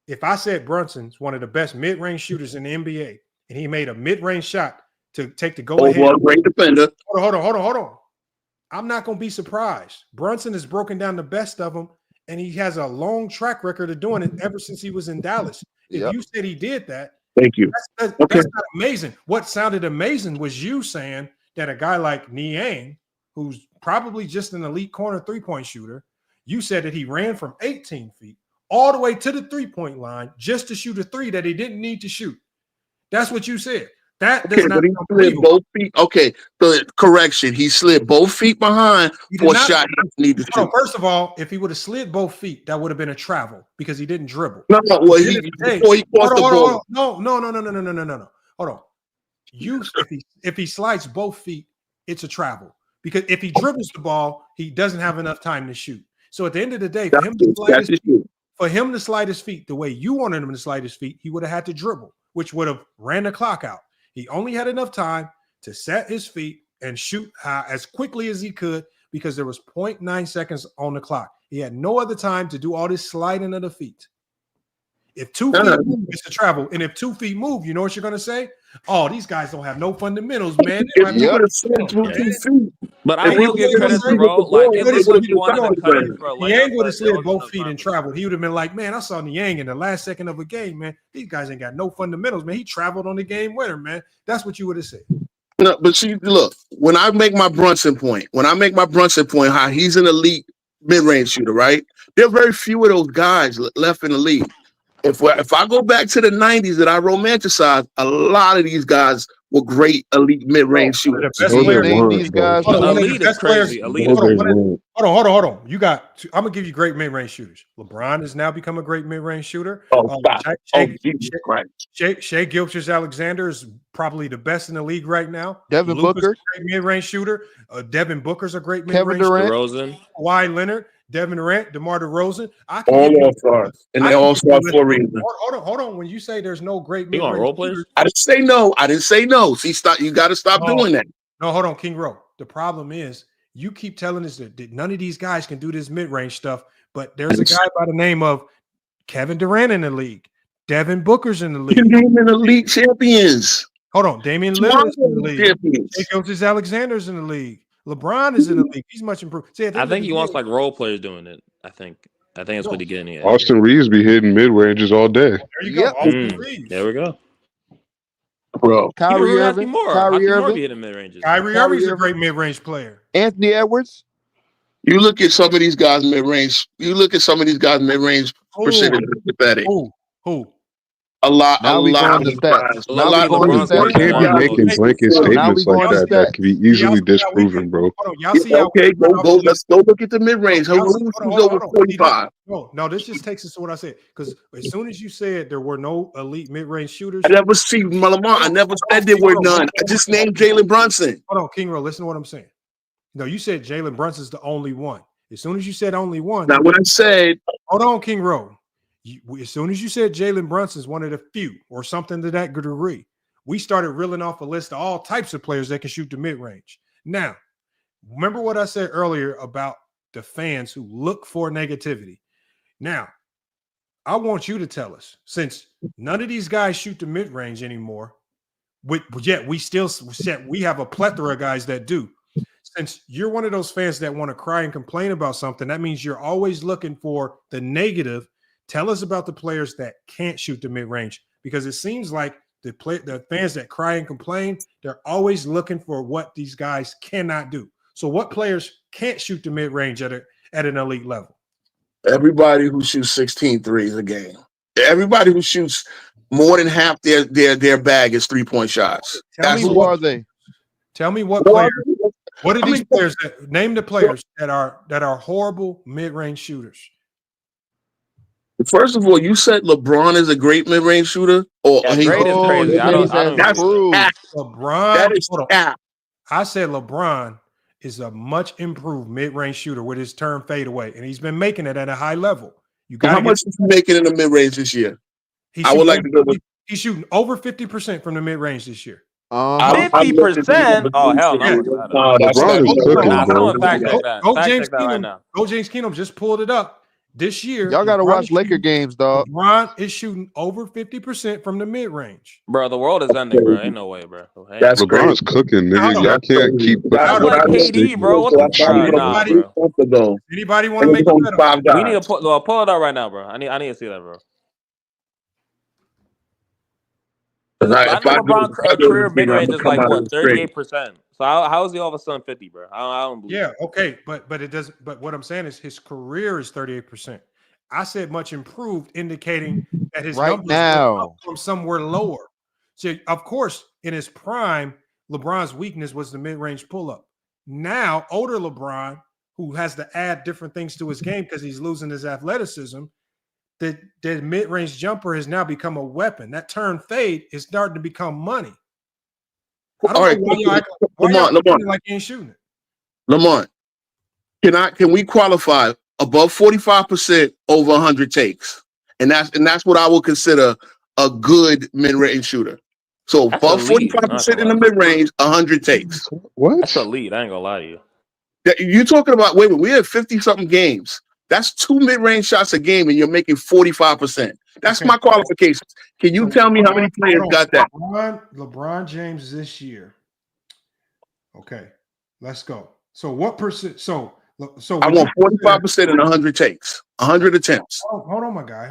if I said Brunson's one of the best mid-range shooters in the NBA, and he made a mid-range shot to take the go-ahead. Great defender. Hold on. I'm not going to be surprised. Brunson has broken down the best of them, and he has a long track record of doing it ever since he was in Dallas. If you said he did that, thank you. That's not amazing. What sounded amazing was you saying that a guy like Niang, who's probably just an elite corner 3-point shooter, you said that he ran from 18 feet all the way to the 3-point line just to shoot a 3 that he didn't need to shoot. That's what you said. That does not slid both feet. Okay, so correction. He slid both feet behind for a shot he needed to shoot. First of all, if he would have slid both feet, that would have been a travel because he didn't dribble. No. Well, before he crossed the ball. No. Hold on. If he slides both feet, it's a travel because if he dribbles the ball, he doesn't have enough time to shoot. So at the end of the day, for him to slide his feet the way you wanted him to slide his feet, he would have had to dribble, which would have ran the clock out. He only had enough time to set his feet and shoot as quickly as he could because there was 0.9 seconds on the clock. He had no other time to do all this sliding of the feet. If 2 feet move, it's a travel. And if 2 feet move, you know what you're going to say? Oh, these guys don't have no fundamentals, man. But I will give credit to Bro. Like, it looks like he wanted to cut it for a layup. Niang would have slid both feet and traveled. He would have been like, man, I saw Niang in the last second of a game, man. These guys ain't got no fundamentals, man. He traveled on the game winner, man. That's what you would have said. No, but see, look, when I make my Brunson point, how he's an elite mid-range shooter, right? There are very few of those guys left in the league. If I go back to the 90s that I romanticized, a lot of these guys were great elite mid-range shooters. Hold on. You got I'm gonna give you great mid-range shooters. LeBron has now become a great mid-range shooter. Shai Gilgeous-Alexander is probably the best in the league right now. Devin Booker, a great mid-range shooter. Devin Booker's a great Kevin mid-range Durant, shooter. Kawhi Leonard, Devin Durant, DeMar DeRozan. All stars, and they all start for a reason. Hold on. When you say there's no great mid-range role players, I didn't say no. See, you got to stop doing that. No, hold on, King Rowe. The problem is you keep telling us that none of these guys can do this mid-range stuff, but there's a guy by the name of Kevin Durant in the league. Devin Booker's in the league. You're naming elite champions. Hold on, Damian Lillard's in the league. Gilgeous-Alexander's in the league. LeBron is in the league. He's much improved. See, I think he wants like role players doing it. I think that's what he's getting at. Austin Reeves be hitting mid-ranges all day. There you go. Austin Reeves. There we go. Bro, Kyrie Irving. Kyrie Irving hitting mid-ranges. Kyrie Irving's a great mid-range player. Anthony Edwards. You look at some of these guys mid-range. Percentage is pathetic. Who? A lot. Now we going to stats. You can't be making blanket statements like that. That can be easily disproven, bro. Okay, go. Let's go look at the mid-range. Who's over 45? No, this just takes us to what I said. Because as soon as you said there were no elite mid-range shooters, I never see Lamar. I never said there were none. I just named Jalen Brunson. Hold on, King Rowe. Listen to what I'm saying. No, you said Jalen Brunson's the only one. As soon as you said only one, now what I said, hold on, King Rowe. As soon as you said Jalen Brunson is one of the few or something to that degree, we started reeling off a list of all types of players that can shoot the mid-range. Now, remember what I said earlier about the fans who look for negativity. Now, I want you to tell us, since none of these guys shoot the mid-range anymore, yet we have a plethora of guys that do. Since you're one of those fans that want to cry and complain about something, that means you're always looking for the negative. Tell us about the players that can't shoot the mid-range, because it seems like the fans that cry and complain, they're always looking for what these guys cannot do. So what players can't shoot the mid-range at an elite level? Everybody who shoots 16 threes a game. Everybody who shoots more than half their bag is 3-point shots. Who are they? Tell me what players. What are these players? Name the players that are horrible mid-range shooters. First of all, you said LeBron is a great mid-range shooter, or great is crazy. I don't that's cap. LeBron. That is cap. I said LeBron is a much improved mid-range shooter with his turn fadeaway, and he's been making it at a high level. How much is he making in the mid-range this year? I would like to go with. He's shooting over 50% from the mid-range this year. 50%? Oh hell no! Go James Keenum just pulled it up. This year, y'all got to watch Laker games, dog. LeBron is shooting over 50% from the mid-range. Bro, the world is ending, bro. Ain't no way, bro. That's LeBron's cooking, nigga. Y'all can't keep. That's like KD, bro. What the bro? Anybody want to make a bet? We need to pull it up right now, bro. I need to see that, bro. I know LeBron career mid-range is like what 38%. So how is he all of a sudden 50, bro? I don't believe. Yeah, okay, but it doesn't. But what I'm saying is his career is 38%. I said much improved, indicating that his numbers come from somewhere lower. So of course, in his prime, LeBron's weakness was the mid-range pull-up. Now, older LeBron, who has to add different things to his game because he's losing his athleticism, the mid-range jumper has now become a weapon. That turn fade is starting to become money. All right, Lamont, like he ain't shooting it. Lamont, can we qualify above 45% over 100 takes? And that's what I would consider a good mid-range shooter. So above 45% in the mid-range, 100 takes. What? That's elite. I ain't gonna lie to you. You're talking about, wait a minute, we have 50-something games. That's 2 mid-range shots a game, and you're making 45%. That's my qualifications. Can you tell me how many players got that? LeBron James this year. Okay, let's go. So what percent? So I want 45% and 100 takes, 100 attempts. Hold on, my guy.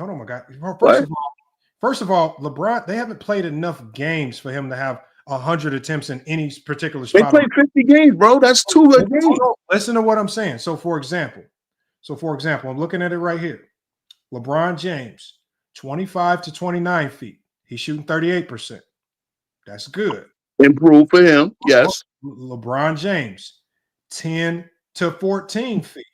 First of all, LeBron, they haven't played enough games for him to have 100 attempts in any particular spot. They played 50 games, bro. That's 2 a game. Listen to what I'm saying. So for example, I'm looking at it right here. LeBron James, 25 to 29 feet. He's shooting 38%. That's good. Improved for him, yes. LeBron James, 10 to 14 feet,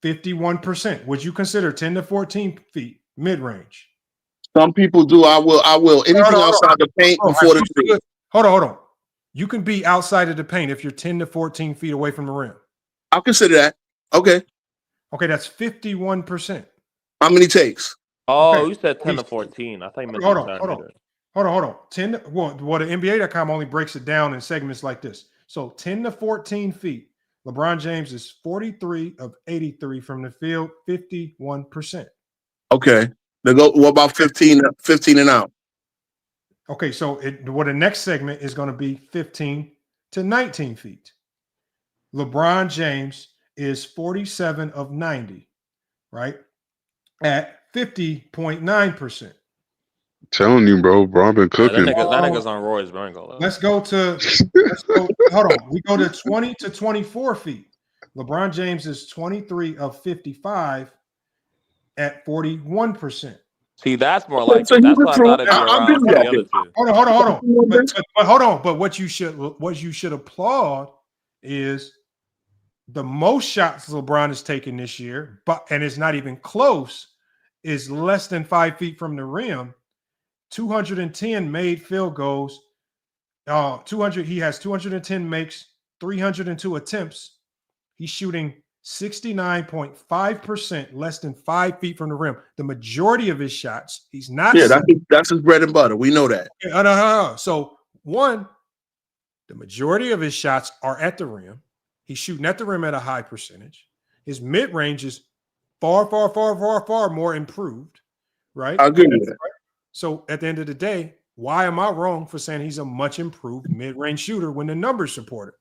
51%. Would you consider 10 to 14 feet mid-range? Some people do. I will. Anything outside the paint before the three. Hold on. You can be outside of the paint if you're 10 to 14 feet away from the rim. I'll consider that. Okay, that's 51%. How many takes? Oh, okay. You said 10 to 14. I think you meant Hold on. 10 the NBA.com only breaks it down in segments like this. So 10 to 14 feet. LeBron James is 43 of 83 from the field, 51%. Okay. What about 15 and out? Okay, so the next segment is going to be 15 to 19 feet. LeBron James is 47 of 90, right? At 50.9%. Telling you, bro, been cooking. That nigga's on roids, bro. Let's go. Hold on. We go to 20 to 24 feet. LeBron James is 23 of 55 at 41%. See, that's more like that's why I thought it'd be around the other two. Hold on. But what you should applaud is the most shots LeBron has taken this year, and it's not even close, is less than 5 feet from the rim. 210 made field goals. 200. He has 210 makes, 302 attempts. He's shooting 69.5% less than 5 feet from the rim. The majority of his shots, he's not. Yeah, that's his bread and butter. We know that. So one, the majority of his shots are at the rim. He's shooting at the rim at a high percentage. His mid range is far more improved. Right? I agree with that. Right? So at the end of the day, why am I wrong for saying he's a much improved mid range shooter when the numbers support it?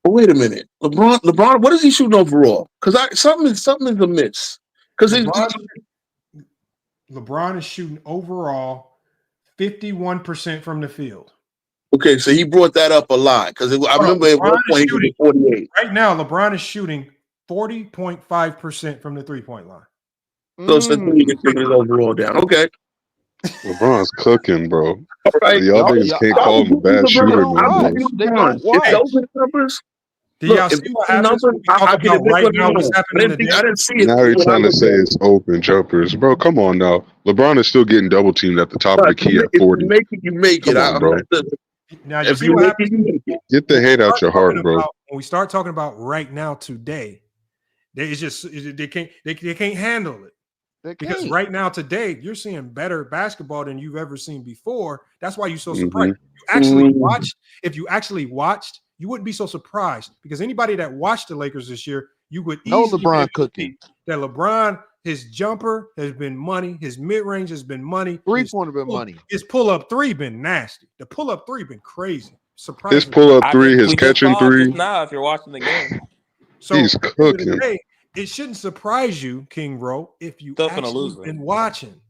But wait a minute, LeBron, what is he shooting overall? Because something's amiss. Because LeBron is shooting overall 51% from the field. Okay, so he brought that up a lot because I remember at one point he was 48. Right now, LeBron is shooting 40.5% from the 3-point line. So you can take his overall down. Okay. LeBron's cooking, bro. All right. Y'all niggas can't call him a bad shooter no more. Those are numbers. Do y'all see what happens when we talk about right now what's happening in the I didn't see it. Now you're trying to say it's open jumpers. Bro, come on now. LeBron is still getting double teamed at the top of the key at 40. You make it. Come on, bro. Now, If you make it, you make it. Get the hate out your heart, bro. When we start talking about right now today, they can't handle it. Because right now today you're seeing better basketball than you've ever seen before. That's why you're so surprised. If you actually watched, you wouldn't be so surprised because anybody that watched the Lakers this year, you would easily LeBron cooking. That LeBron, his jumper has been money, his mid-range has been money, 3-pointer been money. His pull-up three been nasty. The pull-up three been crazy. Surprising. His pull-up three, his catching three. Now, if you're watching the game, so he's cooking. It shouldn't surprise you, King Ro, if you Still actually been watching.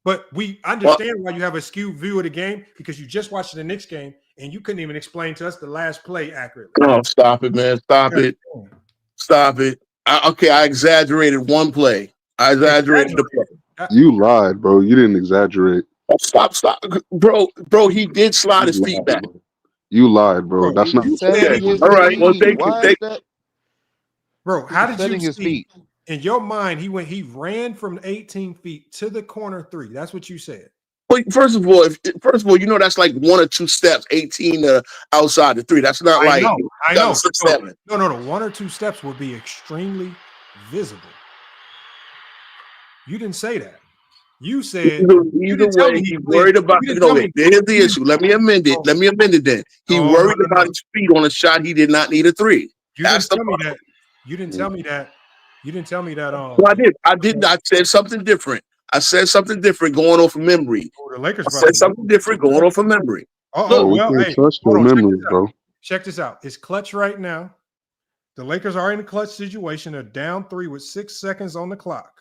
But we understand why you have a skewed view of the game because you just watched the Knicks game and you couldn't even explain to us the last play accurately. Oh, stop it, man. Stop it. I exaggerated one play. I exaggerated the play. You lied, bro. You didn't exaggerate. Stop. Bro, he did slide his feet back. You lied, bro. That's not okay. All right. Well, thank you. Bro, how did you see in your mind he ran from 18 feet to the corner three? That's what you said. Well, first of all, you know that's like 1 or 2 steps, 18 to outside the three. That's not I know. 6, 7. No. 1 or 2 steps would be extremely visible. You didn't say that. You said either way, he worried about here's the issue. Let me amend it. Then. He worried about his feet on a shot he did not need a three. That's the problem. You didn't tell me that. You didn't tell me that. Well, I did. I said something different. Going off of memory. The Lakers I said something different going off of memory. Bro. Check this out. It's clutch right now. The Lakers are in a clutch situation. They're down 3 with 6 seconds on the clock.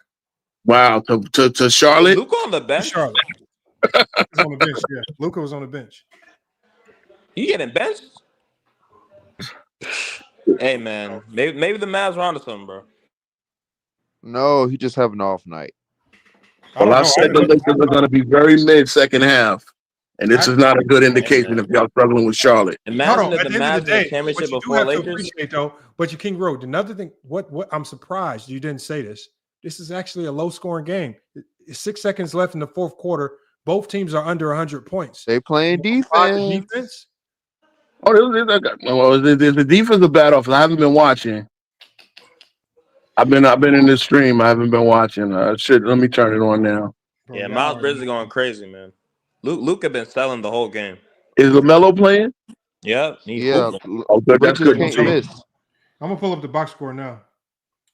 Wow. To Charlotte. Luka on the bench. Charlotte. He's on the bench. Yeah, Luka was on the bench. You getting benched? Hey man, maybe the Mavs are onto something, bro. No, he just have an off night. Well, I said the Lakers are going to be very mid second half, and this is not a good indication if y'all struggling with Charlotte. Imagine if the Mavs win the championship before Lakers. But you King Road. Another thing, what I'm surprised you didn't say this. This is actually a low scoring game. 6 seconds left in the fourth quarter. Both teams are under 100 points. They playing defense. Oh, the defense is bad off. I haven't been watching. I've been in this stream. I haven't been watching. Let me turn it on now. Yeah, Miles Bridges is going crazy, man. Luka been selling the whole game. Is LaMelo playing? Yep. Oh, good. That's good. I'm gonna pull up the box score now.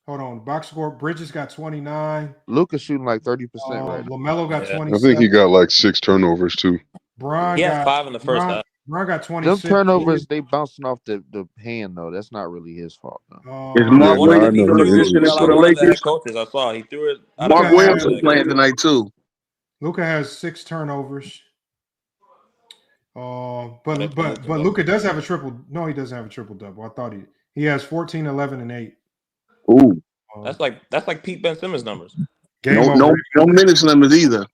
Hold on. Box score. Bridges got 29. Luka's shooting like 30% right now. LaMelo got 27. I think he got like 6 turnovers too. Bron he had 5 in the first half. Bron got 26. Them turnovers, they bouncing off the hand though. That's not really his fault. Is Mark Williams in position for the Lakers? Coaches, I saw he threw it. Mark Williams is playing tonight too. Luka has 6 turnovers. But Luka does have a triple. No, he doesn't have a triple double. I thought he has 14, 11, and 8. Ooh, that's like Pete Ben Simmons numbers. No minutes numbers either.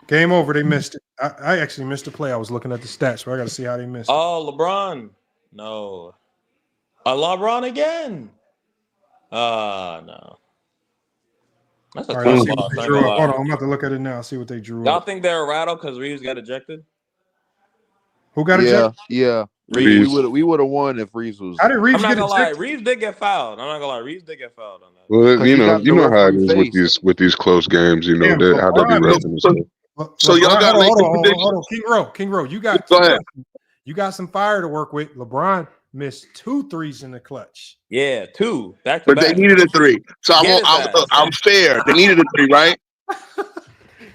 Game over. They missed it. I actually missed the play. I was looking at the stats, so I got to see how they missed it. Oh, LeBron. No. LeBron again. No. That's a tough loss. Hold on. I'm about to look at it now. See what they drew. Y'all think they're a rattle because Reeves got ejected? Who got Yeah, ejected? yeah. Reeves. We would have won if Reeves was. How did Reeves I'm not get gonna lie. ejected? Reeves did get fouled. I'm not gonna lie. Reeves did get fouled on that. Well, Because he got in you the know how it referee is face. with these close games. You know Damn, how they be LeBron. roughing and stuff. So y'all LeBron, got hold Lakers on. prediction? King Rowe, you got Go ahead. you got some fire to work with. LeBron missed 2 threes in the clutch. Yeah, 2 back to But they back. needed a 3. So I'm fair. They needed a 3, right?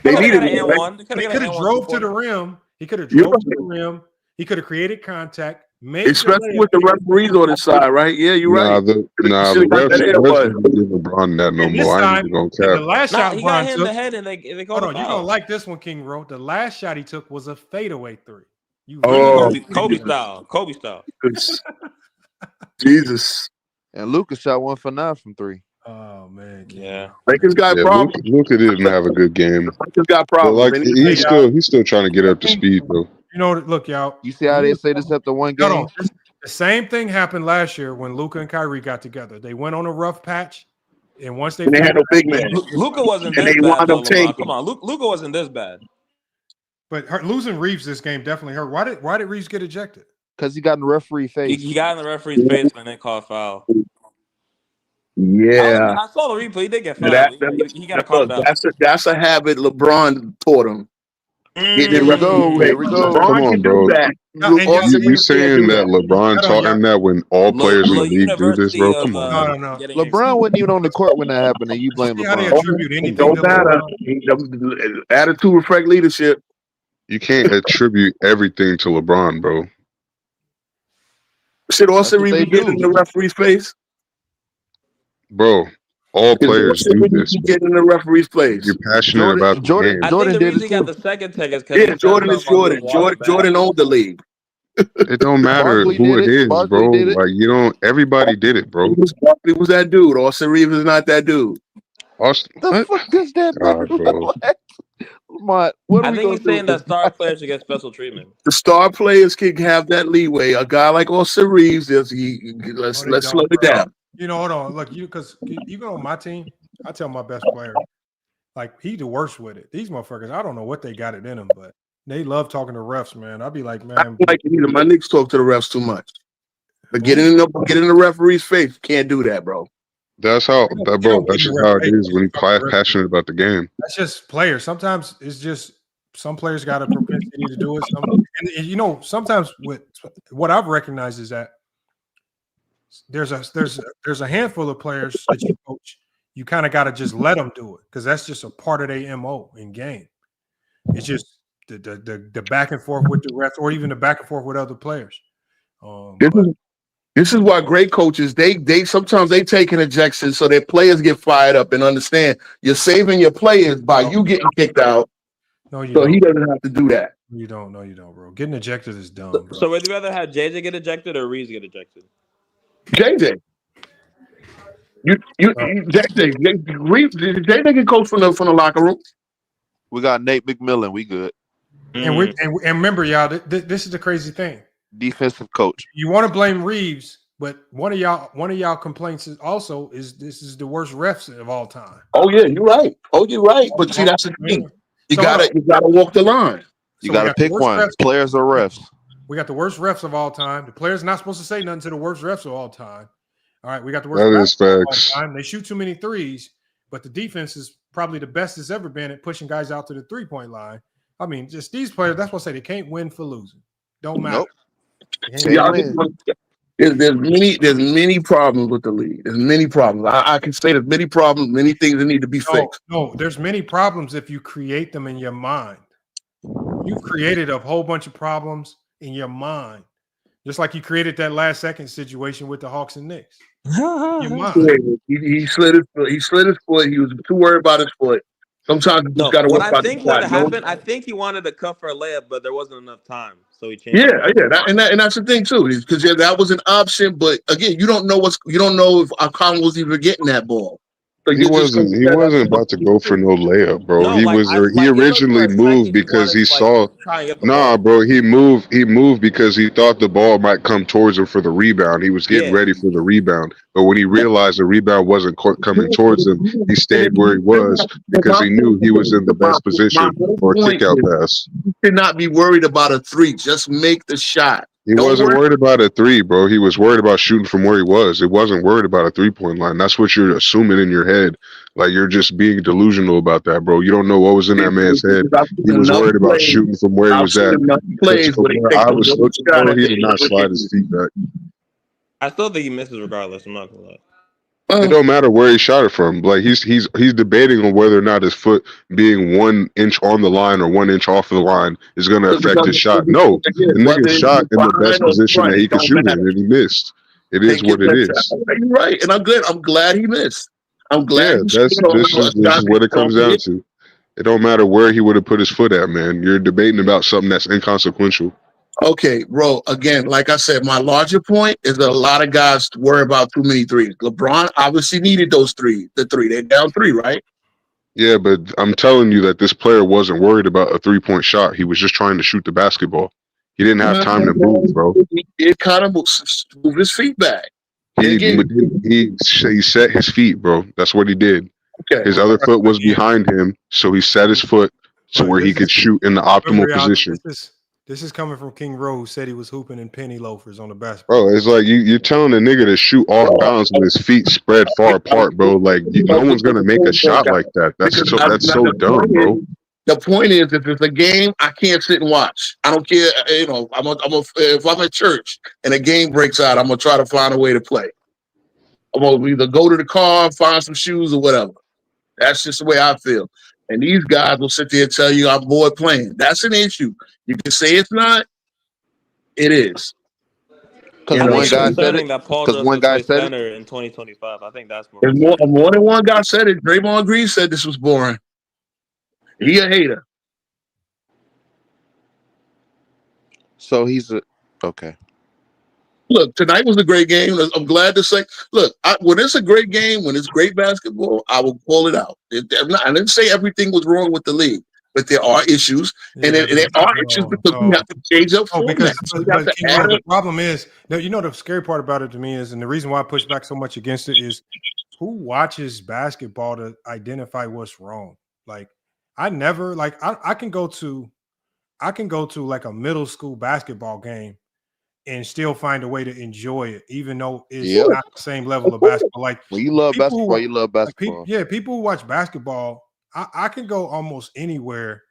They needed it. Right? He could have drove to the rim. He could have drove to the rim. He could have created contact. Especially with the referees on his side, right? Yeah, you're Nah, right. the Should've got that air refs bud. don't give LeBron that no And this more. I ain't time, even gonna and the cap. last shot He got LeBron hit in took. the head and they Hold called a on, you're foul. gonna like this one, King Rowe. The last shot he took was a fadeaway 3. Kobe style. Kobe style. Jesus. And Lucas shot 1 for 9 from 3. Oh man, yeah. Lakers got problems. Luka didn't have a good game. Lakers got But problems. like he's still trying to get up to speed though. You know, look, y'all. You see how they say this after one game? No, the same thing happened last year when Luka and Kyrie got together. They went on a rough patch, and once they had no big man. Luka wasn't And this they bad wound though, up LeBron. tanking. Come on, Luka wasn't this bad. But losing Reeves this game definitely hurt. Why did Reeves get ejected? Because he got in the referee face. He got in the referee's face and they called foul. Yeah. I saw the replay. He did get fouled. He got a call foul. That's a habit LeBron taught him. Getting in referee face. LeBron can do that. You saying that LeBron taught him that when all players in the league do this, bro? Come on. No. LeBron wasn't even on the court when that happened, and you blame How they LeBron. attribute anything Don't to matter. LeBron? Attitude reflect leadership. You can't attribute everything to LeBron, bro. Should also be getting in the referee's face. Bro, all players do this. Get in the referee's place. You're passionate about the game. I think the reason he got the second tech is because Yeah, Jordan is Jordan. Jordan owned the league. It don't matter Barkley who did it it. is, Barkley bro. did it. Like you don't. Everybody did it, bro. Barkley was that dude. Austin Reeves is not that dude. Austin, the fuck does that God, bro. What I think he's saying that star players should get special treatment. The star players can have that leeway. A guy like Austin Reeves, let's slow it down. You know, hold on. Look, because even on my team, I tell my best player, like he the worst with it. These motherfuckers, I don't know what they got it in them, but they love talking to refs, man. I'd be like, man, I don't like either. My Knicks talk to the refs too much. But get in the referee's face. Can't do that, bro. That's how, bro. That's just how it is when you're passionate about the game. that's just players. Sometimes it's just some players got a propensity to do it. And you know, sometimes with what I've recognized is that there's a handful of players that you coach. You kind of got to just let them do it because that's just a part of their MO in game. It's just the back and forth with the refs, or even the back and forth with other players. This is why great coaches they sometimes they take an ejection so their players get fired up and understand you're saving your players by you getting kicked out. No, you so don't. he doesn't have to do that. You don't. No, you don't, bro. Getting ejected is dumb, bro. So would you rather have JJ get ejected or Reeves get ejected? JJ. JJ can coach from the locker room. We got Nate McMillan. We good. And and remember, y'all, this is the crazy thing. Defensive coach. You want to blame Reeves, but one of y'all complaints is also this is the worst refs of all time. Oh yeah, you're right. But see, that's the thing. You gotta walk the line. You gotta pick one. Refs. Players or refs. We got the worst refs of all time. The players not supposed to say nothing to the worst refs of all time. All right, we got the worst That refs is of all facts. time. They shoot too many threes, but the defense is probably the best it's ever been at pushing guys out to the 3-point line. I mean, just these players. That's what I say. They can't win for losing. Don't matter. Nope. There's many problems with the league. There's many problems. I can say there's many problems, many things that need to be fixed. No, there's many problems if you create them in your mind. You created a whole bunch of problems in your mind, just like you created that last second situation with the Hawks and Knicks. Your mind. He slid his foot. He was too worried about his foot. Sometimes you just got to worry about the what shot. happened, I think he wanted to cut for a layup, but there wasn't enough time, so he changed. And that's the thing too, because that was an option. But again, you don't know if Alcon was even getting that ball. So He wasn't. He wasn't about to go for no layup, bro. No, He like was. I He like it looked originally for a moved second he because wanted he to like saw. try and get the Nah, ball. bro. He moved. He moved because he thought the ball might come towards him for the rebound. He was getting Yeah. ready for the rebound, but when he realized the rebound wasn't coming towards him, he stayed where he was because he knew he was in the best My position whole for a point kickout is pass. you should not be worried about a three. Just make the shot. He Don't wasn't worry. worried about a three, bro. He was worried about shooting from where he was. It wasn't worried about a 3-point line. That's what you're assuming in your head. Like you're just being delusional about that, bro. You don't know what was in that man's head. I've He seen was enough worried about plays. shooting from where he I've was seen at. enough Because plays from where they where take I the was little looking, shot bro, at he the did end not of slide the his feet back. I still think he misses regardless. I'm not gonna lie. It don't matter where he shot it from. Like he's debating on whether or not his foot being 1 inch on the line or 1 inch off of the line is going to affect his shot. No, the nigga whether it's shot in the best behind or position front, that he it could don't shoot in, matter. and he missed. It is Take your what it best shot. is. Okay, you're right, and I'm good. I'm glad he missed. I'm glad Yeah, he that's showed this us is this guys is what it don't comes down to. It don't matter where he would have put his foot at, man. You're debating about something that's inconsequential. Okay, bro. Again, like I said, my larger point is that a lot of guys worry about too many threes. LeBron obviously needed those three. The three, they're down three, right? Yeah, but I'm telling you that this player wasn't worried about a 3-point shot. He was just trying to shoot the basketball. He didn't have time to move, bro. It kind of moved his feet back. He set his feet, bro. That's what he did. Okay. His other foot was behind him, so he set his foot to But where he this could is- shoot in the remember, optimal y'all, position. This is coming from King Rowe, who said he was hooping in penny loafers on the basketball. Bro, it's like you're telling a nigga to shoot off bounds with his feet spread far apart, bro. Like no one's gonna make a shot like that. That's so dumb, bro. The point is, if it's a game, I can't sit and watch. I don't care. You know, if I'm at church and a game breaks out, I'm gonna try to find a way to play. I'm gonna either go to the car, find some shoes, or whatever. That's just the way I feel. And these guys will sit there and tell you I'm bored playing. That's an issue. You can say it's not. It is. Because I think one it's guy said concerning it. that Paul Because George one will guy play said it. center in 2025. I think that's more. There's more than one guy said it. Draymond Green said this was boring. He a hater. So he's a okay. Look, tonight was a great game. I'm glad to say, look, when it's a great game, when it's great basketball, I will call it out. I didn't say everything was wrong with the league, but there are issues, and there are issues because we have to change up formats. The problem is, you know, the scary part about it to me is, and the reason why I push back so much against it is, who watches basketball to identify what's wrong? Like, I never like I can go to like a middle school basketball game and still find a way to enjoy it, even though it's not the same level of basketball. Like when you love basketball, you love basketball. People who watch basketball, I can go almost anywhere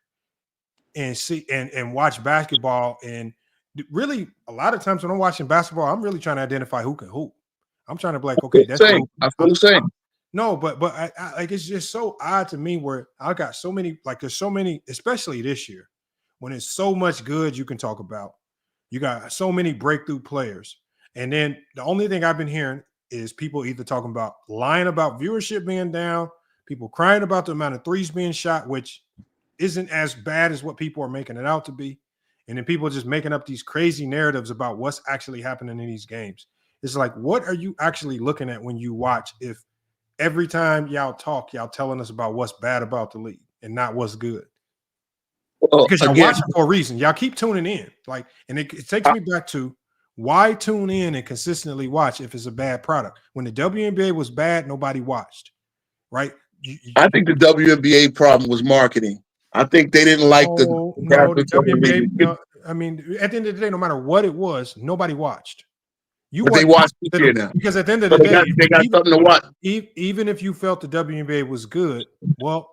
and see and watch basketball. And really, a lot of times when I'm watching basketball, I'm really trying to identify who can hoop. I'm trying to be like, okay, that's I feel the same. No, but I like, it's just so odd to me where I got so many, like there's so many, especially this year, when it's so much good you can talk about. You got so many breakthrough players. And then the only thing I've been hearing is people either talking about lying about viewership being down, people crying about the amount of threes being shot, which isn't as bad as what people are making it out to be. And then people just making up these crazy narratives about what's actually happening in these games. It's like, what are you actually looking at when you watch if every time y'all talk, y'all telling us about what's bad about the league and not what's good? Because y'all watching for a reason. Y'all keep tuning in. Like, and it takes me back to why tune in and consistently watch if it's a bad product. When the WNBA was bad, nobody watched, right? I think the WNBA problem was marketing. I think they didn't like the WNBA. No, I mean, at the end of the day, no matter what it was, nobody watched. They watched it here now. Because at the end of the day, they got something to watch. Even if you felt the WNBA was good, well,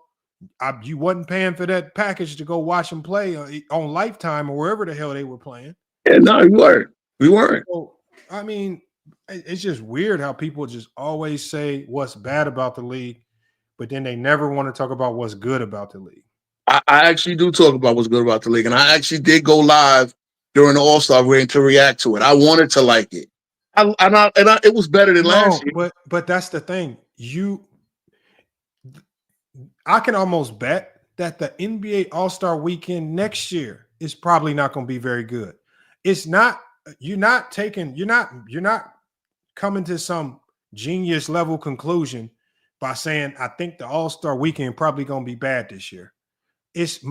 you wasn't paying for that package to go watch them play on Lifetime or wherever the hell they were playing. Yeah, no, we weren't. We weren't. So, I mean, it's just weird how people just always say what's bad about the league, but then they never want to talk about what's good about the league. I actually do talk about what's good about the league, and I actually did go live during the All-Star break to react to it. I wanted to like it. It was better than last year. But that's the thing. I can almost bet that the NBA All-Star weekend next year is probably not going to be very good. It's not, you're not coming to some genius level conclusion by saying I think the All-Star weekend probably gonna be bad this year. It's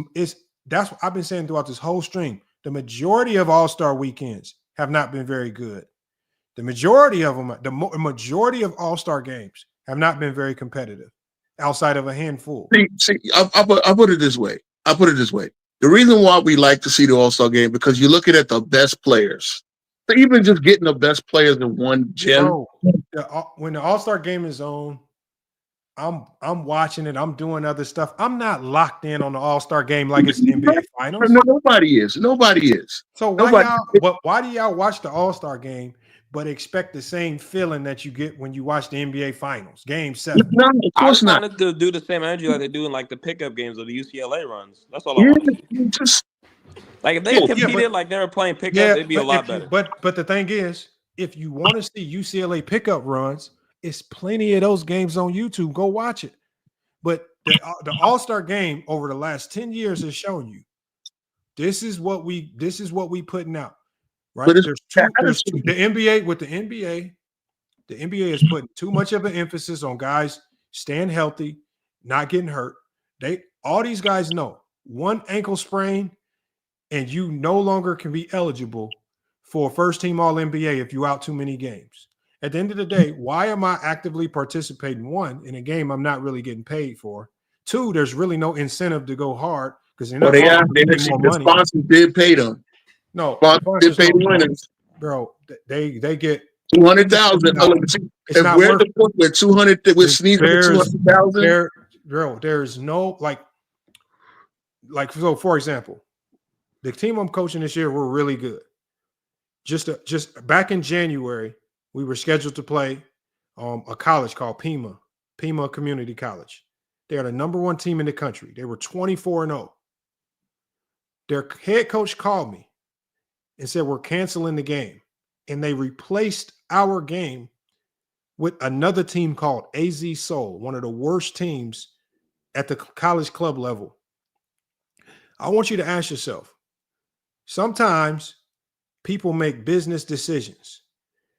that's what I've been saying throughout this whole stream. The majority of All-Star weekends have not been very good. The majority of them, the majority of All-Star games have not been very competitive, outside of a handful. I'll put it this way. The reason why we like to see the All-Star game because you're looking at the best players. So even just getting the best players in one gym. Bro, when the All-Star game is on, I'm watching it. I'm doing other stuff. I'm not locked in on the All-Star game like it's the NBA Finals. Nobody is. So why do y'all watch the All-Star game but expect the same feeling that you get when you watch the NBA Finals, Game 7? No, of I course just not. wanted to do the same energy like they do in like the pickup games or the UCLA runs. That's all I want. Like if they competed like they were playing pickup, it'd be a lot better. But the thing is, if you want to see UCLA pickup runs, it's plenty of those games on YouTube. Go watch it. But the All-Star game over the last 10 years has shown you this is what we putting out. Right? There's two, the NBA is putting too much of an emphasis on guys staying healthy, not getting hurt. All these guys know one ankle sprain and you no longer can be eligible for first team All-NBA if you out too many games. At the end of the day, why am I actively participating, one, in a game I'm not really getting paid for? Two, there's really no incentive to go hard because they're not the sponsors did pay them. No, sponsors did pay the winners. Bro, they get 200,000. It's not worth it. With 200 with Snead with 200,000. There's no so for example, the team I'm coaching this year were really good. Just back in January, we were scheduled to play a college called Pima Community College. They are the #1 team in the country. They were 24-0. Their head coach called me and said, we're canceling the game. And they replaced our game with another team called AZ Seoul, one of the worst teams at the college club level. I want you to ask yourself, sometimes people make business decisions.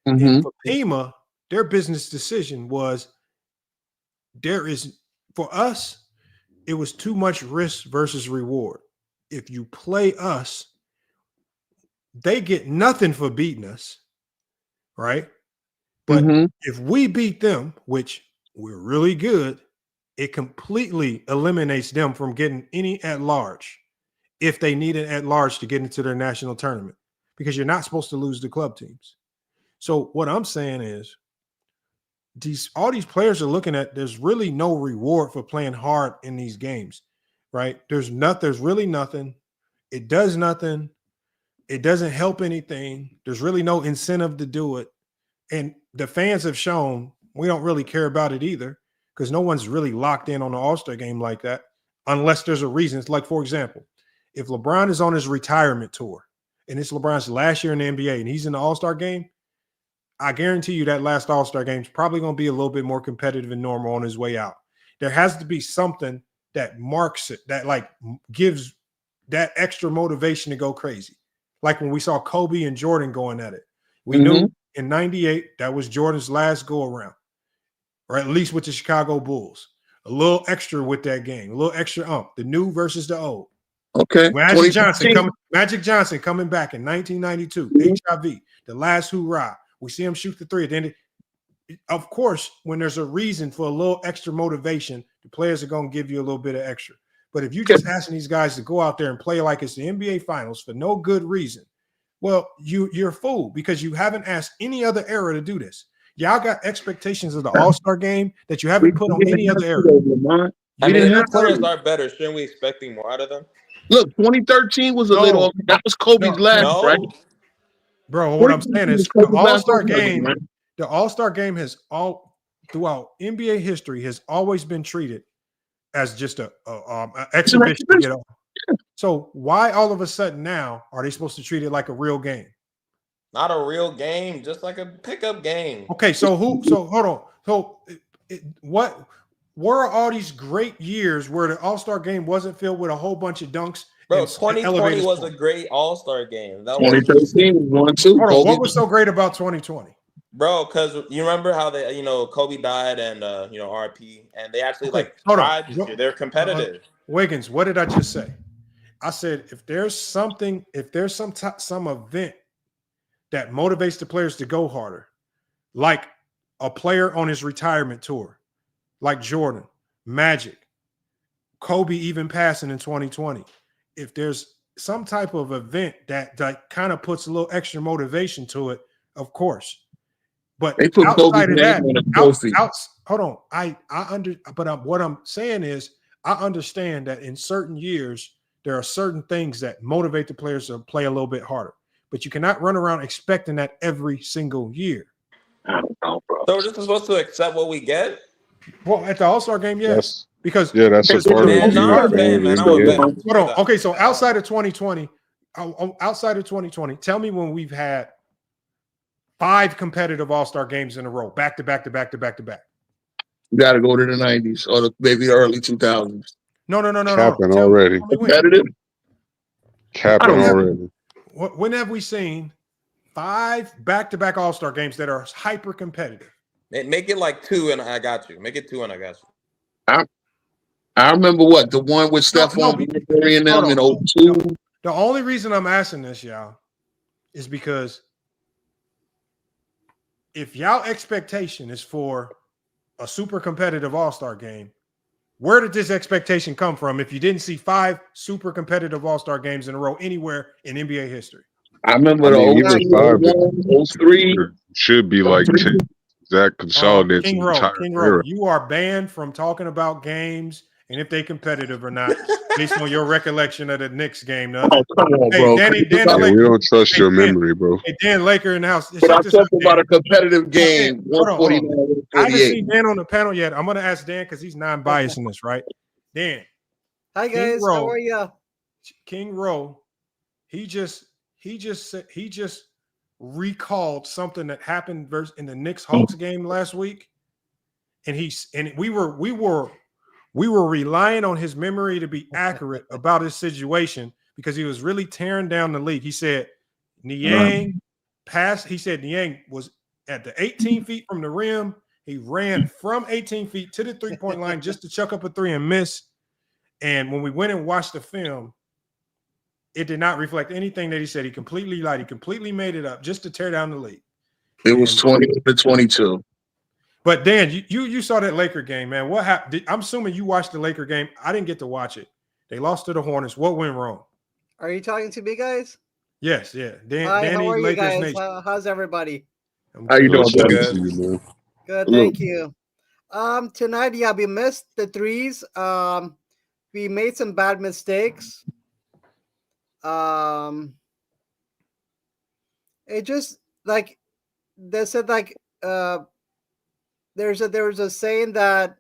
And for Pima, their business decision was for us, it was too much risk versus reward. If you play us, they get nothing for beating us, right? But if we beat them, which we're really good, it completely eliminates them from getting any at-large if they need an at-large to get into their national tournament, because you're not supposed to lose the club teams. So what I'm saying is all these players are looking at, there's really no reward for playing hard in these games, right? There's really nothing. It does nothing. It doesn't help anything. There's really no incentive to do it. And the fans have shown we don't really care about it either, because no one's really locked in on the All-Star game like that unless there's a reason. It's like, for example, if LeBron is on his retirement tour and it's LeBron's last year in the NBA and he's in the All-Star game, I guarantee you that last All-Star game is probably going to be a little bit more competitive than normal on his way out. There has to be something that marks it, that like gives that extra motivation to go crazy. Like when we saw Kobe and Jordan going at it. We knew in 98, that was Jordan's last go around, or at least with the Chicago Bulls. A little extra with that game, a little extra the new versus the old. Okay. Magic Johnson coming back in 1992, HIV, the last hoorah. We see him shoot the three. Then, of course, when there's a reason for a little extra motivation, the players are going to give you a little bit of extra. But if you just asking these guys to go out there and play like it's the NBA Finals for no good reason, well, you're a fool, because you haven't asked any other era to do this. Y'all got expectations of the All-Star game that you haven't put on any other era. I mean, if the players are better, shouldn't we expecting more out of them? Look, 2013 was a little. That was Kobe's last, right? Bro, what I'm saying is the All-Star game. The All-Star game has throughout NBA history has always been treated as just an exhibition to get off. So why all of a sudden now are they supposed to treat it like a real game? Not a real game, just like a pickup game. Okay, so hold on. So what were all these great years where the All-Star game wasn't filled with a whole bunch of dunks? Bro, 2020 was a great All-Star game. That 2013 was one too. Hold on, what was so great about 2020? Bro, because you remember how they, Kobe died and RP, and they actually Okay, like hold on. tried this year. They're competitive. Wiggins, what did I just say? I said if there's some event that motivates the players to go harder, like a player on his retirement tour, like Jordan, Magic, Kobe even passing in 2020. If there's some type of event that kind of puts a little extra motivation to it, of course. But They put Kobe's outside of name that, on a trophy. hold on. What I'm saying is I understand that in certain years there are certain things that motivate the players to play a little bit harder. But you cannot run around expecting that every single year. I don't know, bro. So we're just supposed to accept what we get? Well, at the All-Star game, yes. Because that's a part of the deal for the NBA. Hold on. Okay, so outside of 2020, tell me when we've had 5 competitive All-Star games in a row, back to back. You got to go to the 90s or maybe the early 2000s. No. Capping already. Competitive? Capping already. When have we seen 5 back-to-back All-Star games that are hyper competitive? Make it like 2 and I got you. Make it 2 and I got you. I remember the one with Stephon Curry and them in 02. The only reason I'm asking this, y'all, is because if y'all expectation is for a super competitive All-Star game, where did this expectation come from if you didn't see 5 super competitive All-Star games in a row anywhere in NBA history? I remember even 5 03 should be like 10. That consolidates King the Rowe, entire King era. Rowe, you are banned from talking about games and if they competitive or not, based on your recollection of the Knicks game. Oh, come on, bro. Dan We don't trust your memory, bro. Hey, Dan Laker in the house. But I'm talking about a competitive game, 149, I haven't 148. seen Dan on the panel yet. I'm going to ask Dan because he's non-biased in this, right? Dan. Hi guys, how are you? King Rowe, he just recalled something that happened in the Knicks Hawks game last week, and we were relying on his memory to be accurate about his situation because he was really tearing down the league. He said Niang was at the 18 feet from the rim. He ran from 18 feet to the three-point line just to chuck up a 3 and miss. And when we went and watched the film, it did not reflect anything that he said. He completely lied. He completely made it up just to tear down the league. It was 20-22. But Dan, you saw that Laker game, man. What happened? I'm assuming you watched the Laker game. I didn't get to watch it. They lost to the Hornets. What went wrong? Are you talking to me, guys? Yes, yeah. Hi, Danny, how are you Lakers guys? Nation. How's everybody? How you doing, Good. Good, thank you. Tonight, yeah, we missed the threes. We made some bad mistakes. It just like they said, like there was a saying that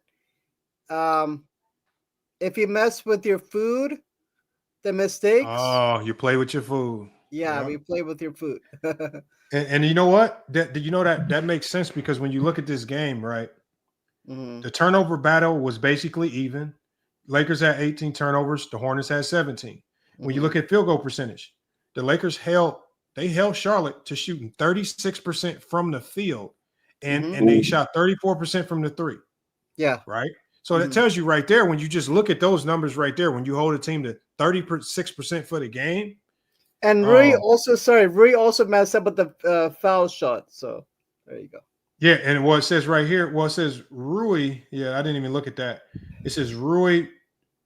if you mess with your food, the mistakes. Oh, you play with your food. Yeah, we play with your food. And you know what? Did you know that makes sense because when you look at this game, right? Mm-hmm. The turnover battle was basically even. Lakers had 18 turnovers. The Hornets had 17. When you look at field goal percentage, the Lakers held Charlotte to shooting 36% from the field, and they shot 34% from the 3. Yeah. Right. So that tells you right there when you just look at those numbers right there, when you hold a team to 36% for the game. And Rui also messed up with the foul shot. So there you go. Yeah, and what it says right here, it says Rui. Yeah, I didn't even look at that. It says Rui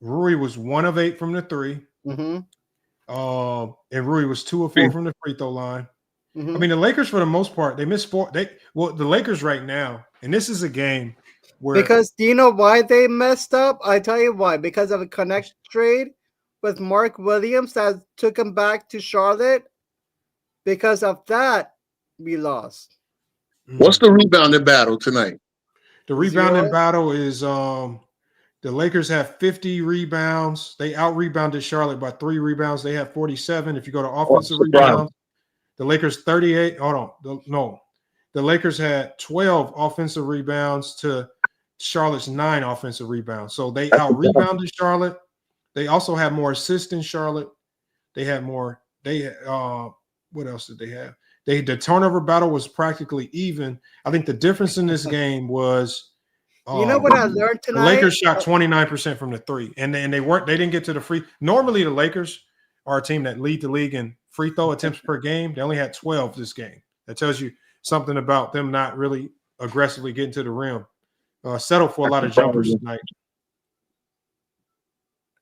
was 1 of 8 from the 3. Mm-hmm. And Rui was 2 of 4 from the free throw line. Mm-hmm. I mean, the Lakers for the most part, they missed 4. The Lakers right now, and this is a game where because do you know why they messed up? I tell you why. Because of a connect trade with Mark Williams that took him back to Charlotte. Because of that, we lost. What's the rebounding battle tonight? The rebounding battle is the Lakers have 50 rebounds. They out-rebounded Charlotte by 3 rebounds. They have 47. If you go to offensive rebounds, the Lakers 38. The Lakers had 12 offensive rebounds to Charlotte's 9 offensive rebounds. So they out-rebounded Charlotte. They also had more assists than Charlotte. They had more. What else did they have? The turnover battle was practically even. I think the difference in this game was you know what I learned the tonight? Lakers shot 29% from the three, and they didn't get to the free. Normally, the Lakers are a team that lead the league in free throw attempts per game. They only had 12 this game. That tells you something about them not really aggressively getting to the rim. Settled for a lot of jumpers tonight.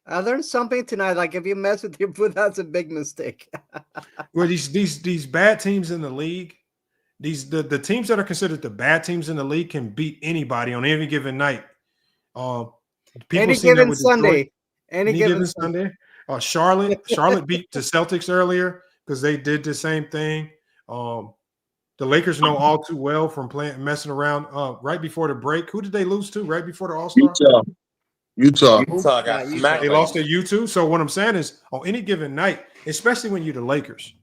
I learned something tonight. Like if you mess with your foot, that's a big mistake. Well, these bad teams in the league, the teams that are considered the bad teams in the league can beat anybody on any given night. Any given Sunday. Any given Sunday. Charlotte beat the Celtics earlier because they did the same thing. The Lakers know all too well from messing around right before the break. Who did they lose to right before the All-Star? Utah got smacked. They lost to U2. So what I'm saying is, on any given night, especially when you're the Lakers,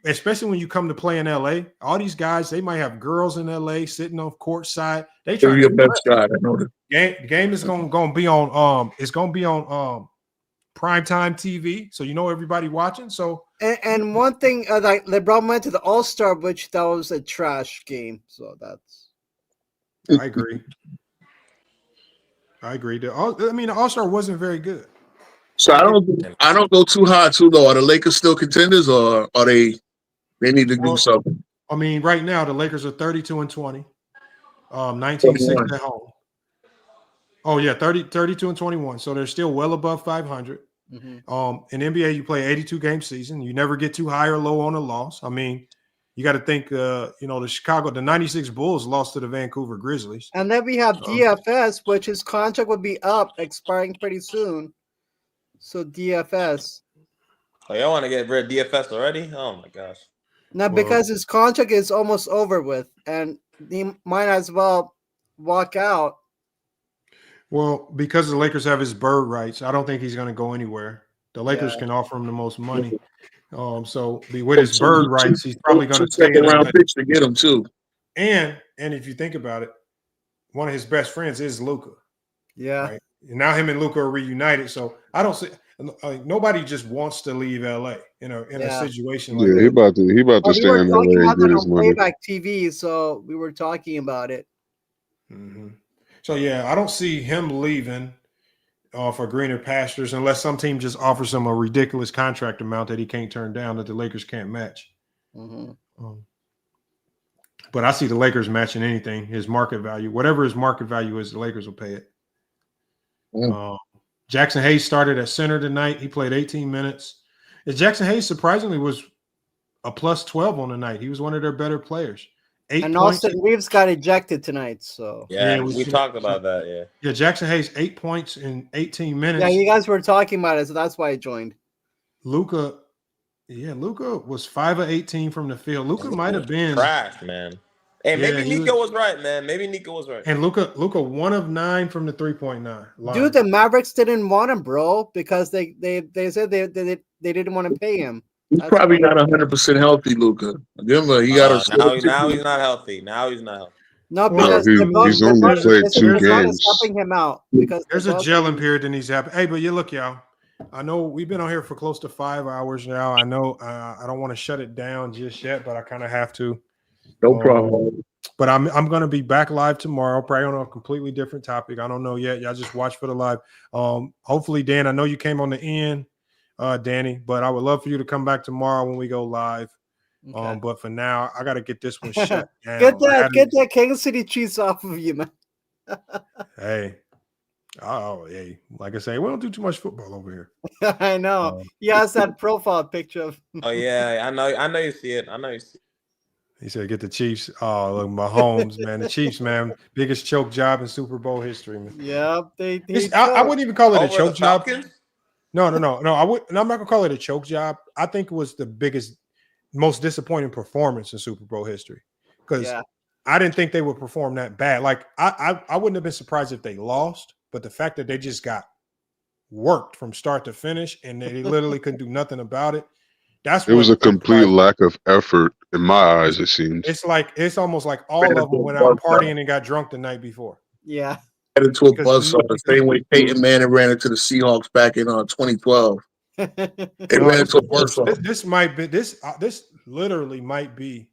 especially when you come to play in LA, all these guys, they might have girls in LA sitting on court side. They try to best shot. I know that. The game is going to be on it's going to be on primetime TV, so you know everybody watching. So and one thing, like LeBron went to the All-Star, which that was a trash game. So that's. I agree. The All-Star wasn't very good. So I don't go too high too though. Are the Lakers still contenders, or are they need to do something? I mean, right now the Lakers are 32-20, 19-6 at home. Oh yeah, 32-21. So they're still well above 500. Mm-hmm. In NBA, you play 82-game season. You never get too high or low on a loss. I mean, you got to think, the 96 Bulls lost to the Vancouver Grizzlies. And then we have DFS, which his contract will be up, expiring pretty soon. So DFS. Oh, y'all want to get rid of DFS already? Oh my gosh. Now, because his contract is almost over with, and he might as well walk out. Well, because the Lakers have his bird rights, I don't think he's going to go anywhere. The Lakers can offer him the most money. So with his bird rights, he's probably going to stay in round picks to get him too. And if you think about it, one of his best friends is Luka. Yeah. Right? And now him and Luka are reunited. So I don't see nobody just wants to leave LA in a situation like that. He about to stay in LA and get his money. Playback TV, so we were talking about it. Mm-hmm. So yeah, I don't see him leaving for greener pastures unless some team just offers him a ridiculous contract amount that he can't turn down that the Lakers can't match. Mm-hmm. But I see the Lakers matching anything, his market value. Whatever his market value is, the Lakers will pay it. Jackson Hayes started at center tonight. He played 18 minutes. Jackson Hayes surprisingly was a plus 12 on the night. He was one of their better players. 8 and points. Austin Reeves got ejected tonight. So we talked about that. Yeah, Jackson Hayes 8 points in 18 minutes. Yeah, you guys were talking about it, so that's why I joined. Luka was 5 of 18 from the field. Luka might have been trash, man. Hey, maybe Nico was right, man. Maybe Nico was right. And Luka 1 of 9 from the 3.9 line. Dude, the Mavericks didn't want him, bro, because they said they didn't want to pay him. He's probably not 100% healthy, Luka. Remember, he got now he's not healthy. Now he's not healthy. No, because he's only played 2 games. Helping him out because there's a gelling period that needs to happen. Hey, but you look, y'all. I know we've been on here for close to 5 hours now. I know I don't want to shut it down just yet, but I kind of have to. No problem. But I'm going to be back live tomorrow, probably on a completely different topic. I don't know yet. Y'all just watch for the live. Hopefully, Dan, I know you came on the end, Danny, but I would love for you to come back tomorrow when we go live. Okay. But for now, I got to get this one shut down. Get that Kansas City Chiefs off of you, man. Hey, like I say, we don't do too much football over here. I know. He has that profile picture of. Oh yeah, I know you see it. He said, "Get the Chiefs." Oh, look, Mahomes, man, the Chiefs, man, biggest choke job in Super Bowl history, man. Yeah, I wouldn't even call it a choke job. No. I'm not gonna call it a choke job. I think it was the biggest, most disappointing performance in Super Bowl history because I didn't think they would perform that bad. Like I wouldn't have been surprised if they lost, but the fact that they just got worked from start to finish and they literally couldn't do nothing about it. It was a complete lack of effort in my eyes. It seems it's almost like all of them went out partying and got drunk the night before. Yeah, got into a buzzsaw the same way Peyton Manning ran into the Seahawks back in 2012. It ran into a buzzsaw. This might be this literally might be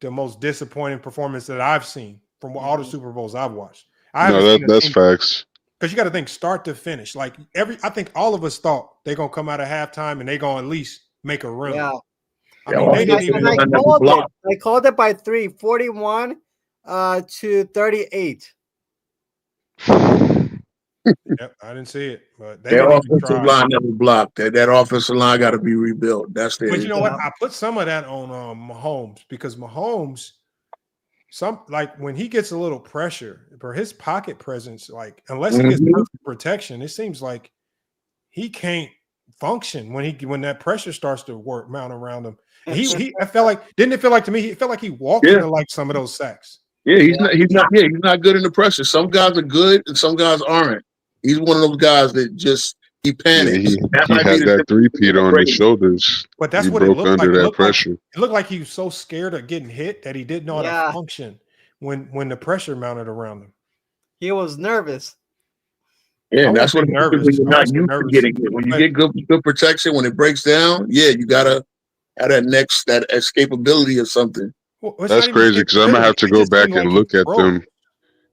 the most disappointing performance that I've seen from all the Super Bowls I've watched. I haven't seen that's facts. because you got to think start to finish. Like I think all of us thought they're gonna come out of halftime and they're gonna at least make a run. Yeah. I mean, they didn't even. I called it by 3, 41 to 38. Yep, I didn't see it, but they Their didn't even offensive try. line never blocked. That offensive line got to be rebuilt. That's the. But you know what? I put some of that on Mahomes because Mahomes, when he gets a little pressure for his pocket presence, like unless he gets perfect protection, it seems like he can't function when that pressure starts to mount around him. And I felt like it feel like to me he felt like he walked into like some of those sacks. Yeah, he's not good in the pressure. Some guys are good and some guys aren't. He's one of those guys that just he panics. He had that three-peat on his shoulders. But that's what it looked like. It looked like he was so scared of getting hit that he didn't know how to function when the pressure mounted around him. He was nervous. Yeah, that's what nervous. When you're not used to getting it. When you get good protection, when it breaks down, you gotta have that escapability or something. Well, that's crazy because I'm gonna have to go back and look at them.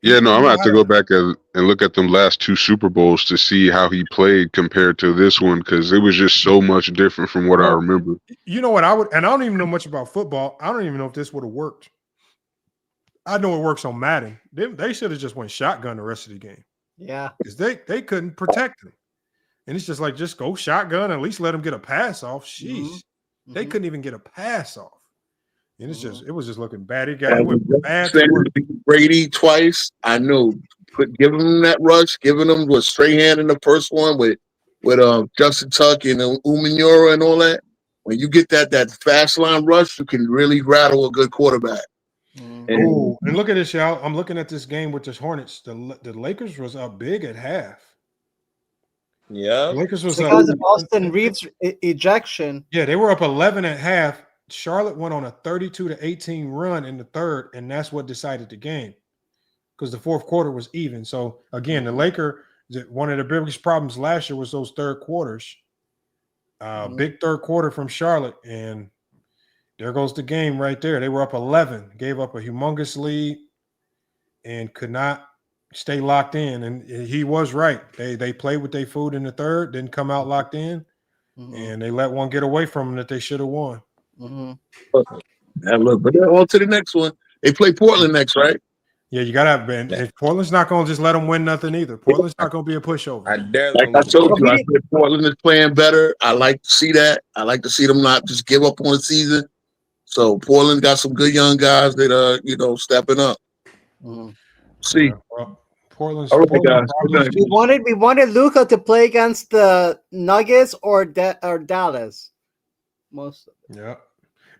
Yeah, no, I'm gonna have to go back and look at them last 2 Super Bowls to see how he played compared to this one because it was just so much different from what I remember. You know what I would, and I don't even know much about football. I don't even know if this would have worked. I know it works on Madden. They should have just went shotgun the rest of the game. Yeah, because they couldn't protect him, and it's just like just go shotgun. At least let him get a pass off. Jeez, they couldn't even get a pass off. And it was just looking bad. It went bad. Brady twice. I know. Giving him that rush, giving him a straight hand in the first one with Justin Tuck and Umanura and all that. When you get that fast line rush, you can really rattle a good quarterback. And look at this, y'all. I'm looking at this game with the Hornets. The Lakers was up big at half. Yeah, Lakers was because up. of Austin Reeves' ejection. Yeah, they were up 11 at half. Charlotte went on a 32-18 run in the third, and that's what decided the game because the fourth quarter was even. So again, the Lakers, one of the biggest problems last year was those third quarters. Big third quarter from Charlotte, and there goes the game right there. They were up 11, gave up a humongous lead, and could not stay locked in. And he was right. They played with their food in the third, didn't come out locked in, and they let one get away from them that they should have won. But on to the next one. They play Portland next, right? Yeah, you gotta have been. Portland's not gonna just let them win nothing either. Portland's not gonna be a pushover. Like I told you, I said Portland is playing better. I like to see that. I like to see them not just give up on the season. So Portland got some good young guys that are stepping up. See, Portland's. We wanted Luka to play against the Nuggets or Dallas. Yeah.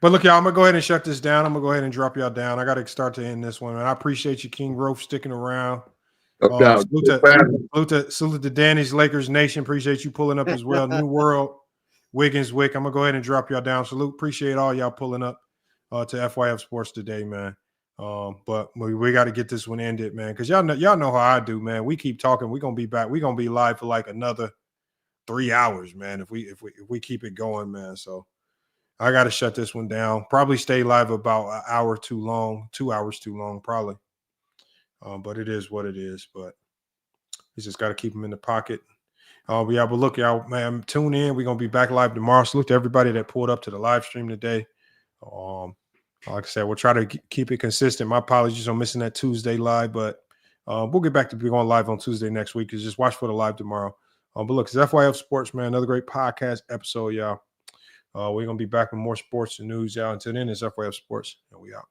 But look, y'all, I'm going to go ahead and shut this down. I'm going to go ahead and drop y'all down. I got to start to end this one. And I appreciate you, King Rope, sticking around. Salute to Danny's Lakers Nation. Appreciate you pulling up as well. New World, Wiggins, Wick. I'm going to go ahead and drop y'all down. Salute. Appreciate all y'all pulling up to FYF Sports today, man. But we got to get this one ended, man, because y'all know how I do, man. We keep talking. We're going to be back. We're going to be live for like another 3 hours, man, if we keep it going, man. So I got to shut this one down. Probably stay live about an hour too long, 2 hours too long, probably. But it is what it is. But we just got to keep them in the pocket. But look, y'all, man, tune in. We're going to be back live tomorrow. Salute to everybody that pulled up to the live stream today. Like I said, we'll try to keep it consistent. My apologies on missing that Tuesday live, but we'll get back to going live on Tuesday next week. Just watch for the live tomorrow. But look, it's FYF Sports, man. Another great podcast episode, y'all. We're going to be back with more sports and news, y'all. Until then, it's FYF Sports, and we out.